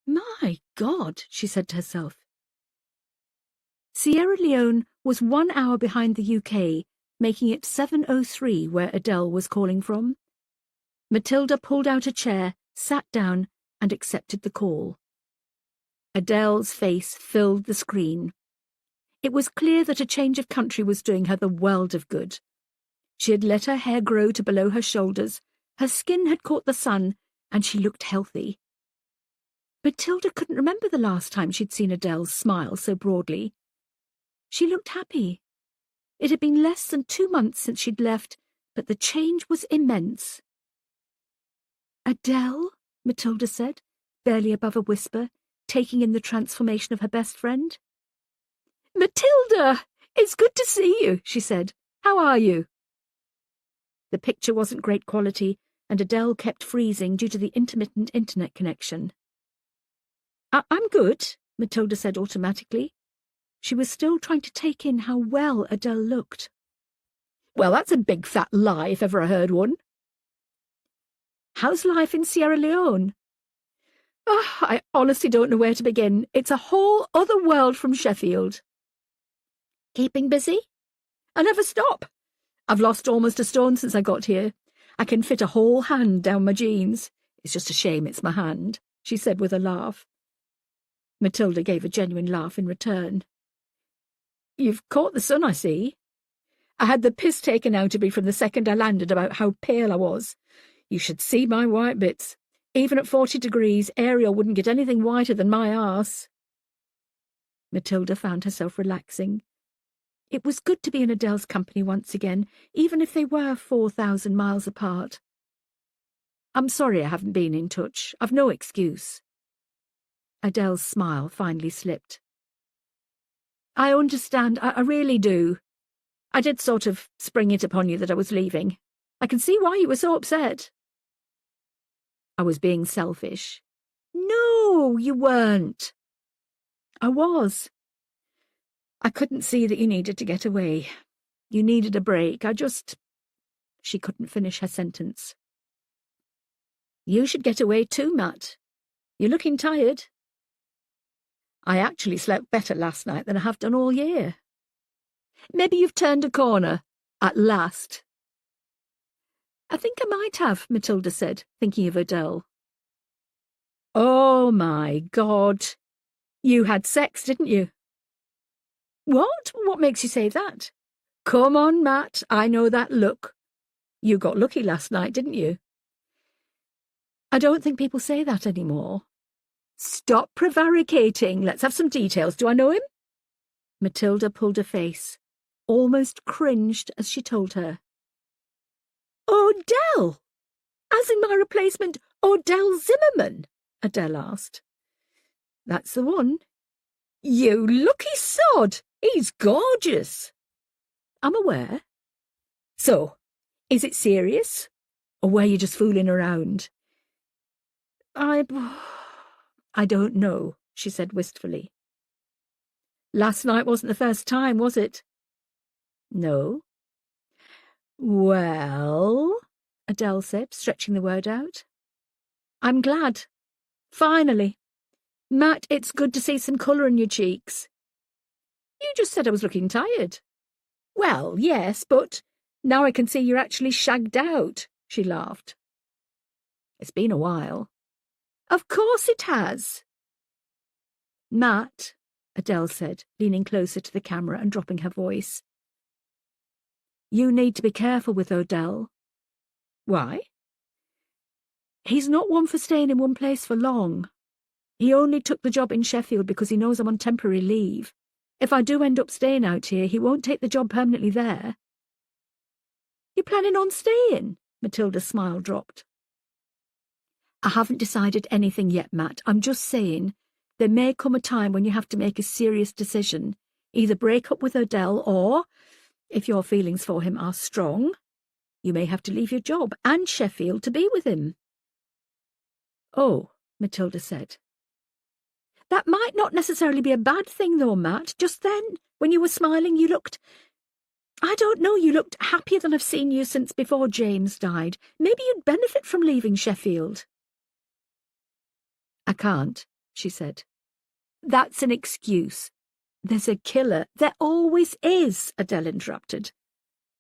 My God, she said to herself. Sierra Leone was 1 hour behind the UK, making it 7:03 where Adele was calling from. Matilda pulled out a chair, sat down, and accepted the call. Adele's face filled the screen. It was clear that a change of country was doing her the world of good. She had let her hair grow to below her shoulders, her skin had caught the sun, and she looked healthy. Matilda couldn't remember the last time she'd seen Adele smile so broadly. She looked happy. It had been less than 2 months since she'd left, but the change was immense. Adele, Matilda said, barely above a whisper, taking in the transformation of her best friend. Matilda, it's good to see you, she said. How are you? The picture wasn't great quality, and Adele kept freezing due to the intermittent internet connection. I'm good, Matilda said automatically. She was still trying to take in how well Adele looked. Well, that's a big fat lie if ever I heard one. How's life in Sierra Leone? Oh, I honestly don't know where to begin. It's a whole other world from Sheffield. Keeping busy? I never stop. I've lost almost a stone since I got here. I can fit a whole hand down my jeans. It's just a shame it's my hand, she said with a laugh. Matilda gave a genuine laugh in return. You've caught the sun, I see. I had the piss taken out of me from the second I landed about how pale I was. You should see my white bits. Even at 40 degrees, Ariel wouldn't get anything whiter than my arse. Matilda found herself relaxing. It was good to be in Adele's company once again, even if they were 4,000 miles apart. I'm sorry I haven't been in touch. I've no excuse. Adele's smile finally slipped. I understand. I really do. I did sort of spring it upon you that I was leaving. I can see why you were so upset. I was being selfish. No, you weren't. I was. I couldn't see that you needed to get away. You needed a break. She couldn't finish her sentence. You should get away too, Matt. You're looking tired. I actually slept better last night than I have done all year. Maybe you've turned a corner, at last. I think I might have, Matilda said, thinking of Adele. Oh, my God. You had sex, didn't you? What? What makes you say that? Come on, Matt, I know that look. You got lucky last night, didn't you? I don't think people say that anymore. Stop prevaricating. Let's have some details. Do I know him? Matilda pulled a face, almost cringed as she told her. Odell! As in my replacement, Odell Zimmerman? Adele asked. That's the one. You lucky sod! He's gorgeous. I'm aware. So, is it serious? Or were you just fooling around? I don't know, she said wistfully. Last night wasn't the first time, was it? No. Well, Adele said, stretching the word out. I'm glad. Finally. Matt, it's good to see some colour in your cheeks. You just said I was looking tired. Well, yes, but now I can see you're actually shagged out, she laughed. It's been a while. Of course it has. Matt, Adele said, leaning closer to the camera and dropping her voice. You need to be careful with Odell. Why? He's not one for staying in one place for long. He only took the job in Sheffield because he knows I'm on temporary leave. If I do end up staying out here, he won't take the job permanently there. You're planning on staying? Matilda's smile dropped. I haven't decided anything yet, Matt. I'm just saying there may come a time when you have to make a serious decision. Either break up with Odell or, If your feelings for him are strong, you may have to leave your job and Sheffield to be with him. Oh, Matilda said. That might not necessarily be a bad thing, though, Matt. Just then, when you were smiling, you looked... I don't know, you looked happier than I've seen you since before James died. Maybe you'd benefit from leaving Sheffield. I can't, she said. That's an excuse. There's a killer. There always is, Adele interrupted.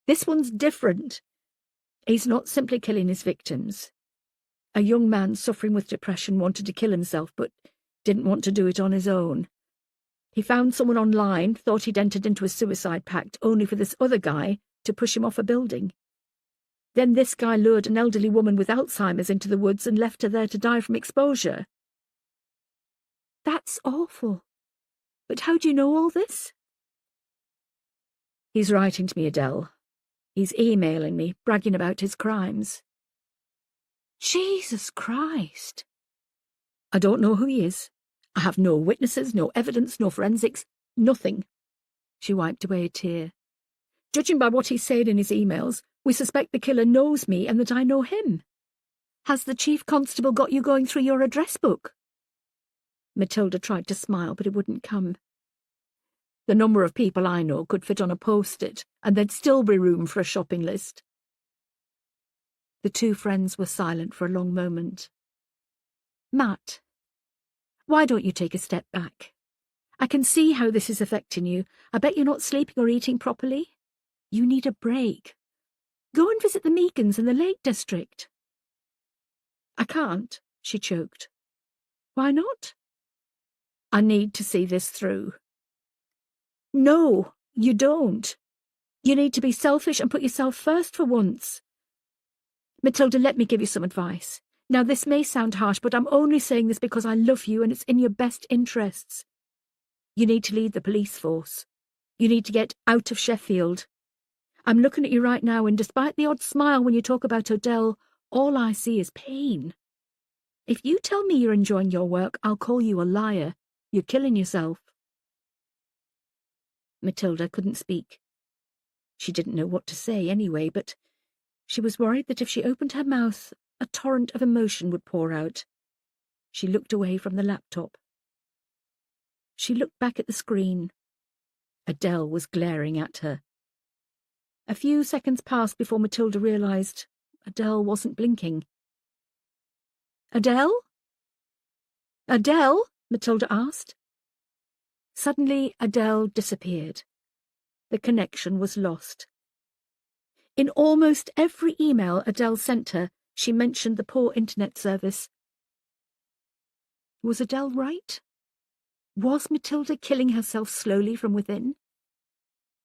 This one's different. He's not simply killing his victims. A young man suffering with depression wanted to kill himself, but didn't want to do it on his own. He found someone online, thought he'd entered into a suicide pact, only for this other guy to push him off a building. Then this guy lured an elderly woman with Alzheimer's into the woods and left her there to die from exposure. That's awful. But how do you know all this? He's writing to me, Adele. He's emailing me, bragging about his crimes. Jesus Christ. I don't know who he is. I have no witnesses, no evidence, no forensics, nothing. She wiped away a tear. Judging by what he's said in his emails, we suspect the killer knows me and that I know him. Has the chief constable got you going through your address book? Matilda tried to smile, but it wouldn't come. The number of people I know could fit on a post-it, and there'd still be room for a shopping list. The two friends were silent for a long moment. Matt, why don't you take a step back? I can see how this is affecting you. I bet you're not sleeping or eating properly. You need a break. Go and visit the Meekins in the Lake District. I can't, she choked. Why not? I need to see this through. No, you don't. You need to be selfish and put yourself first for once. Matilda, let me give you some advice. Now, this may sound harsh, but I'm only saying this because I love you and it's in your best interests. You need to leave the police force. You need to get out of Sheffield. I'm looking at you right now, and despite the odd smile when you talk about Adele, all I see is pain. If you tell me you're enjoying your work, I'll call you a liar. You're killing yourself. Matilda couldn't speak. She didn't know what to say anyway, but she was worried that if she opened her mouth, a torrent of emotion would pour out. She looked away from the laptop. She looked back at the screen. Adele was glaring at her. A few seconds passed before Matilda realised Adele wasn't blinking. Adele? Adele? Matilda asked. Suddenly, Adele disappeared. The connection was lost. In almost every email Adele sent her, she mentioned the poor internet service. Was Adele right? Was Matilda killing herself slowly from within?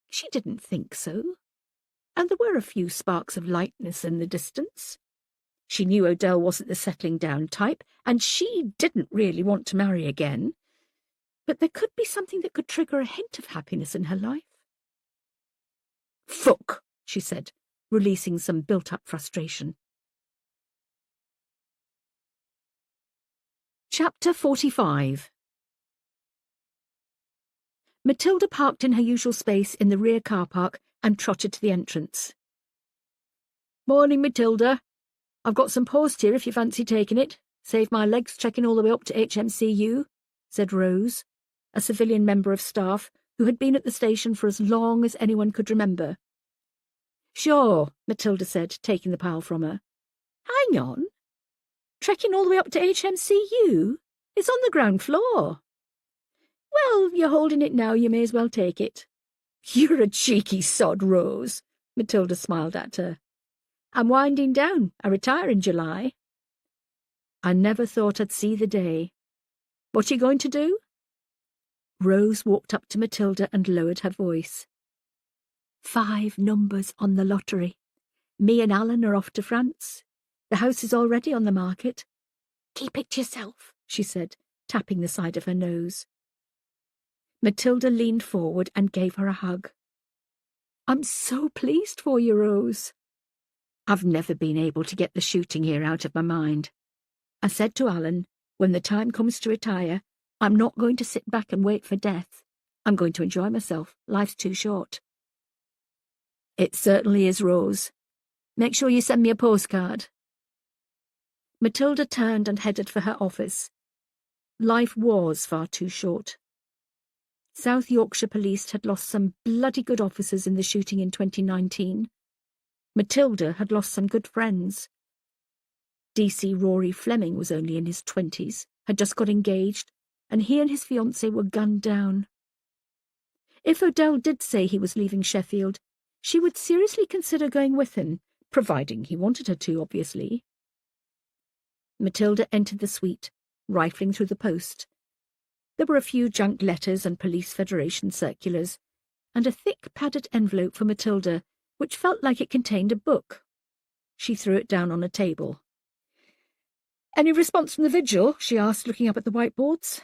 She didn't think so. And there were a few sparks of lightness in the distance. She knew Adele wasn't the settling down type, and she didn't really want to marry again. But there could be something that could trigger a hint of happiness in her life. Fuck, she said, releasing some built-up frustration. Chapter 45. Matilda parked in her usual space in the rear car park and trotted to the entrance. Morning, Matilda. I've got some post here if you fancy taking it. Save my legs trekking all the way up to HMCU, said Rose, a civilian member of staff who had been at the station for as long as anyone could remember. Sure, Matilda said, taking the pile from her. Hang on. Trekking all the way up to HMCU? It's on the ground floor. Well, you're holding it now, you may as well take it. You're a cheeky sod, Rose, Matilda smiled at her. I'm winding down. I retire in July. I never thought I'd see the day. What are you going to do? Rose walked up to Matilda and lowered her voice. 5 numbers on the lottery. Me and Alan are off to France. The house is already on the market. Keep it to yourself, she said, tapping the side of her nose. Matilda leaned forward and gave her a hug. I'm so pleased for you, Rose. I've never been able to get the shooting here out of my mind. I said to Alan, when the time comes to retire, I'm not going to sit back and wait for death. I'm going to enjoy myself. Life's too short. It certainly is, Rose. Make sure you send me a postcard. Matilda turned and headed for her office. Life was far too short. South Yorkshire Police had lost some bloody good officers in the shooting in 2019. Matilda had lost some good friends. DC Rory Fleming was only in his 20s, had just got engaged, and he and his fiancée were gunned down. If Odell did say he was leaving Sheffield, she would seriously consider going with him, providing he wanted her to, obviously. Matilda entered the suite, rifling through the post. There were a few junk letters and Police Federation circulars, and a thick padded envelope for Matilda, which felt like it contained a book. She threw it down on a table. "Any response from the vigil?" she asked, looking up at the whiteboards.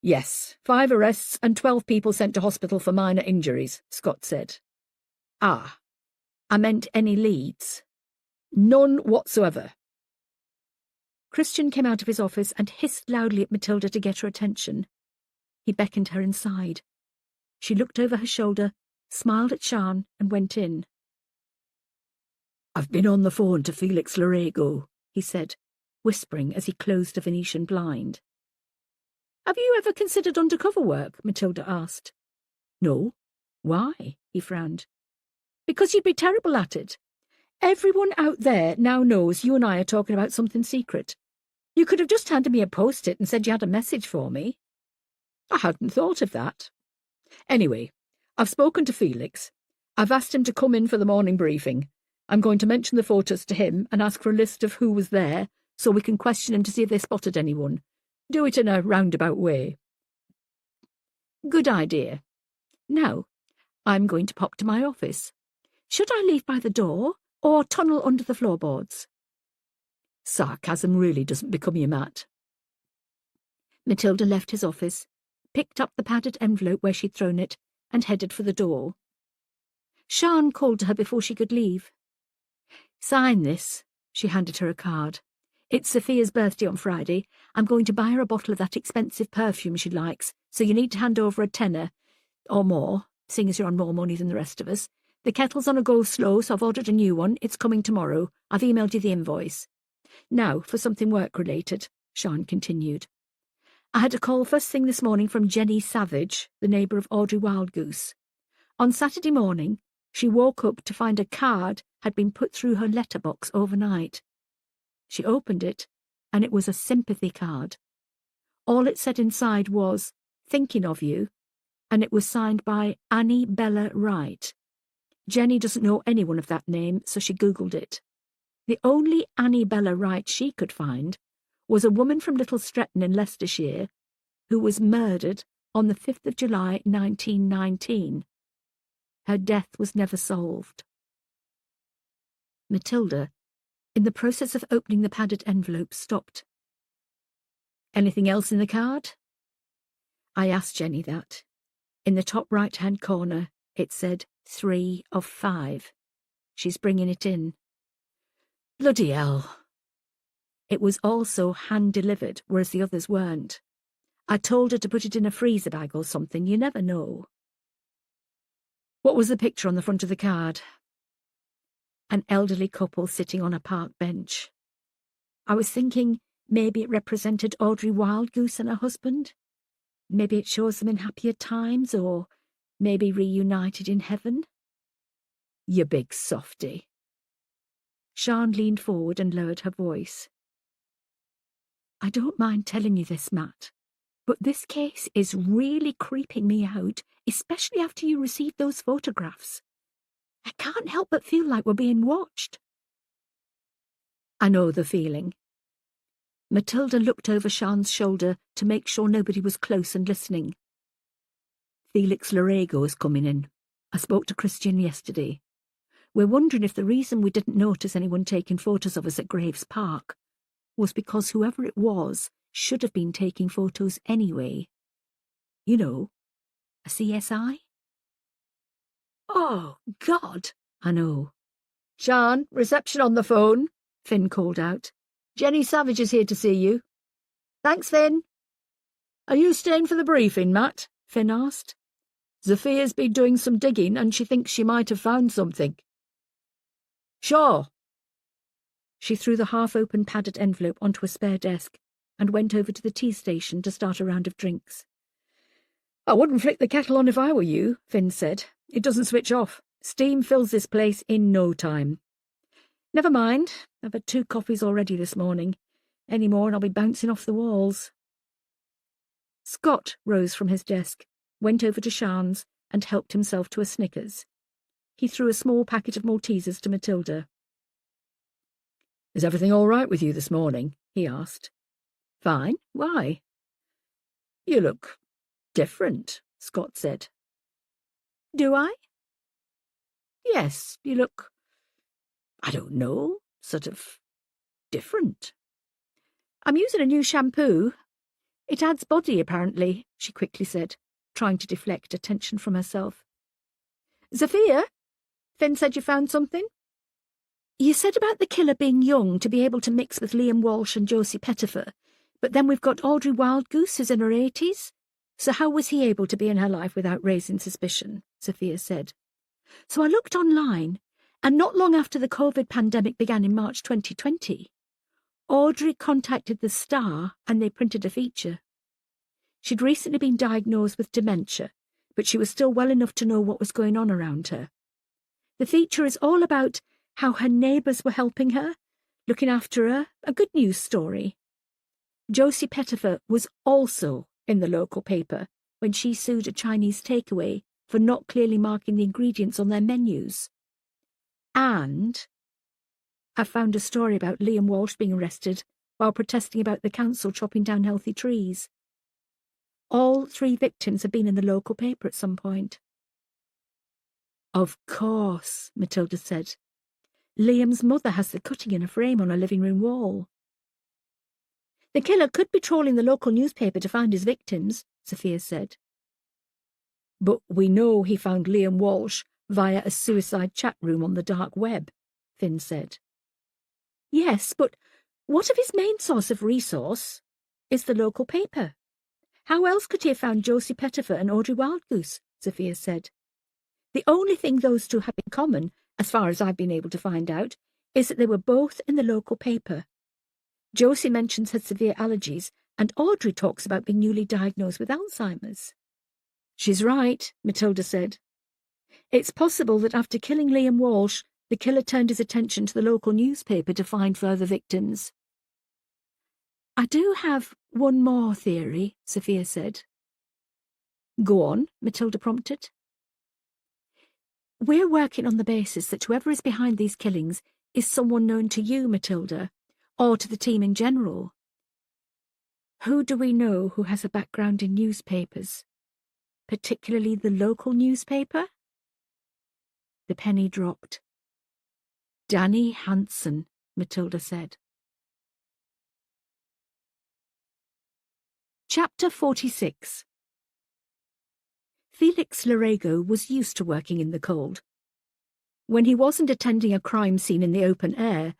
"Yes, 5 arrests and 12 people sent to hospital for minor injuries," Scott said. "Ah, I meant any leads." "None whatsoever." Christian came out of his office and hissed loudly at Matilda to get her attention. He beckoned her inside. She looked over her shoulder, smiled at Sian, and went in. "I've been on the phone to Felix Larego," he said, whispering as he closed a Venetian blind. "Have you ever considered undercover work?" Matilda asked. "No. Why?" he frowned. "Because you'd be terrible at it. Everyone out there now knows you and I are talking about something secret. You could have just handed me a post-it and said you had a message for me." "I hadn't thought of that. Anyway, I've spoken to Felix. I've asked him to come in for the morning briefing. I'm going to mention the photos to him and ask for a list of who was there so we can question him to see if they spotted anyone. Do it in a roundabout way." "Good idea. Now, I'm going to pop to my office. Should I leave by the door or tunnel under the floorboards?" Sarcasm really doesn't become you, Matt. Matilda left his office, picked up the padded envelope where she'd thrown it, and headed for the door. Sian called to her before she could leave. "Sign this." She handed her a card. "It's Sophia's birthday on Friday. I'm going to buy her a bottle of that expensive perfume she likes, so you need to hand over a tenner, or more, seeing as you're on more money than the rest of us. The kettle's on a go slow, so I've ordered a new one. It's coming tomorrow. I've emailed you the invoice. Now, for something work-related," Sian continued. "I had a call first thing this morning from Jenny Savage, the neighbour of Audrey Wildgoose. On Saturday morning, she woke up to find a card had been put through her letterbox overnight. She opened it, and it was a sympathy card. All it said inside was, 'Thinking of you,' and it was signed by Annie Bella Wright. Jenny doesn't know anyone of that name, so she Googled it. The only Annie Bella Wright she could find was a woman from Little Stretton in Leicestershire who was murdered on the 5th of July 1919. Her death was never solved." Matilda, in the process of opening the padded envelope, stopped. "Anything else in the card?" "I asked Jenny that. In the top right-hand corner, it said 3 of 5. She's bringing it in." "Bloody hell." "It was also hand-delivered, whereas the others weren't. I told her to put it in a freezer bag or something. You never know." "What was the picture on the front of the card?" "An elderly couple sitting on a park bench. I was thinking maybe it represented Audrey Wildgoose and her husband. Maybe it shows them in happier times, or maybe reunited in heaven." "You big softy." Sian leaned forward and lowered her voice. "I don't mind telling you this, Matt, but this case is really creeping me out, especially after you received those photographs. I can't help but feel like we're being watched." "I know the feeling." Matilda looked over Sian's shoulder to make sure nobody was close and listening. "Felix Larego is coming in. I spoke to Christian yesterday. We're wondering if the reason we didn't notice anyone taking photos of us at Graves Park was because whoever it was should have been taking photos anyway. You know, a CSI?" "Oh, God!" "I know." "Sian, reception on the phone," Finn called out. "Jenny Savage is here to see you." "Thanks, Finn." "Are you staying for the briefing, Matt?" Finn asked. Sophia's been doing some digging and she thinks she might have found something. Sure. She threw the half-open padded envelope onto a spare desk and went over to the tea station to start a round of drinks. I wouldn't flick the kettle on if I were you, Finn said. It doesn't switch off. Steam fills this place in no time. Never mind. I've had 2 coffees already this morning. Any more and I'll be bouncing off the walls. Scott rose from his desk, went over to Sian's and helped himself to a Snickers. He threw a small packet of Maltesers to Matilda. Is everything all right with you this morning? He asked. Fine. Why? You look different, Scott said. Do I? Yes, you look, I don't know, sort of different. I'm using a new shampoo. It adds body, apparently, she quickly said, trying to deflect attention from herself. Sophia, Finn said you found something? You said about the killer being young to be able to mix with Liam Walsh and Josie Pettifer, but then we've got Audrey Wildgoose who's in her 80s. So how was he able to be in her life without raising suspicion? Sophia said. So I looked online, and not long after the COVID pandemic began in March 2020, Audrey contacted the Star and they printed a feature. She'd recently been diagnosed with dementia, but she was still well enough to know what was going on around her. The feature is all about how her neighbours were helping her, looking after her, a good news story. Josie Pettifer was also in the local paper when she sued a Chinese takeaway for not clearly marking the ingredients on their menus. And I found a story about Liam Walsh being arrested while protesting about the council chopping down healthy trees. All 3 victims have been in the local paper at some point. Of course, Matilda said. Liam's mother has the cutting in a frame on her living room wall. The killer could be trawling the local newspaper to find his victims, Sophia said. But we know he found Liam Walsh via a suicide chat room on the dark web, Finn said. Yes, but what if his main source of resource is the local paper? How else could he have found Josie Pettifer and Audrey Wildgoose? Sophia said. The only thing those 2 have in common, as far as I've been able to find out, is that they were both in the local paper. Josie mentions her severe allergies, and Audrey talks about being newly diagnosed with Alzheimer's. She's right, Matilda said. It's possible that after killing Liam Walsh, the killer turned his attention to the local newspaper to find further victims. I do have one more theory, Sophia said. Go on, Matilda prompted. We're working on the basis that whoever is behind these killings is someone known to you, Matilda, or to the team in general. Who do we know who has a background in newspapers? Particularly the local newspaper? The penny dropped. Danny Hansen, Matilda said. Chapter 46. Felix Larego was used to working in the cold. When he wasn't attending a crime scene in the open air,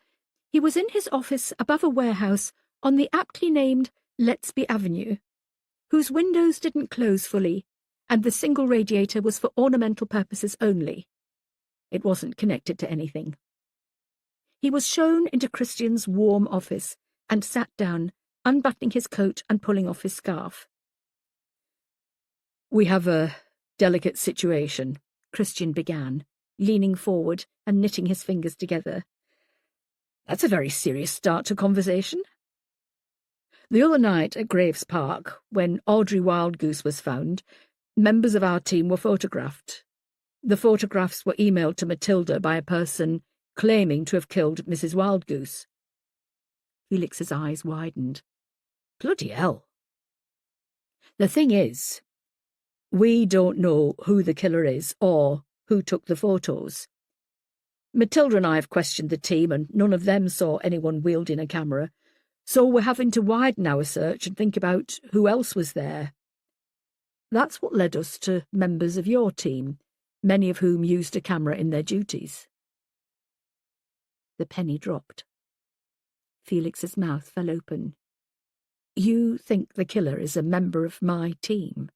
he was in his office above a warehouse on the aptly named Lettsby Avenue, whose windows didn't close fully, and the single radiator was for ornamental purposes only. It wasn't connected to anything. He was shown into Christian's warm office and sat down, unbuttoning his coat and pulling off his scarf. We have a delicate situation, Christian began, leaning forward and knitting his fingers together. That's a very serious start to conversation. The other night at Graves Park, when Audrey Wildgoose was found, members of our team were photographed. The photographs were emailed to Matilda by a person claiming to have killed Mrs. Wildgoose. Felix's eyes widened. Bloody hell. The thing is, we don't know who the killer is or who took the photos. Matilda and I have questioned the team and none of them saw anyone wielding a camera, so we're having to widen our search and think about who else was there. That's what led us to members of your team, many of whom used a camera in their duties. The penny dropped. Felix's mouth fell open. You think the killer is a member of my team?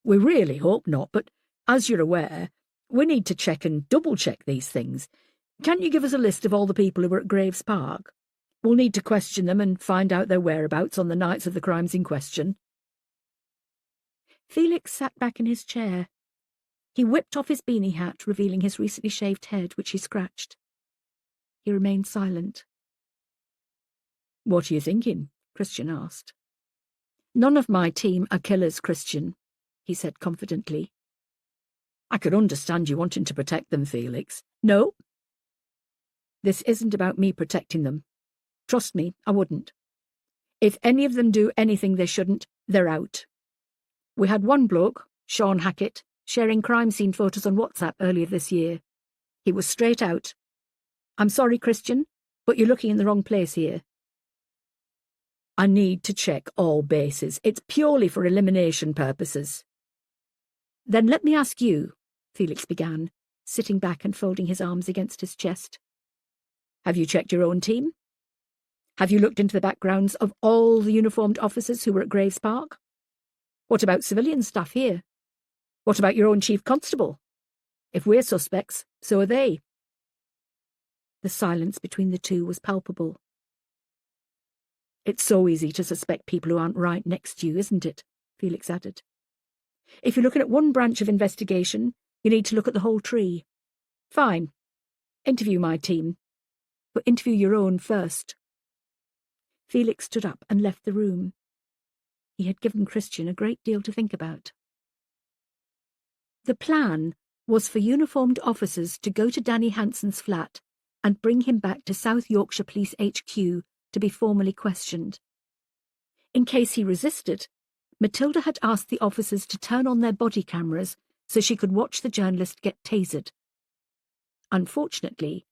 We really hope not, but as you're aware, we need to check and double-check these things. Can't you give us a list of all the people who were at Graves Park? We'll need to question them and find out their whereabouts on the nights of the crimes in question. Felix sat back in his chair. He whipped off his beanie hat, revealing his recently shaved head, which he scratched. He remained silent. What are you thinking? Christian asked. None of my team are killers, Christian, he said confidently. I could understand you wanting to protect them, Felix. No. This isn't about me protecting them. Trust me, I wouldn't. If any of them do anything they shouldn't, they're out. We had one bloke, Sean Hackett, sharing crime scene photos on WhatsApp earlier this year. He was straight out. I'm sorry, Christian, but you're looking in the wrong place here. I need to check all bases. It's purely for elimination purposes. Then let me ask you, Felix began, sitting back and folding his arms against his chest. Have you checked your own team? Have you looked into the backgrounds of all the uniformed officers who were at Graves Park? What about civilian staff here? What about your own chief constable? If we're suspects, so are they. The silence between the two was palpable. It's so easy to suspect people who aren't right next to you, isn't it? Felix added. If you're looking at one branch of investigation, you need to look at the whole tree. Fine. Interview my team. But interview your own first. Felix stood up and left the room. He had given Christian a great deal to think about. The plan was for uniformed officers to go to Danny Hanson's flat and bring him back to South Yorkshire Police HQ to be formally questioned. In case he resisted, Matilda had asked the officers to turn on their body cameras so she could watch the journalist get tasered. Unfortunately,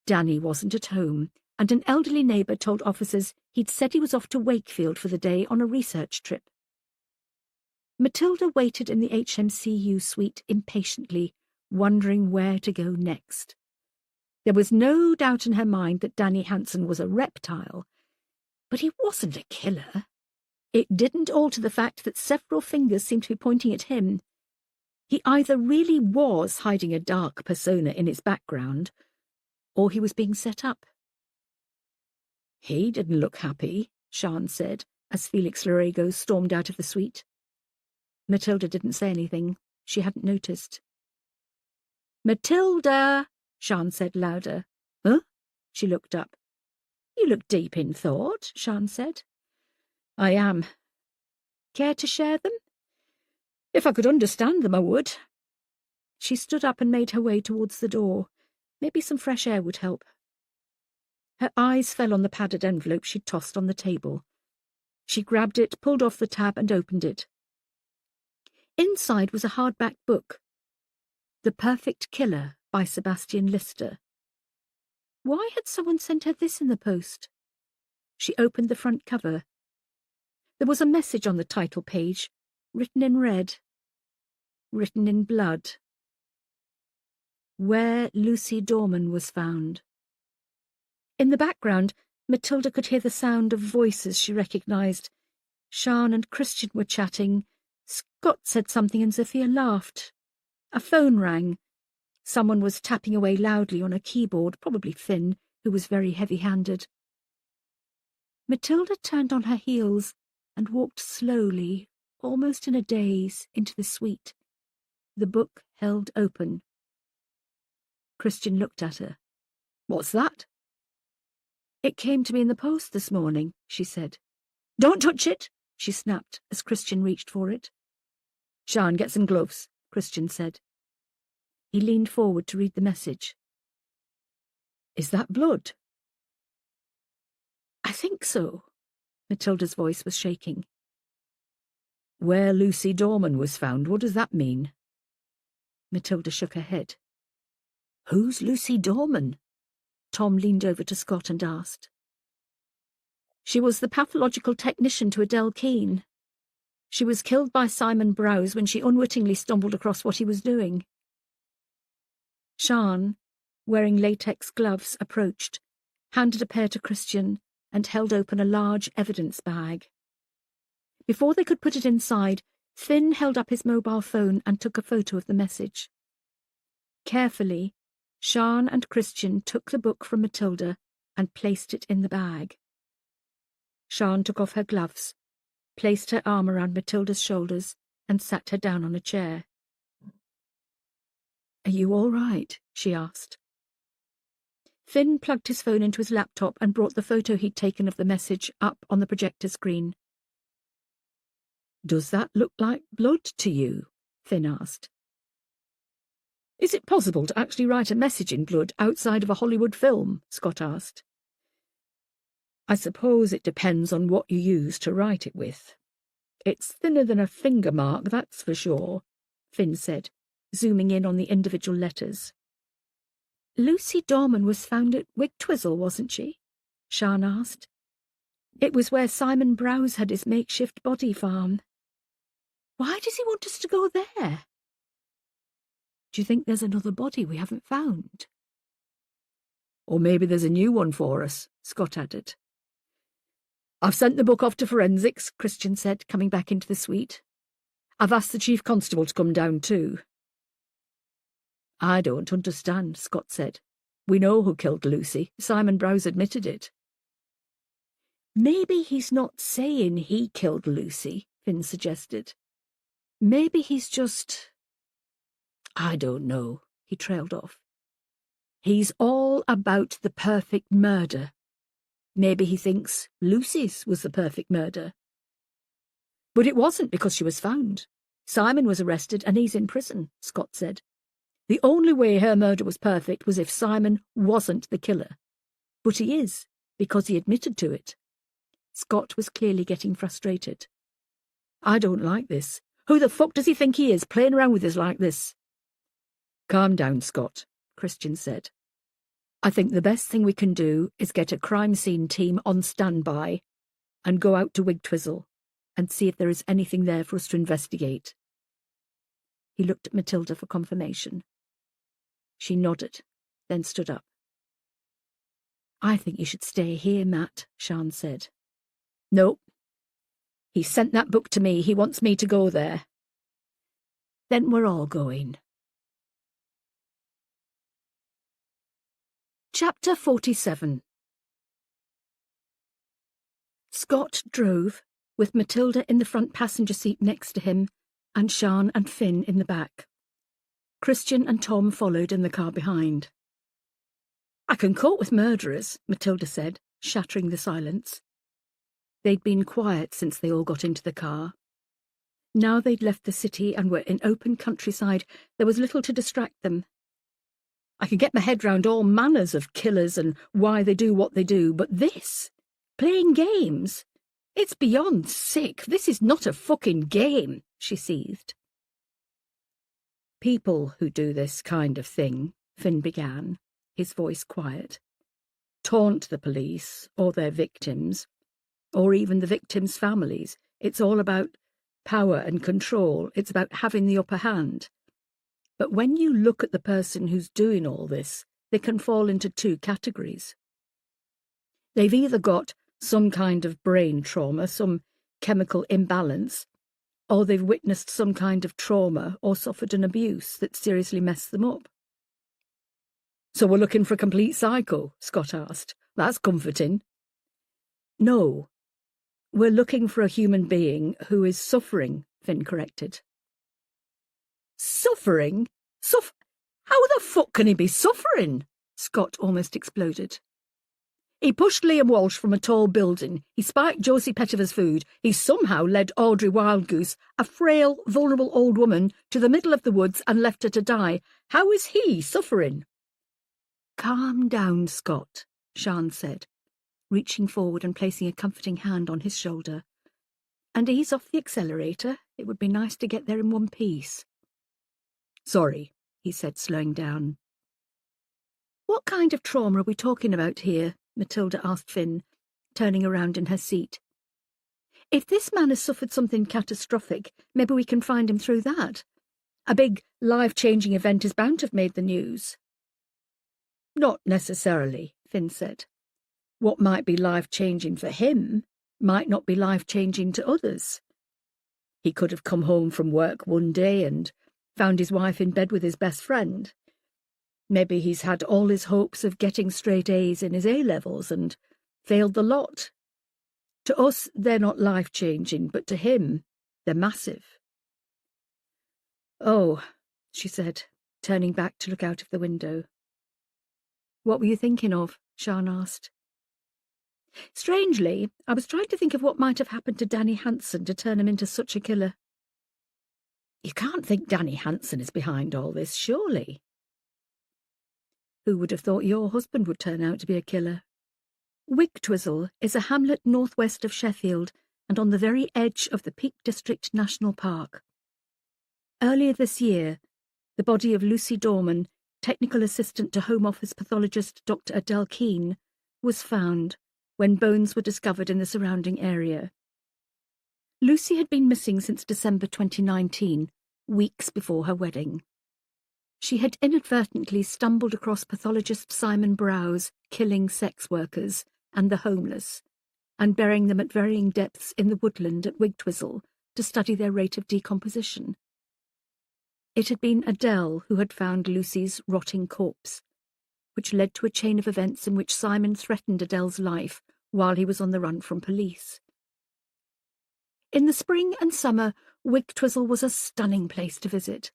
Danny wasn't at home, and an elderly neighbour told officers he'd said he was off to Wakefield for the day on a research trip. Matilda waited in the HMCU suite impatiently, wondering where to go next. There was no doubt in her mind that Danny Hanson was a reptile, but he wasn't a killer. It didn't alter the fact that several fingers seemed to be pointing at him. He either really was hiding a dark persona in his background, or he was being set up. He didn't look happy, Sian said, as Felix Larego stormed out of the suite. Matilda didn't say anything. She hadn't noticed. Matilda, Sian said louder. Huh? She looked up. You look deep in thought, Sian said. I am. Care to share them? If I could understand them, I would. She stood up and made her way towards the door. Maybe some fresh air would help. Her eyes fell on the padded envelope she'd tossed on the table. She grabbed it, pulled off the tab and opened it. Inside was a hardback book. The Perfect Killer by Sebastian Lister. Why had someone sent her this in the post? She opened the front cover. There was a message on the title page, written in red, written in blood. Where Lucy Dorman was found. In the background, Matilda could hear the sound of voices she recognised. Sian and Christian were chatting. Scott said something and Sophia laughed. A phone rang. Someone was tapping away loudly on a keyboard, probably Finn, who was very heavy-handed. Matilda turned on her heels and walked slowly, almost in a daze, into the suite, the book held open. Christian looked at her. What's that? It came to me in the post this morning, she said. Don't touch it, she snapped as Christian reached for it. Sian, get some gloves, Christian said. He leaned forward to read the message. Is that blood? I think so. Matilda's voice was shaking. Where Lucy Dorman was found, what does that mean? Matilda shook her head. Who's Lucy Dorman? Tom leaned over to Scott and asked. She was the pathological technician to Adele Keane. She was killed by Simon Browse when she unwittingly stumbled across what he was doing. Sian, wearing latex gloves, approached, handed a pair to Christian, and held open a large evidence bag. Before they could put it inside, Finn held up his mobile phone and took a photo of the message. Carefully, Sian and Christian took the book from Matilda and placed it in the bag. Sian took off her gloves, placed her arm around Matilda's shoulders, and sat her down on a chair. "Are you all right?" she asked. Finn plugged his phone into his laptop and brought the photo he'd taken of the message up on the projector screen. "Does that look like blood to you?" Finn asked. "Is it possible to actually write a message in blood outside of a Hollywood film?" Scott asked. "I suppose it depends on what you use to write it with. It's thinner than a finger mark, that's for sure," Finn said, zooming in on the individual letters. "Lucy Dorman was found at Wigtwizzle, wasn't she?" Sian asked. "It was where Simon Browse had his makeshift body farm. Why does he want us to go there?" "Do you think there's another body we haven't found?" "Or maybe there's a new one for us," Scott added. "I've sent the book off to forensics," Christian said, coming back into the suite. "I've asked the chief constable to come down too." "I don't understand," Scott said. "We know who killed Lucy. Simon Browse admitted it." "Maybe he's not saying he killed Lucy," Finn suggested. "Maybe he's just—" "I don't know," he trailed off. "He's all about the perfect murder. Maybe he thinks Lucy's was the perfect murder." "But it wasn't because she was found. Simon was arrested and he's in prison," Scott said. "The only way her murder was perfect was if Simon wasn't the killer. But he is, because he admitted to it." Scott was clearly getting frustrated. "I don't like this. Who the fuck does he think he is, playing around with us like this?" "Calm down, Scott," Christian said. "I think the best thing we can do is get a crime scene team on standby and go out to Wigtwizzle and see if there is anything there for us to investigate." He looked at Matilda for confirmation. She nodded, then stood up. "I think you should stay here, Matt," Sian said. "No. He sent that book to me. He wants me to go there." "Then we're all going." Chapter 47. Scott drove, with Matilda in the front passenger seat next to him, and Sian and Finn in the back. Christian and Tom followed in the car behind. "I can cope with murderers," Matilda said, shattering the silence. They'd been quiet since they all got into the car. Now they'd left the city and were in open countryside, there was little to distract them. "I can get my head round all manners of killers and why they do what they do, but this? Playing games? It's beyond sick. This is not a fucking game," she seethed. "People who do this kind of thing," Finn began, his voice quiet, "taunt the police or their victims, or even the victims' families. It's all about power and control. It's about having the upper hand. But when you look at the person who's doing all this, they can fall into two categories. They've either got some kind of brain trauma, some chemical imbalance, or they've witnessed some kind of trauma or suffered an abuse that seriously messed them up." "So we're looking for a complete psycho?" Scott asked. "That's comforting." "No. We're looking for a human being who is suffering," Finn corrected. "Suffering? How the fuck can he be suffering?" Scott almost exploded. "He pushed Liam Walsh from a tall building. He spiked Josie Pettifer's food. He somehow led Audrey Wildgoose, a frail, vulnerable old woman, to the middle of the woods and left her to die. How is he suffering?" "Calm down, Scott," Sian said, reaching forward and placing a comforting hand on his shoulder. "And ease off the accelerator. It would be nice to get there in one piece." "Sorry," he said, slowing down. "What kind of trauma are we talking about here?" Matilda asked Finn, turning around in her seat. "If this man has suffered something catastrophic, maybe we can find him through that. A big, life-changing event is bound to have made the news." "Not necessarily," Finn said. "What might be life-changing for him might not be life-changing to others. He could have come home from work one day and found his wife in bed with his best friend. Maybe he's had all his hopes of getting straight A's in his A-levels and failed the lot. To us, they're not life-changing, but to him, they're massive. "Oh," she said, turning back to look out of the window. "What were you thinking of?" Sian asked. "Strangely, I was trying to think of what might have happened to Danny Hansen to turn him into such a killer." "You can't think Danny Hansen is behind all this, surely?" "Who would have thought your husband would turn out to be a killer?" Wigtwizzle is a hamlet northwest of Sheffield and on the very edge of the Peak District National Park. Earlier this year, the body of Lucy Dorman, technical assistant to Home Office pathologist Dr. Adele Keane, was found when bones were discovered in the surrounding area. Lucy had been missing since December 2019, weeks before her wedding. She had inadvertently stumbled across pathologist Simon Brow's Killing Sex Workers and the Homeless, and burying them at varying depths in the woodland at Wigtwizzle to study their rate of decomposition. It had been Adele who had found Lucy's rotting corpse, which led to a chain of events in which Simon threatened Adele's life while he was on the run from police. In the spring and summer, Wigtwizzle was a stunning place to visit.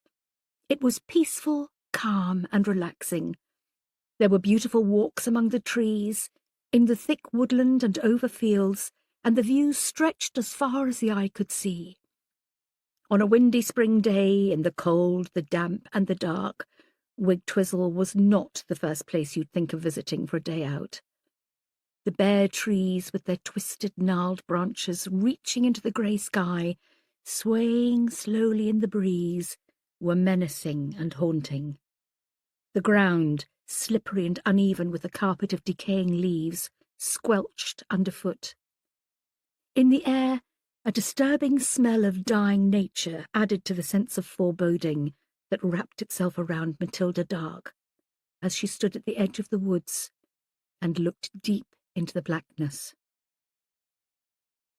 It was peaceful, calm, and relaxing. There were beautiful walks among the trees, in the thick woodland and over fields, and the views stretched as far as the eye could see. On a windy spring day, in the cold, the damp, and the dark, Wigtwizzle was not the first place you'd think of visiting for a day out. The bare trees with their twisted, gnarled branches reaching into the grey sky, swaying slowly in the breeze, were menacing and haunting. The ground, slippery and uneven with a carpet of decaying leaves, squelched underfoot. In the air, a disturbing smell of dying nature added to the sense of foreboding that wrapped itself around Matilda Dark as she stood at the edge of the woods and looked deep into the blackness.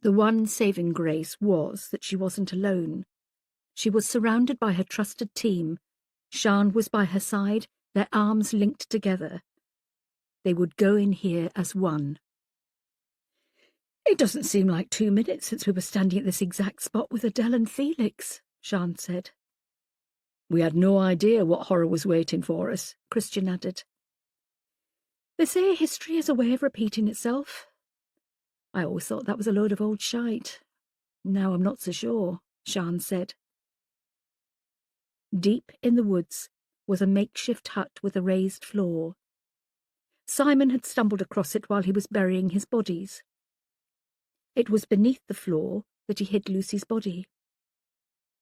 The one saving grace was that she wasn't alone. She was surrounded by her trusted team. Sian was by her side, their arms linked together. They would go in here as one. "It doesn't seem like 2 minutes since we were standing at this exact spot with Adele and Felix," Sian said. "We had no idea what horror was waiting for us," Christian added. "They say history has a way of repeating itself. I always thought that was a load of old shite. Now I'm not so sure," Sian said. Deep in the woods was a makeshift hut with a raised floor. Simon had stumbled across it while he was burying his bodies. It was beneath the floor that he hid Lucy's body.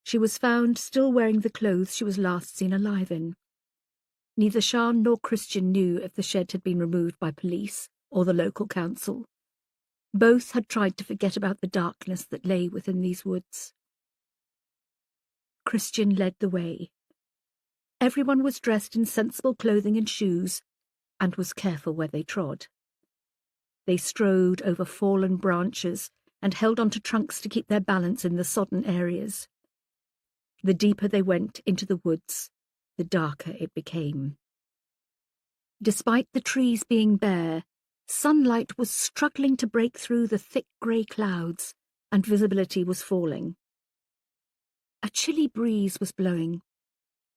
She was found still wearing the clothes she was last seen alive in. Neither Sian nor Christian knew if the shed had been removed by police or the local council. Both had tried to forget about the darkness that lay within these woods. Christian led the way. Everyone was dressed in sensible clothing and shoes, and was careful where they trod. They strode over fallen branches and held onto trunks to keep their balance in the sodden areas. The deeper they went into the woods, the darker it became. Despite the trees being bare, sunlight was struggling to break through the thick grey clouds, and visibility was falling. A chilly breeze was blowing.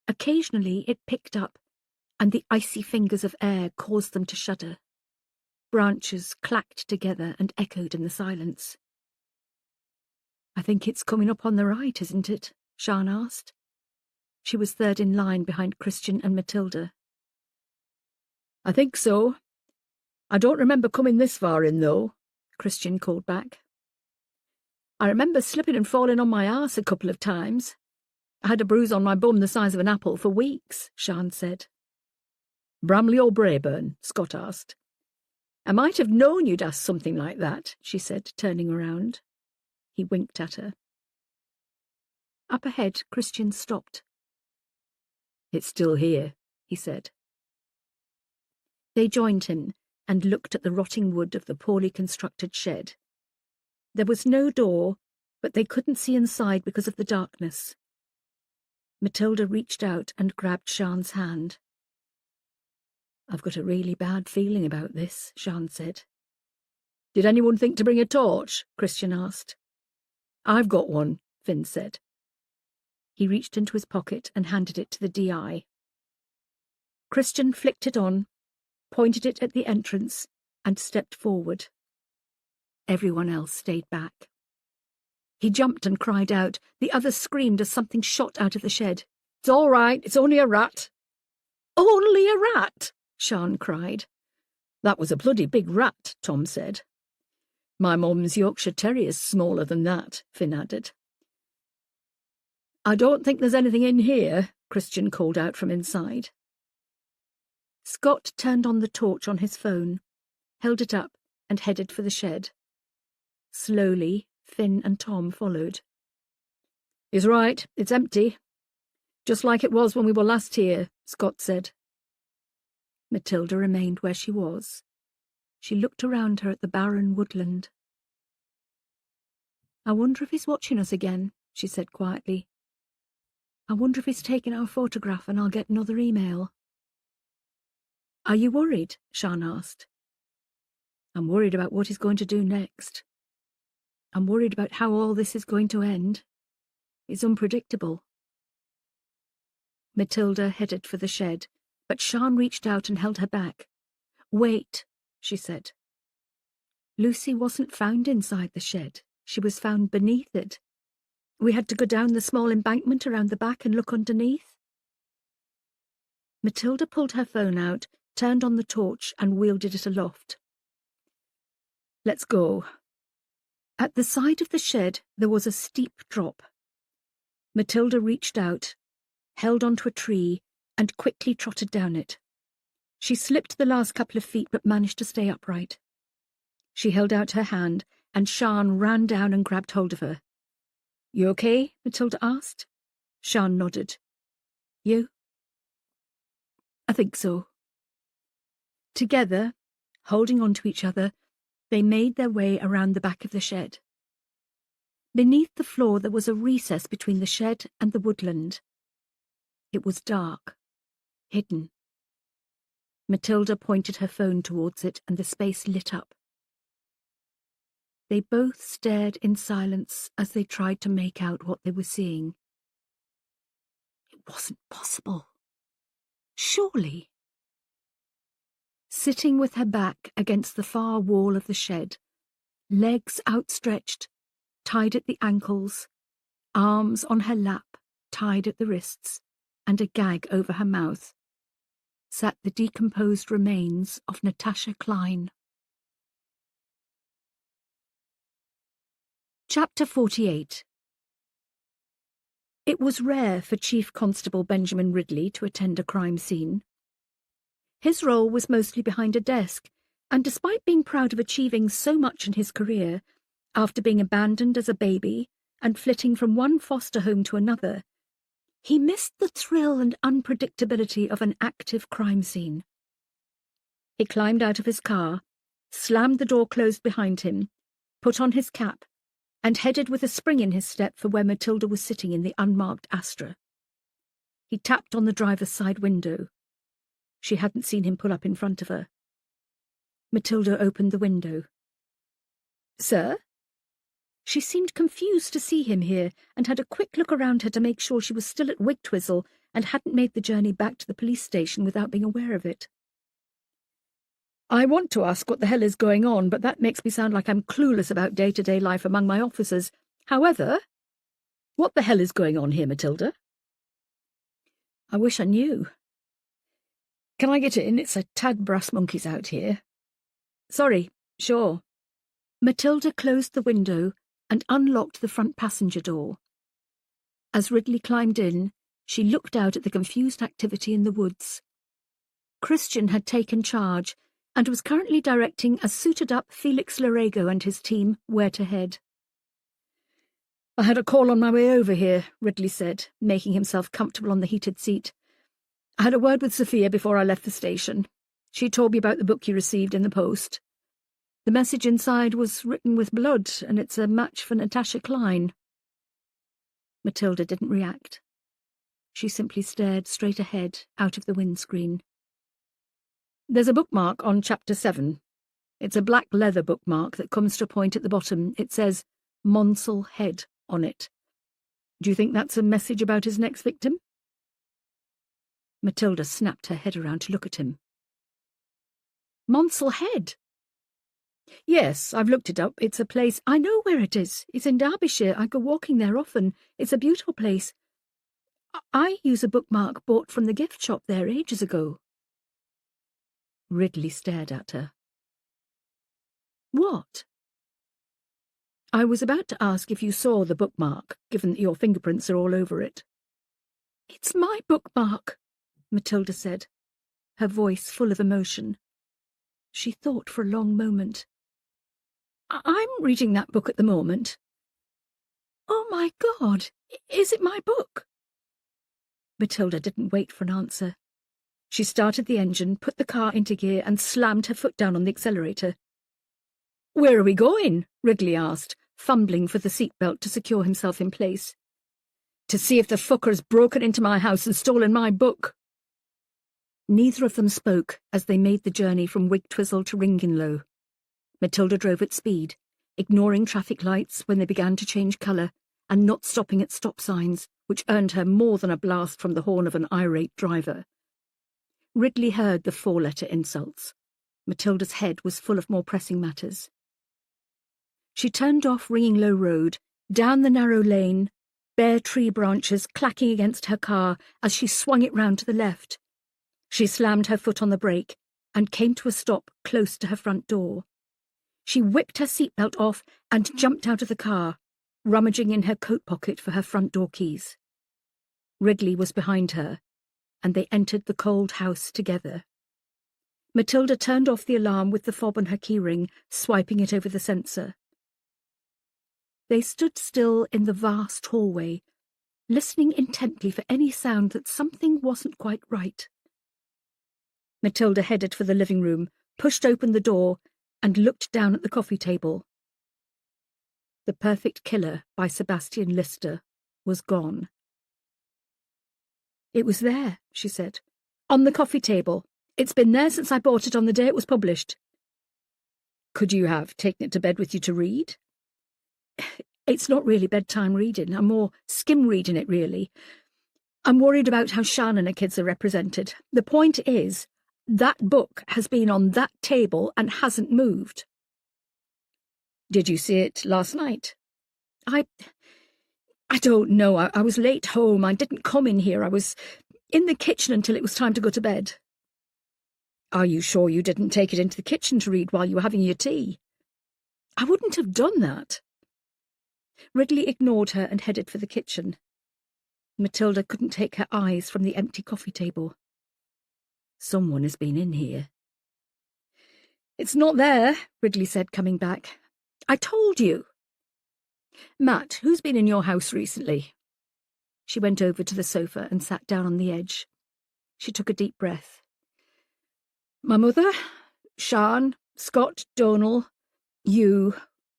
Occasionally it picked up, and the icy fingers of air caused them to shudder. Branches clacked together and echoed in the silence. "I think it's coming up on the right, isn't it?" Sian asked. She was third in line behind Christian and Matilda. "I think so. I don't remember coming this far in, though," Christian called back. "I remember slipping and falling on my arse a couple of times. I had a bruise on my bum the size of an apple for weeks," Sian said. "Bramley or Braeburn?" Scott asked. "I might have known you'd ask something like that," she said, turning around. He winked at her. Up ahead, Christian stopped. "It's still here," he said. They joined him and looked at the rotting wood of the poorly constructed shed. There was no door, but they couldn't see inside because of the darkness. Matilda reached out and grabbed Sian's hand. "I've got a really bad feeling about this," Sian said. "Did anyone think to bring a torch?" Christian asked. "I've got one," Finn said. He reached into his pocket and handed it to the DI. Christian flicked it on, pointed it at the entrance, and stepped forward. Everyone else stayed back. He jumped and cried out. The others screamed as something shot out of the shed. "It's all right, it's only a rat." "Only a rat!" Sian cried. "That was a bloody big rat," Tom said. "My mum's Yorkshire Terrier's smaller than that," Finn added. "I don't think there's anything in here," Christian called out from inside. Scott turned on the torch on his phone, held it up, and headed for the shed. Slowly, Finn and Tom followed. "He's right, it's empty. Just like it was when we were last here," Scott said. Matilda remained where she was. She looked around her at the barren woodland. "I wonder if he's watching us again," she said quietly. "I wonder if he's taken our photograph and I'll get another email." "Are you worried?" Sian asked. "I'm worried about what he's going to do next. I'm worried about how all this is going to end. It's unpredictable." Matilda headed for the shed, but Sian reached out and held her back. "Wait," she said. "Lucy wasn't found inside the shed. She was found beneath it. We had to go down the small embankment around the back and look underneath." Matilda pulled her phone out, turned on the torch, and wielded it aloft. "Let's go." At the side of the shed there was a steep drop. Matilda reached out, held onto a tree, and quickly trotted down it. She slipped the last couple of feet but managed to stay upright. She held out her hand, and Sian ran down and grabbed hold of her. "You okay?" Matilda asked. Sian nodded. "You?" "I think so." Together, holding on to each other, they made their way around the back of the shed. Beneath the floor there was a recess between the shed and the woodland. It was dark, hidden. Matilda pointed her phone towards it, and the space lit up. They both stared in silence as they tried to make out what they were seeing. It wasn't possible. Surely. Sitting with her back against the far wall of the shed, legs outstretched, tied at the ankles, arms on her lap, tied at the wrists, and a gag over her mouth, sat the decomposed remains of Natasha Cline. Chapter 48. It was rare for Chief Constable Benjamin Ridley to attend a crime scene. His role was mostly behind a desk, and despite being proud of achieving so much in his career, after being abandoned as a baby and flitting from one foster home to another, he missed the thrill and unpredictability of an active crime scene. He climbed out of his car, slammed the door closed behind him, put on his cap, and headed with a spring in his step for where Matilda was sitting in the unmarked Astra. He tapped on the driver's side window. She hadn't seen him pull up in front of her. Matilda opened the window. "Sir?" She seemed confused to see him here, and had a quick look around her to make sure she was still at Wigtwistle and hadn't made the journey back to the police station without being aware of it. "I want to ask what the hell is going on, but that makes me sound like I'm clueless about day-to-day life among my officers. However, what the hell is going on here, Matilda?" "I wish I knew. Can I get in? It's a tad brass monkeys out here." "Sorry, sure." Matilda closed the window and unlocked the front passenger door. As Ridley climbed in, she looked out at the confused activity in the woods. Christian had taken charge and was currently directing a suited-up Felix Larego and his team where to head. "I had a call on my way over here," Ridley said, making himself comfortable on the heated seat. "I had a word with Sophia before I left the station. She told me about the book you received in the post." The message inside was written with blood, and it's a match for Natasha Klein. Matilda didn't react. She simply stared straight ahead, out of the windscreen. There's a bookmark on chapter 7. It's a black leather bookmark that comes to a point at the bottom. It says Monsell Head on it. Do you think that's a message about his next victim? Matilda snapped her head around to look at him. Monsell Head? Yes, I've looked it up. It's a place. I know where it is. It's in Derbyshire. I go walking there often. It's a beautiful place. I use a bookmark bought from the gift shop there ages ago. Ridley stared at her. What? I was about to ask if you saw the bookmark, given that your fingerprints are all over it. It's my bookmark, Matilda said, her voice full of emotion. She thought for a long moment. I'm reading that book at the moment. Oh, my God, is it my book? Matilda didn't wait for an answer. She started the engine, put the car into gear, and slammed her foot down on the accelerator. Where are we going? Ridley asked, fumbling for the seatbelt to secure himself in place. To see if the fucker's broken into my house and stolen my book. Neither of them spoke as they made the journey from Wigtwizzle to Ringinlow. Matilda drove at speed, ignoring traffic lights when they began to change colour, and not stopping at stop signs, which earned her more than a blast from the horn of an irate driver. Ridley heard the four-letter insults. Matilda's head was full of more pressing matters. She turned off Ringinlow Road, down the narrow lane, bare tree branches clacking against her car as she swung it round to the left. She slammed her foot on the brake and came to a stop close to her front door. She whipped her seatbelt off and jumped out of the car, rummaging in her coat pocket for her front door keys. Ridley was behind her, and they entered the cold house together. Matilda turned off the alarm with the fob on her keyring, swiping it over the sensor. They stood still in the vast hallway, listening intently for any sound that something wasn't quite right. Matilda headed for the living room, pushed open the door, and looked down at the coffee table. The Perfect Killer by Sebastian Lister was gone. It was there, she said, on the coffee table. It's been there since I bought it on the day it was published. Could you have taken it to bed with you to read? It's not really bedtime reading. I'm more skim reading it, really. I'm worried about how Sian and her kids are represented. The point is, that book has been on that table and hasn't moved. Did you see it last night? I don't know. I was late home. I didn't come in here. I was in the kitchen until it was time to go to bed. Are you sure you didn't take it into the kitchen to read while you were having your tea? I wouldn't have done that. Ridley ignored her and headed for the kitchen. Matilda couldn't take her eyes from the empty coffee table. Someone has been in here. It's not there, Ridley said, coming back. I told you. Matt, who's been in your house recently? She went over to the sofa and sat down on the edge. She took a deep breath. My mother, Sian, Scott, Donal, you,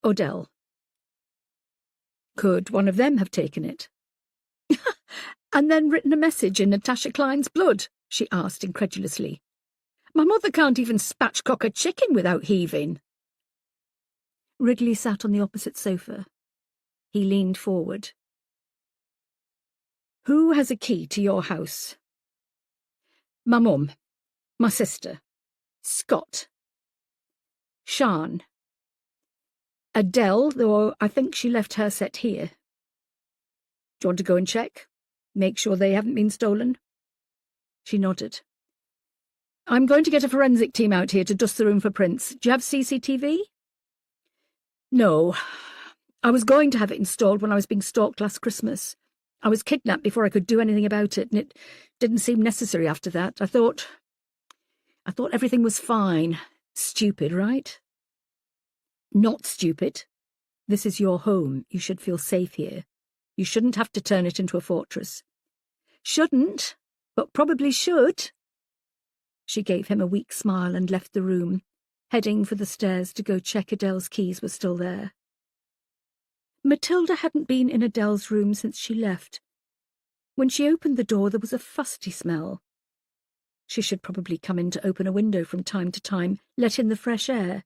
Odell. Could one of them have taken it? And then written a message in Natasha Klein's blood? She asked incredulously. My mother can't even spatchcock a chicken without heaving. Ridley sat on the opposite sofa. He leaned forward. Who has a key to your house? My mum, my sister, Scott, Sian, Adele, though I think she left her set here. Do you want to go and check? Make sure they haven't been stolen? She nodded. I'm going to get a forensic team out here to dust the room for prints. Do you have CCTV? No. I was going to have it installed when I was being stalked last Christmas. I was kidnapped before I could do anything about it, and it didn't seem necessary after that. I thought everything was fine. Stupid, right? Not stupid. This is your home. You should feel safe here. You shouldn't have to turn it into a fortress. Shouldn't, but probably should. She gave him a weak smile and left the room, heading for the stairs to go check Adele's keys were still there. Matilda hadn't been in Adele's room since she left. When she opened the door, there was a fusty smell. She should probably come in to open a window from time to time, let in the fresh air.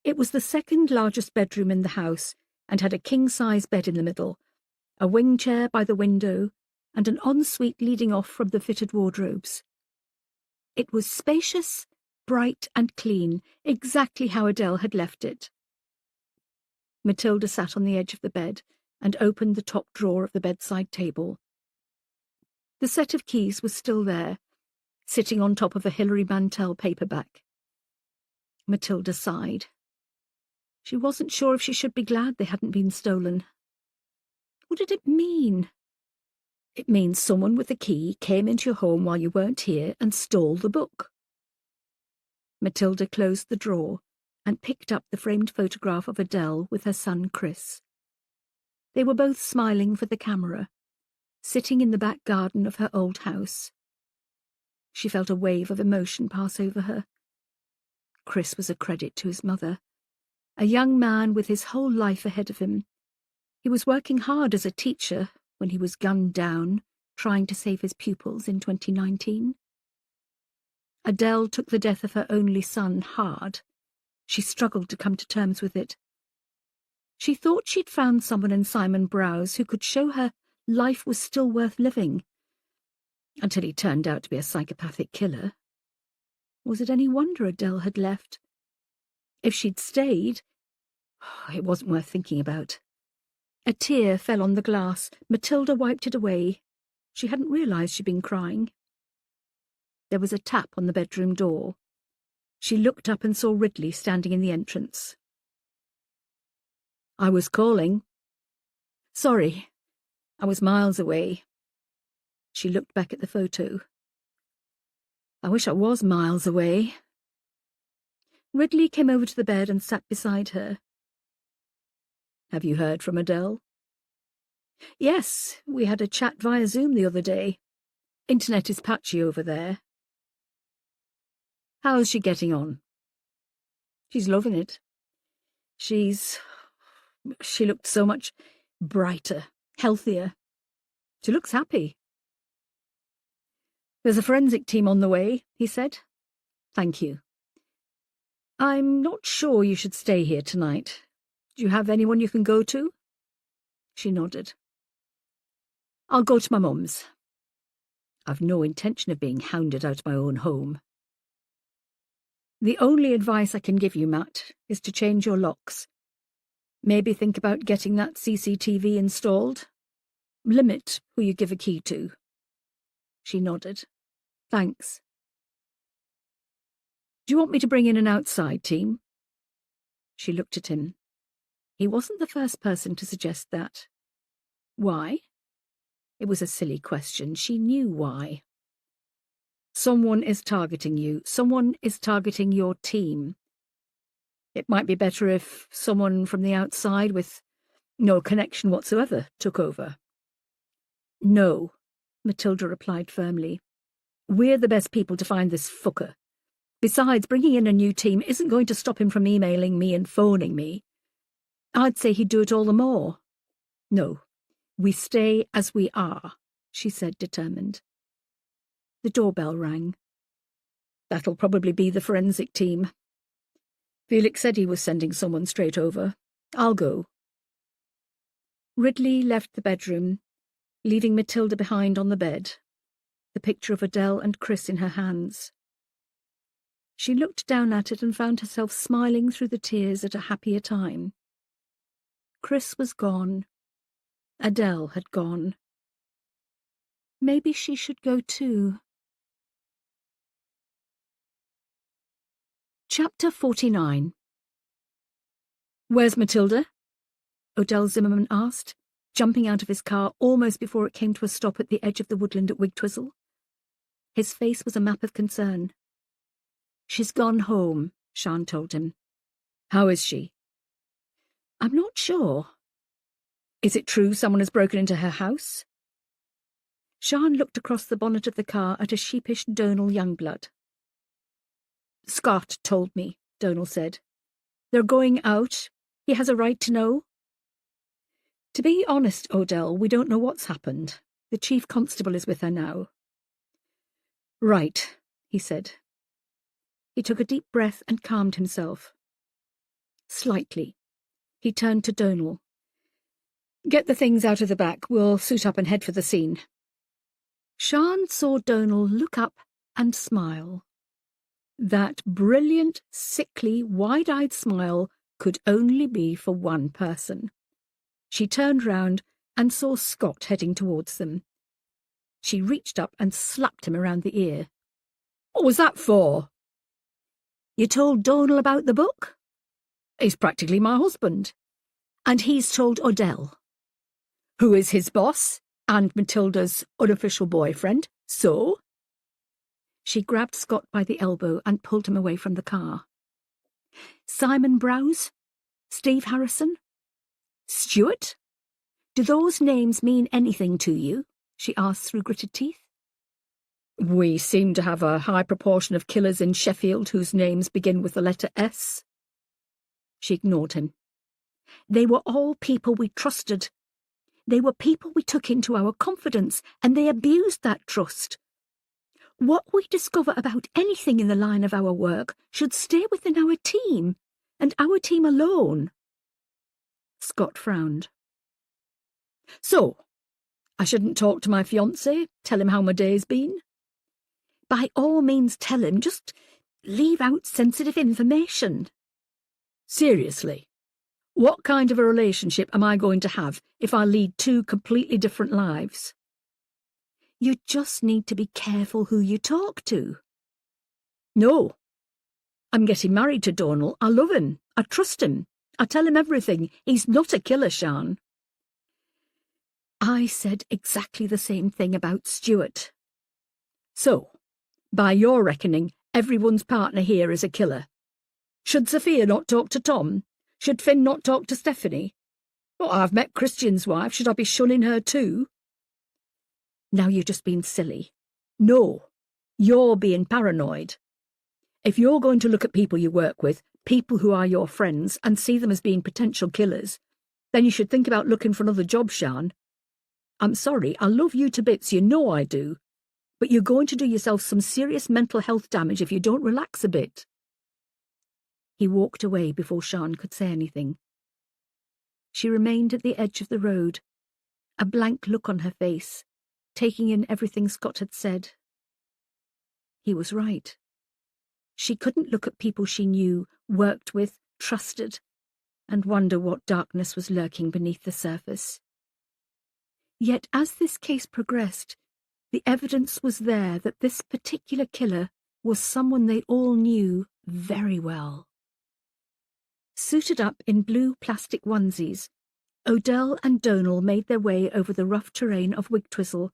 It was the second largest bedroom in the house and had a king-size bed in the middle, a wing chair by the window, and an ensuite leading off from the fitted wardrobes. It was spacious, bright and clean, exactly how Adele had left it. Matilda sat on the edge of the bed and opened the top drawer of the bedside table. The set of keys was still there, sitting on top of a Hilary Mantel paperback. Matilda sighed. She wasn't sure if she should be glad they hadn't been stolen. What did it mean? It means someone with the key came into your home while you weren't here and stole the book. Matilda closed the drawer and picked up the framed photograph of Adele with her son Chris. They were both smiling for the camera, sitting in the back garden of her old house. She felt a wave of emotion pass over her. Chris was a credit to his mother, a young man with his whole life ahead of him. He was working hard as a teacher when he was gunned down, trying to save his pupils in 2019. Adele took the death of her only son hard. She struggled to come to terms with it. She thought she'd found someone in Simon Browse who could show her life was still worth living, until he turned out to be a psychopathic killer. Was it any wonder Adele had left? If she'd stayed, it wasn't worth thinking about. A tear fell on the glass. Matilda wiped it away. She hadn't realised she'd been crying. There was a tap on the bedroom door. She looked up and saw Ridley standing in the entrance. "I was calling." "Sorry, I was miles away." She looked back at the photo. "I wish I was miles away." Ridley came over to the bed and sat beside her. "Have you heard from Adele?" "Yes, we had a chat via Zoom the other day. Internet is patchy over there." "How's she getting on?" "She's loving it. She looked so much brighter, healthier. She looks happy." "There's a forensic team on the way," he said. "Thank you. I'm not sure you should stay here tonight. Do you have anyone you can go to?" She nodded. "I'll go to my mum's. I've no intention of being hounded out of my own home. The only advice I can give you, Matt, is to change your locks. Maybe think about getting that CCTV installed. Limit who you give a key to." She nodded. "Thanks." "Do you want me to bring in an outside team?" She looked at him. He wasn't the first person to suggest that. Why? It was a silly question. She knew why. Someone is targeting you. Someone is targeting your team. It might be better if someone from the outside with no connection whatsoever took over. "No," Matilda replied firmly. "We're the best people to find this fucker. Besides, bringing in a new team isn't going to stop him from emailing me and phoning me. I'd say he'd do it all the more. No, we stay as we are," she said, determined. The doorbell rang. "That'll probably be the forensic team. Felix said he was sending someone straight over. I'll go." Ridley left the bedroom, leaving Matilda behind on the bed, the picture of Adele and Chris in her hands. She looked down at it and found herself smiling through the tears at a happier time. Chris was gone. Adele had gone. Maybe she should go too. Chapter 49. "Where's Matilda?" Odell Zimmerman asked, jumping out of his car almost before it came to a stop at the edge of the woodland at Wigtwizzle. His face was a map of concern. "She's gone home," Sian told him. "How is she?" "I'm not sure." "Is it true someone has broken into her house?" Sian looked across the bonnet of the car at a sheepish Donal Youngblood. "Scott told me," Donal said. "They're going out. He has a right to know." "To be honest, Odell, we don't know what's happened. The chief constable is with her now." "Right," he said. He took a deep breath and calmed himself. Slightly. He turned to Donal. "Get the things out of the back. We'll suit up and head for the scene." Sian saw Donal look up and smile. That brilliant, sickly, wide-eyed smile could only be for one person. She turned round and saw Scott heading towards them. She reached up and slapped him around the ear. "What was that for?" "You told Donal about the book?" "He's practically my husband." "And he's told Odell?" "Who is his boss and Matilda's unofficial boyfriend, so?" She grabbed Scott by the elbow and pulled him away from the car. "Simon Browse? Steve Harrison? Stuart? Do those names mean anything to you?" she asked through gritted teeth. "We seem to have a high proportion of killers in Sheffield whose names begin with the letter S." She ignored him. "They were all people we trusted. They were people we took into our confidence, and they abused that trust. What we discover about anything in the line of our work should stay within our team, and our team alone." Scott frowned. "So, I shouldn't talk to my fiancé, tell him how my day's been?" "By all means tell him, just leave out sensitive information." "Seriously? What kind of a relationship am I going to have if I lead two completely different lives?" "You just need to be careful who you talk to." "No. I'm getting married to Donal. I love him. I trust him. I tell him everything. He's not a killer, Sian." "I said exactly the same thing about Stuart." "So, by your reckoning, everyone's partner here is a killer. Should Sophia not talk to Tom? Should Finn not talk to Stephanie? Well, I've met Christian's wife. Should I be shunning her too?" "Now you're just being silly." "No, you're being paranoid. If you're going to look at people you work with, people who are your friends, and see them as being potential killers, then you should think about looking for another job, Sian. I'm sorry, I love you to bits, you know I do, but you're going to do yourself some serious mental health damage if you don't relax a bit." He walked away before Sian could say anything. She remained at the edge of the road, a blank look on her face, taking in everything Scott had said. He was right. She couldn't look at people she knew, worked with, trusted, and wonder what darkness was lurking beneath the surface. Yet as this case progressed, the evidence was there that this particular killer was someone they all knew very well. Suited up in blue plastic onesies, Odell and Donal made their way over the rough terrain of Wigtwizzle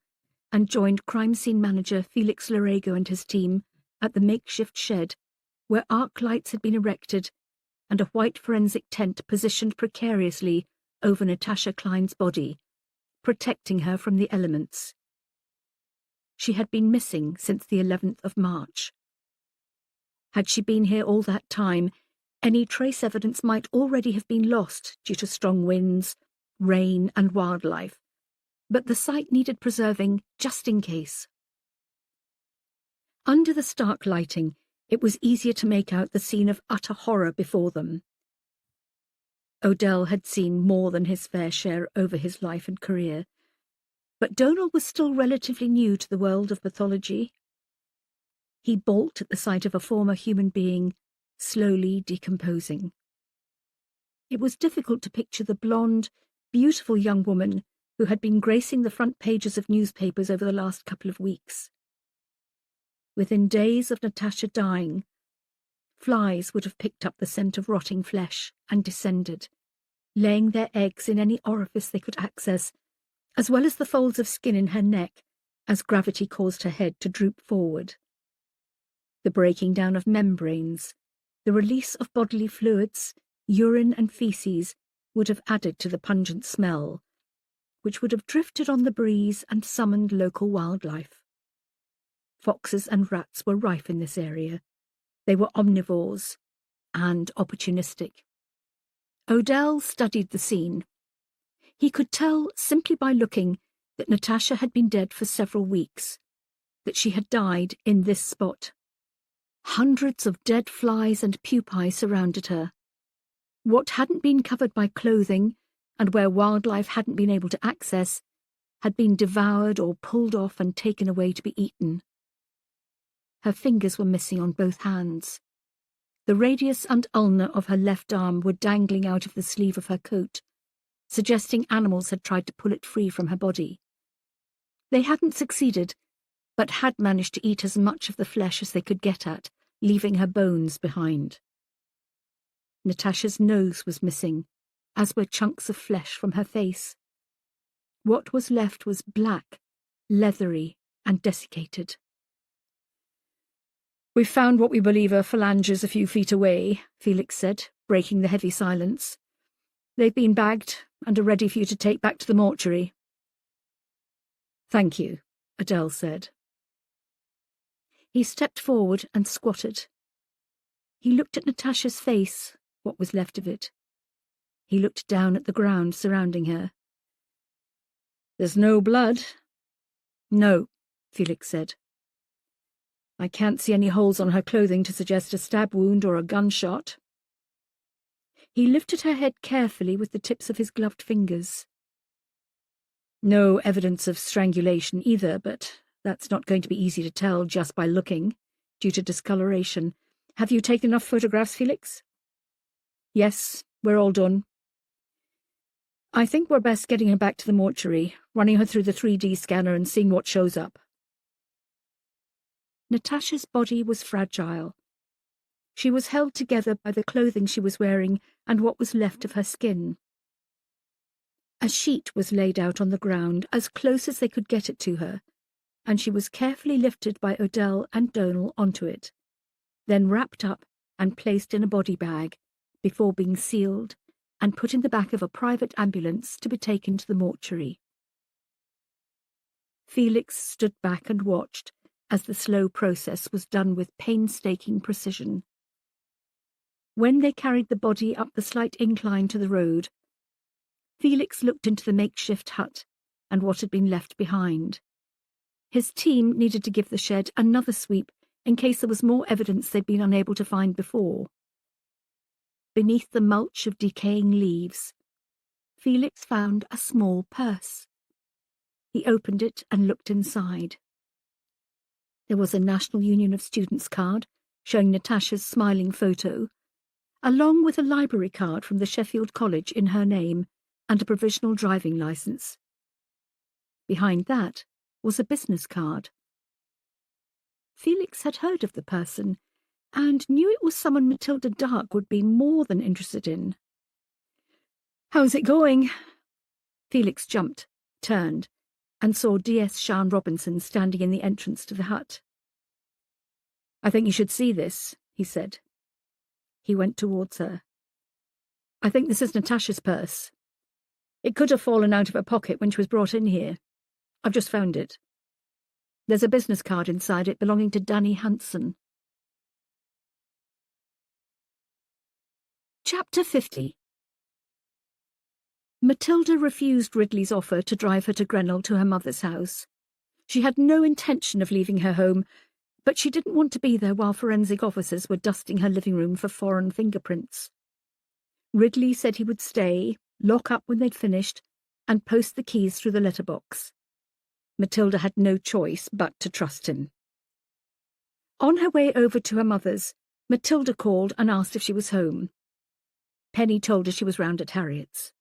and joined crime scene manager Felix Larego and his team at the makeshift shed where arc lights had been erected and a white forensic tent positioned precariously over Natasha Klein's body, protecting her from the elements. She had been missing since the 11th of March. Had she been here all that time, any trace evidence might already have been lost due to strong winds, rain, and wildlife, but the site needed preserving just in case. Under the stark lighting, it was easier to make out the scene of utter horror before them. Odell had seen more than his fair share over his life and career, but Donal was still relatively new to the world of pathology. He balked at the sight of a former human being slowly decomposing. It was difficult to picture the blonde, beautiful young woman who had been gracing the front pages of newspapers over the last couple of weeks. Within days of Natasha dying, flies would have picked up the scent of rotting flesh and descended, laying their eggs in any orifice they could access, as well as the folds of skin in her neck as gravity caused her head to droop forward. The breaking down of membranes, the release of bodily fluids, urine and feces would have added to the pungent smell, which would have drifted on the breeze and summoned local wildlife. Foxes and rats were rife in this area. They were omnivores, and opportunistic. Odell studied the scene. He could tell simply by looking that Natasha had been dead for several weeks, that she had died in this spot. Hundreds of dead flies and pupae surrounded her. What hadn't been covered by clothing, and where wildlife hadn't been able to access, had been devoured or pulled off and taken away to be eaten. Her fingers were missing on both hands. The radius and ulna of her left arm were dangling out of the sleeve of her coat, suggesting animals had tried to pull it free from her body. They hadn't succeeded, but had managed to eat as much of the flesh as they could get at, leaving her bones behind. Natasha's nose was missing, as were chunks of flesh from her face. What was left was black, leathery, and desiccated. "We've found what we believe are phalanges a few feet away," Felix said, breaking the heavy silence. "They've been bagged and are ready for you to take back to the mortuary." "Thank you," Adele said. He stepped forward and squatted. He looked at Natasha's face, what was left of it. He looked down at the ground surrounding her. "There's no blood." "No," Felix said. "I can't see any holes on her clothing to suggest a stab wound or a gunshot." He lifted her head carefully with the tips of his gloved fingers. "No evidence of strangulation either, but that's not going to be easy to tell just by looking, due to discoloration. Have you taken enough photographs, Felix?" "Yes, we're all done." "I think we're best getting her back to the mortuary, running her through the 3D scanner and seeing what shows up." Natasha's body was fragile. She was held together by the clothing she was wearing and what was left of her skin. A sheet was laid out on the ground as close as they could get it to her, and she was carefully lifted by Odell and Donal onto it, then wrapped up and placed in a body bag, before being sealed and put in the back of a private ambulance to be taken to the mortuary. Felix stood back and watched as the slow process was done with painstaking precision. When they carried the body up the slight incline to the road, Felix looked into the makeshift hut and what had been left behind. His team needed to give the shed another sweep in case there was more evidence they'd been unable to find before. Beneath the mulch of decaying leaves, Felix found a small purse. He opened it and looked inside. There was a National Union of Students card showing Natasha's smiling photo, along with a library card from the Sheffield College in her name and a provisional driving licence. Behind that was a business card. Felix had heard of the person and knew it was someone Matilda Dark would be more than interested in. "How's it going?" Felix jumped, turned, and saw D.S. Sian Robinson standing in the entrance to the hut. "I think you should see this," he said. He went towards her. "I think this is Natasha's purse. It could have fallen out of her pocket when she was brought in here. I've just found it. There's a business card inside it belonging to Danny Hanson." Chapter 50. Matilda refused Ridley's offer to drive her to Grenell to her mother's house. She had no intention of leaving her home, but she didn't want to be there while forensic officers were dusting her living room for foreign fingerprints. Ridley said he would stay, lock up when they'd finished, and post the keys through the letterbox. Matilda had no choice but to trust him. On her way over to her mother's, Matilda called and asked if she was home. Penny told her she was round at Harriet's.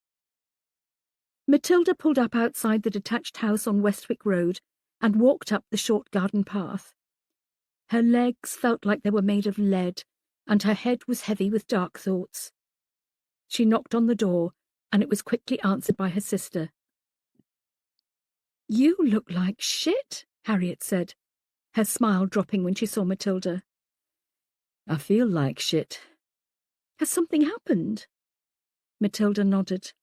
Matilda pulled up outside the detached house on Westwick Road and walked up the short garden path. Her legs felt like they were made of lead, and her head was heavy with dark thoughts. She knocked on the door, and it was quickly answered by her sister. "You look like shit," Harriet said, her smile dropping when she saw Matilda. "I feel like shit." "Has something happened?" Matilda nodded.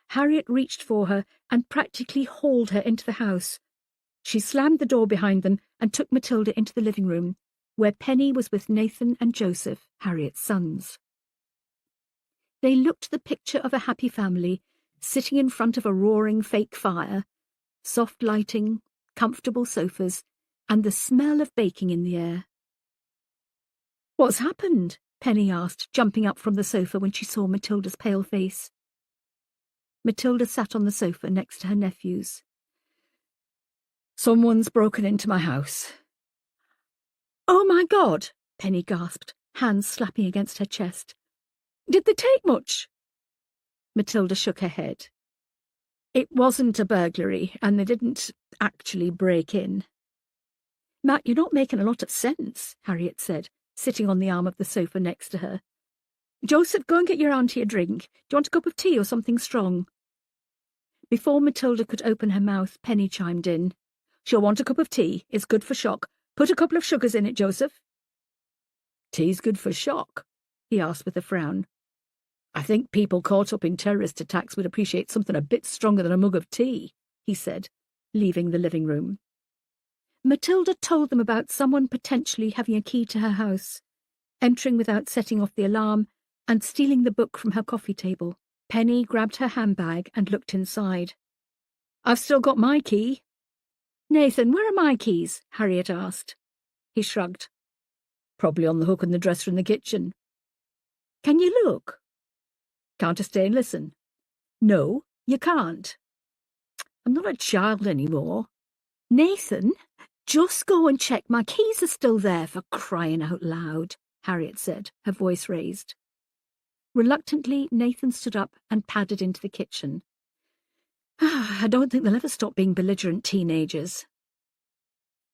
Harriet reached for her and practically hauled her into the house. She slammed the door behind them and took Matilda into the living room, where Penny was with Nathan and Joseph, Harriet's sons. They looked the picture of a happy family, sitting in front of a roaring fake fire, soft lighting, comfortable sofas, and the smell of baking in the air. "What's happened?" Penny asked, jumping up from the sofa when she saw Matilda's pale face. Matilda sat on the sofa next to her nephews. "Someone's broken into my house." "Oh, my God!" Penny gasped, hands slapping against her chest. "Did they take much?" Matilda shook her head. "It wasn't a burglary, and they didn't actually break in." "Matt, you're not making a lot of sense," Harriet said, sitting on the arm of the sofa next to her. "Joseph, go and get your auntie a drink. Do you want a cup of tea or something strong?" Before Matilda could open her mouth, Penny chimed in. "She'll want a cup of tea. It's good for shock. Put a couple of sugars in it, Joseph." "Tea's good for shock?" he asked with a frown. "I think people caught up in terrorist attacks would appreciate something a bit stronger than a mug of tea," he said, leaving the living room. Matilda told them about someone potentially having a key to her house, entering without setting off the alarm, and stealing the book from her coffee table. Penny grabbed her handbag and looked inside. "I've still got my key." "Nathan, where are my keys?" Harriet asked. He shrugged. "Probably on the hook in the dresser in the kitchen." "Can you look?" "Can't I stay and listen?" "No, you can't." "I'm not a child anymore." "Nathan, just go and check my keys are still there, for crying out loud," Harriet said, her voice raised. Reluctantly, Nathan stood up and padded into the kitchen. "I don't think they'll ever stop being belligerent teenagers."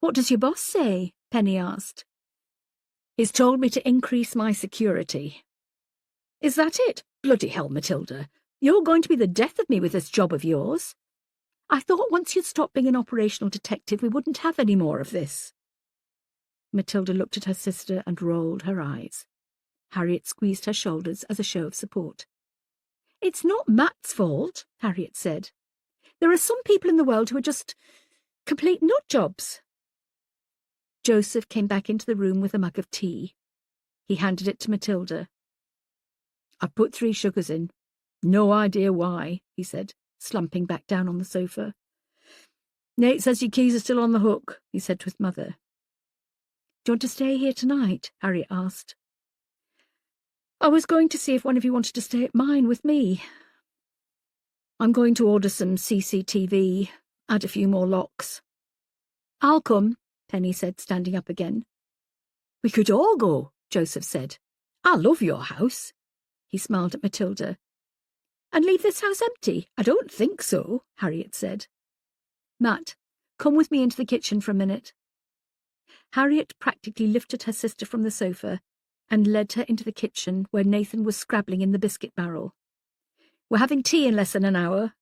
"What does your boss say?" Penny asked. "He's told me to increase my security." "Is that it? Bloody hell, Matilda. You're going to be the death of me with this job of yours. I thought once you'd stopped being an operational detective, we wouldn't have any more of this." Matilda looked at her sister and rolled her eyes. Harriet squeezed her shoulders as a show of support. "It's not Matt's fault," Harriet said. "There are some people in the world who are just complete nut jobs." Joseph came back into the room with a mug of tea. He handed it to Matilda. "I've put 3 sugars in. No idea why," he said, slumping back down on the sofa. "Nate says your keys are still on the hook," he said to his mother. "Do you want to stay here tonight?" Harriet asked. "I was going to see if one of you wanted to stay at mine with me. I'm going to order some CCTV, add a few more locks." "I'll come," Penny said, standing up again. "We could all go," Joseph said. "I love your house." He smiled at Matilda. "And leave this house empty? I don't think so," Harriet said. "Matt, come with me into the kitchen for a minute." Harriet practically lifted her sister from the sofa and led her into the kitchen where Nathan was scrabbling in the biscuit barrel. "We're having tea in less than an hour."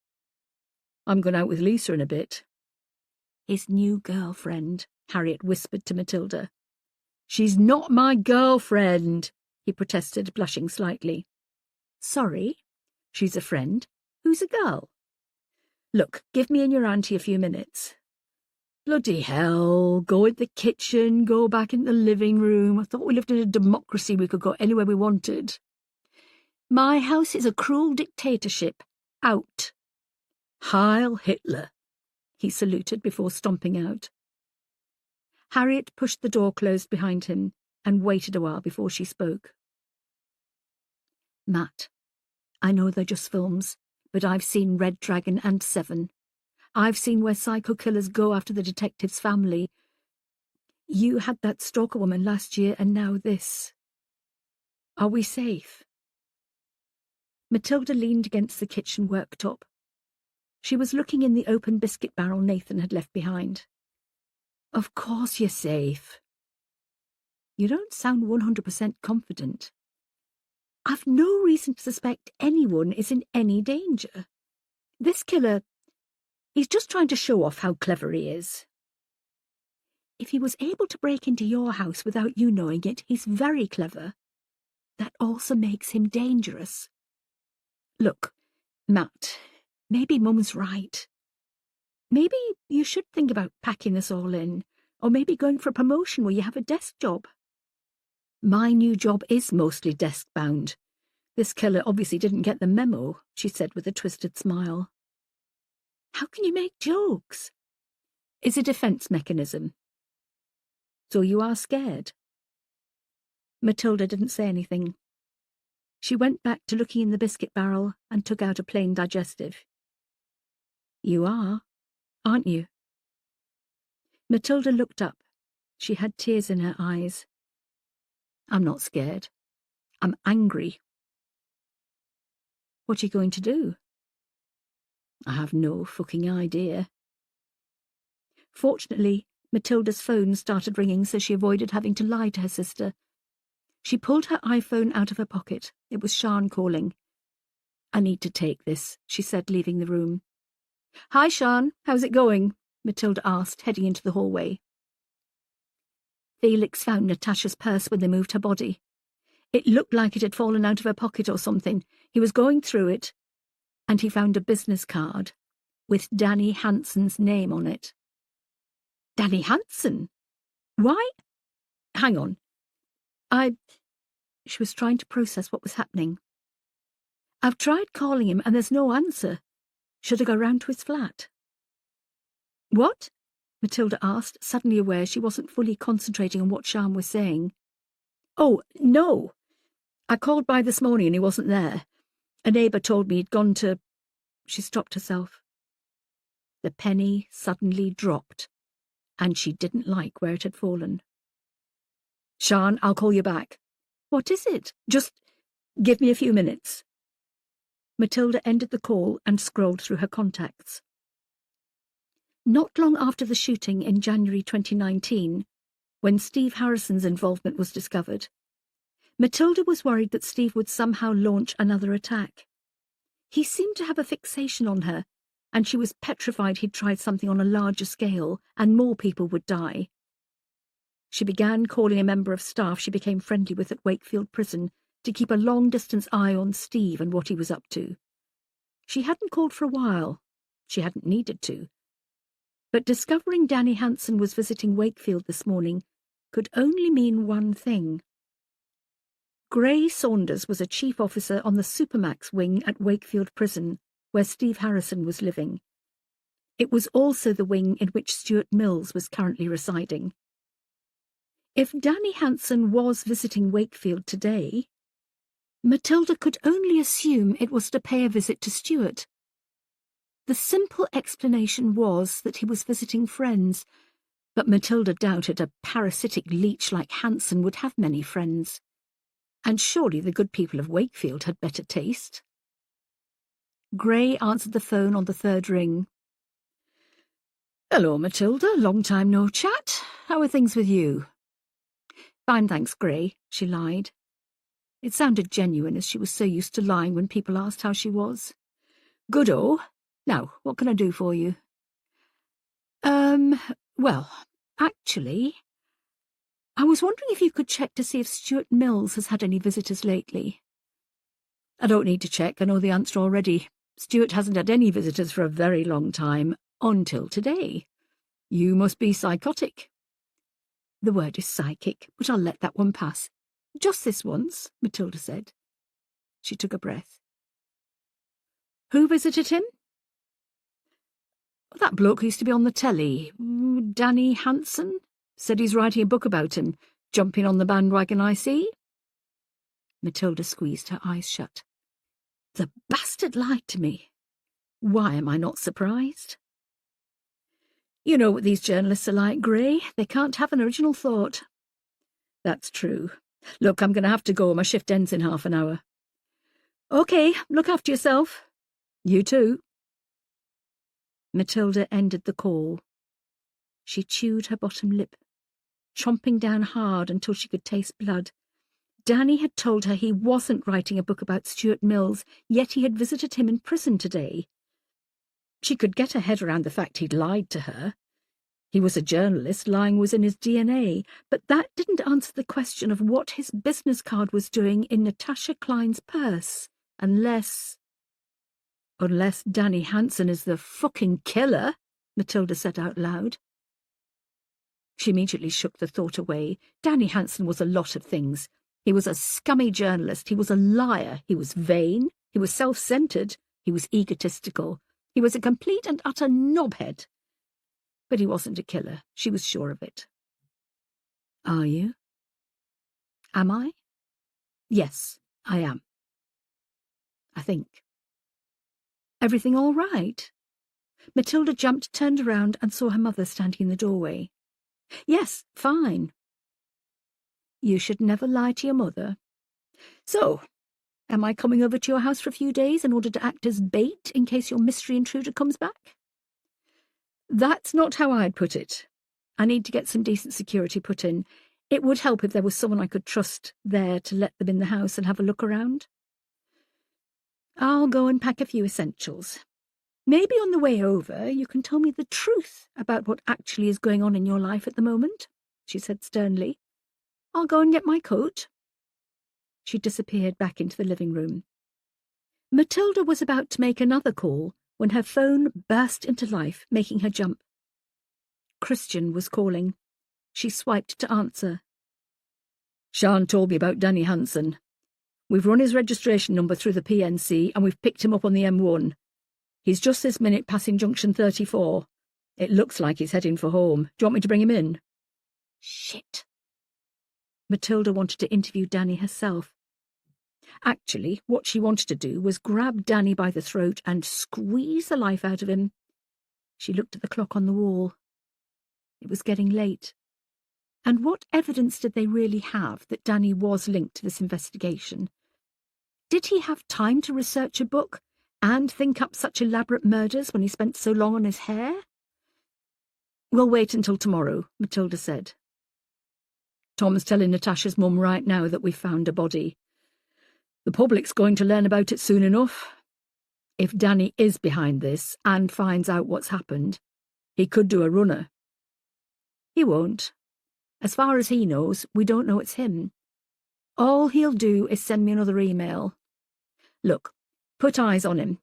"I'm going out with Lisa in a bit." "His new girlfriend," Harriet whispered to Matilda. "She's not my girlfriend," he protested, blushing slightly. "Sorry, she's a friend. Who's a girl?" "Look, give me and your auntie a few minutes." "Bloody hell, go in the kitchen, go back in the living room. I thought we lived in a democracy, we could go anywhere we wanted." "My house is a cruel dictatorship. Out." "Heil Hitler," he saluted before stomping out. Harriet pushed the door closed behind him and waited a while before she spoke. "Matt, I know they're just films, but I've seen Red Dragon and Seven. I've seen where psycho killers go after the detective's family. You had that stalker woman last year, and now this. Are we safe?" Matilda leaned against the kitchen worktop. She was looking in the open biscuit barrel Nathan had left behind. "Of course you're safe." "You don't sound 100% confident." "I've no reason to suspect anyone is in any danger. This killer, he's just trying to show off how clever he is. If he was able to break into your house without you knowing it, he's very clever. That also makes him dangerous. Look, Matt, maybe Mum's right. Maybe you should think about packing this all in, Or maybe going for a promotion where you have a desk job. My new job is mostly desk-bound. This killer obviously didn't get the memo, she said with a twisted smile. How can you make jokes? It's a defense mechanism. So you are scared? Matilda didn't say anything. She went back to looking in the biscuit barrel and took out a plain digestive. You are, aren't you? Matilda looked up. She had tears in her eyes. I'm not scared. I'm angry. What are you going to do? I have no fucking idea. Fortunately, Matilda's phone started ringing, so she avoided having to lie to her sister. She pulled her iPhone out of her pocket. It was Sian calling. I need to take this, she said, leaving the room. Hi, Sian. How's it going? Matilda asked, heading into the hallway. Felix found Natasha's purse when they moved her body. It looked like it had fallen out of her pocket or something. He was going through it, and he found a business card with Danny Hansen's name on it. Danny Hansen? Why? Hang on. She was trying to process what was happening. I've tried calling him and there's no answer. Should I go round to his flat? What? Matilda asked, suddenly aware she wasn't fully concentrating on what Sian was saying. Oh, no. I called by this morning and he wasn't there. A neighbour told me he'd gone to... She stopped herself. The penny suddenly dropped, and she didn't like where it had fallen. Sian, I'll call you back. What is it? Just give me a few minutes. Matilda ended the call and scrolled through her contacts. Not long after the shooting in January 2019, when Steve Harrison's involvement was discovered, Matilda was worried that Steve would somehow launch another attack. He seemed to have a fixation on her, and she was petrified he'd tried something on a larger scale and more people would die. She began calling a member of staff she became friendly with at Wakefield Prison to keep a long-distance eye on Steve and what he was up to. She hadn't called for a while. She hadn't needed to. But discovering Danny Hansen was visiting Wakefield this morning could only mean one thing. Gray Saunders was a chief officer on the Supermax wing at Wakefield Prison, where Steve Harrison was living. It was also the wing in which Stuart Mills was currently residing. If Danny Hansen was visiting Wakefield today, Matilda could only assume it was to pay a visit to Stuart. The simple explanation was that he was visiting friends, but Matilda doubted a parasitic leech like Hansen would have many friends. And surely the good people of Wakefield had better taste. Gray answered the phone on the third ring. Hello, Matilda. Long time no chat. How are things with you? Fine, thanks, Gray, she lied. It sounded genuine, as she was so used to lying when people asked how she was. Good-o. Now, what can I do for you? Well, actually, I was wondering if you could check to see if Stuart Mills has had any visitors lately. I don't need to check, I know the answer already. Stuart hasn't had any visitors for a very long time, until today. You must be psychotic. The word is psychic, but I'll let that one pass. Just this once, Matilda said. She took a breath. Who visited him? That bloke who used to be on the telly, Danny Hansen. Said he's writing a book about him. Jumping on the bandwagon, I see. Matilda squeezed her eyes shut. The bastard lied to me. Why am I not surprised? You know what these journalists are like, Gray. They can't have an original thought. That's true. Look, I'm going to have to go. My shift ends in half an hour. OK, look after yourself. You too. Matilda ended the call. She chewed her bottom lip, chomping down hard until she could taste blood. Danny had told her he wasn't writing a book about Stuart Mills, yet he had visited him in prison today. She could get her head around the fact he'd lied to her. He was a journalist, lying was in his DNA, but that didn't answer the question of what his business card was doing in Natasha Klein's purse, unless Danny Hansen is the fucking killer, Matilda said out loud. She immediately shook the thought away. Danny Hansen was a lot of things. He was a scummy journalist. He was a liar. He was vain. He was self-centred. He was egotistical. He was a complete and utter knobhead. But he wasn't a killer. She was sure of it. Are you? Am I? Yes, I am. I think. Everything all right? Matilda jumped, turned around, and saw her mother standing in the doorway. Yes, fine. You should never lie to your mother. So, am I coming over to your house for a few days in order to act as bait in case your mystery intruder comes back? That's not how I'd put it. I need to get some decent security put in. It would help if there was someone I could trust there to let them in the house and have a look around. I'll go and pack a few essentials. Maybe on the way over you can tell me the truth about what actually is going on in your life at the moment, she said sternly. I'll go and get my coat. She disappeared back into the living room. Matilda was about to make another call when her phone burst into life, making her jump. Christian was calling. She swiped to answer. Sian told me about Danny Hansen. We've run his registration number through the PNC and we've picked him up on the M1. He's just this minute passing junction 34. It looks like he's heading for home. Do you want me to bring him in? Shit. Matilda wanted to interview Danny herself. Actually, what she wanted to do was grab Danny by the throat and squeeze the life out of him. She looked at the clock on the wall. It was getting late. And what evidence did they really have that Danny was linked to this investigation? Did he have time to research a book and think up such elaborate murders when he spent so long on his hair? We'll wait until tomorrow, Matilda said. Tom's telling Natasha's mum right now that we've found a body. The public's going to learn about it soon enough. If Danny is behind this and finds out what's happened, he could do a runner. He won't. As far as he knows, we don't know it's him. All he'll do is send me another email. Look, put eyes on him.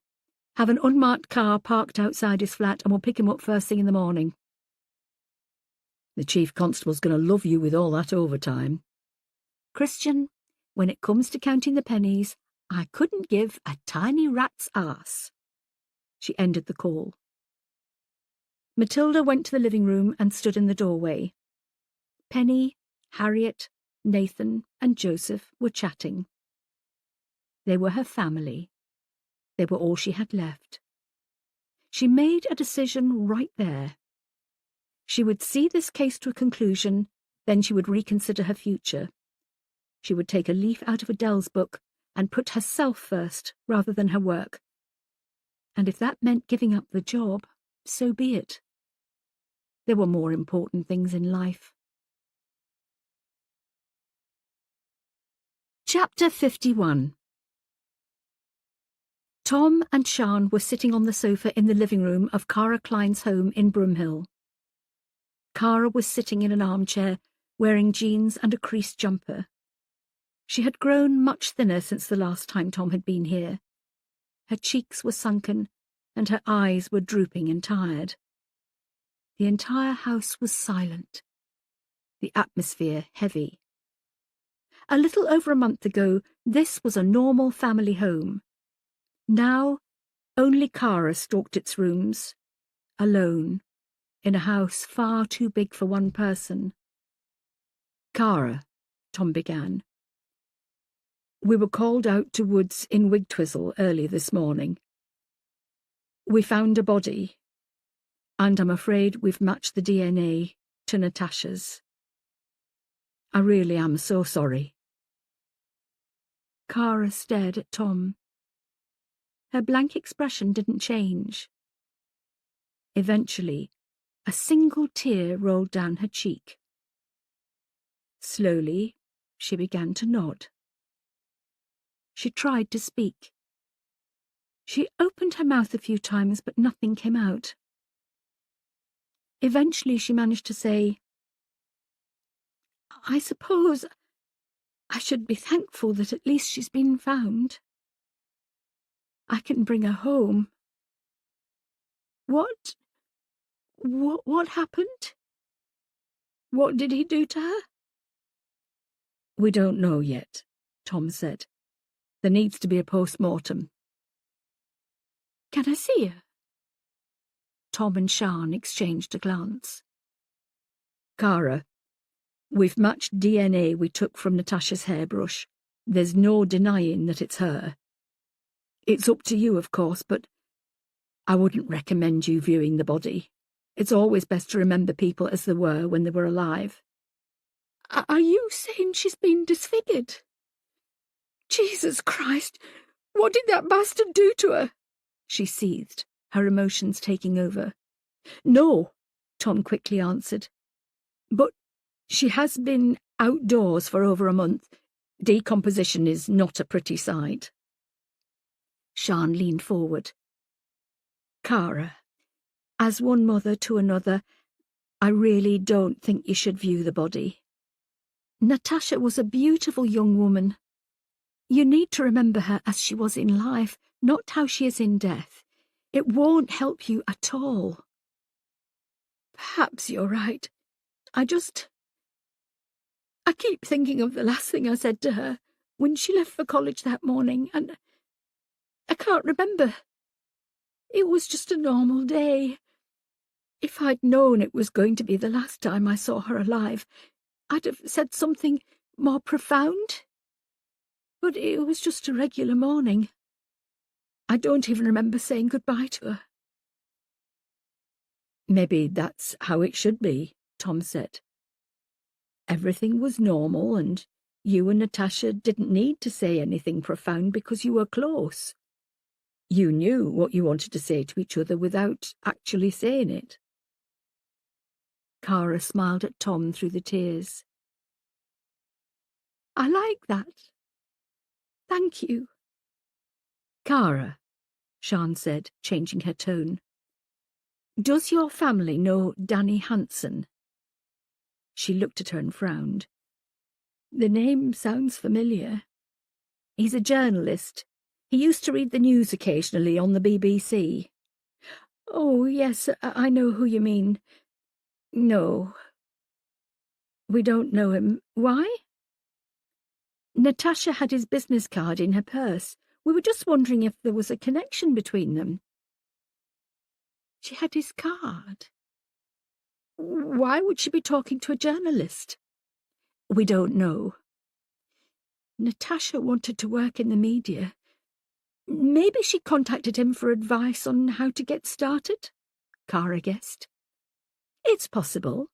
Have an unmarked car parked outside his flat and we'll pick him up first thing in the morning. The chief constable's going to love you with all that overtime. Christian, when it comes to counting the pennies, I couldn't give a tiny rat's arse. She ended the call. Matilda went to the living room and stood in the doorway. Penny, Harriet, Nathan, and Joseph were chatting. They were her family. They were all she had left. She made a decision right there. She would see this case to a conclusion, then she would reconsider her future. She would take a leaf out of Adele's book and put herself first rather than her work. And if that meant giving up the job, so be it. There were more important things in life. Chapter 51. Tom and Sian were sitting on the sofa in the living room of Cara Klein's home in Broomhill. Cara was sitting in an armchair, wearing jeans and a creased jumper. She had grown much thinner since the last time Tom had been here. Her cheeks were sunken, and her eyes were drooping and tired. The entire house was silent, the atmosphere heavy. A little over a month ago, this was a normal family home. Now, only Cara stalked its rooms, alone, in a house far too big for one person. Cara, Tom began. We were called out to woods in Wigtwizzle early this morning. We found a body, and I'm afraid we've matched the DNA to Natasha's. I really am so sorry. Cara stared at Tom. Her blank expression didn't change. Eventually, a single tear rolled down her cheek. Slowly, she began to nod. She tried to speak. She opened her mouth a few times, but nothing came out. Eventually, she managed to say, I suppose I should be thankful that at least she's been found. I can bring her home. What happened? What did he do to her? We don't know yet, Tom said. There needs to be a post-mortem. Can I see her? Tom and Sian exchanged a glance. Kara, we've matched DNA we took from Natasha's hairbrush. There's no denying that it's her. It's up to you, of course, but I wouldn't recommend you viewing the body. It's always best to remember people as they were when they were alive. Are you saying she's been disfigured? Jesus Christ, what did that bastard do to her? She seethed, her emotions taking over. No, Tom quickly answered. But she has been outdoors for over a month. Decomposition is not a pretty sight. Sian leaned forward. Kara, as one mother to another, I really don't think you should view the body. Natasha was a beautiful young woman. You need to remember her as she was in life, not how she is in death. It won't help you at all. Perhaps you're right. I keep thinking of the last thing I said to her when she left for college that morning, and I can't remember. It was just a normal day. If I'd known it was going to be the last time I saw her alive, I'd have said something more profound. But it was just a regular morning. I don't even remember saying goodbye to her. Maybe that's how it should be, Tom said. Everything was normal, and you and Natasha didn't need to say anything profound because you were close. You knew what you wanted to say to each other without actually saying it. Kara smiled at Tom through the tears. I like that. Thank you. Kara, Sian said, changing her tone. Does your family know Danny Hansen? She looked at her and frowned. The name sounds familiar. He's a journalist. He used to read the news occasionally on the BBC. Oh, yes, I know who you mean. No. We don't know him. Why? Natasha had his business card in her purse. We were just wondering if there was a connection between them. She had his card. Why would she be talking to a journalist? We don't know. Natasha wanted to work in the media. Maybe she contacted him for advice on how to get started, Kara guessed. It's possible.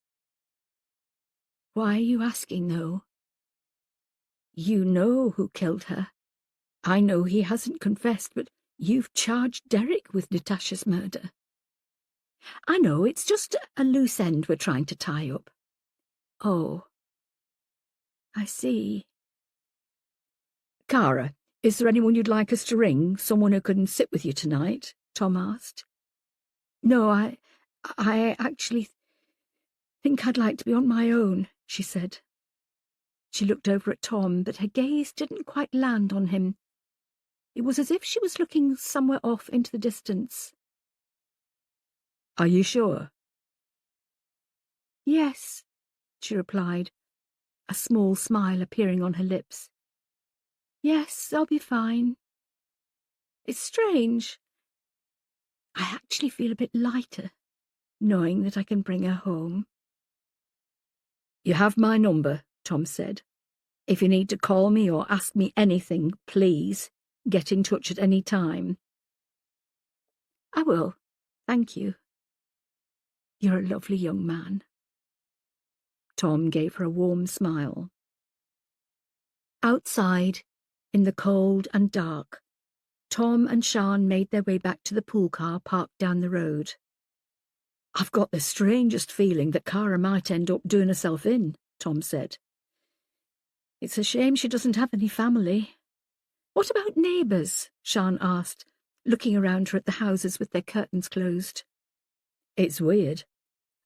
Why are you asking, though? You know who killed her. I know he hasn't confessed, but you've charged Derek with Natasha's murder. I know, it's just a loose end we're trying to tie up. Oh, I see. Kara, is there anyone you'd like us to ring? Someone who can sit with you tonight? Tom asked. No, I actually think I'd like to be on my own, she said. She looked over at Tom, but her gaze didn't quite land on him. It was as if she was looking somewhere off into the distance. Are you sure? Yes, she replied, a small smile appearing on her lips. Yes, I'll be fine. It's strange. I actually feel a bit lighter, knowing that I can bring her home. You have my number, Tom said. If you need to call me or ask me anything, please get in touch at any time. I will, thank you. You're a lovely young man. Tom gave her a warm smile. Outside, in the cold and dark, Tom and Sian made their way back to the pool car parked down the road. I've got the strangest feeling that Kara might end up doing herself in, Tom said. It's a shame she doesn't have any family. What about neighbours? Sian asked, looking around her at the houses with their curtains closed. It's weird.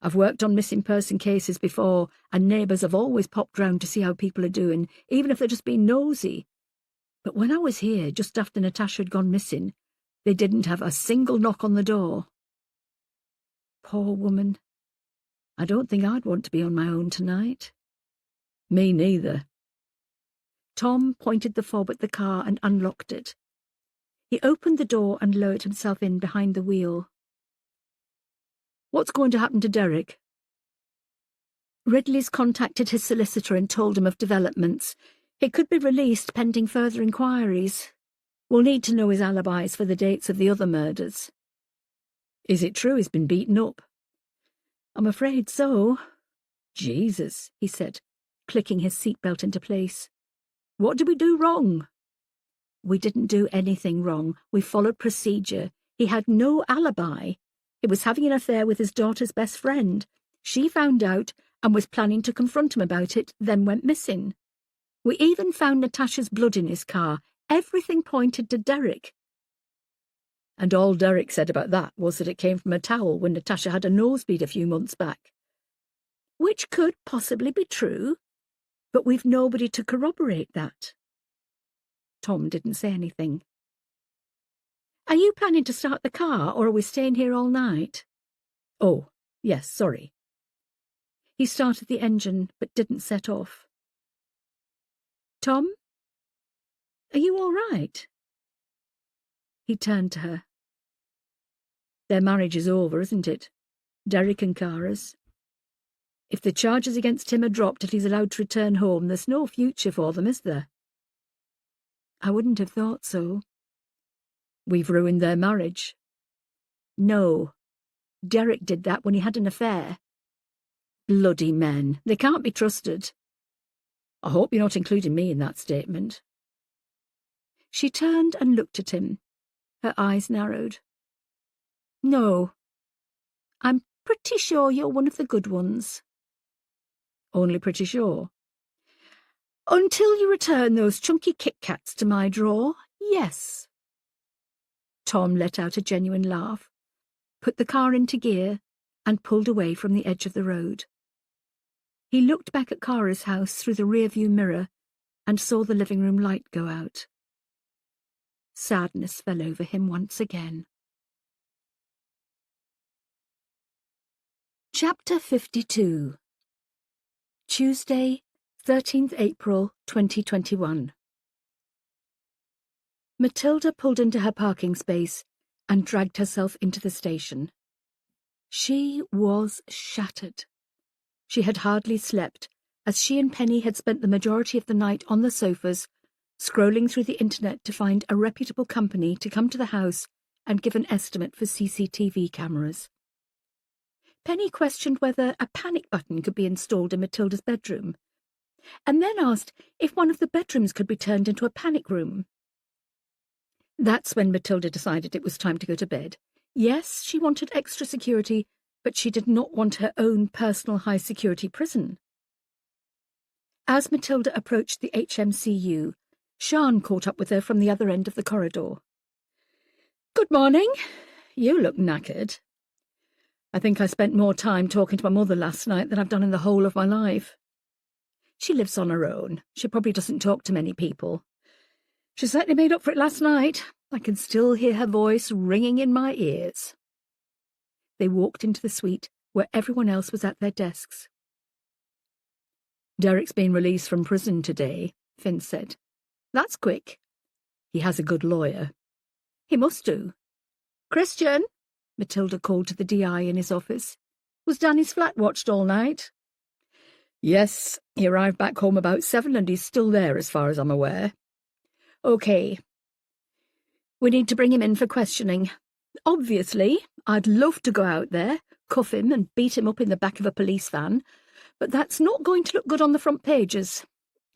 I've worked on missing person cases before, and neighbours have always popped round to see how people are doing, even if they're just being nosy. But when I was here, just after Natasha had gone missing, they didn't have a single knock on the door. Poor woman. I don't think I'd want to be on my own tonight. Me neither. Tom pointed the fob at the car and unlocked it. He opened the door and lowered himself in behind the wheel. What's going to happen to Derek? Ridley's contacted his solicitor and told him of developments. He could be released pending further inquiries. We'll need to know his alibis for the dates of the other murders. Is it true he's been beaten up? I'm afraid so. Jesus, he said, clicking his seatbelt into place. What did we do wrong? We didn't do anything wrong. We followed procedure. He had no alibi. He was having an affair with his daughter's best friend. She found out and was planning to confront him about it, then went missing. We even found Natasha's blood in his car. Everything pointed to Derek. And all Derek said about that was that it came from a towel when Natasha had a nosebleed a few months back. Which could possibly be true, but we've nobody to corroborate that. Tom didn't say anything. Are you planning to start the car, or are we staying here all night? Oh, yes, sorry. He started the engine, but didn't set off. Tom? Are you all right? He turned to her. Their marriage is over, isn't it? Derek and Kara's. If the charges against him are dropped and he's allowed to return home, there's no future for them, is there? I wouldn't have thought so. We've ruined their marriage. No. Derek did that when he had an affair. Bloody men. They can't be trusted. I hope you're not including me in that statement. She turned and looked at him. Her eyes narrowed. No. I'm pretty sure you're one of the good ones. Only pretty sure? Until you return those chunky Kit Kats to my drawer, yes. Tom let out a genuine laugh, put the car into gear, and pulled away from the edge of the road. He looked back at Kara's house through the rearview mirror and saw the living room light go out. Sadness fell over him once again. Chapter 52. Tuesday, 13th April 2021. Matilda pulled into her parking space and dragged herself into the station. She was shattered. She had hardly slept, as she and Penny had spent the majority of the night on the sofas, scrolling through the internet to find a reputable company to come to the house and give an estimate for CCTV cameras. Penny questioned whether a panic button could be installed in Matilda's bedroom, and then asked if one of the bedrooms could be turned into a panic room. That's when Matilda decided it was time to go to bed. Yes, she wanted extra security, but she did not want her own personal high-security prison. As Matilda approached the HMCU, Sian caught up with her from the other end of the corridor. "Good morning. You look knackered. I think I spent more time talking to my mother last night than I've done in the whole of my life. She lives on her own. She probably doesn't talk to many people. She certainly made up for it last night. I can still hear her voice ringing in my ears." They walked into the suite where everyone else was at their desks. "Derek's been released from prison today," Finn said. "That's quick. He has a good lawyer." "He must do." "Christian," Matilda called to the DI in his office. "Was Danny's flat watched all night?" "Yes, he arrived back home about 7 and he's still there as far as I'm aware." "OK. We need to bring him in for questioning. Obviously, I'd love to go out there, cuff him and beat him up in the back of a police van, but that's not going to look good on the front pages.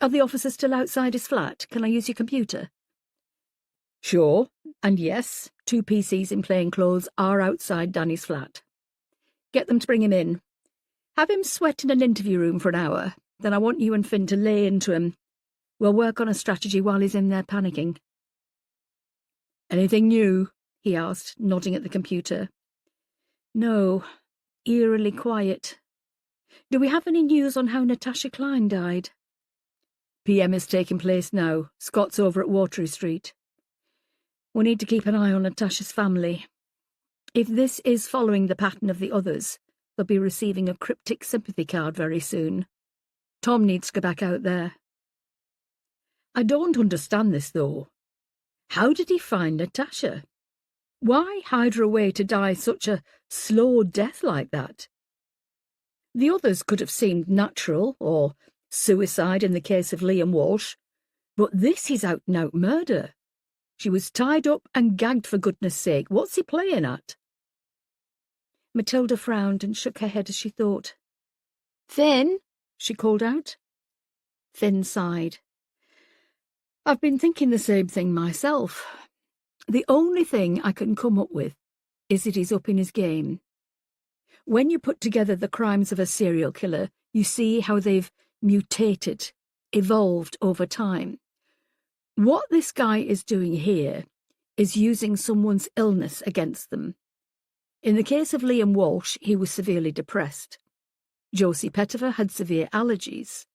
Are the officers still outside his flat? Can I use your computer?" "Sure, and yes, 2 PCs in plain clothes are outside Danny's flat. Get them to bring him in. Have him sweat in an interview room for an hour, then I want you and Finn to lay into him. We'll work on a strategy while he's in there panicking." "Anything new?" he asked, nodding at the computer. "No, eerily quiet. Do we have any news on how Natasha Klein died?" "PM is taking place now. Scott's over at Watery Street. We need to keep an eye on Natasha's family. If this is following the pattern of the others, they'll be receiving a cryptic sympathy card very soon. Tom needs to go back out there. I don't understand this, though. How did he find Natasha? Why hide her away to die such a slow death like that? The others could have seemed natural, or suicide in the case of Liam Walsh, but this is out-and-out murder. She was tied up and gagged, for goodness sake. What's he playing at? Matilda frowned and shook her head as she thought. "Finn," she called out. Finn sighed. "I've been thinking the same thing myself. The only thing I can come up with is that he's up in his game. When you put together the crimes of a serial killer, you see how they've mutated, evolved over time. What this guy is doing here is using someone's illness against them. In the case of Liam Walsh, he was severely depressed. Josie Pettifer had severe allergies.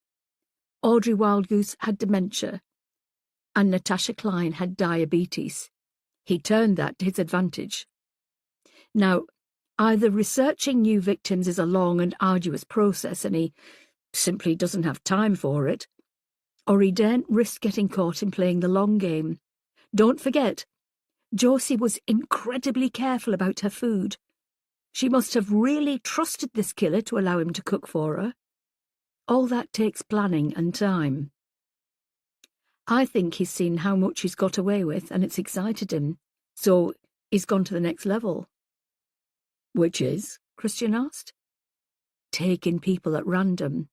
Audrey Wildgoose had dementia. And Natasha Cline had diabetes. He turned that to his advantage. Now, either researching new victims is a long and arduous process and he simply doesn't have time for it, or he daren't risk getting caught in playing the long game. Don't forget, Josie was incredibly careful about her food. She must have really trusted this killer to allow him to cook for her. All that takes planning and time. I think he's seen how much he's got away with and it's excited him, so he's gone to the next level." "Which is?" Christian asked. "Taking people at random.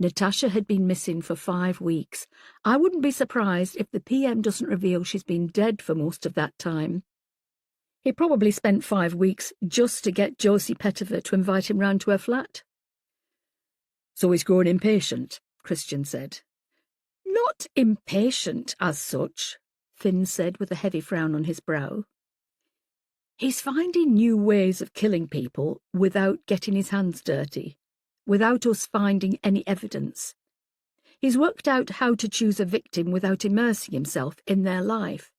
Natasha had been missing for 5 weeks. I wouldn't be surprised if the PM doesn't reveal she's been dead for most of that time. He probably spent 5 weeks just to get Josie Pettifer to invite him round to her flat." "So he's growing impatient," Christian said. "Not impatient as such," Finn said with a heavy frown on his brow. "He's finding new ways of killing people without getting his hands dirty, without us finding any evidence. He's worked out how to choose a victim without immersing himself in their life.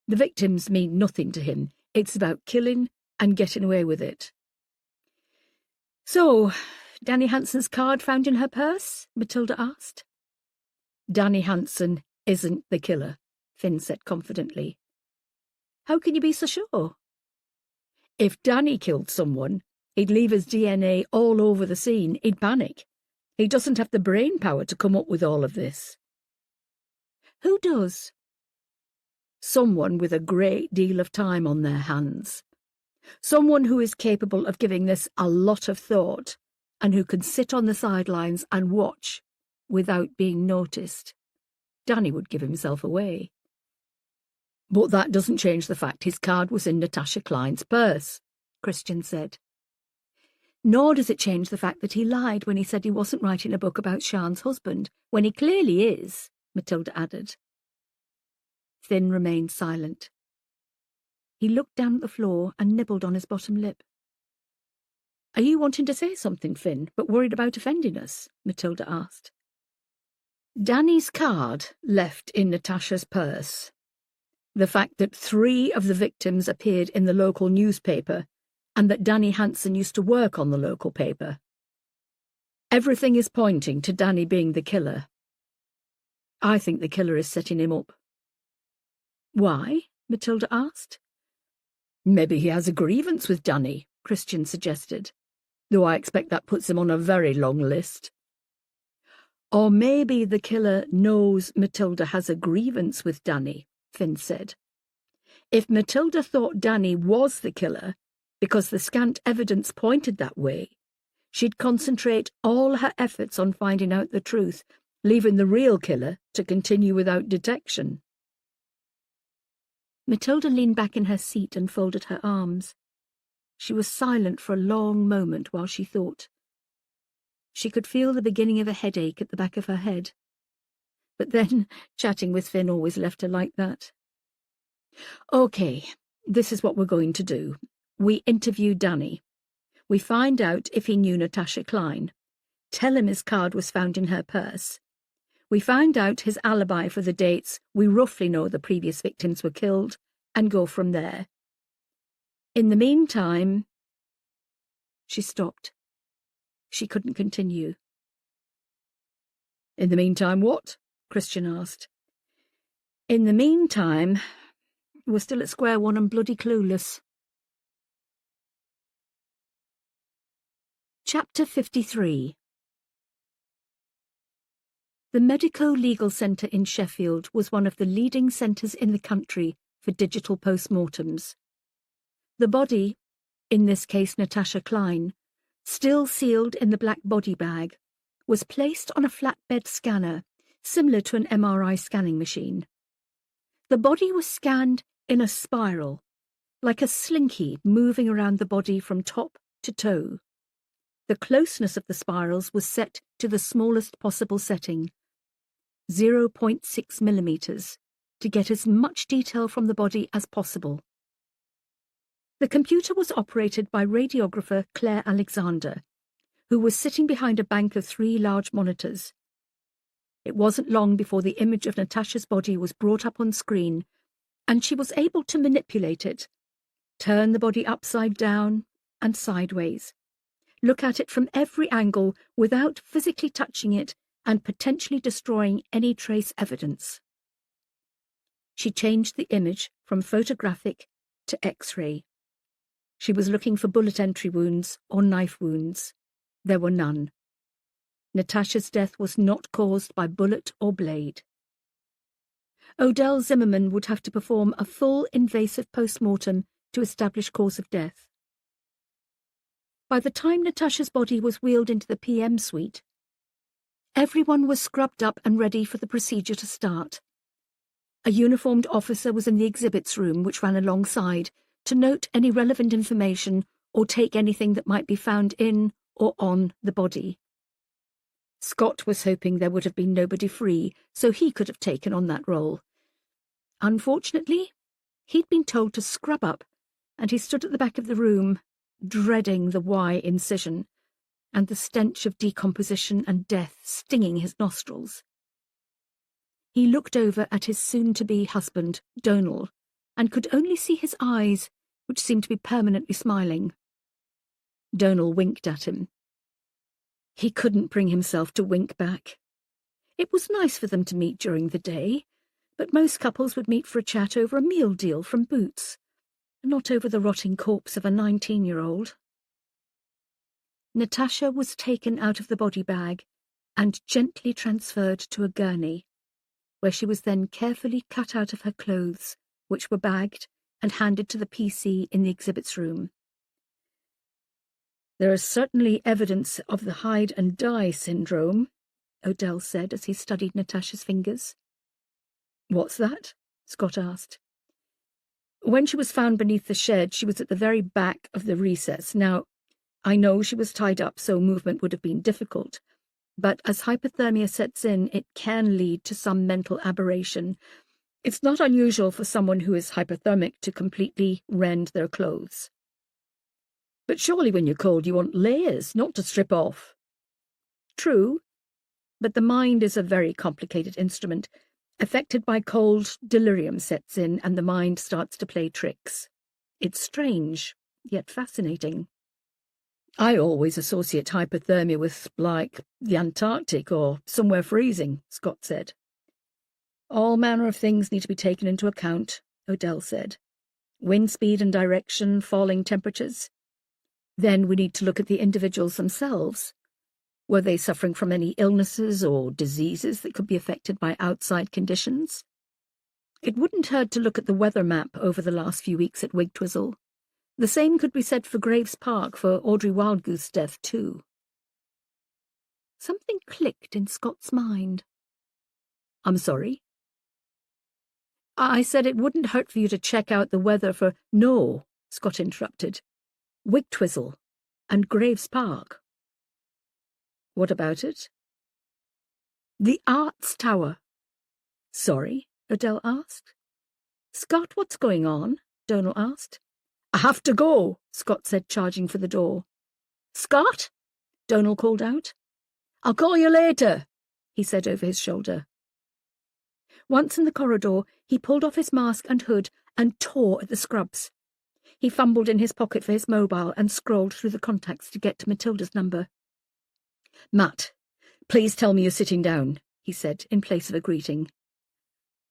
The victims mean nothing to him. It's about killing and getting away with it." "So, Danny Hanson's card found in her purse?" Matilda asked. "Danny Hanson isn't the killer," Finn said confidently. "How can you be so sure?" "If Danny killed someone, he'd leave his DNA all over the scene. He'd panic. He doesn't have the brain power to come up with all of this." "Who does?" "Someone with a great deal of time on their hands. Someone who is capable of giving this a lot of thought and who can sit on the sidelines and watch without being noticed. Danny would give himself away." "But that doesn't change the fact his card was in Natasha Cline's purse," Christian said. "Nor does it change the fact that he lied when he said he wasn't writing a book about Sian's husband, when he clearly is," Matilda added. Finn remained silent. He looked down at the floor and nibbled on his bottom lip. "Are you wanting to say something, Finn, but worried about offending us?" Matilda asked. "Danny's card left in Natasha's purse. The fact that 3 of the victims appeared in the local newspaper and that Danny Hanson used to work on the local paper. Everything is pointing to Danny being the killer. I think the killer is setting him up." "Why?" Matilda asked. "Maybe he has a grievance with Danny," Christian suggested, "though I expect that puts him on a very long list." "Or maybe the killer knows Matilda has a grievance with Danny," Finn said. "If Matilda thought Danny was the killer, because the scant evidence pointed that way, she'd concentrate all her efforts on finding out the truth, leaving the real killer to continue without detection." Matilda leaned back in her seat and folded her arms. She was silent for a long moment while she thought. She could feel the beginning of a headache at the back of her head. But then, chatting with Finn always left her like that. "Okay, this is what we're going to do. We interview Danny. We find out if he knew Natasha Cline. Tell him his card was found in her purse. We find out his alibi for the dates we roughly know the previous victims were killed, and go from there. In the meantime..." She stopped. She couldn't continue. In the meantime, what? Christian asked. In the meantime, we're still at square one and bloody clueless. Chapter 53. The Medico-Legal Centre in Sheffield was one of the leading centres in the country for digital postmortems. The body, in this case Natasha Klein, still sealed in the black body bag, was placed on a flatbed scanner, similar to an MRI scanning machine. The body was scanned in a spiral, like a slinky moving around the body from top to toe. The closeness of the spirals was set to the smallest possible setting, 0.6 millimeters, to get as much detail from the body as possible. The computer was operated by radiographer Claire Alexander, who was sitting behind a bank of 3 large monitors. It wasn't long before the image of Natasha's body was brought up on screen, and she was able to manipulate it, turn the body upside down and sideways, look at it from every angle without physically touching it and potentially destroying any trace evidence. She changed the image from photographic to X-ray. She was looking for bullet entry wounds or knife wounds. There were none. Natasha's death was not caused by bullet or blade. Odell Zimmerman would have to perform a full invasive post-mortem to establish cause of death. By the time Natasha's body was wheeled into the PM suite, everyone was scrubbed up and ready for the procedure to start. A uniformed officer was in the exhibits room, which ran alongside, to note any relevant information or take anything that might be found in or on the body. Scott was hoping there would have been nobody free, so he could have taken on that role. Unfortunately, he'd been told to scrub up, and he stood at the back of the room, dreading the Y incision, and the stench of decomposition and death stinging his nostrils. He looked over at his soon-to-be husband, Donal, and could only see his eyes, which seemed to be permanently smiling. Donal winked at him. He couldn't bring himself to wink back. It was nice for them to meet during the day, but most couples would meet for a chat over a meal deal from Boots, not over the rotting corpse of a 19-year-old. Natasha was taken out of the body bag and gently transferred to a gurney, where she was then carefully cut out of her clothes, which were bagged and handed to the PC in the exhibits room. There is certainly evidence of the hide and die syndrome, Odell said as he studied Natasha's fingers. What's that? Scott asked. When she was found beneath the shed, she was at the very back of the recess. Now, I know she was tied up, so movement would have been difficult, but as hypothermia sets in, it can lead to some mental aberration. It's not unusual for someone who is hypothermic to completely rend their clothes. But surely when you're cold you want layers, not to strip off. True, but the mind is a very complicated instrument. Affected by cold, delirium sets in and the mind starts to play tricks. It's strange, yet fascinating. I always associate hypothermia with, like, the Antarctic or somewhere freezing, Scott said. All manner of things need to be taken into account, Odell said. Wind speed and direction, falling temperatures. Then we need to look at the individuals themselves. Were they suffering from any illnesses or diseases that could be affected by outside conditions? It wouldn't hurt to look at the weather map over the last few weeks at Wigtwizzle. The same could be said for Graves Park for Audrey Wildgoose death too. Something clicked in Scott's mind. I'm sorry? I said it wouldn't hurt for you to check out the weather for... No, Scott interrupted. Wigtwizzle and Graves Park. What about it? The Arts Tower. Sorry, Odell asked. Scott, what's going on? Donal asked. I have to go, Scott said, charging for the door. Scott? Donal called out. I'll call you later, he said over his shoulder. Once in the corridor, he pulled off his mask and hood and tore at the scrubs. He fumbled in his pocket for his mobile and scrolled through the contacts to get to Matilda's number. "Matt, please tell me you're sitting down," he said, in place of a greeting.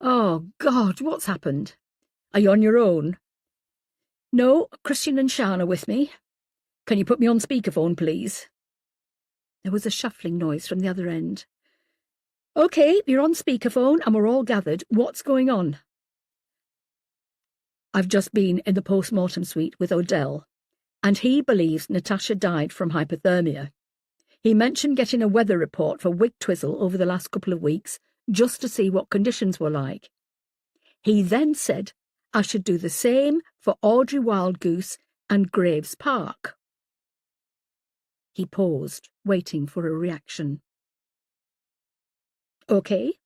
"Oh, God, what's happened? Are you on your own?" "No, Christian and Sian are with me." "Can you put me on speakerphone, please?" There was a shuffling noise from the other end. "OK, you're on speakerphone and we're all gathered. What's going on?" "I've just been in the post-mortem suite with Odell, and he believes Natasha died from hypothermia. He mentioned getting a weather report for Wigtwizzle over the last couple of weeks just to see what conditions were like. He then said I should do the same for Audrey Wildgoose and Graves Park." He paused, waiting for a reaction. "OK.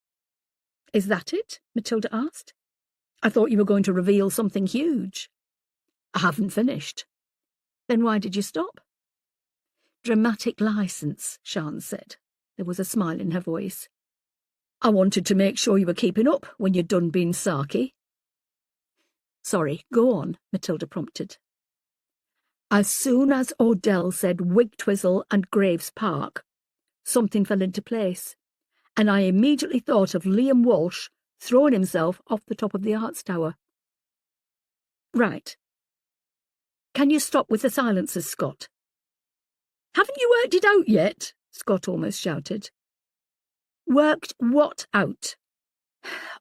Is that it?" Matilda asked. "I thought you were going to reveal something huge." "I haven't finished." "Then why did you stop?" "Dramatic license," Sian said. There was a smile in her voice. "I wanted to make sure you were keeping up when you'd done being sarky." "Sorry, go on," Matilda prompted. "As soon as Odell said Wigtwizzle and Graves Park, something fell into place, and I immediately thought of Liam Walsh throwing himself off the top of the Arts Tower." "Right. Can you stop with the silences, Scott?" "Haven't you worked it out yet?" Scott almost shouted. "Worked what out?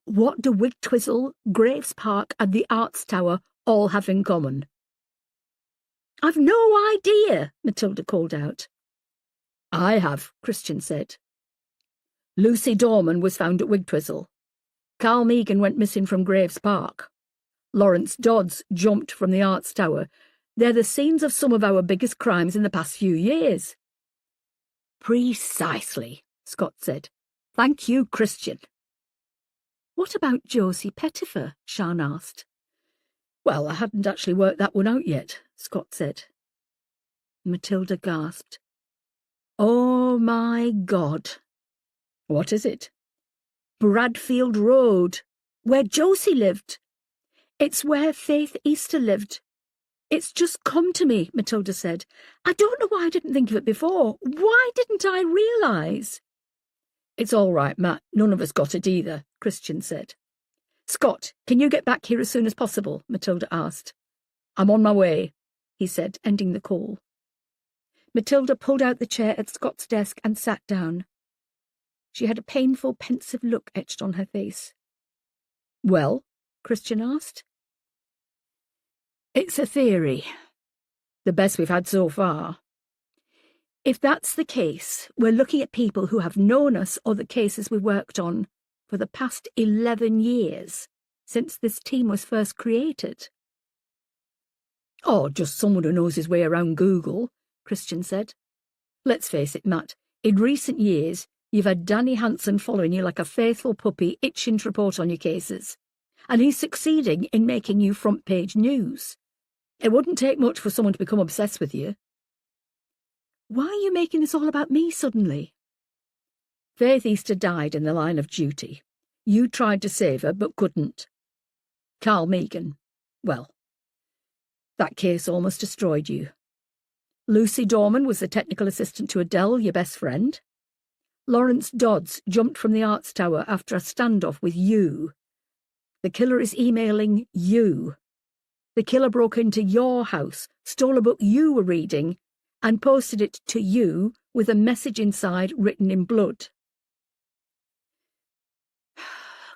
What do Wigtwizzle, Graves Park and the Arts Tower all have in common?" "I've no idea," Matilda called out. "I have," Christian said. "Lucy Dorman was found at Wigtwizzle. Carl Meagan went missing from Graves Park. Lawrence Dodds jumped from the Arts Tower. They're the scenes of some of our biggest crimes in the past few years." "Precisely," Scott said. "Thank you, Christian." "What about Josie Pettifer?" Sian asked. "Well, I hadn't actually worked that one out yet," Scott said. Matilda gasped. "Oh, my God." "What is it?" "Bradfield Road, where Josie lived. It's where Faith Easter lived. It's just come to me," Matilda said. "I don't know why I didn't think of it before. Why didn't I realise?" "It's all right, Matt. None of us got it either," Christian said. "Scott, can you get back here as soon as possible?" Matilda asked. "I'm on my way," he said, ending the call. Matilda pulled out the chair at Scott's desk and sat down. She had a painful, pensive look etched on her face. "Well?" Christian asked. "It's a theory. The best we've had so far. If that's the case, we're looking at people who have known us or the cases we worked on for the past 11 years, since this team was first created." "Oh, just someone who knows his way around Google," Christian said. "Let's face it, Matt, in recent years, you've had Danny Hanson following you like a faithful puppy itching to report on your cases, and he's succeeding in making you front-page news. It wouldn't take much for someone to become obsessed with you." "Why are you making this all about me suddenly?" "Faith Easter died in the line of duty. You tried to save her, but couldn't. Carl Meagan, well, that case almost destroyed you. Lucy Dorman was the technical assistant to Adele, your best friend. Lawrence Dodds jumped from the Arts Tower after a standoff with you. The killer is emailing you. The killer broke into your house, stole a book you were reading, and posted it to you with a message inside written in blood."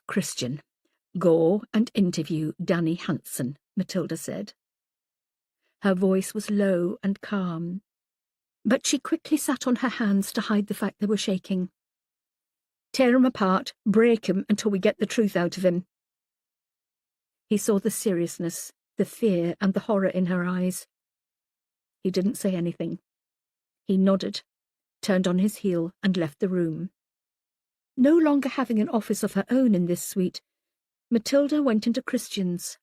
"Christian, go and interview Danny Hanson," Matilda said. Her voice was low and calm, but she quickly sat on her hands to hide the fact they were shaking. "Tear him apart, break him until we get the truth out of him." He saw the seriousness, the fear and the horror in her eyes. He didn't say anything. He nodded, turned on his heel and left the room. No longer having an office of her own in this suite, Matilda went into Christian's.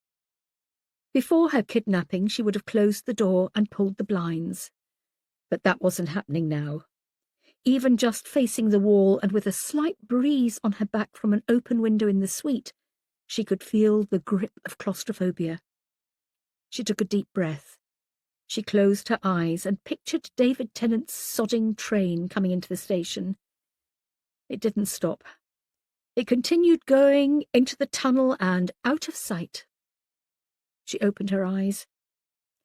Before her kidnapping, she would have closed the door and pulled the blinds. But that wasn't happening now. Even just facing the wall and with a slight breeze on her back from an open window in the suite, she could feel the grip of claustrophobia. She took a deep breath. She closed her eyes and pictured David Tennant's sodding train coming into the station. It didn't stop. It continued going into the tunnel and out of sight. She opened her eyes.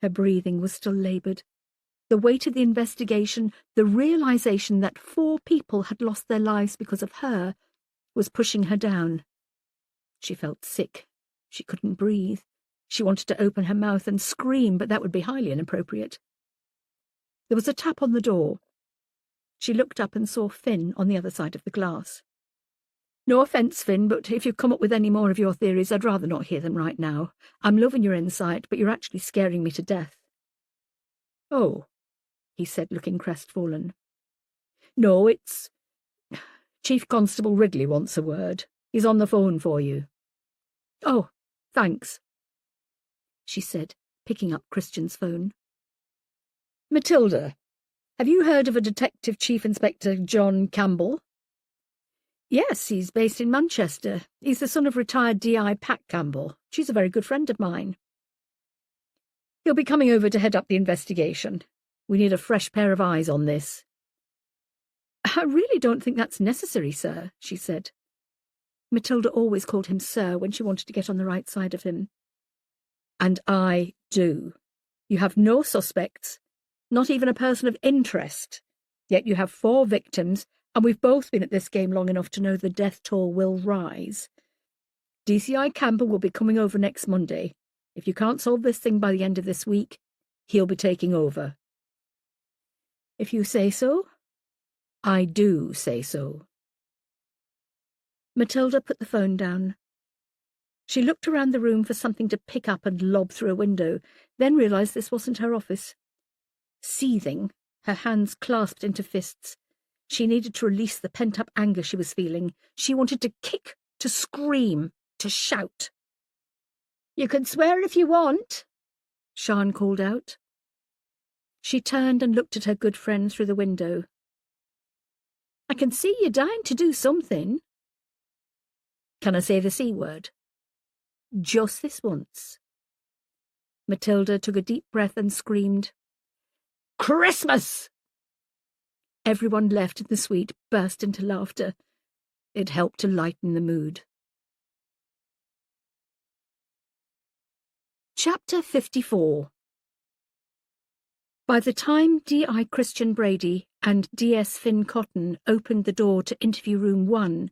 Her breathing was still laboured. The weight of the investigation, the realisation that 4 people had lost their lives because of her, was pushing her down. She felt sick. She couldn't breathe. She wanted to open her mouth and scream, but that would be highly inappropriate. There was a tap on the door. She looked up and saw Finn on the other side of the glass. "No offence, Finn, but if you've come up with any more of your theories, I'd rather not hear them right now. I'm loving your insight, but you're actually scaring me to death." "Oh," he said, looking crestfallen. "No, it's... Chief Constable Ridley wants a word. He's on the phone for you." "Oh, thanks," she said, picking up Christian's phone. "Matilda, have you heard of a Detective Chief Inspector John Campbell?" "Yes, he's based in Manchester. He's the son of retired DI Pat Campbell. She's a very good friend of mine. He'll be coming over to head up the investigation. We need a fresh pair of eyes on this." "I really don't think that's necessary, sir," she said. Matilda always called him sir when she wanted to get on the right side of him. "And I do. You have no suspects, not even a person of interest. Yet you have 4 victims, and we've both been at this game long enough to know the death toll will rise. DCI Campbell will be coming over next Monday. If you can't solve this thing by the end of this week, he'll be taking over." "If you say so?" "I do say so." Matilda put the phone down. She looked around the room for something to pick up and lob through a window, then realised this wasn't her office. Seething, her hands clasped into fists, she needed to release the pent-up anger she was feeling. She wanted to kick, to scream, to shout. "You can swear if you want," Sian called out. She turned and looked at her good friend through the window. "I can see you're dying to do something." "Can I say the C word?" "Just this once." Matilda took a deep breath and screamed, "Christmas!" Everyone left in the suite burst into laughter. It helped to lighten the mood. Chapter 54. By the time D.I. Christian Brady and D.S. Finn Cotton opened the door to interview room 1,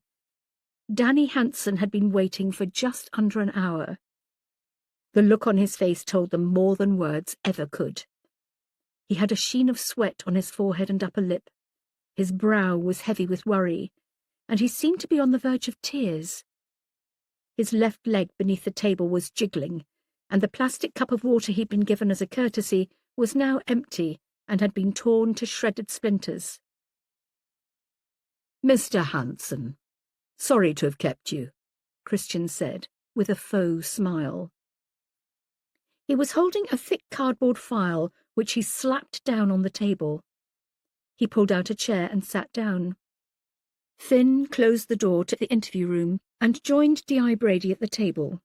Danny Hanson had been waiting for just under an hour. The look on his face told them more than words ever could. He had a sheen of sweat on his forehead and upper lip. His brow was heavy with worry, and he seemed to be on the verge of tears. His left leg beneath the table was jiggling, and the plastic cup of water he'd been given as a courtesy was now empty and had been torn to shredded splinters. "Mr. Hanson, sorry to have kept you," Christian said, with a faux smile. He was holding a thick cardboard file, which he slapped down on the table. He pulled out a chair and sat down. Finn closed the door to the interview room and joined D.I. Brady at the table.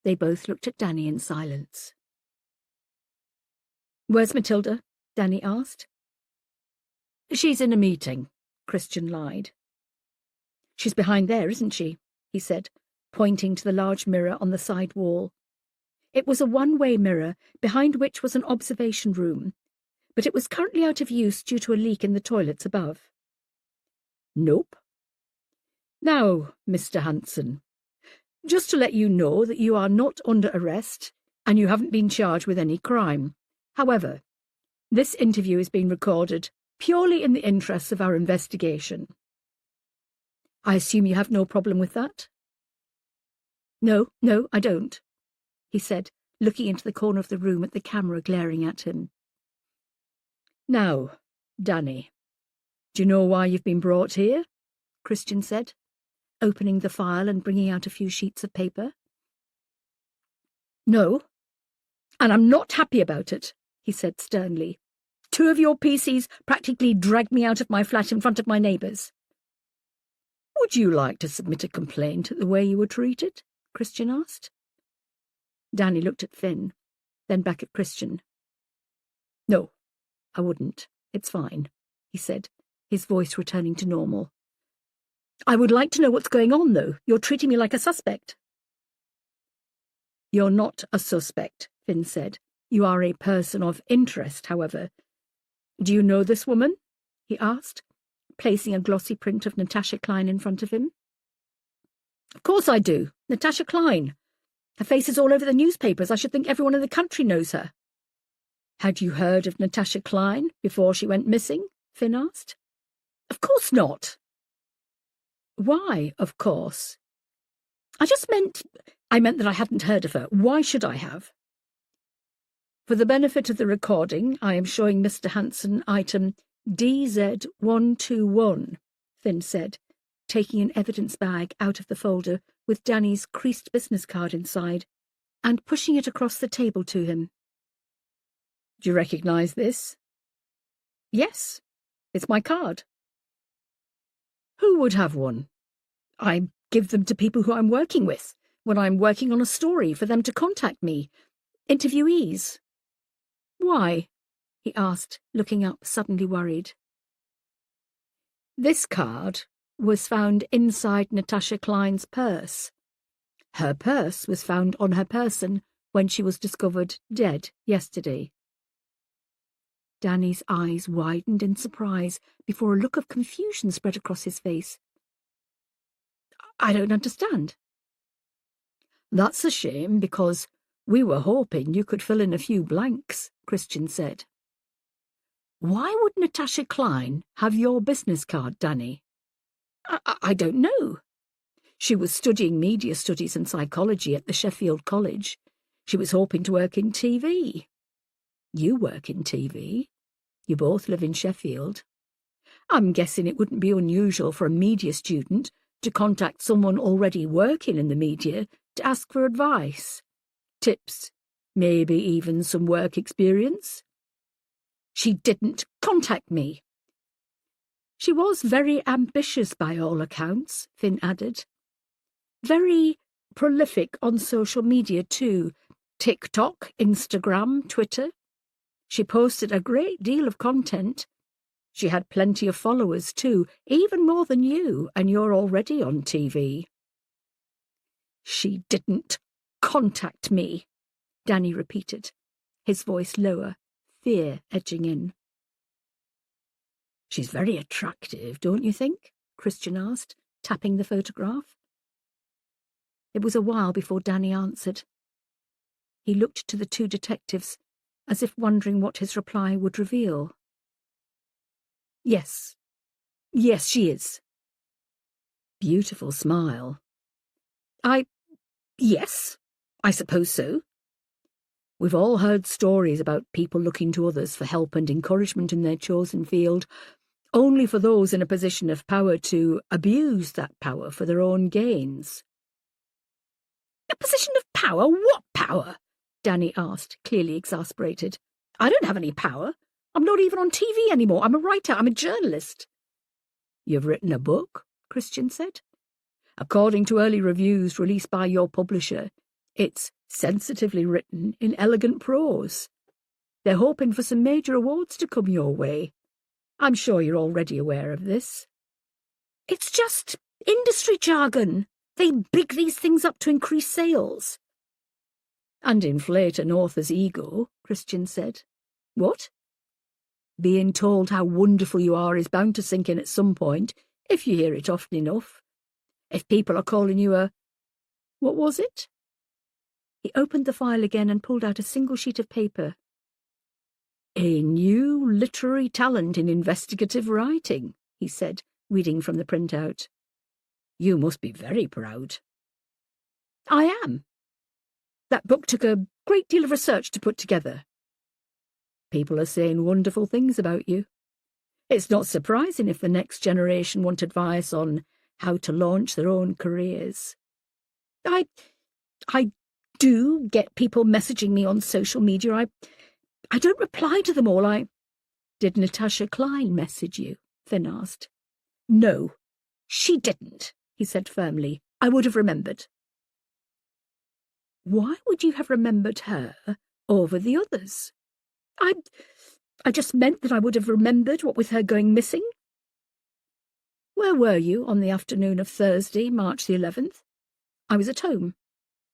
They both looked at Danny in silence. "Where's Matilda?" Danny asked. "She's in a meeting," Christian lied. "She's behind there, isn't she?" he said, pointing to the large mirror on the side wall. It was a one-way mirror, behind which was an observation room, but it was currently out of use due to a leak in the toilets above. "Nope. Now, Mr. Hanson, just to let you know that you are not under arrest and you haven't been charged with any crime. However, this interview is being recorded purely in the interests of our investigation. I assume you have no problem with that?" No, I don't," he said, looking into the corner of the room at the camera glaring at him. "Now, Danny, do you know why you've been brought here?" Christian said, opening the file and bringing out a few sheets of paper. "No, and I'm not happy about it," he said sternly. "2 of your PCs practically dragged me out of my flat in front of my neighbours." "Would you like to submit a complaint at the way you were treated?" Christian asked. Danny looked at Finn, then back at Christian. No, I wouldn't. It's fine, he said, his voice returning to normal. I would like to know what's going on, though. You're treating me like a suspect. You're not a suspect, Finn said. You are a person of interest, however. Do you know this woman? He asked, placing a glossy print of Natasha Klein in front of him. Of course I do. Natasha Klein. Her face is all over the newspapers. I should think everyone in the country knows her. Had you heard of Natasha Klein before she went missing? Finn asked. Of course not. Why, of course? I meant that I hadn't heard of her. Why should I have? For the benefit of the recording, I am showing Mr. Hanson item DZ121, Finn said, taking an evidence bag out of the folder with Danny's creased business card inside and pushing it across the table to him. Do you recognise this? Yes, it's my card. Who would have one? I give them to people who I'm working with when I'm working on a story for them to contact me. Interviewees. Why? He asked, looking up, suddenly worried. This card was found inside Natasha Klein's purse. Her purse was found on her person when she was discovered dead yesterday. Danny's eyes widened in surprise before a look of confusion spread across his face. I don't understand. That's a shame, because we were hoping you could fill in a few blanks, Christian said. Why would Natasha Klein have your business card, Danny? I don't know. She was studying media studies and psychology at the Sheffield College. She was hoping to work in TV. You work in TV. You both live in Sheffield. I'm guessing it wouldn't be unusual for a media student to contact someone already working in the media to ask for advice, tips, maybe even some work experience. She didn't contact me. She was very ambitious by all accounts, Finn added. Very prolific on social media too. TikTok, Instagram, Twitter. She posted a great deal of content. She had plenty of followers too, even more than you, and you're already on TV. She didn't contact me, Danny repeated, his voice lower, fear edging in. She's very attractive, don't you think? Christian asked, tapping the photograph. It was a while before Danny answered. He looked to the two detectives, as if wondering what his reply would reveal. Yes, she is. Beautiful smile. Yes, I suppose so. We've all heard stories about people looking to others for help and encouragement in their chosen field, only for those in a position of power to abuse that power for their own gains. A position of power? What power? Danny asked, clearly exasperated. I don't have any power. I'm not even on TV anymore. I'm a writer. I'm a journalist. You've written a book, Christian said. According to early reviews released by your publisher, it's sensitively written in elegant prose. They're hoping for some major awards to come your way. I'm sure you're already aware of this. It's just industry jargon. They big these things up to increase sales. And inflate an author's ego, Christian said. What? Being told how wonderful you are is bound to sink in at some point, if you hear it often enough. If people are calling you a... What was it? He opened the file again and pulled out a single sheet of paper. A new literary talent in investigative writing, he said, reading from the printout. You must be very proud. I am. That book took a great deal of research to put together. People are saying wonderful things about you. It's not surprising if the next generation want advice on how to launch their own careers. I do get people messaging me on social media. I don't reply to them all. Did Natasha Klein message you? Finn asked. No, she didn't, he said firmly. I would have remembered. Why would you have remembered her over the others? I just meant that I would have remembered what with her going missing. Where were you on the afternoon of Thursday, March the 11th? I was at home.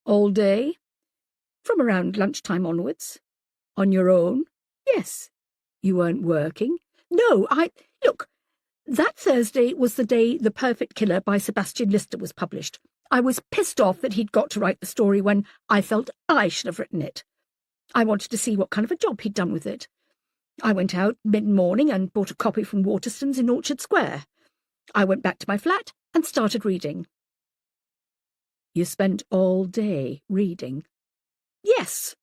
All day? From around lunchtime onwards. On your own? Yes. You weren't working? No, Look, that Thursday was the day The Perfect Killer by Sebastian Lister was published. I was pissed off that he'd got to write the story when I felt I should have written it. I wanted to see what kind of a job he'd done with it. I went out mid-morning and bought a copy from Waterstones in Orchard Square. I went back to my flat and started reading. You spent all day reading? Yes.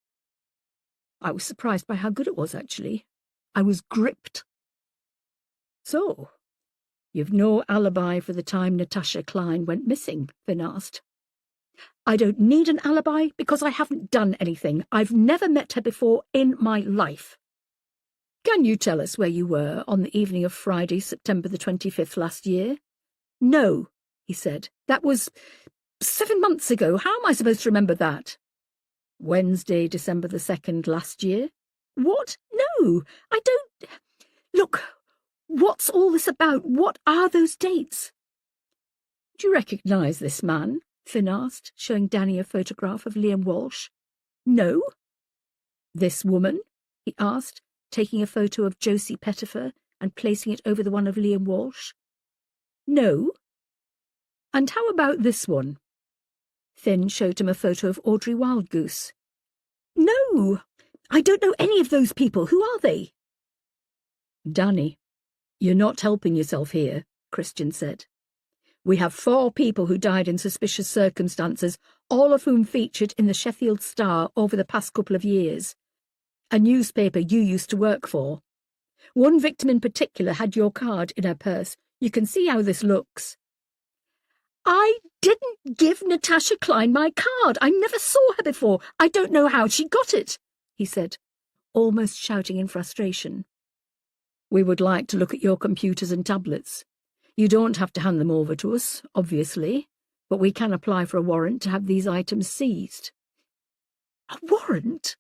I was surprised by how good it was, actually. I was gripped. So, you've no alibi for the time Natasha Klein went missing? Finn asked. I don't need an alibi because I haven't done anything. I've never met her before in my life. Can you tell us where you were on the evening of Friday, September the 25th last year? No, he said. That was 7 months ago. How am I supposed to remember that? Wednesday, December the 2nd last year? What? No, I don't. Look, what's all this about? What are those dates? Do you recognise this man? Finn asked, showing Danny a photograph of Liam Walsh. No. This woman? He asked, taking a photo of Josie Pettifer and placing it over the one of Liam Walsh. No. And how about this one? Finn showed him a photo of Audrey Wildgoose. No, I don't know any of those people. Who are they? Danny, you're not helping yourself here, Christian said. We have 4 people who died in suspicious circumstances, all of whom featured in the Sheffield Star over the past couple of years. A newspaper you used to work for. One victim in particular had your card in her purse. You can see how this looks. I didn't give Natasha Klein my card. I never saw her before. I don't know how she got it, he said, almost shouting in frustration. We would like to look at your computers and tablets. You don't have to hand them over to us, obviously, but we can apply for a warrant to have these items seized. A warrant?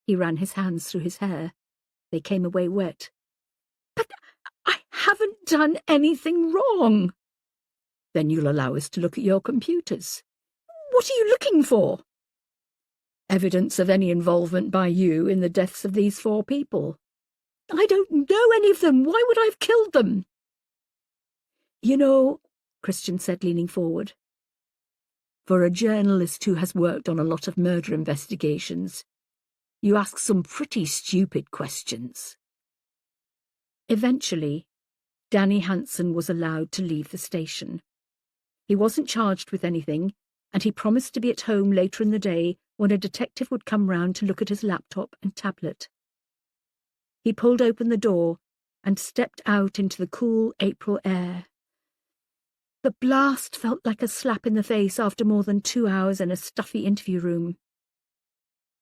He ran his hands through his hair. They came away wet. But I haven't done anything wrong. Then you'll allow us to look at your computers. What are you looking for? Evidence of any involvement by you in the deaths of these 4 people. I don't know any of them. Why would I have killed them? You know, Christian said, leaning forward, for a journalist who has worked on a lot of murder investigations, you ask some pretty stupid questions. Eventually, Danny Hansen was allowed to leave the station. He wasn't charged with anything, and he promised to be at home later in the day when a detective would come round to look at his laptop and tablet. He pulled open the door and stepped out into the cool April air. The blast felt like a slap in the face after more than 2 hours in a stuffy interview room.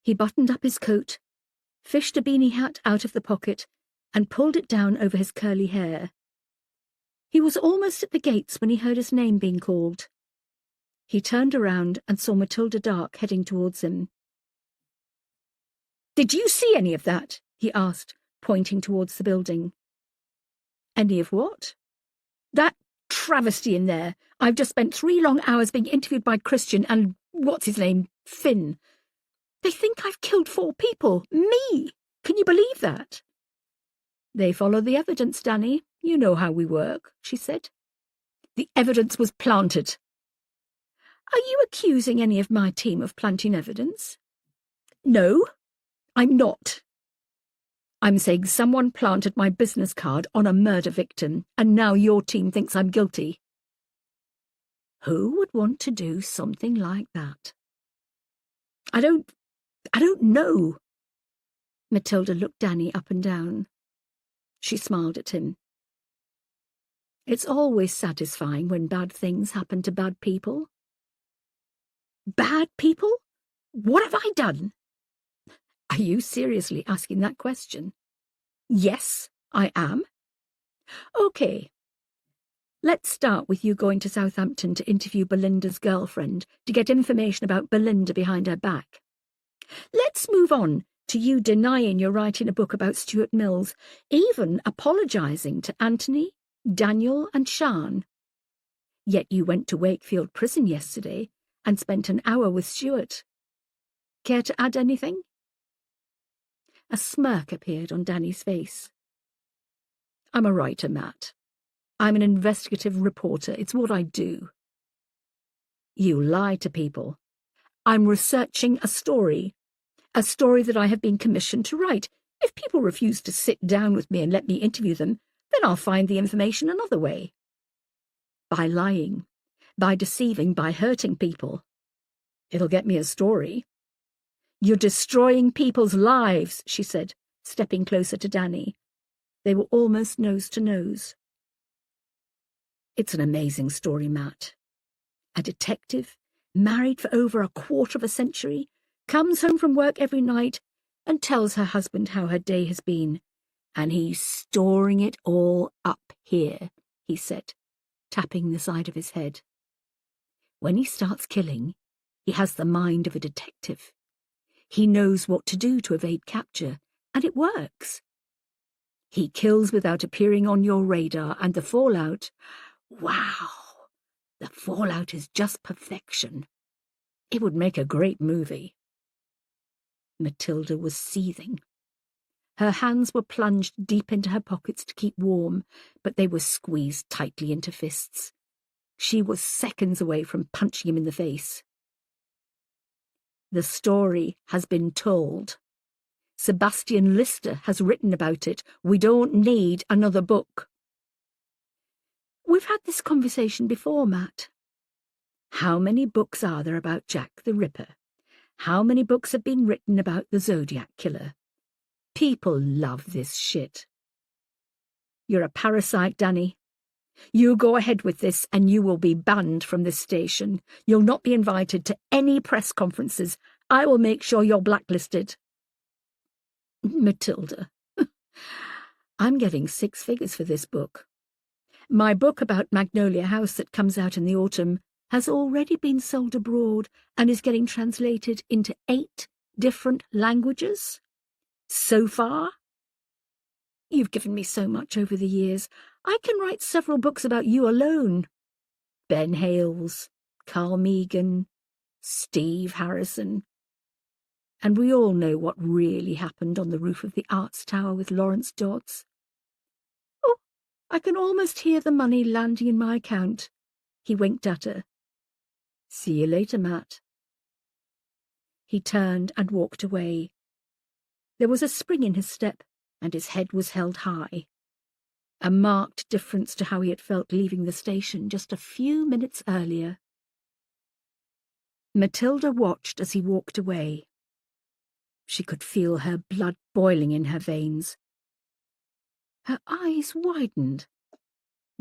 He buttoned up his coat, fished a beanie hat out of the pocket, and pulled it down over his curly hair. He was almost at the gates when he heard his name being called. He turned around and saw Matilda Dark heading towards him. "Did you see any of that?" he asked, pointing towards the building. "Any of what?" "That travesty in there. I've just spent 3 long hours being interviewed by Christian and, what's his name, Finn. They think I've killed 4 people. Me! Can you believe that?" "They follow the evidence, Danny. You know how we work," she said. "The evidence was planted." "Are you accusing any of my team of planting evidence?" "No, I'm not. I'm saying someone planted my business card on a murder victim, and now your team thinks I'm guilty." "Who would want to do something like that?" I don't know." Matilda looked Danny up and down. She smiled at him. "It's always satisfying when bad things happen to bad people." "Bad people? What have I done?" "Are you seriously asking that question?" "Yes, I am." OK. Let's start with you going to Southampton to interview Belinda's girlfriend to get information about Belinda behind her back. Let's move on to you denying you're writing a book about Stuart Mills, even apologising to Anthony, Daniel and Sian. Yet you went to Wakefield Prison yesterday and spent an hour with Stuart. Care to add anything? A smirk appeared on Danny's face. I'm a writer, Matt. I'm an investigative reporter. It's what I do. You lie to people. I'm researching a story that I have been commissioned to write. If people refuse to sit down with me and let me interview them, then I'll find the information another way. By lying, by deceiving, by hurting people. It'll get me a story. You're destroying people's lives, she said, stepping closer to Danny. They were almost nose to nose. It's an amazing story, Matt. A detective, married for over a quarter of a century, comes home from work every night and tells her husband how her day has been. And he's storing it all up here, he said, tapping the side of his head. When he starts killing, he has the mind of a detective. He knows what to do to evade capture, and it works. He kills without appearing on your radar, and the fallout... Wow! The fallout is just perfection. It would make a great movie. Matilda was seething. Her hands were plunged deep into her pockets to keep warm, but they were squeezed tightly into fists. She was seconds away from punching him in the face. The story has been told. Sebastian Lister has written about it. We don't need another book. We've had this conversation before, Matt. How many books are there about Jack the Ripper? How many books have been written about the Zodiac Killer? People love this shit. You're a parasite, Danny. You go ahead with this and you will be banned from this station. You'll not be invited to any press conferences. I will make sure you're blacklisted. Matilda, I'm getting 6 figures for this book. My book about Magnolia House that comes out in the autumn has already been sold abroad and is getting translated into 8 different languages. So far? You've given me so much over the years. I can write several books about you alone. Ben Hales, Carl Megan, Steve Harrison. And we all know what really happened on the roof of the Arts Tower with Lawrence Dodds. Oh, I can almost hear the money landing in my account. He winked at her. See you later, Matt. He turned and walked away. There was a spring in his step, and his head was held high. A marked difference to how he had felt leaving the station just a few minutes earlier. Matilda watched as he walked away. She could feel her blood boiling in her veins. Her eyes widened.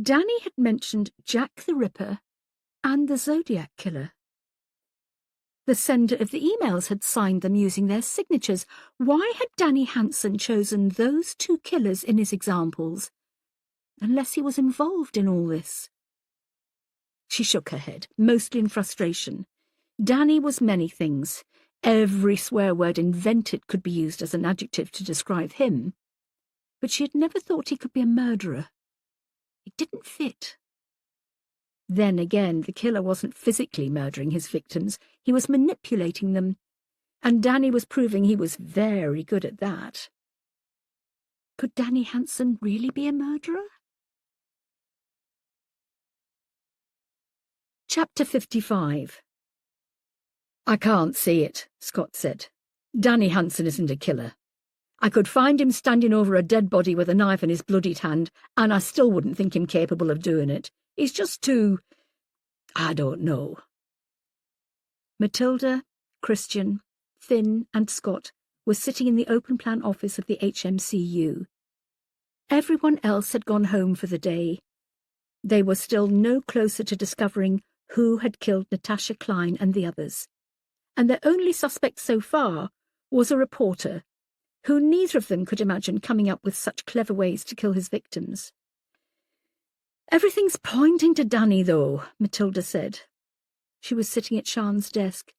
Danny had mentioned Jack the Ripper and the Zodiac Killer. The sender of the emails had signed them using their signatures. Why had Danny Hansen chosen those 2 killers in his examples? Unless he was involved in all this. She shook her head, mostly in frustration. Danny was many things. Every swear word invented could be used as an adjective to describe him. But she had never thought he could be a murderer. It didn't fit. Then again, the killer wasn't physically murdering his victims. He was manipulating them. And Danny was proving he was very good at that. Could Danny Hansen really be a murderer? Chapter 55. I can't see it, Scott said. Danny Hansen isn't a killer. I could find him standing over a dead body with a knife in his bloodied hand, and I still wouldn't think him capable of doing it. He's just too... I don't know. Matilda, Christian, Finn and Scott were sitting in the open-plan office of the HMCU. Everyone else had gone home for the day. They were still no closer to discovering who had killed Natasha Klein and the others. And their only suspect so far was a reporter, who neither of them could imagine coming up with such clever ways to kill his victims. Everything's pointing to Danny, though, Matilda said. She was sitting at Sian's desk.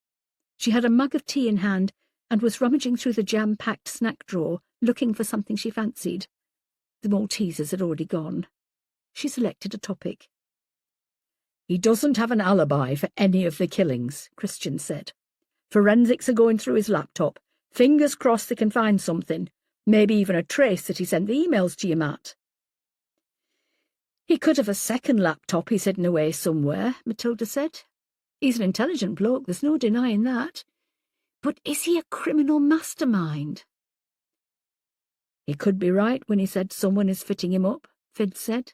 She had a mug of tea in hand and was rummaging through the jam-packed snack drawer, looking for something she fancied. The Maltesers had already gone. She selected a topic. He doesn't have an alibi for any of the killings, Christian said. Forensics are going through his laptop. Fingers crossed they can find something. Maybe even a trace that he sent the emails to you, Matt. He could have a second laptop he's hidden away somewhere, Matilda said. He's an intelligent bloke, there's no denying that. But is he a criminal mastermind? He could be right when he said someone is fitting him up, Finn said.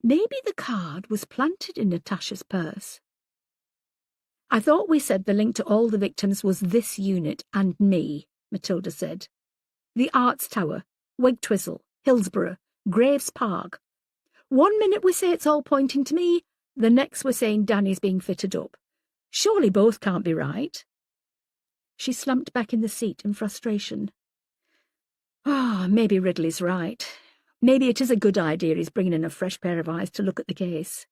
Maybe the card was planted in Natasha's purse. I thought we said the link to all the victims was this unit and me, Matilda said. The Arts Tower, Wigtwizzle, Hillsborough, Graves Park. 1 minute we say it's all pointing to me, the next we're saying Danny's being fitted up. Surely both can't be right. She slumped back in the seat in frustration. Maybe Ridley's right. Maybe it is a good idea he's bringing in a fresh pair of eyes to look at the case.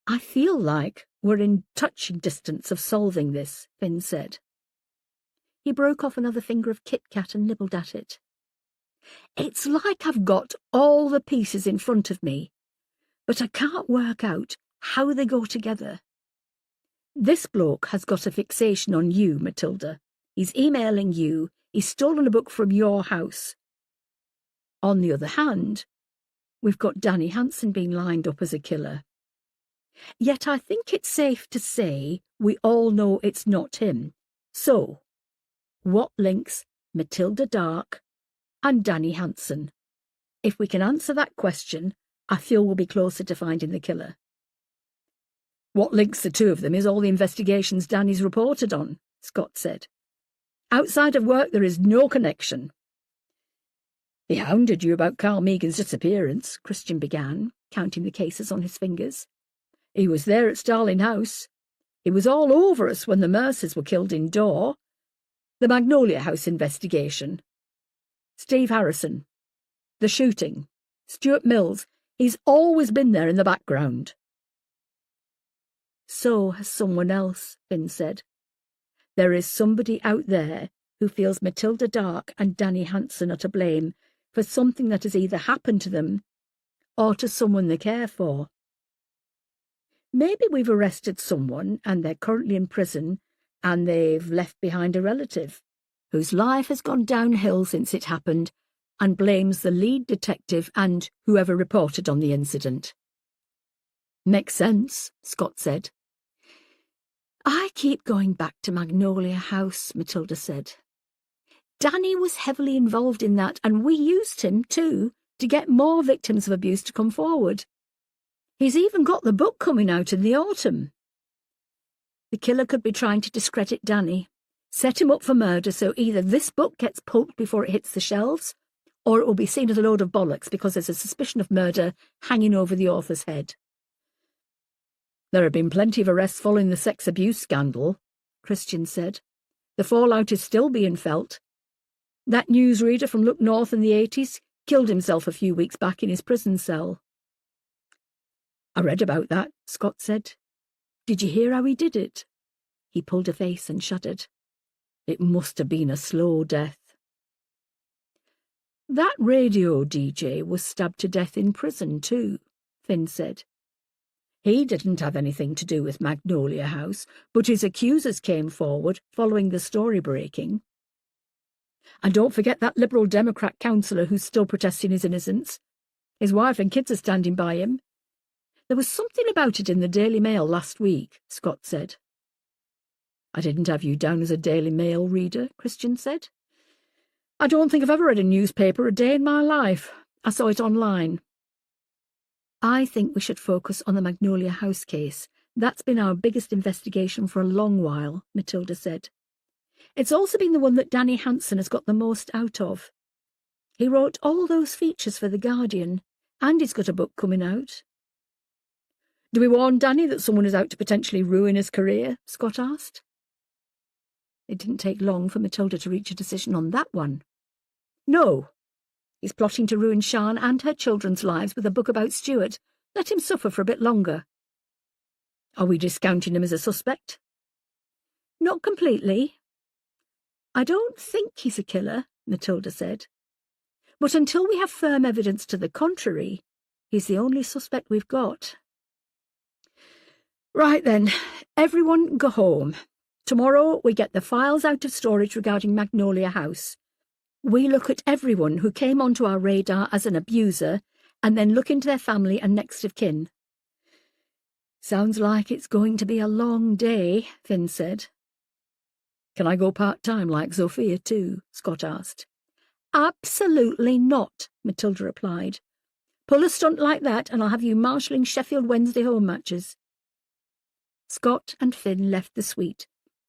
I feel like we're in touching distance of solving this, Finn said. He broke off another finger of Kit Kat and nibbled at it. It's like I've got all the pieces in front of me, but I can't work out how they go together. This bloke has got a fixation on you, Matilda. He's emailing you. He's stolen a book from your house. On the other hand, we've got Danny Hansen being lined up as a killer. Yet I think it's safe to say we all know it's not him. So, what links Matilda Dark and Danny Hansen? If we can answer that question, I feel we'll be closer to finding the killer. What links the two of them is all the investigations Danny's reported on, Scott said. Outside of work, there is no connection. He hounded you about Carl Megan's disappearance, Christian began, counting the cases on his fingers. He was there at Starling House. He was all over us when the Mercers were killed in Dore. The Magnolia House investigation. Steve Harrison. The shooting. Stuart Mills. He's always been there in the background. So has someone else, Finn said. There is somebody out there who feels Matilda Dark and Danny Hansen are to blame for something that has either happened to them or to someone they care for. Maybe we've arrested someone and they're currently in prison and they've left behind a relative whose life has gone downhill since it happened and blames the lead detective and whoever reported on the incident. Makes sense, Scott said. I keep going back to Magnolia House, Matilda said. Danny was heavily involved in that, and we used him, too, to get more victims of abuse to come forward. He's even got the book coming out in the autumn. The killer could be trying to discredit Danny, set him up for murder so either this book gets pulped before it hits the shelves, or it will be seen as a load of bollocks because there's a suspicion of murder hanging over the author's head. There have been plenty of arrests following the sex abuse scandal, Christian said. The fallout is still being felt. That newsreader from Look North in the 80s killed himself a few weeks back in his prison cell. I read about that, Scott said. Did you hear how he did it? He pulled a face and shuddered. It must have been a slow death. That radio DJ was stabbed to death in prison too, Finn said. He didn't have anything to do with Magnolia House, but his accusers came forward following the story breaking. And don't forget that Liberal Democrat councillor who's still protesting his innocence. His wife and kids are standing by him. There was something about it in the Daily Mail last week, Scott said. I didn't have you down as a Daily Mail reader, Christian said. I don't think I've ever read a newspaper a day in my life. I saw it online. I think we should focus on the Magnolia House case. That's been our biggest investigation for a long while, Matilda said. It's also been the one that Danny Hansen has got the most out of. He wrote all those features for The Guardian, and he's got a book coming out. Do we warn Danny that someone is out to potentially ruin his career? Scott asked. It didn't take long for Matilda to reach a decision on that one. No. He's plotting to ruin Sian and her children's lives with a book about Stuart. Let him suffer for a bit longer. Are we discounting him as a suspect? Not completely. I don't think he's a killer, Matilda said. But until we have firm evidence to the contrary, he's the only suspect we've got. Right then, everyone go home. Tomorrow we get the files out of storage regarding Magnolia House. We look at everyone who came onto our radar as an abuser and then look into their family and next of kin. Sounds like it's going to be a long day, Finn said. Can I go part-time like Sophia too? Scott asked. Absolutely not, Matilda replied. Pull a stunt like that and I'll have you marshalling Sheffield Wednesday home matches. Scott and Finn left the suite,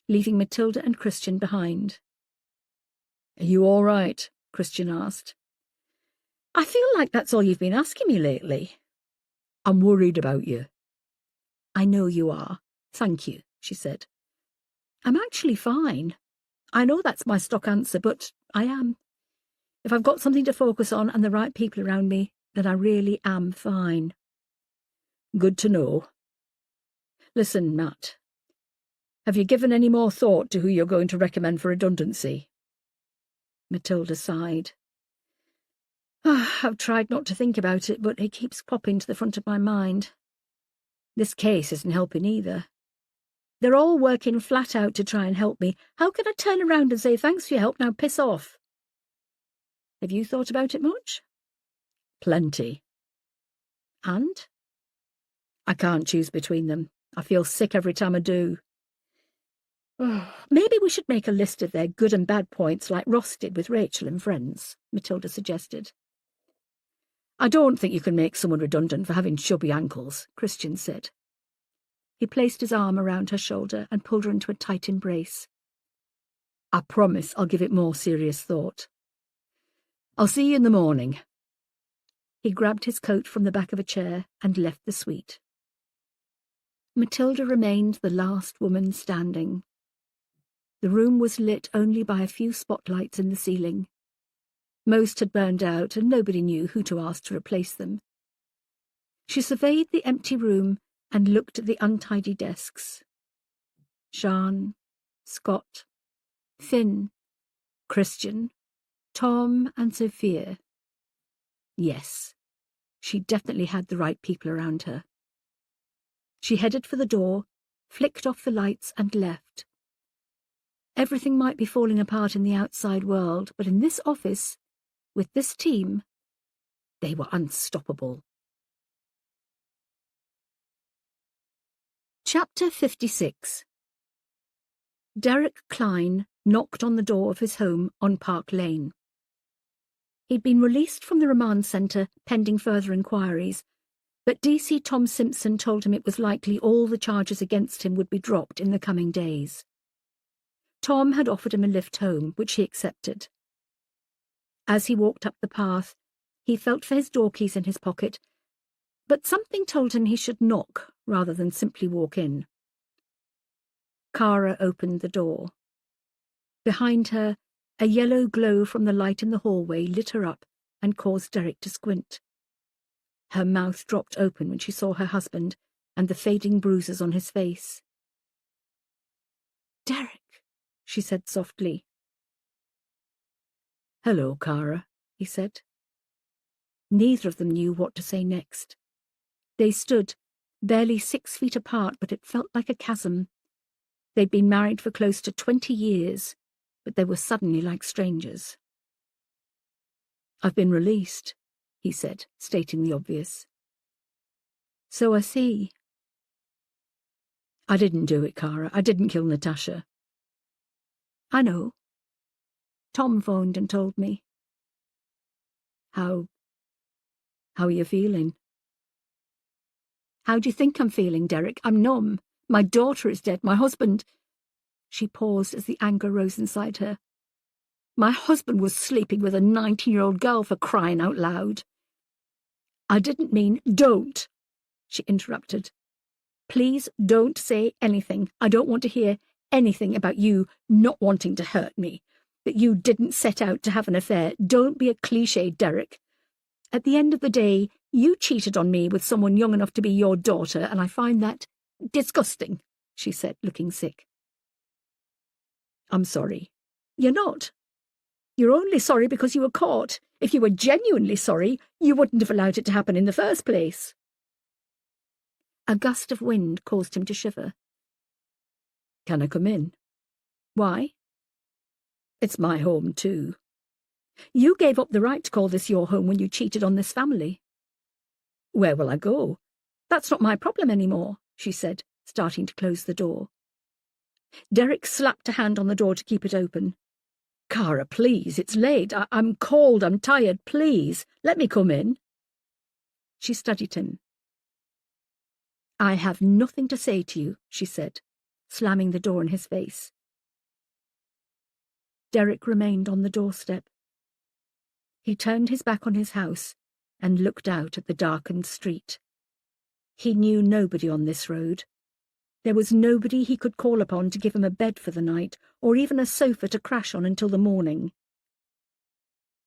leaving Matilda and Christian behind. Are you all right? Christian asked. I feel like that's all you've been asking me lately. I'm worried about you. I know you are. Thank you, she said. I'm actually fine. I know that's my stock answer, but I am. If I've got something to focus on and the right people around me, then I really am fine. Good to know. Listen, Matt. Have you given any more thought to who you're going to recommend for redundancy? Matilda sighed. I've tried not to think about it, but it keeps popping to the front of my mind. This case isn't helping either. They're all working flat out to try and help me. How can I turn around and say, thanks for your help, now piss off? Have you thought about it much? Plenty. And? I can't choose between them. I feel sick every time I do. Maybe we should make a list of their good and bad points like Ross did with Rachel and Friends, Matilda suggested. I don't think you can make someone redundant for having chubby ankles, Christian said. He placed his arm around her shoulder and pulled her into a tight embrace. I promise I'll give it more serious thought. I'll see you in the morning. He grabbed his coat from the back of a chair and left the suite. Matilda remained the last woman standing. The room was lit only by a few spotlights in the ceiling. Most had burned out, and nobody knew who to ask to replace them. She surveyed the empty room and looked at the untidy desks. Sian, Scott, Finn, Christian, Tom and Sophia. Yes, she definitely had the right people around her. She headed for the door, flicked off the lights and left. Everything might be falling apart in the outside world, but in this office, with this team, they were unstoppable. Chapter 56. Derek Klein knocked on the door of his home on Park Lane. He'd been released from the remand centre pending further inquiries, but DC Tom Simpson told him it was likely all the charges against him would be dropped in the coming days. Tom had offered him a lift home, which he accepted. As he walked up the path, he felt for his door keys in his pocket, but something told him he should knock rather than simply walk in. Kara opened the door. Behind her, a yellow glow from the light in the hallway lit her up and caused Derek to squint. Her mouth dropped open when she saw her husband and the fading bruises on his face. "Derek," she said softly. "Hello, Kara," he said. Neither of them knew what to say next. They stood, barely 6 feet apart, but it felt like a chasm. They'd been married for close to 20 years, but they were suddenly like strangers. "I've been released," he said, stating the obvious. "So I see." "I didn't do it, Kara. I didn't kill Natasha." "I know. Tom phoned and told me." How are you feeling?" "How do you think I'm feeling, Derek? I'm numb. My daughter is dead. My husband—" She paused as the anger rose inside her. "My husband was sleeping with a 19-year-old girl, for crying out loud." "I didn't mean—" "Don't," she interrupted. "Please don't say anything. I don't want to hear anything about you not wanting to hurt me. that you didn't set out to have an affair. Don't be a cliché, Derek. At the end of the day, you cheated on me with someone young enough to be your daughter, and I find that disgusting, she said, looking sick. I'm sorry. You're not. You're only sorry because you were caught. If you were genuinely sorry, you wouldn't have allowed it to happen in the first place. A gust of wind caused him to shiver. Can I come in? Why? It's my home, too. You gave up the right to call this your home when you cheated on this family. Where will I go? That's not my problem anymore, she said, starting to close the door. Derek slapped a hand on the door to keep it open. Cara, please, it's late. I'm cold, I'm tired, please. Let me come in. She studied him. I have nothing to say to you, she said, slamming the door in his face. Derek remained on the doorstep. He turned his back on his house and looked out at the darkened street. He knew nobody on this road. There was nobody he could call upon to give him a bed for the night, or even a sofa to crash on until the morning.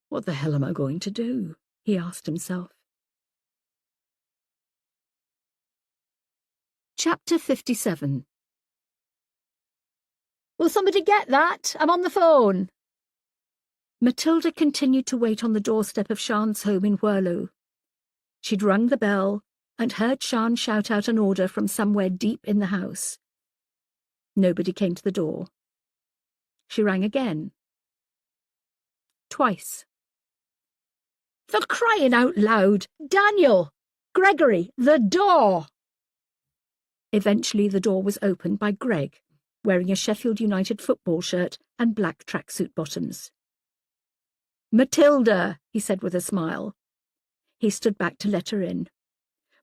What the hell am I going to do? He asked himself. Chapter 57. Will somebody get that? I'm on the phone. Matilda continued to wait on the doorstep of Sian's home in Whirlo. She'd rung the bell and heard Sian shout out an order from somewhere deep in the house. Nobody came to the door. She rang again. Twice. For crying out loud! Daniel! Gregory! The door! Eventually the door was opened by Greg, wearing a Sheffield United football shirt and black tracksuit bottoms. Matilda, he said with a smile. He stood back to let her in.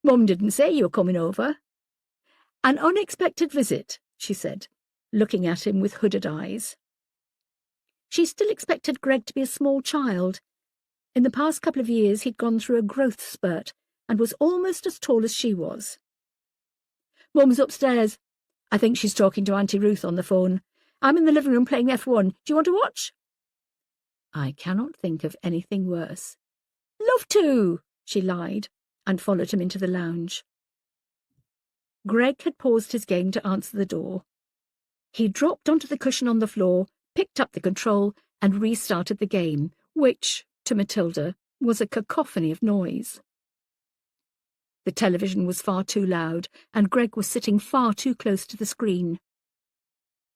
Mum didn't say you were coming over. An unexpected visit, she said, looking at him with hooded eyes. She still expected Greg to be a small child. In the past couple of years he'd gone through a growth spurt and was almost as tall as she was. Mum's upstairs. I think she's talking to Auntie Ruth on the phone. I'm in the living room playing F1. Do you want to watch? I cannot think of anything worse. Love to, she lied, and followed him into the lounge. Greg had paused his game to answer the door. He dropped onto the cushion on the floor, picked up the control, and restarted the game, which, to Matilda, was a cacophony of noise. The television was far too loud, and Greg was sitting far too close to the screen.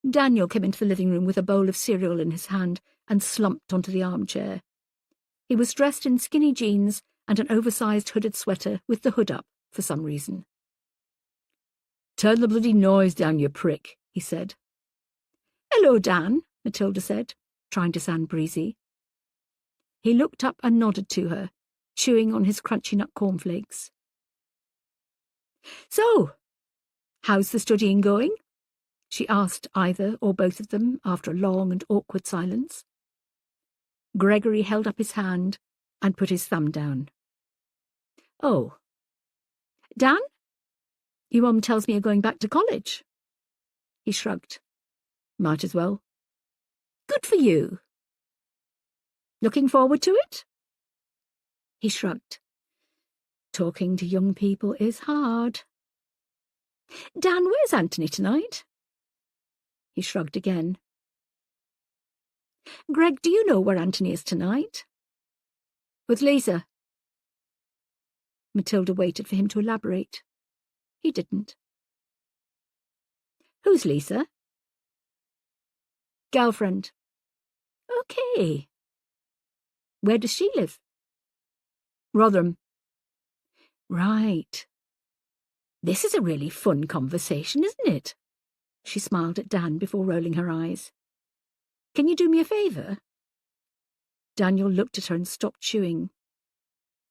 Daniel came into the living room with a bowl of cereal in his hand and slumped onto the armchair. He was dressed in skinny jeans and an oversized hooded sweater with the hood up, for some reason. Turn the bloody noise down, you prick, he said. Hello, Dan, Matilda said, trying to sound breezy. He looked up and nodded to her, chewing on his crunchy nut cornflakes. So, how's the studying going? She asked either or both of them after a long and awkward silence. Gregory held up his hand and put his thumb down. Oh. Dan? Your mum tells me you're going back to college. He shrugged. Might as well. Good for you. Looking forward to it? He shrugged. Talking to young people is hard. Dan, where's Anthony tonight? He shrugged again. Greg, do you know where Anthony is tonight? With Lisa. Matilda waited for him to elaborate. He didn't. Who's Lisa? Girlfriend. Okay. Where does she live? Rotherham. Right. This is a really fun conversation, isn't it? She smiled at Dan before rolling her eyes. Can you do me a favour? Daniel looked at her and stopped chewing.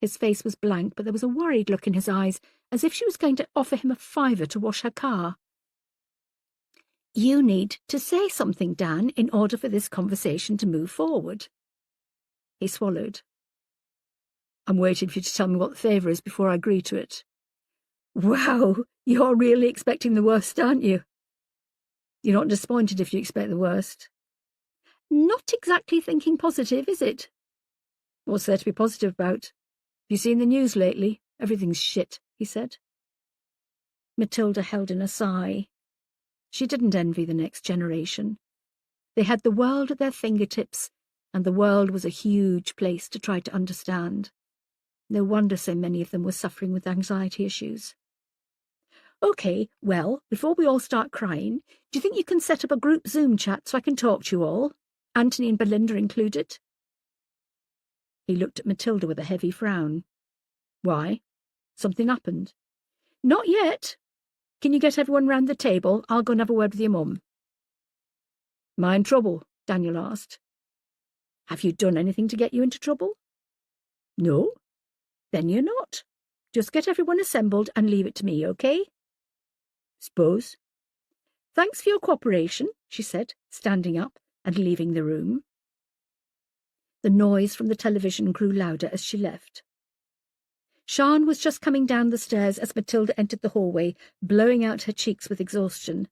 His face was blank, but there was a worried look in his eyes, as if she was going to offer him a £5 to wash her car. You need to say something, Dan, in order for this conversation to move forward. He swallowed. I'm waiting for you to tell me what the favour is before I agree to it. Wow, you're really expecting the worst, aren't you? You're not disappointed if you expect the worst. Not exactly thinking positive, is it? What's there to be positive about? Have you seen the news lately? Everything's shit, he said. Matilda held in a sigh. She didn't envy the next generation. They had the world at their fingertips, and the world was a huge place to try to understand. No wonder so many of them were suffering with anxiety issues. OK, well, before we all start crying, do you think you can set up a group Zoom chat so I can talk to you all? Anthony and Belinda included? He looked at Matilda with a heavy frown. Why? Something happened? Not yet. Can you get everyone round the table? I'll go and have a word with your mum. Am I in trouble? Daniel asked. Have you done anything to get you into trouble? No. Then you're not. Just get everyone assembled and leave it to me, OK? Suppose. Thanks for your cooperation, she said, standing up and leaving the room. The noise from the television grew louder as she left. Sian was just coming down the stairs as Matilda entered the hallway, blowing out her cheeks with exhaustion.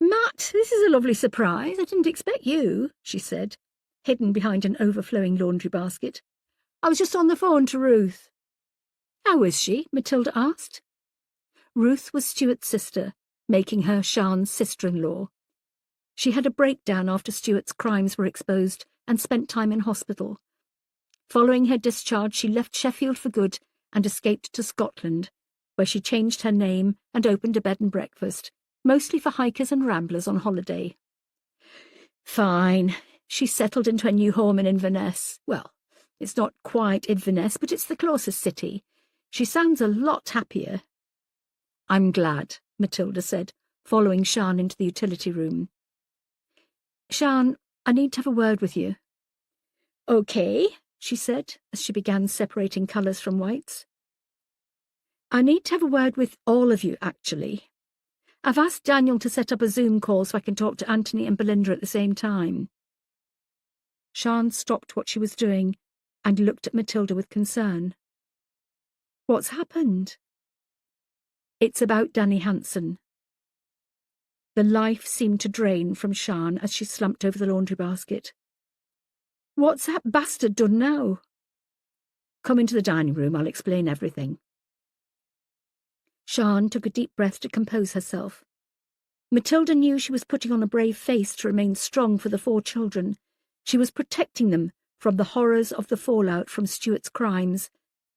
Matt, this is a lovely surprise. I didn't expect you, she said, hidden behind an overflowing laundry basket. I was just on the phone to Ruth. How is she? Matilda asked. Ruth was Stuart's sister, making her Sian's sister-in-law. She had a breakdown after Stuart's crimes were exposed and spent time in hospital. Following her discharge, she left Sheffield for good and escaped to Scotland, where she changed her name and opened a bed and breakfast, mostly for hikers and ramblers on holiday. Fine. She settled into a new home in Inverness. Well, it's not quite Inverness, but it's the closest city. She sounds a lot happier. I'm glad, Matilda said, following Sian into the utility room. Sian, I need to have a word with you. OK, she said, as she began separating colours from whites. I need to have a word with all of you, actually. I've asked Daniel to set up a Zoom call so I can talk to Anthony and Belinda at the same time. Sian stopped what she was doing and looked at Matilda with concern. What's happened? It's about Danny Hansen. The life seemed to drain from Sian as she slumped over the laundry basket. What's that bastard done now? Come into the dining room, I'll explain everything. Sian took a deep breath to compose herself. Matilda knew she was putting on a brave face to remain strong for the 4 children. She was protecting them from the horrors of the fallout from Stuart's crimes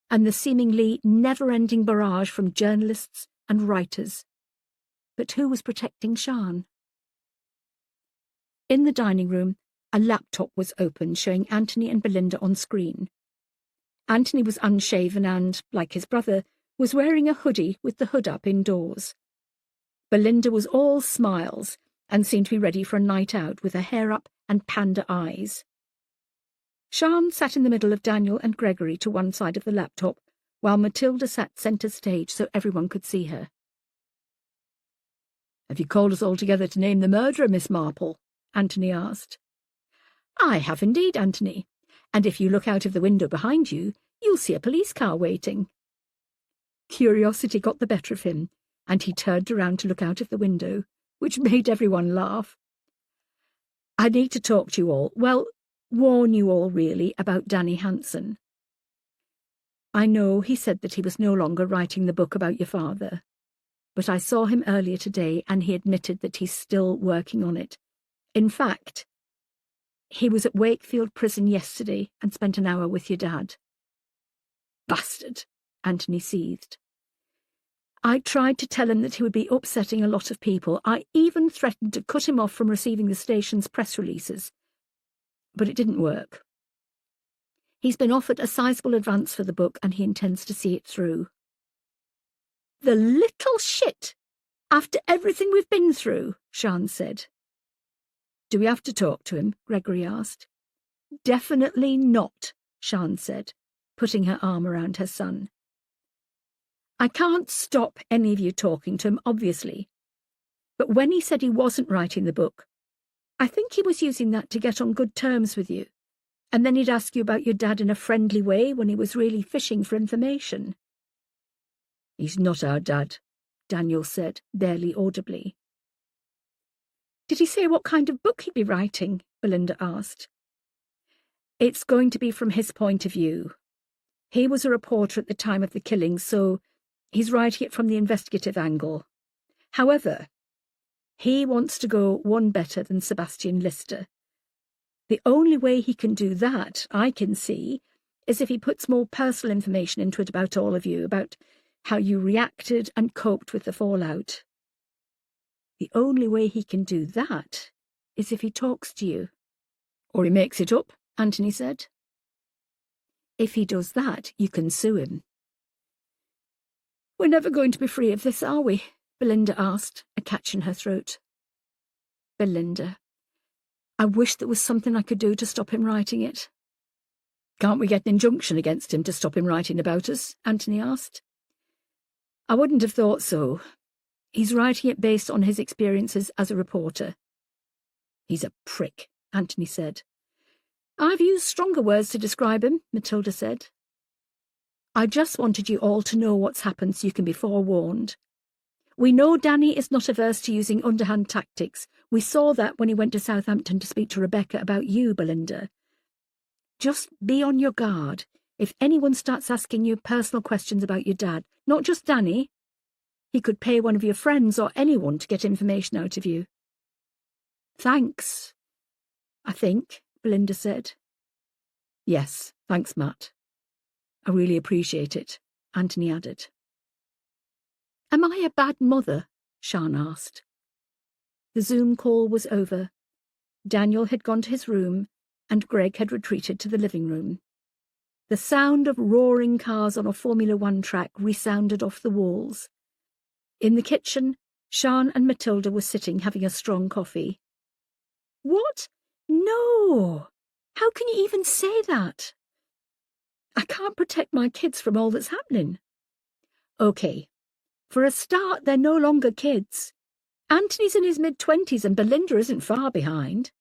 and the seemingly never-ending barrage from journalists and writers. But who was protecting Sian? In the dining room, a laptop was open showing Anthony and Belinda on screen. Anthony was unshaven and, like his brother, was wearing a hoodie with the hood up indoors. Belinda was all smiles and seemed to be ready for a night out with her hair up and panda eyes. Sian sat in the middle of Daniel and Gregory to one side of the laptop, while Matilda sat centre stage so everyone could see her. Have you called us all together to name the murderer, Miss Marple? Anthony asked. I have indeed, Anthony, and if you look out of the window behind you, you'll see a police car waiting. Curiosity got the better of him, and he turned around to look out of the window, which made everyone laugh. I need to talk to you all, well, warn you all really, about Danny Hansen. I know he said that he was no longer writing the book about your father, but I saw him earlier today and he admitted that he's still working on it. In fact, he was at Wakefield Prison yesterday and spent an hour with your dad. Bastard, Anthony seethed. I tried to tell him that he would be upsetting a lot of people. I even threatened to cut him off from receiving the station's press releases. But it didn't work. He's been offered a sizable advance for the book and he intends to see it through. The little shit! After everything we've been through, Sian said. Do we have to talk to him? Gregory asked. Definitely not, Sian said, putting her arm around her son. I can't stop any of you talking to him, obviously. But when he said he wasn't writing the book, I think he was using that to get on good terms with you. And then he'd ask you about your dad in a friendly way when he was really fishing for information. He's not our dad, Daniel said, barely audibly. Did he say what kind of book he'd be writing? Belinda asked. It's going to be from his point of view. He was a reporter at the time of the killing, so he's writing it from the investigative angle. However, he wants to go one better than Sebastian Lister. The only way he can do that, I can see, is if he puts more personal information into it about all of you, about how you reacted and coped with the fallout. The only way he can do that is if he talks to you. Or he makes it up, Anthony said. If he does that, you can sue him. We're never going to be free of this, are we? Belinda asked, a catch in her throat. Belinda, I wish there was something I could do to stop him writing it. Can't we get an injunction against him to stop him writing about us? Anthony asked. I wouldn't have thought so. He's writing it based on his experiences as a reporter. He's a prick, Anthony said. I've used stronger words to describe him, Matilda said. I just wanted you all to know what's happened so you can be forewarned. We know Danny is not averse to using underhand tactics. We saw that when he went to Southampton to speak to Rebecca about you, Belinda. Just be on your guard if anyone starts asking you personal questions about your dad, not just Danny. He could pay one of your friends or anyone to get information out of you. Thanks, I think, Belinda said. Yes, thanks, Matt. I really appreciate it, Anthony added. Am I a bad mother? Sian asked. The Zoom call was over. Daniel had gone to his room, and Greg had retreated to the living room. The sound of roaring cars on a Formula One track resounded off the walls. In the kitchen, Sian and Matilda were sitting having a strong coffee. What? No! How can you even say that? I can't protect my kids from all that's happening. OK. For a start, they're no longer kids. Anthony's in his mid-20s and Belinda isn't far behind.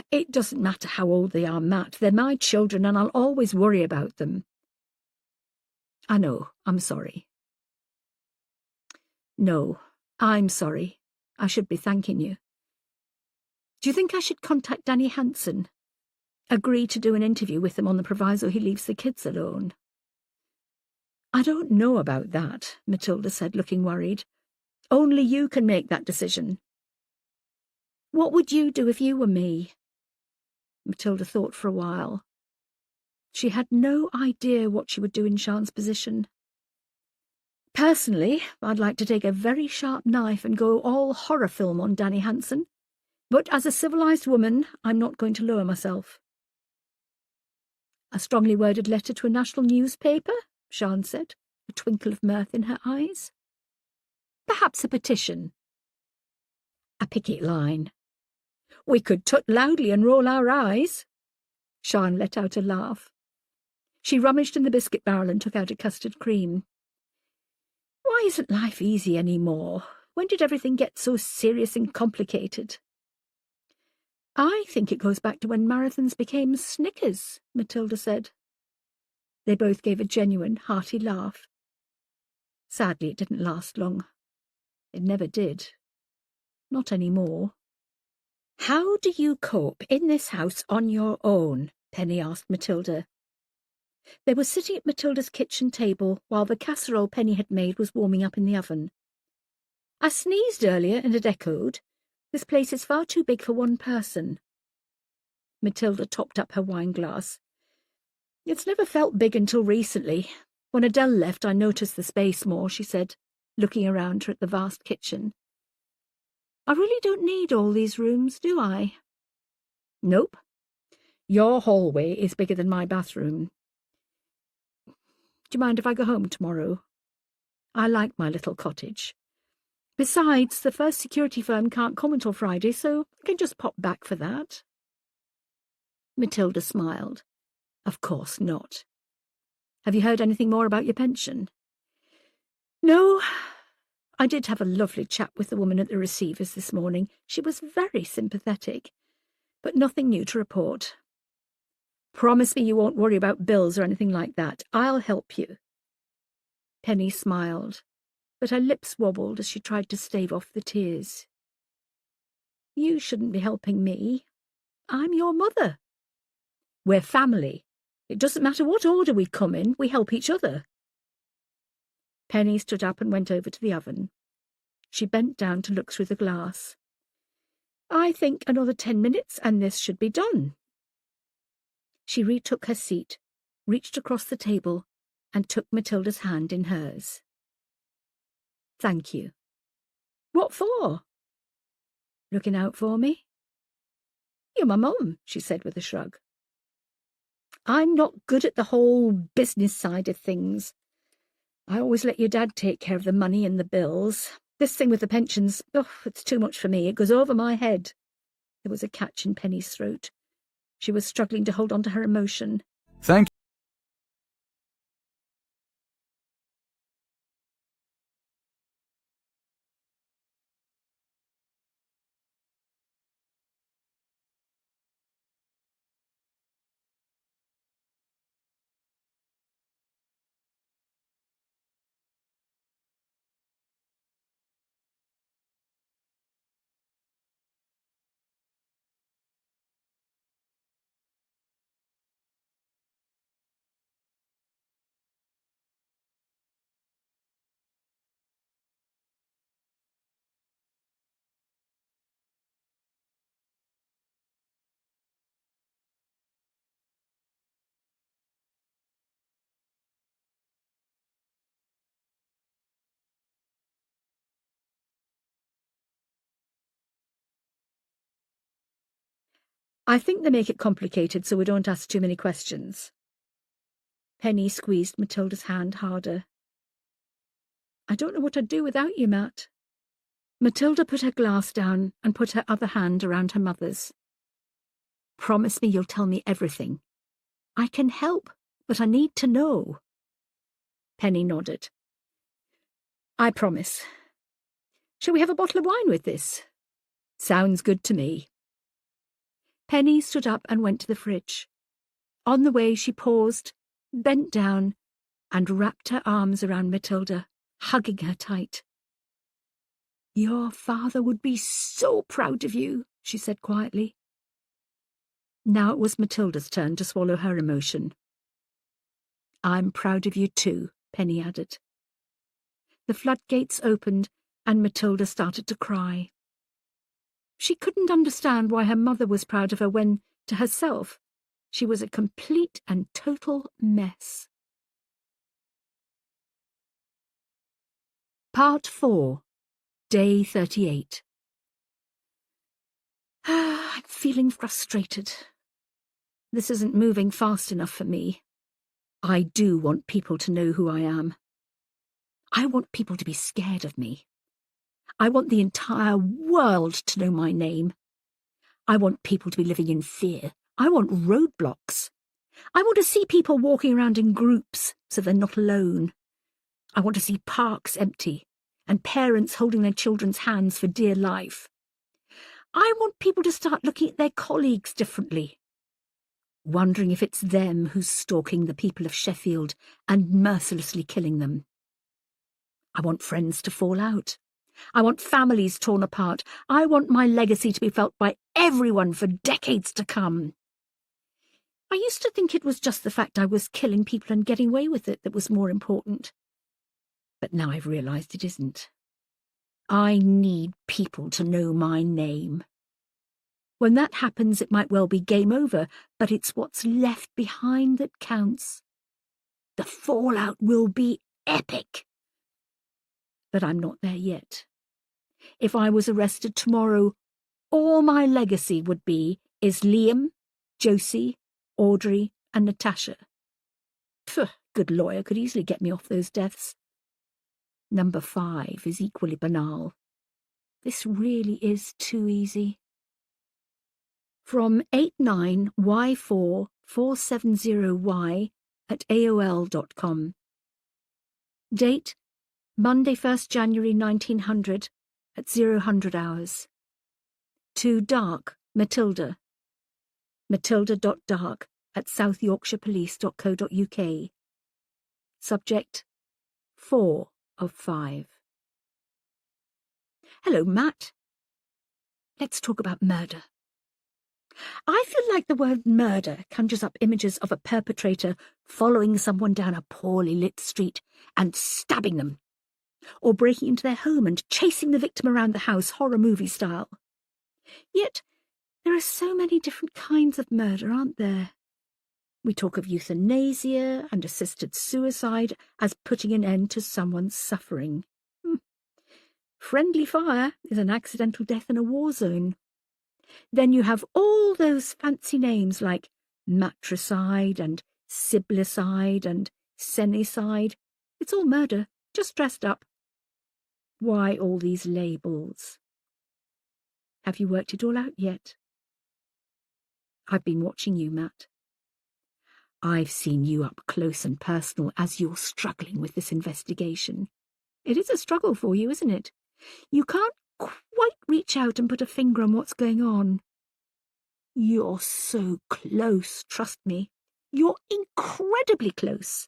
It doesn't matter how old they are, Matt. They're my children and I'll always worry about them. I know. I'm sorry. No, I'm sorry. I should be thanking you. Do you think I should contact Danny Hansen? Agree to do an interview with him on the proviso he leaves the kids alone? I don't know about that, Matilda said, looking worried. Only you can make that decision. What would you do if you were me? Matilda thought for a while. She had no idea what she would do in Sian's position. Personally, I'd like to take a very sharp knife and go all horror film on Danny Hansen. But as a civilised woman, I'm not going to lower myself. A strongly worded letter to a national newspaper, Sian said, a twinkle of mirth in her eyes. Perhaps a petition. A picket line. We could tut loudly and roll our eyes. Sian let out a laugh. She rummaged in the biscuit barrel and took out a custard cream. Why isn't life easy any more? When did everything get so serious and complicated? I think it goes back to when marathons became Snickers, Matilda said. They both gave a genuine, hearty laugh. Sadly, it didn't last long. It never did. Not any more. How do you cope in this house on your own? Penny asked Matilda. They were sitting at Matilda's kitchen table while the casserole Penny had made was warming up in the oven. I sneezed earlier and it echoed. This place is far too big for one person. Matilda topped up her wine glass. It's never felt big until recently. When Adele left, I noticed the space more, she said, looking around her at the vast kitchen. I really don't need all these rooms, do I? Nope. Your hallway is bigger than my bathroom. Do you mind if I go home tomorrow? I like my little cottage. Besides, the first security firm can't come until Friday, so I can just pop back for that. Matilda smiled. Of course not. Have you heard anything more about your pension? No. I did have a lovely chat with the woman at the receivers this morning. She was very sympathetic, but nothing new to report. Promise me you won't worry about bills or anything like that. I'll help you. Penny smiled, but her lips wobbled as she tried to stave off the tears. You shouldn't be helping me. I'm your mother. We're family. It doesn't matter what order we come in, we help each other. Penny stood up and went over to the oven. She bent down to look through the glass. I think another 10 minutes and this should be done. She retook her seat, reached across the table, and took Matilda's hand in hers. Thank you. What for? Looking out for me? You're my mum, she said with a shrug. I'm not good at the whole business side of things. I always let your dad take care of the money and the bills. This thing with the pensions, it's too much for me. It goes over my head. There was a catch in Penny's throat. She was struggling to hold on to her emotion. Thank I think they make it complicated so we don't ask too many questions. Penny squeezed Matilda's hand harder. I don't know what I'd do without you, Matt. Matilda put her glass down and put her other hand around her mother's. Promise me you'll tell me everything. I can help, but I need to know. Penny nodded. I promise. Shall we have a bottle of wine with this? Sounds good to me. Penny stood up and went to the fridge. On the way she paused, bent down, and wrapped her arms around Matilda, hugging her tight. Your father would be so proud of you, she said quietly. Now it was Matilda's turn to swallow her emotion. I'm proud of you too, Penny added. The floodgates opened and Matilda started to cry. She couldn't understand why her mother was proud of her when, to herself, she was a complete and total mess. Part 4, Day 38. I'm feeling frustrated. This isn't moving fast enough for me. I do want people to know who I am. I want people to be scared of me. I want the entire world to know my name. I want people to be living in fear. I want roadblocks. I want to see people walking around in groups so they're not alone. I want to see parks empty and parents holding their children's hands for dear life. I want people to start looking at their colleagues differently, wondering if it's them who's stalking the people of Sheffield and mercilessly killing them. I want friends to fall out. I want families torn apart. I want my legacy to be felt by everyone for decades to come. I used to think it was just the fact I was killing people and getting away with it that was more important. But now I've realised it isn't. I need people to know my name. When that happens, it might well be game over, but it's what's left behind that counts. The fallout will be epic. But I'm not there yet. If I was arrested tomorrow, all my legacy would be is Liam, Josie, Audrey, and Natasha. Phew, good lawyer could easily get me off those deaths. Number 5 is equally banal. This really is too easy. From 89Y4470Y@AOL.com. Date, Monday 1st January 1900 at 0000 hours. To Dark, Matilda. matilda.dark@southyorkshirepolice.co.uk. Subject, 4 of 5. Hello, Matt. Let's talk about murder. I feel like the word murder conjures up images of a perpetrator following someone down a poorly lit street and stabbing them, or breaking into their home and chasing the victim around the house, horror movie style. Yet, there are so many different kinds of murder, aren't there? We talk of euthanasia and assisted suicide as putting an end to someone's suffering. Friendly fire is an accidental death in a war zone. Then you have all those fancy names like matricide and siblicide and senicide. It's all murder, just dressed up. Why all these labels? Have you worked it all out yet? I've been watching you, Matt. I've seen you up close and personal as you're struggling with this investigation. It is a struggle for you, isn't it? You can't quite reach out and put a finger on what's going on. You're so close, trust me. You're incredibly close.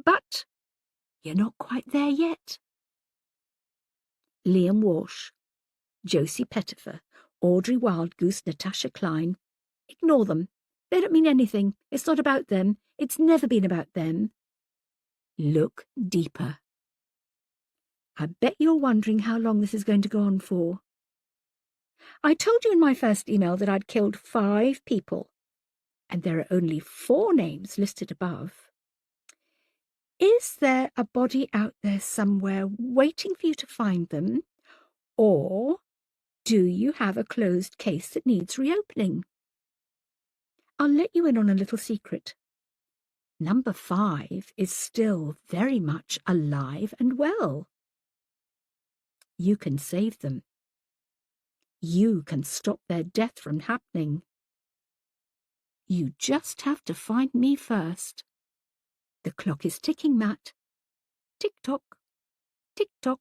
But you're not quite there yet. Liam Walsh, Josie Pettifer, Audrey Wildgoose, Natasha Klein. Ignore them. They don't mean anything. It's not about them. It's never been about them. Look deeper. I bet you're wondering how long this is going to go on for. I told you in my first email that I'd killed 5 people, and there are only 4 names listed above. Is there a body out there somewhere waiting for you to find them, or do you have a closed case that needs reopening? I'll let you in on a little secret. Number 5 is still very much alive and well. You can save them. You can stop their death from happening. You just have to find me first. The clock is ticking, Matt. Tick-tock, tick-tock.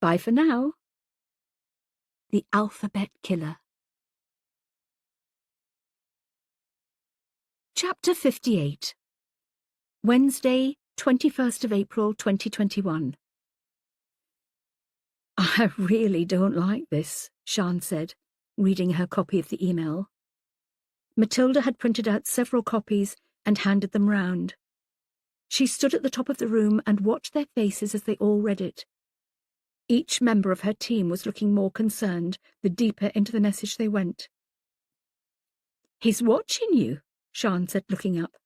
Bye for now. The Alphabet Killer. Chapter 58. Wednesday, 21st of April, 2021. I really don't like this, Sian said, reading her copy of the email. Matilda had printed out several copies and handed them round. She stood at the top of the room and watched their faces as they all read it. Each member of her team was looking more concerned the deeper into the message they went. He's watching you, Sian said, looking up.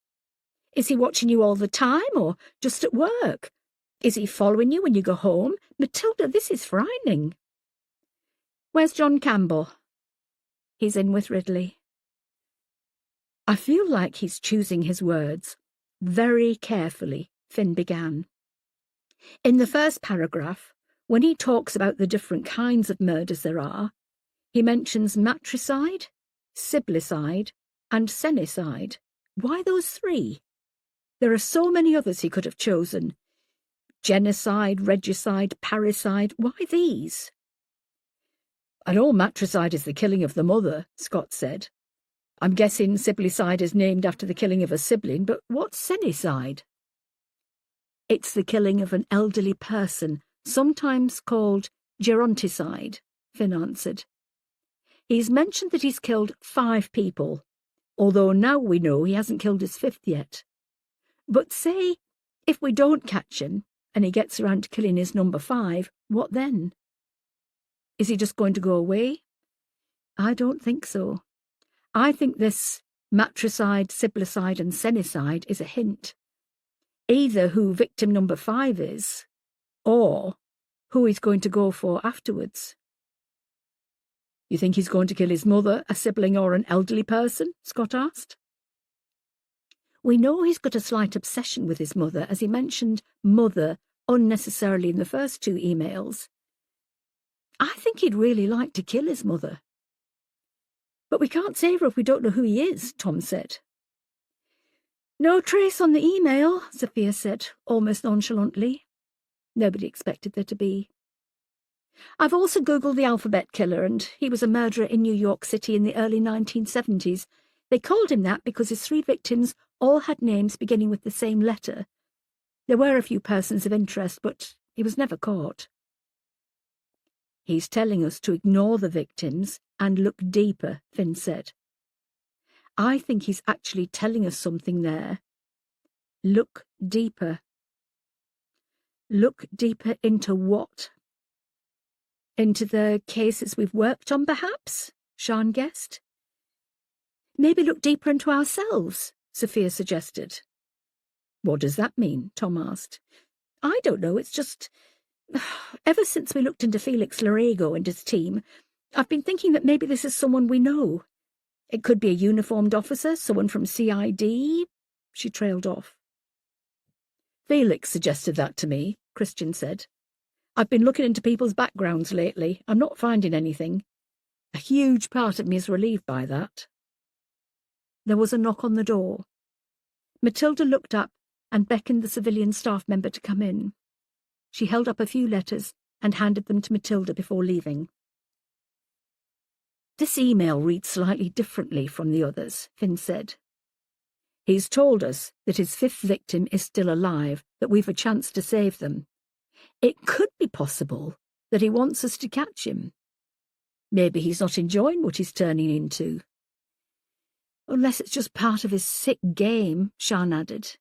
Is he watching you all the time, or just at work? Is he following you when you go home? Matilda, this is frightening. Where's John Campbell? He's in with Ridley. I feel like he's choosing his words very carefully, Finn began. In the first paragraph, when he talks about the different kinds of murders there are, he mentions matricide, siblicide, and senicide. Why those 3? There are so many others he could have chosen. Genocide, regicide, parricide. Why these? I know matricide is the killing of the mother, Scott said. I'm guessing siblicide is named after the killing of a sibling, but what's senicide? It's the killing of an elderly person, sometimes called geronticide, Finn answered. He's mentioned that he's killed 5 people, although now we know he hasn't killed his 5th yet. But say, if we don't catch him, and he gets around to killing his number 5, what then? Is he just going to go away? I don't think so. I think this matricide, siblicide and senicide is a hint. Either who victim number 5 is, or who he's going to go for afterwards. You think he's going to kill his mother, a sibling or an elderly person? Scott asked. We know he's got a slight obsession with his mother, as he mentioned mother unnecessarily in the first 2 emails. I think he'd really like to kill his mother. But we can't save her if we don't know who he is, Tom said. No trace on the email, Sophia said, almost nonchalantly. Nobody expected there to be. I've also Googled the Alphabet Killer, and he was a murderer in New York City in the early 1970s. They called him that because his 3 victims all had names beginning with the same letter. There were a few persons of interest, but he was never caught. He's telling us to ignore the victims and look deeper, Finn said. I think he's actually telling us something there. Look deeper. Look deeper into what? Into the cases we've worked on, perhaps? Sian guessed. Maybe look deeper into ourselves, Sophia suggested. What does that mean? Tom asked. I don't know, it's just... Ever since we looked into Felix Larego and his team, I've been thinking that maybe this is someone we know. It could be a uniformed officer, someone from CID. She trailed off. Felix suggested that to me, Christian said. I've been looking into people's backgrounds lately. I'm not finding anything. A huge part of me is relieved by that. There was a knock on the door. Matilda looked up and beckoned the civilian staff member to come in. She held up a few letters and handed them to Matilda before leaving. This email reads slightly differently from the others, Finn said. He's told us that his fifth victim is still alive, that we've a chance to save them. It could be possible that he wants us to catch him. Maybe he's not enjoying what he's turning into. Unless it's just part of his sick game, Sian added.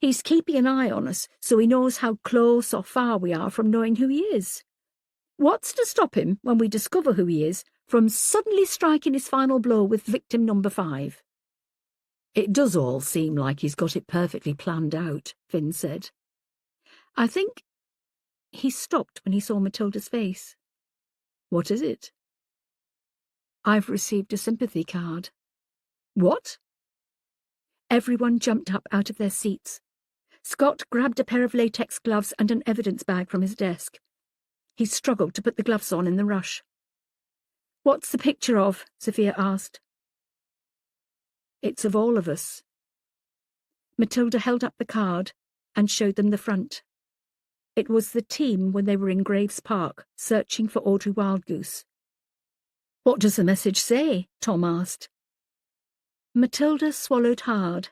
He's keeping an eye on us so he knows how close or far we are from knowing who he is. What's to stop him, when we discover who he is, from suddenly striking his final blow with victim number 5? It does all seem like he's got it perfectly planned out, Finn said. I think... He stopped when he saw Matilda's face. What is it? I've received a sympathy card. What? Everyone jumped up out of their seats. Scott grabbed a pair of latex gloves and an evidence bag from his desk. He struggled to put the gloves on in the rush. What's the picture of? Sophia asked. It's of all of us. Matilda held up the card and showed them the front. It was the team when they were in Graves Park, searching for Audrey Wildgoose. What does the message say? Tom asked. Matilda swallowed hard.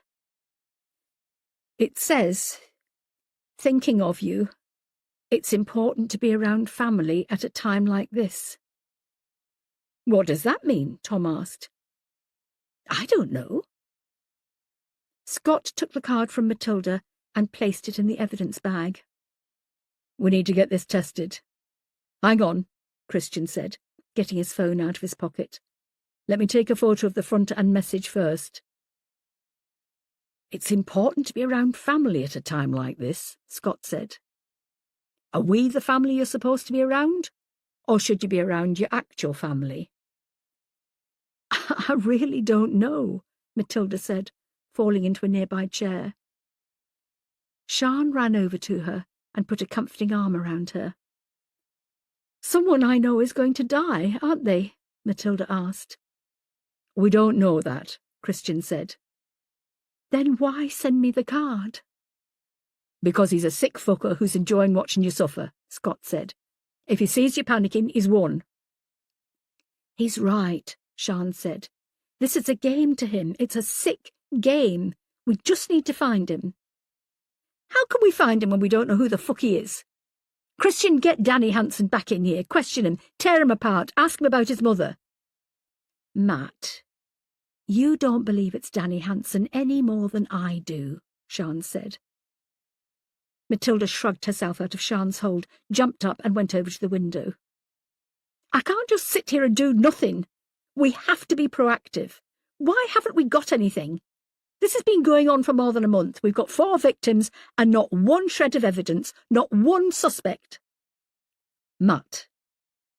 It says, thinking of you, it's important to be around family at a time like this. What does that mean? Tom asked. I don't know. Scott took the card from Matilda and placed it in the evidence bag. We need to get this tested. Hang on, Christian said, getting his phone out of his pocket. Let me take a photo of the front and message first. It's important to be around family at a time like this, Scott said. Are we the family you're supposed to be around? Or should you be around your actual family? I really don't know, Matilda said, falling into a nearby chair. Sian ran over to her and put a comforting arm around her. Someone I know is going to die, aren't they? Matilda asked. We don't know that, Christian said. Then why send me the card? Because he's a sick fucker who's enjoying watching you suffer, Scott said. If he sees you panicking, he's won. He's right, Sian said. This is a game to him. It's a sick game. We just need to find him. How can we find him when we don't know who the fuck he is? Christian, get Danny Hansen back in here. Question him. Tear him apart. Ask him about his mother. Matt, you don't believe it's Danny Hansen any more than I do, Sian said. Matilda shrugged herself out of Sian's hold, jumped up and went over to the window. I can't just sit here and do nothing. We have to be proactive. Why haven't we got anything? This has been going on for more than a month. We've got 4 victims and not one shred of evidence, not one suspect. Matt,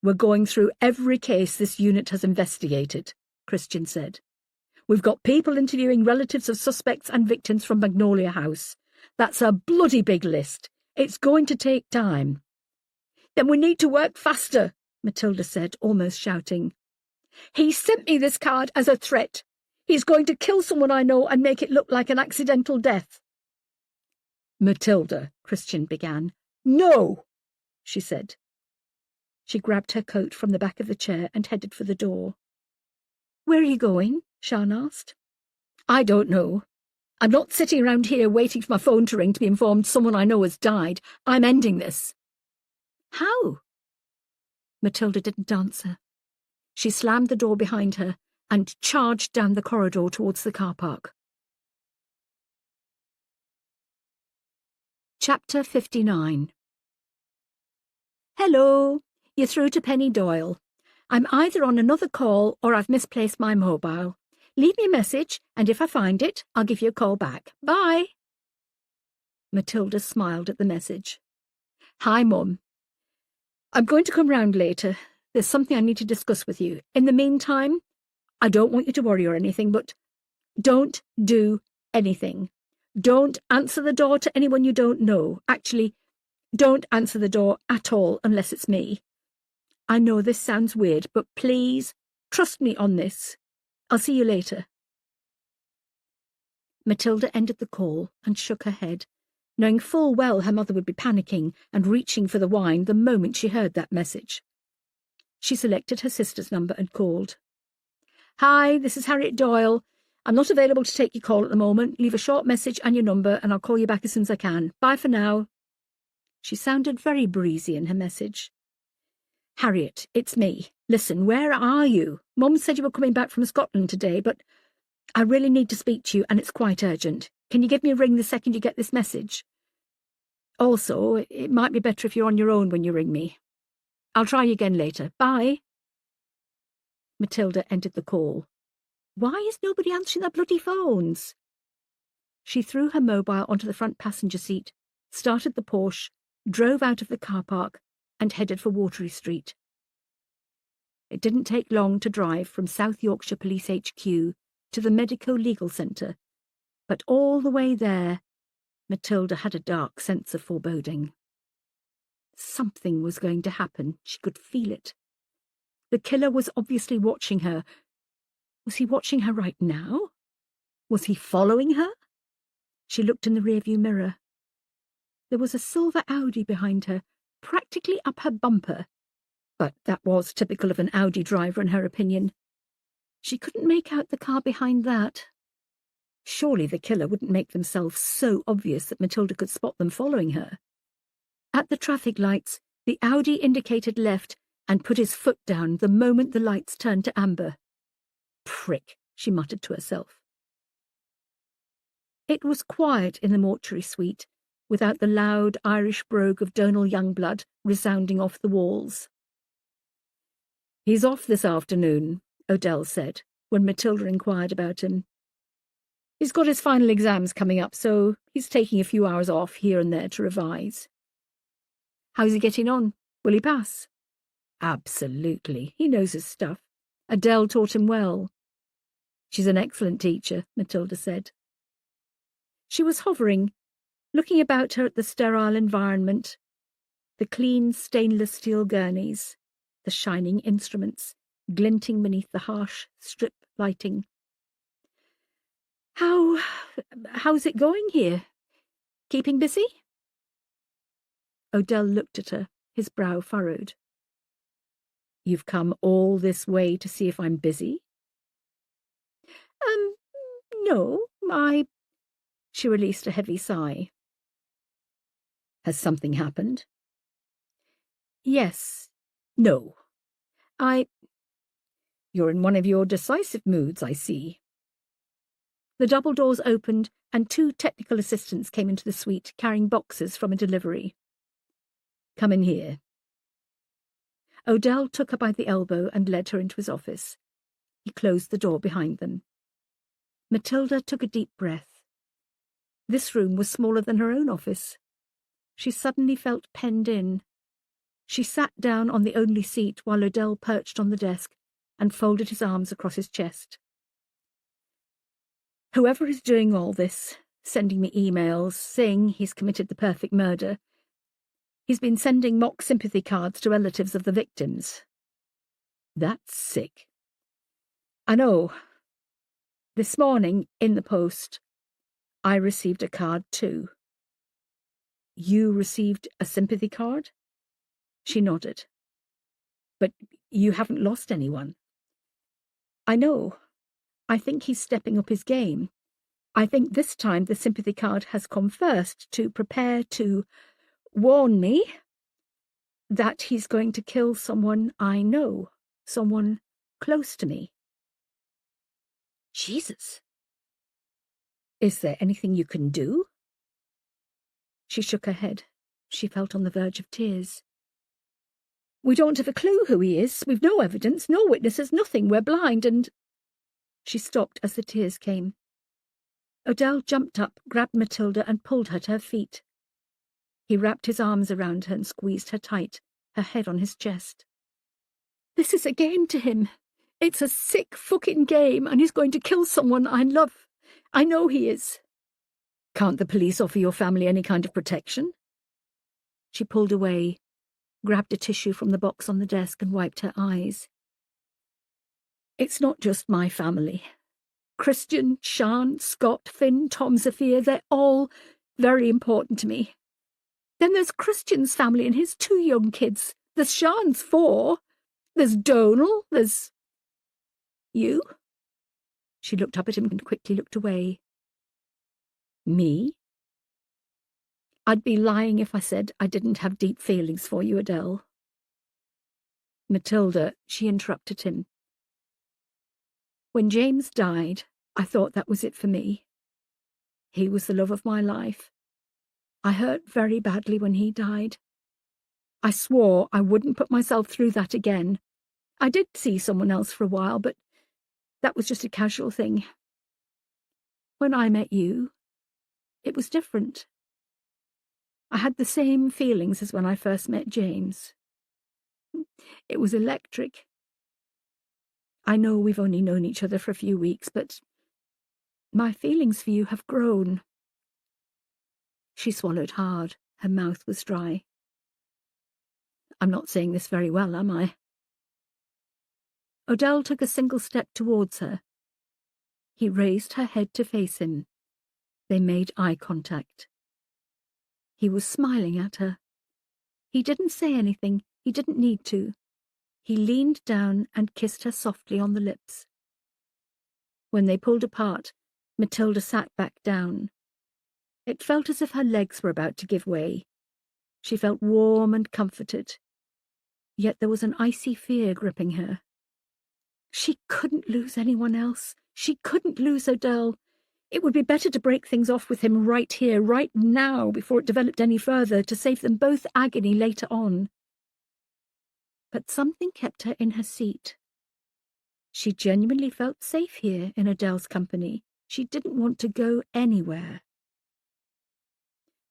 we're going through every case this unit has investigated, Christian said. We've got people interviewing relatives of suspects and victims from Magnolia House. That's a bloody big list. It's going to take time. Then we need to work faster, Matilda said, almost shouting. He sent me this card as a threat. He's going to kill someone I know and make it look like an accidental death. Matilda, Christian began. No, she said. She grabbed her coat from the back of the chair and headed for the door. Where are you going? Sian asked. I don't know. I'm not sitting around here waiting for my phone to ring to be informed someone I know has died. I'm ending this. How? Matilda didn't answer. She slammed the door behind her and charged down the corridor towards the car park. Chapter 59. Hello, you're through to Penny Doyle. I'm either on another call or I've misplaced my mobile. Leave me a message, and if I find it, I'll give you a call back. Bye. Matilda smiled at the message. Hi, Mum. I'm going to come round later. There's something I need to discuss with you. In the meantime, I don't want you to worry or anything, but don't do anything. Don't answer the door to anyone you don't know. Actually, don't answer the door at all unless it's me. I know this sounds weird, but please trust me on this. I'll see you later. Matilda ended the call and shook her head, knowing full well her mother would be panicking and reaching for the wine the moment she heard that message. She selected her sister's number and called. Hi, this is Harriet Doyle. I'm not available to take your call at the moment. Leave a short message and your number, and I'll call you back as soon as I can. Bye for now. She sounded very breezy in her message. Harriet, it's me. Listen, where are you? Mum said you were coming back from Scotland today, but I really need to speak to you, and it's quite urgent. Can you give me a ring the second you get this message? Also, it might be better if you're on your own when you ring me. I'll try you again later. Bye. Matilda ended the call. Why is nobody answering their bloody phones? She threw her mobile onto the front passenger seat, started the Porsche, drove out of the car park, and headed for Watery Street. It didn't take long to drive from South Yorkshire Police HQ to the Medico-Legal Centre, but all the way there, Matilda had a dark sense of foreboding. Something was going to happen. She could feel it. The killer was obviously watching her. Was he watching her right now? Was he following her? She looked in the rearview mirror. There was a silver Audi behind her, practically up her bumper, but that was typical of an Audi driver in her opinion. She couldn't make out the car behind that. Surely the killer wouldn't make themselves so obvious that Matilda could spot them following her. At the traffic lights, the Audi indicated left and put his foot down the moment the lights turned to amber. Prick, she muttered to herself. It was quiet in the mortuary suite, without the loud Irish brogue of Donal Youngblood resounding off the walls. He's off this afternoon, O'Dell said, when Matilda inquired about him. He's got his final exams coming up, so he's taking a few hours off here and there to revise. How's he getting on? Will he pass? Absolutely. He knows his stuff. Adele taught him well. She's an excellent teacher, Matilda said. She was hovering, looking about her at the sterile environment, the clean stainless steel gurneys, the shining instruments, glinting beneath the harsh strip lighting. How's it going here? Keeping busy? O'Dell looked at her, his brow furrowed. You've come all this way to see if I'm busy? No, She released a heavy sigh. Has something happened? Yes. No. You're in one of your decisive moods, I see. The double doors opened, and 2 technical assistants came into the suite, carrying boxes from a delivery. Come in here. O'Dell took her by the elbow and led her into his office. He closed the door behind them. Matilda took a deep breath. This room was smaller than her own office. She suddenly felt penned in. She sat down on the only seat while O'Dell perched on the desk and folded his arms across his chest. Whoever is doing all this, sending me emails, saying he's committed the perfect murder, he's been sending mock sympathy cards to relatives of the victims. That's sick. I know. This morning, in the post, I received a card too. You received a sympathy card? She nodded. But you haven't lost anyone. I know. I think he's stepping up his game. I think this time the sympathy card has come first to prepare to warn me. That he's going to kill someone I know, someone close to me. Jesus. Is there anything you can do? She shook her head. She felt on the verge of tears. We don't have a clue who he is. We've no evidence, no witnesses, nothing. We're blind and... She stopped as the tears came. Odell jumped up, grabbed Matilda and pulled her to her feet. He wrapped his arms around her and squeezed her tight, her head on his chest. This is a game to him. It's a sick fucking game, and he's going to kill someone I love. I know he is. Can't the police offer your family any kind of protection? She pulled away, grabbed a tissue from the box on the desk and wiped her eyes. It's not just my family. Christian, Sian, Scott, Finn, Tom, Zafir, they're all very important to me. Then there's Christian's family and his 2 young kids. There's Sian's 4. There's Donal. There's... You? She looked up at him and quickly looked away. Me? I'd be lying if I said I didn't have deep feelings for you, Adele. Matilda, she interrupted him. When James died, I thought that was it for me. He was the love of my life. I hurt very badly when he died. I swore I wouldn't put myself through that again. I did see someone else for a while, but that was just a casual thing. When I met you, it was different. I had the same feelings as when I first met James. It was electric. I know we've only known each other for a few weeks, but my feelings for you have grown. She swallowed hard. Her mouth was dry. I'm not saying this very well, am I? Odell took a single step towards her. He raised her head to face him. They made eye contact. He was smiling at her. He didn't say anything. He didn't need to. He leaned down and kissed her softly on the lips. When they pulled apart, Matilda sat back down. It felt as if her legs were about to give way. She felt warm and comforted. Yet there was an icy fear gripping her. She couldn't lose anyone else. She couldn't lose Odell. It would be better to break things off with him right here, right now, before it developed any further, to save them both agony later on. But something kept her in her seat. She genuinely felt safe here in Odell's company. She didn't want to go anywhere.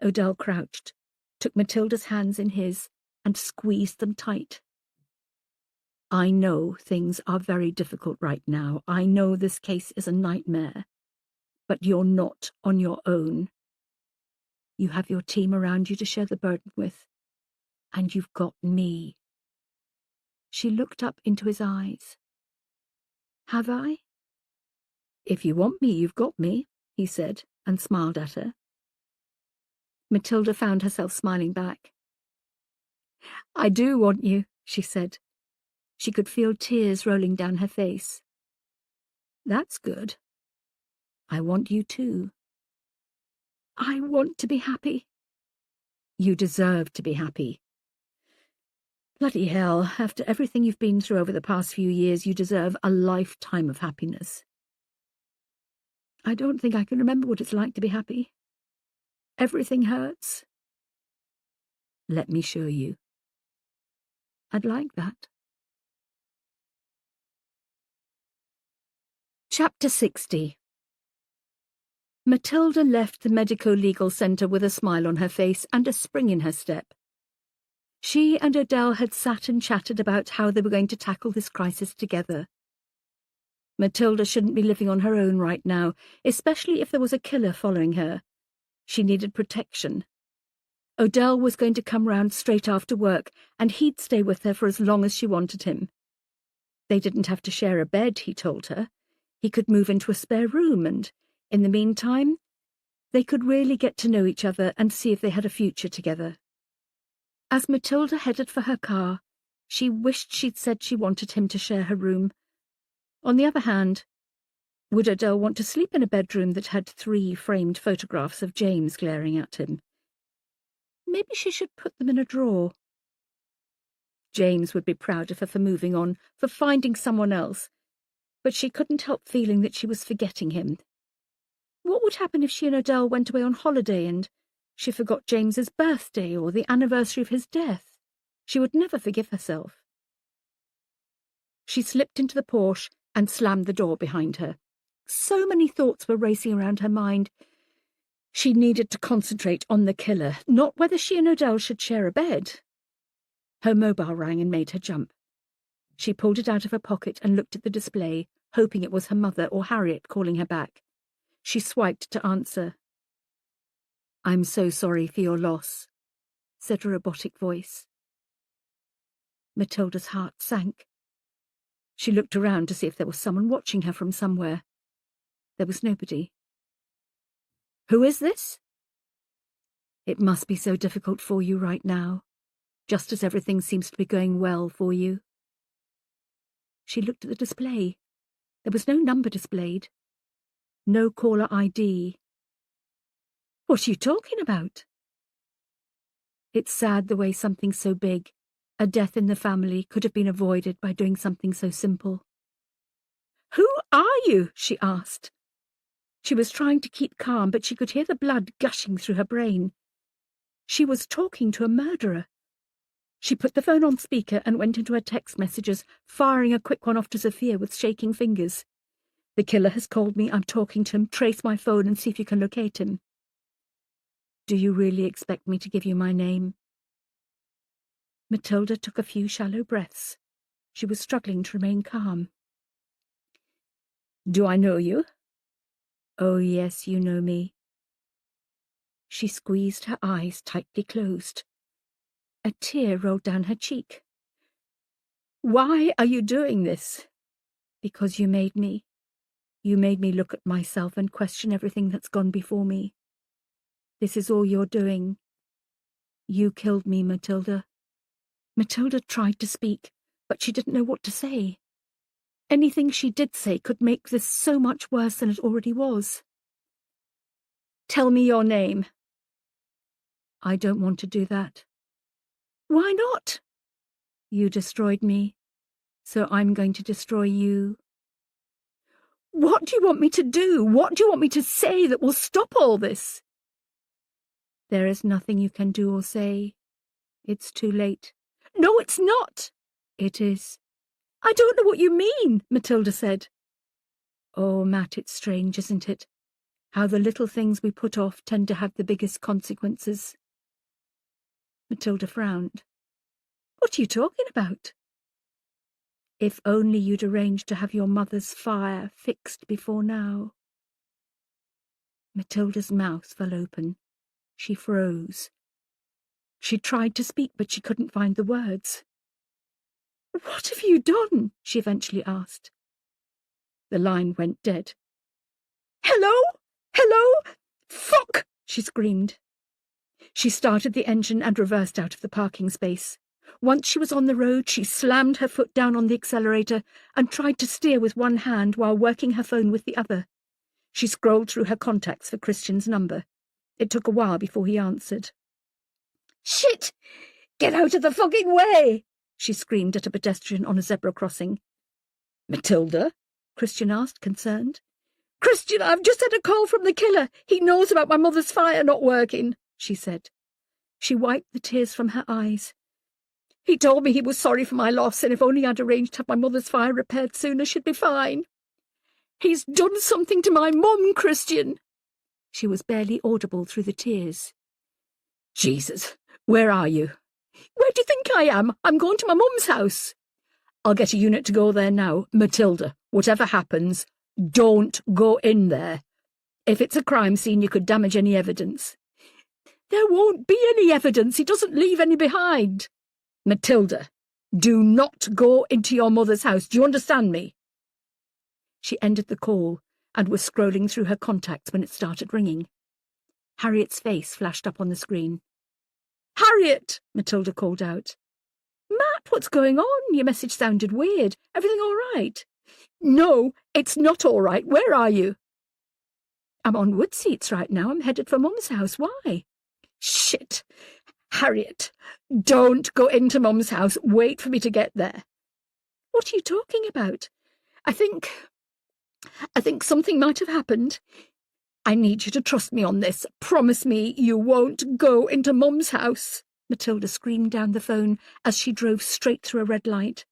Odell crouched, took Matilda's hands in his, and squeezed them tight. I know things are very difficult right now. I know this case is a nightmare. But you're not on your own. You have your team around you to share the burden with. And you've got me. She looked up into his eyes. Have I? If you want me, you've got me, he said, and smiled at her. Matilda found herself smiling back. I do want you, she said. She could feel tears rolling down her face. That's good. I want you too. I want to be happy. You deserve to be happy. Bloody hell, after everything you've been through over the past few years, you deserve a lifetime of happiness. I don't think I can remember what it's like to be happy. Everything hurts. Let me show you. I'd like that. Chapter 60. Matilda left the medico-legal centre with a smile on her face and a spring in her step. She and Odell had sat and chatted about how they were going to tackle this crisis together. Matilda shouldn't be living on her own right now, especially if there was a killer following her. She needed protection. Odell was going to come round straight after work, and he'd stay with her for as long as she wanted him. They didn't have to share a bed, he told her. He could move into a spare room, and, in the meantime, they could really get to know each other and see if they had a future together. As Matilda headed for her car, she wished she'd said she wanted him to share her room. On the other hand, would Odell want to sleep in a bedroom that had 3 framed photographs of James glaring at him? Maybe she should put them in a drawer. James would be proud of her for moving on, for finding someone else, but she couldn't help feeling that she was forgetting him. What would happen if she and Adele went away on holiday and she forgot James's birthday or the anniversary of his death? She would never forgive herself. She slipped into the Porsche and slammed the door behind her. So many thoughts were racing around her mind. She needed to concentrate on the killer, not whether she and Adele should share a bed. Her mobile rang and made her jump. She pulled it out of her pocket and looked at the display, hoping it was her mother or Harriet calling her back. She swiped to answer. "I'm so sorry for your loss," said a robotic voice. Matilda's heart sank. She looked around to see if there was someone watching her from somewhere. There was nobody. "Who is this?" "It must be so difficult for you right now, just as everything seems to be going well for you." She looked at the display. There was no number displayed. No caller ID. "What are you talking about?" It's sad the way something so big, a death in the family, could have been avoided by doing something so simple. "Who are you?" she asked. She was trying to keep calm, but she could hear the blood gushing through her brain. She was talking to a murderer. She put the phone on speaker and went into her text messages, firing a quick one off to Sophia with shaking fingers. "The killer has called me. I'm talking to him. Trace my phone and see if you can locate him." "Do you really expect me to give you my name?" Matilda took a few shallow breaths. She was struggling to remain calm. "Do I know you?" "Oh, yes, you know me." She squeezed her eyes tightly closed. A tear rolled down her cheek. "Why are you doing this?" "Because you made me. You made me look at myself and question everything that's gone before me. This is all you're doing. You killed me, Matilda." Matilda tried to speak, but she didn't know what to say. Anything she did say could make this so much worse than it already was. "Tell me your name." "I don't want to do that." "Why not?" "You destroyed me, so I'm going to destroy you." "What do you want me to do? What do you want me to say that will stop all this?" "There is nothing you can do or say. It's too late." "No, it's not." "It is." "I don't know what you mean," Matilda said. "Oh, Matt, it's strange, isn't it? How the little things we put off tend to have the biggest consequences." Matilda frowned. "What are you talking about?" "If only you'd arranged to have your mother's fire fixed before now." Matilda's mouth fell open. She froze. She tried to speak, but she couldn't find the words. "What have you done?" she eventually asked. The line went dead. "Hello? Hello? Fuck!" she screamed. She started the engine and reversed out of the parking space. Once she was on the road, she slammed her foot down on the accelerator and tried to steer with one hand while working her phone with the other. She scrolled through her contacts for Christian's number. It took a while before he answered. "Shit! Get out of the fucking way!" she screamed at a pedestrian on a zebra crossing. "Matilda?" Christian asked, concerned. "Christian, I've just had a call from the killer. He knows about my mother's fire not working," she said. She wiped the tears from her eyes. "He told me he was sorry for my loss, and if only I'd arranged to have my mother's fire repaired sooner, she'd be fine. He's done something to my mum, Christian." She was barely audible through the tears. "Jesus, where are you?" "Where do you think I am? I'm going to my mum's house." "I'll get a unit to go there now. Matilda, whatever happens, don't go in there. If it's a crime scene, you could damage any evidence." "There won't be any evidence. He doesn't leave any behind." "Matilda, do not go into your mother's house. Do you understand me?" She ended the call and was scrolling through her contacts when it started ringing. Harriet's face flashed up on the screen. "Harriet!" Matilda called out. "Matt, what's going on? Your message sounded weird. Everything all right?" "No, it's not all right. Where are you?" "I'm on Woodseats right now. I'm headed for Mum's house. Why?" "Shit! Harriet, don't go into Mum's house. Wait for me to get there. What are you talking about? I think something might have happened. I need you to trust me on this. Promise me you won't go into Mum's house, Matilda screamed down the phone as she drove straight through a red light.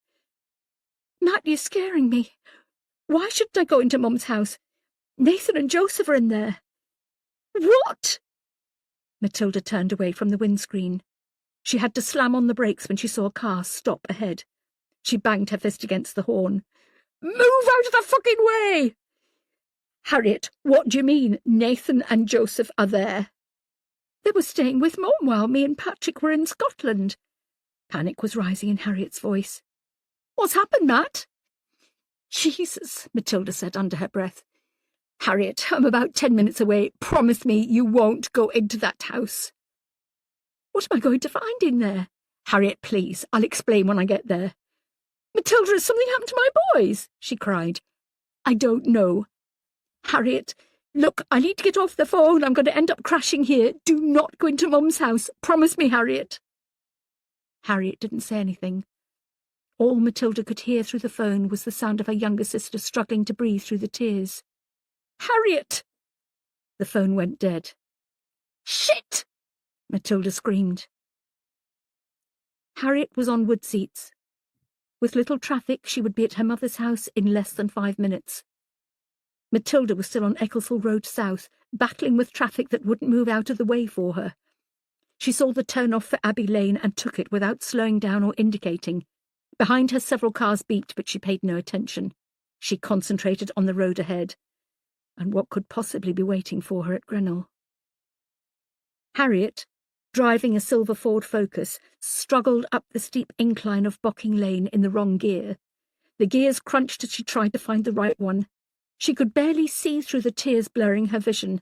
Matt, you're scaring me. Why shouldn't I go into Mum's house? Nathan and Joseph are in there. What? Matilda turned away from the windscreen. She had to slam on the brakes when she saw a car stop ahead. She banged her fist against the horn. Move out of the fucking way! Harriet, what do you mean Nathan and Joseph are there? They were staying with Mum while me and Patrick were in Scotland. Panic was rising in Harriet's voice. What's happened, Matt? Jesus, Matilda said under her breath. Harriet, I'm about 10 minutes away. Promise me you won't go into that house. What am I going to find in there? Harriet, please, I'll explain when I get there. Matilda, has something happened to my boys? She cried. I don't know. Harriet, look, I need to get off the phone. I'm going to end up crashing here. Do not go into Mum's house. Promise me, Harriet. Harriet didn't say anything. All Matilda could hear through the phone was the sound of her younger sister struggling to breathe through the tears. Harriet! The phone went dead. Shit! Matilda screamed. Harriet was on Woodseats. With little traffic, she would be at her mother's house in less than 5 minutes. Matilda was still on Ecclesall Road South, battling with traffic that wouldn't move out of the way for her. She saw the turn-off for Abbey Lane and took it without slowing down or indicating. Behind her several cars beeped, but she paid no attention. She concentrated on the road ahead, and what could possibly be waiting for her at Grenell. Harriet, driving a silver Ford Focus, struggled up the steep incline of Bocking Lane in the wrong gear. The gears crunched as she tried to find the right one. She could barely see through the tears blurring her vision.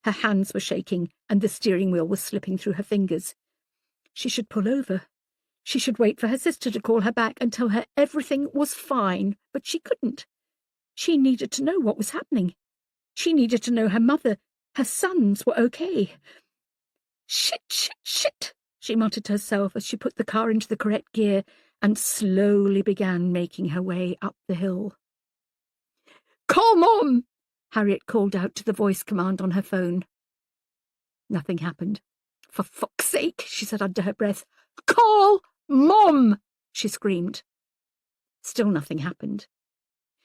Her hands were shaking, and the steering wheel was slipping through her fingers. She should pull over. She should wait for her sister to call her back and tell her everything was fine, but she couldn't. She needed to know what was happening. She needed to know her mother, her sons were okay. Shit, shit, shit, she muttered to herself as she put the car into the correct gear and slowly began making her way up the hill. Call Mum! Harriet called out to the voice command on her phone. Nothing happened. For fuck's sake, she said under her breath. Call Mum! She screamed. Still nothing happened.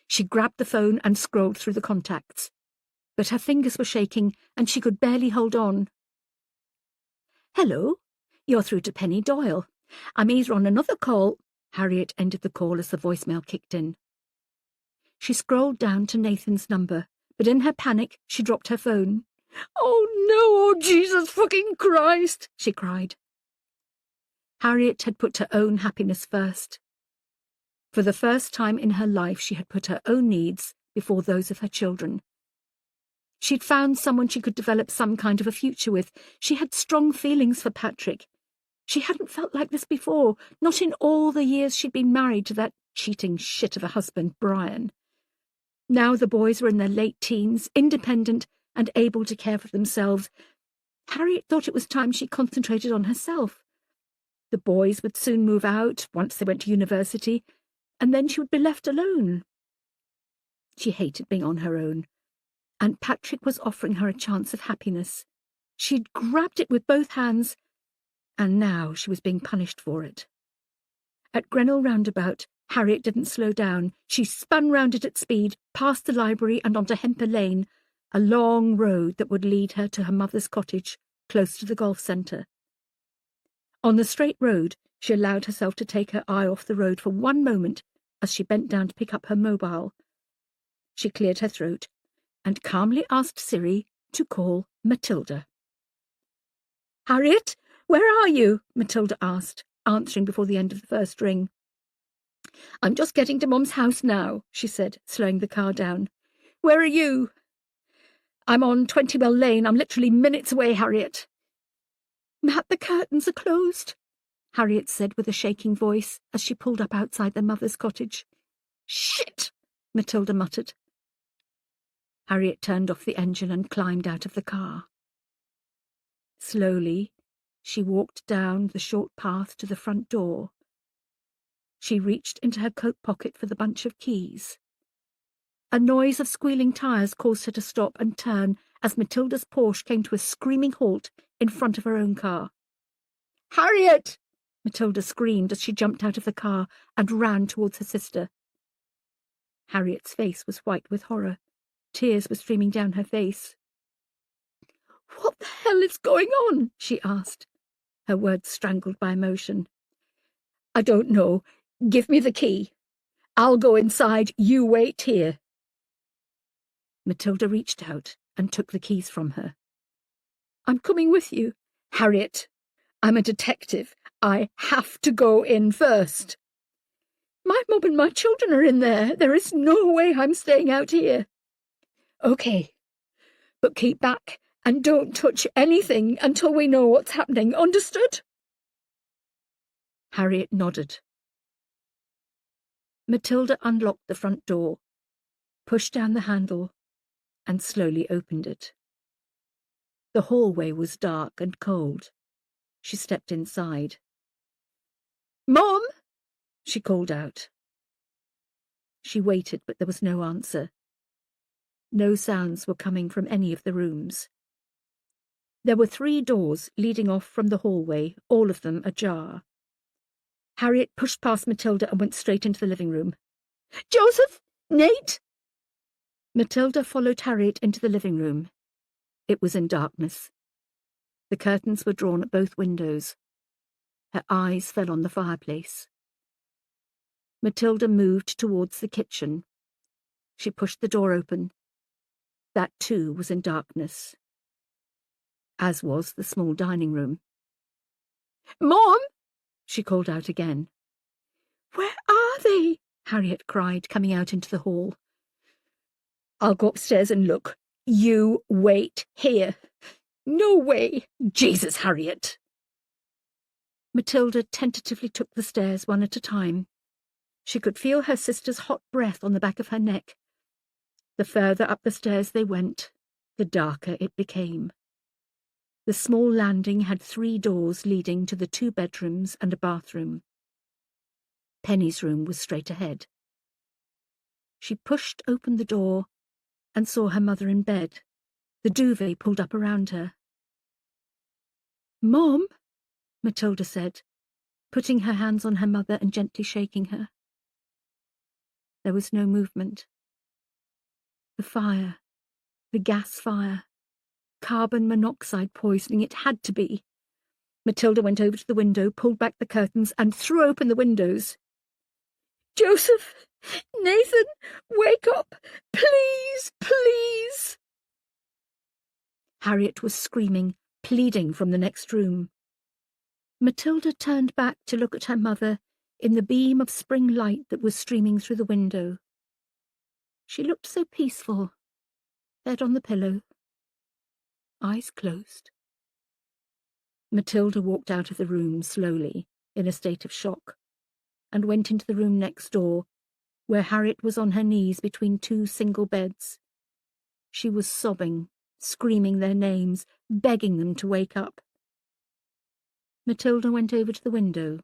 She grabbed the phone and scrolled through the contacts. But her fingers were shaking and she could barely hold on. Hello, you're through to Penny Doyle. I'm either on another call. Harriet ended the call as the voicemail kicked in. She scrolled down to Nathan's number, but in her panic she dropped her phone. Oh no, oh Jesus fucking Christ, she cried. Harriet had put her own happiness first. For the first time in her life she had put her own needs before those of her children. She'd found someone she could develop some kind of a future with. She had strong feelings for Patrick. She hadn't felt like this before, not in all the years she'd been married to that cheating shit of a husband, Brian. Now the boys were in their late teens, independent and able to care for themselves. Harriet thought it was time she concentrated on herself. The boys would soon move out once they went to university, and then she would be left alone. She hated being on her own, and Patrick was offering her a chance of happiness. She'd grabbed it with both hands, and now she was being punished for it. At Grenell Roundabout, Harriet didn't slow down. She spun round it at speed, past the library and onto Hemper Lane, a long road that would lead her to her mother's cottage, close to the golf centre. On the straight road, she allowed herself to take her eye off the road for one moment as she bent down to pick up her mobile. She cleared her throat and calmly asked Siri to call Matilda. Harriet, where are you? Matilda asked, answering before the end of the first ring. I'm just getting to Mum's house now, she said, slowing the car down. Where are you? I'm on 20 Mill Lane. I'm literally minutes away, Harriet. Matt, the curtains are closed, Harriet said with a shaking voice as she pulled up outside their mother's cottage. Shit, Matilda muttered. Harriet turned off the engine and climbed out of the car. Slowly, She walked down the short path to the front door. She reached into her coat pocket for the bunch of keys. A noise of squealing tires caused her to stop and turn as Matilda's Porsche came to a screaming halt in front of her own car. "Harriet!" Matilda screamed as she jumped out of the car and ran towards her sister. Harriet's face was white with horror. Tears were streaming down her face. "What the hell is going on?" she asked, her words strangled by emotion. "I don't know. Give me the key. I'll go inside. You wait here." Matilda reached out and took the keys from her. "I'm coming with you." "Harriet, I'm a detective. I have to go in first." "My mum and my children are in there. There is no way I'm staying out here." "Okay, but keep back and don't touch anything until we know what's happening. Understood?" Harriet nodded. Matilda unlocked the front door, pushed down the handle, and slowly opened it. The hallway was dark and cold. She stepped inside. "Mom!" she called out. She waited, but there was no answer. No sounds were coming from any of the rooms. There were 3 doors leading off from the hallway, all of them ajar. Harriet pushed past Matilda and went straight into the living room. "Joseph! Nate!" Matilda followed Harriet into the living room. It was in darkness. The curtains were drawn at both windows. Her eyes fell on the fireplace. Matilda moved towards the kitchen. She pushed the door open. That too was in darkness, as was the small dining room. "Mom!" she called out again. "Where are they?" Harriet cried, coming out into the hall. "I'll go upstairs and look. You wait here." "No way!" "Jesus, Harriet!" Matilda tentatively took the stairs one at a time. She could feel her sister's hot breath on the back of her neck. The further up the stairs they went, the darker it became. The small landing had 3 doors leading to the 2 bedrooms and a bathroom. Penny's room was straight ahead. She pushed open the door and saw her mother in bed, the duvet pulled up around her. "Mom," Matilda said, putting her hands on her mother and gently shaking her. There was no movement. The fire, the gas fire, carbon monoxide poisoning, it had to be. Matilda went over to the window, pulled back the curtains, and threw open the windows. "Joseph! Nathan! Wake up! Please! Please!" Harriet was screaming, pleading from the next room. Matilda turned back to look at her mother in the beam of spring light that was streaming through the window. She looked so peaceful, head on the pillow, eyes closed. Matilda walked out of the room slowly, in a state of shock, and went into the room next door, where Harriet was on her knees between 2 single beds. She was sobbing, screaming their names, begging them to wake up. Matilda went over to the window.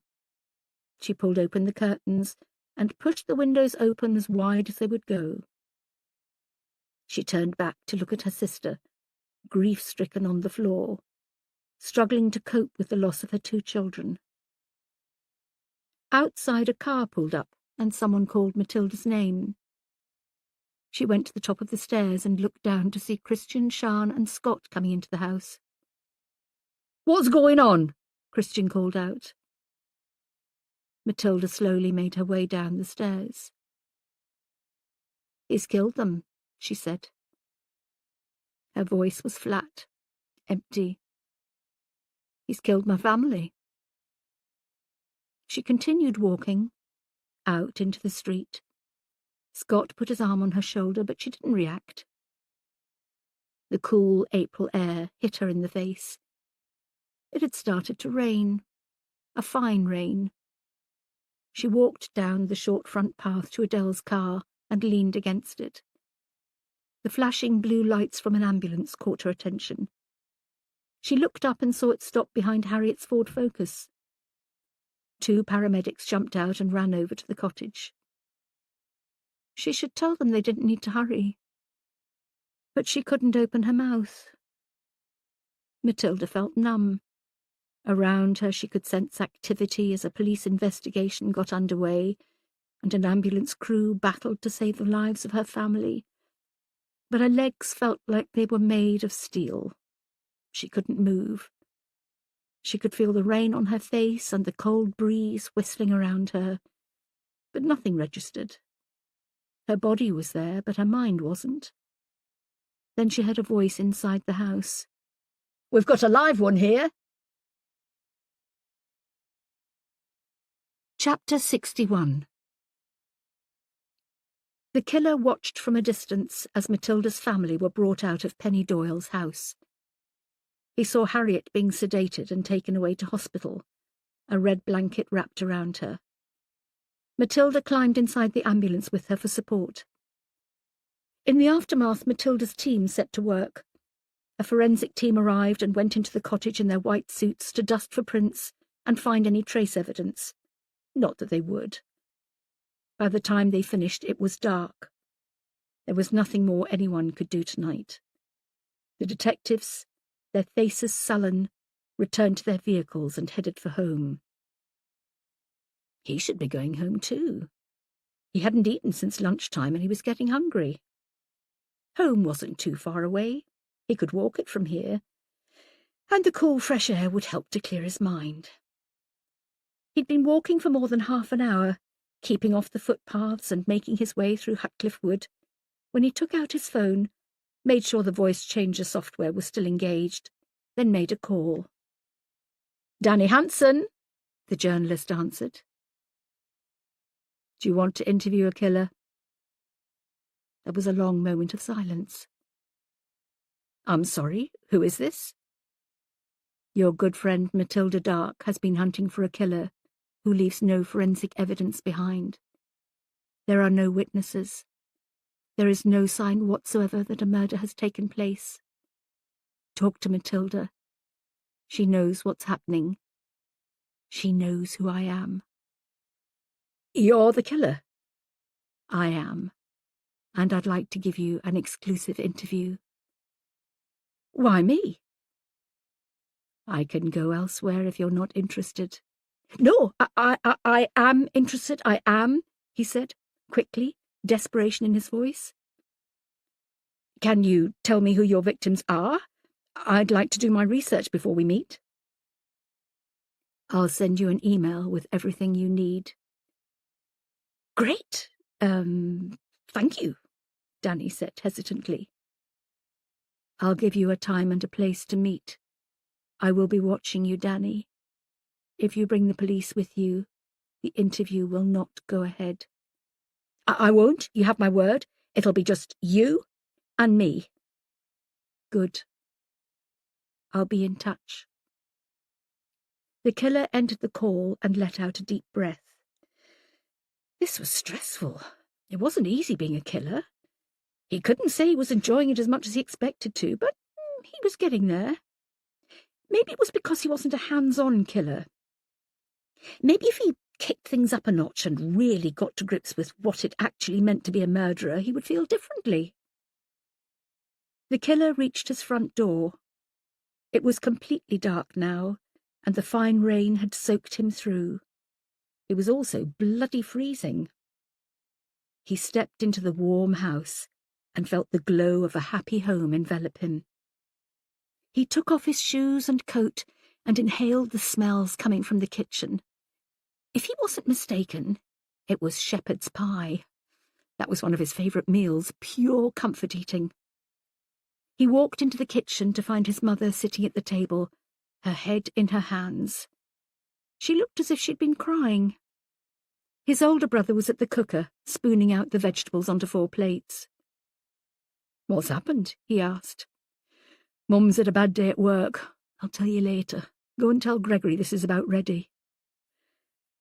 She pulled open the curtains and pushed the windows open as wide as they would go. She turned back to look at her sister, grief-stricken on the floor, struggling to cope with the loss of her 2 children. Outside, a car pulled up, and someone called Matilda's name. She went to the top of the stairs and looked down to see Christian, Sian, and Scott coming into the house. "What's going on?" Christian called out. Matilda slowly made her way down the stairs. "He's killed them," she said. Her voice was flat, empty. "He's killed my family." She continued walking, out into the street. Scott put his arm on her shoulder, but she didn't react. The cool April air hit her in the face. It had started to rain, a fine rain. She walked down the short front path to Adele's car and leaned against it. The flashing blue lights from an ambulance caught her attention. She looked up and saw it stop behind Harriet's Ford Focus. 2 paramedics jumped out and ran over to the cottage. She should tell them they didn't need to hurry. But she couldn't open her mouth. Matilda felt numb. Around her she could sense activity as a police investigation got underway, and an ambulance crew battled to save the lives of her family. But her legs felt like they were made of steel. She couldn't move. She could feel the rain on her face and the cold breeze whistling around her, but nothing registered. Her body was there, but her mind wasn't. Then she heard a voice inside the house. "We've got a live one here." Chapter 61. The killer watched from a distance as Matilda's family were brought out of Penny Doyle's house. He saw Harriet being sedated and taken away to hospital, a red blanket wrapped around her. Matilda climbed inside the ambulance with her for support. In the aftermath, Matilda's team set to work. A forensic team arrived and went into the cottage in their white suits to dust for prints and find any trace evidence. Not that they would. By the time they finished, it was dark. There was nothing more anyone could do tonight. The detectives, their faces sullen, returned to their vehicles and headed for home. He should be going home too. He hadn't eaten since lunchtime and he was getting hungry. Home wasn't too far away. He could walk it from here, and the cool fresh air would help to clear his mind. He'd been walking for more than half an hour, keeping off the footpaths and making his way through Hatcliffe Wood, when he took out his phone, made sure the voice changer software was still engaged, then made a call. "Danny Hanson," the journalist answered. "Do you want to interview a killer?" There was a long moment of silence. "I'm sorry, who is this?" "Your good friend Matilda Dark has been hunting for a killer who leaves no forensic evidence behind. There are no witnesses. There is no sign whatsoever that a murder has taken place. Talk to Matilda. She knows what's happening. She knows who I am." "You're the killer?" "I am, and I'd like to give you an exclusive interview." "Why me?" "I can go elsewhere if you're not interested." "No, I am interested, I am," he said, quickly, desperation in his voice. "Can you tell me who your victims are? I'd like to do my research before we meet." "I'll send you an email with everything you need." "Great. Thank you," Danny said hesitantly. "I'll give you a time and a place to meet. I will be watching you, Danny. If you bring the police with you, the interview will not go ahead." I won't, you have my word. It'll be just you and me." "Good. I'll be in touch." The killer ended the call and let out a deep breath. This was stressful. It wasn't easy being a killer. He couldn't say he was enjoying it as much as he expected to, but he was getting there. Maybe it was because he wasn't a hands-on killer. Maybe if he kicked things up a notch and really got to grips with what it actually meant to be a murderer, he would feel differently. The killer reached his front door. It was completely dark now, and the fine rain had soaked him through. It was also bloody freezing. He stepped into the warm house and felt the glow of a happy home envelop him. He took off his shoes and coat and inhaled the smells coming from the kitchen. If he wasn't mistaken, it was shepherd's pie. That was one of his favourite meals, pure comfort eating. He walked into the kitchen to find his mother sitting at the table, her head in her hands. She looked as if she'd been crying. His older brother was at the cooker, spooning out the vegetables onto 4 plates. "What's happened?" he asked. "Mum's had a bad day at work. I'll tell you later. Go and tell Gregory this is about ready."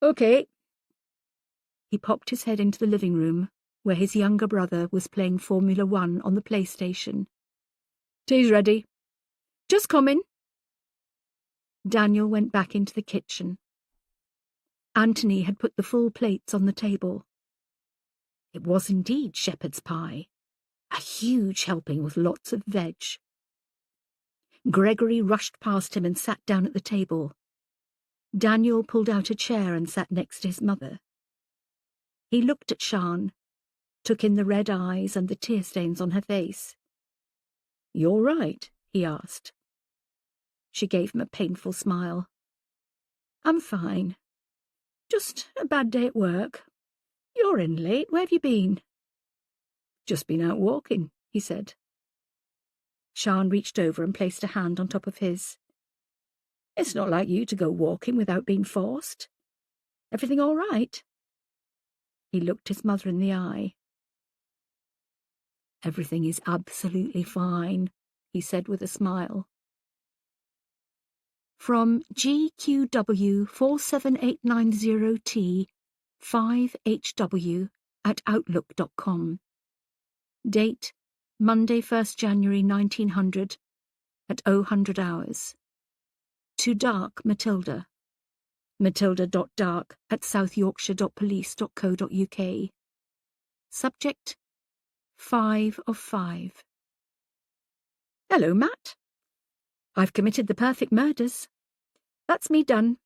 "Okay." He popped his head into the living room, where his younger brother was playing Formula 1 on the PlayStation. "Tea's ready." "Just coming." Daniel went back into the kitchen. Anthony had put the full plates on the table. It was indeed shepherd's pie, a huge helping with lots of veg. Gregory rushed past him and sat down at the table. Daniel pulled out a chair and sat next to his mother. He looked at Sian, took in the red eyes and the tear stains on her face. "You all right?" he asked. She gave him a painful smile. "I'm fine. Just a bad day at work. You're in late. Where have you been?" "Just been out walking," he said. Sian reached over and placed a hand on top of his. "It's not like you to go walking without being forced. Everything all right?" He looked his mother in the eye. "Everything is absolutely fine," he said with a smile. From GQW47890T 5HW@outlook.com. Date Monday, 1st January 1900 at 0000 hours. To Dark Matilda. matilda.dark@southyorkshire.police.co.uk. Subject 5 of 5. "Hello, Matt. I've committed the perfect murders. That's me done.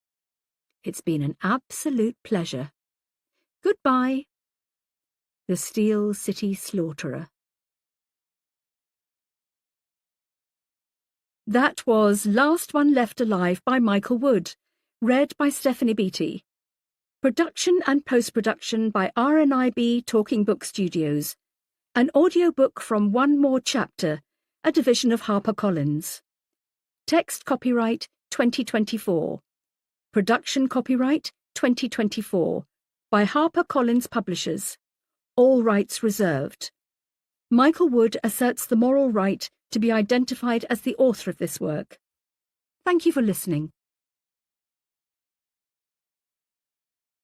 It's been an absolute pleasure. Goodbye. The Steel City Slaughterer." That was Last One Left Alive by Michael Wood, read by Stephanie Beattie. Production and post-production by RNIB Talking Book Studios. An audiobook from One More Chapter, a division of HarperCollins. Text copyright 2024. Production copyright 2024 by HarperCollins Publishers. All rights reserved. Michael Wood asserts the moral right to be identified as the author of this work. Thank you for listening.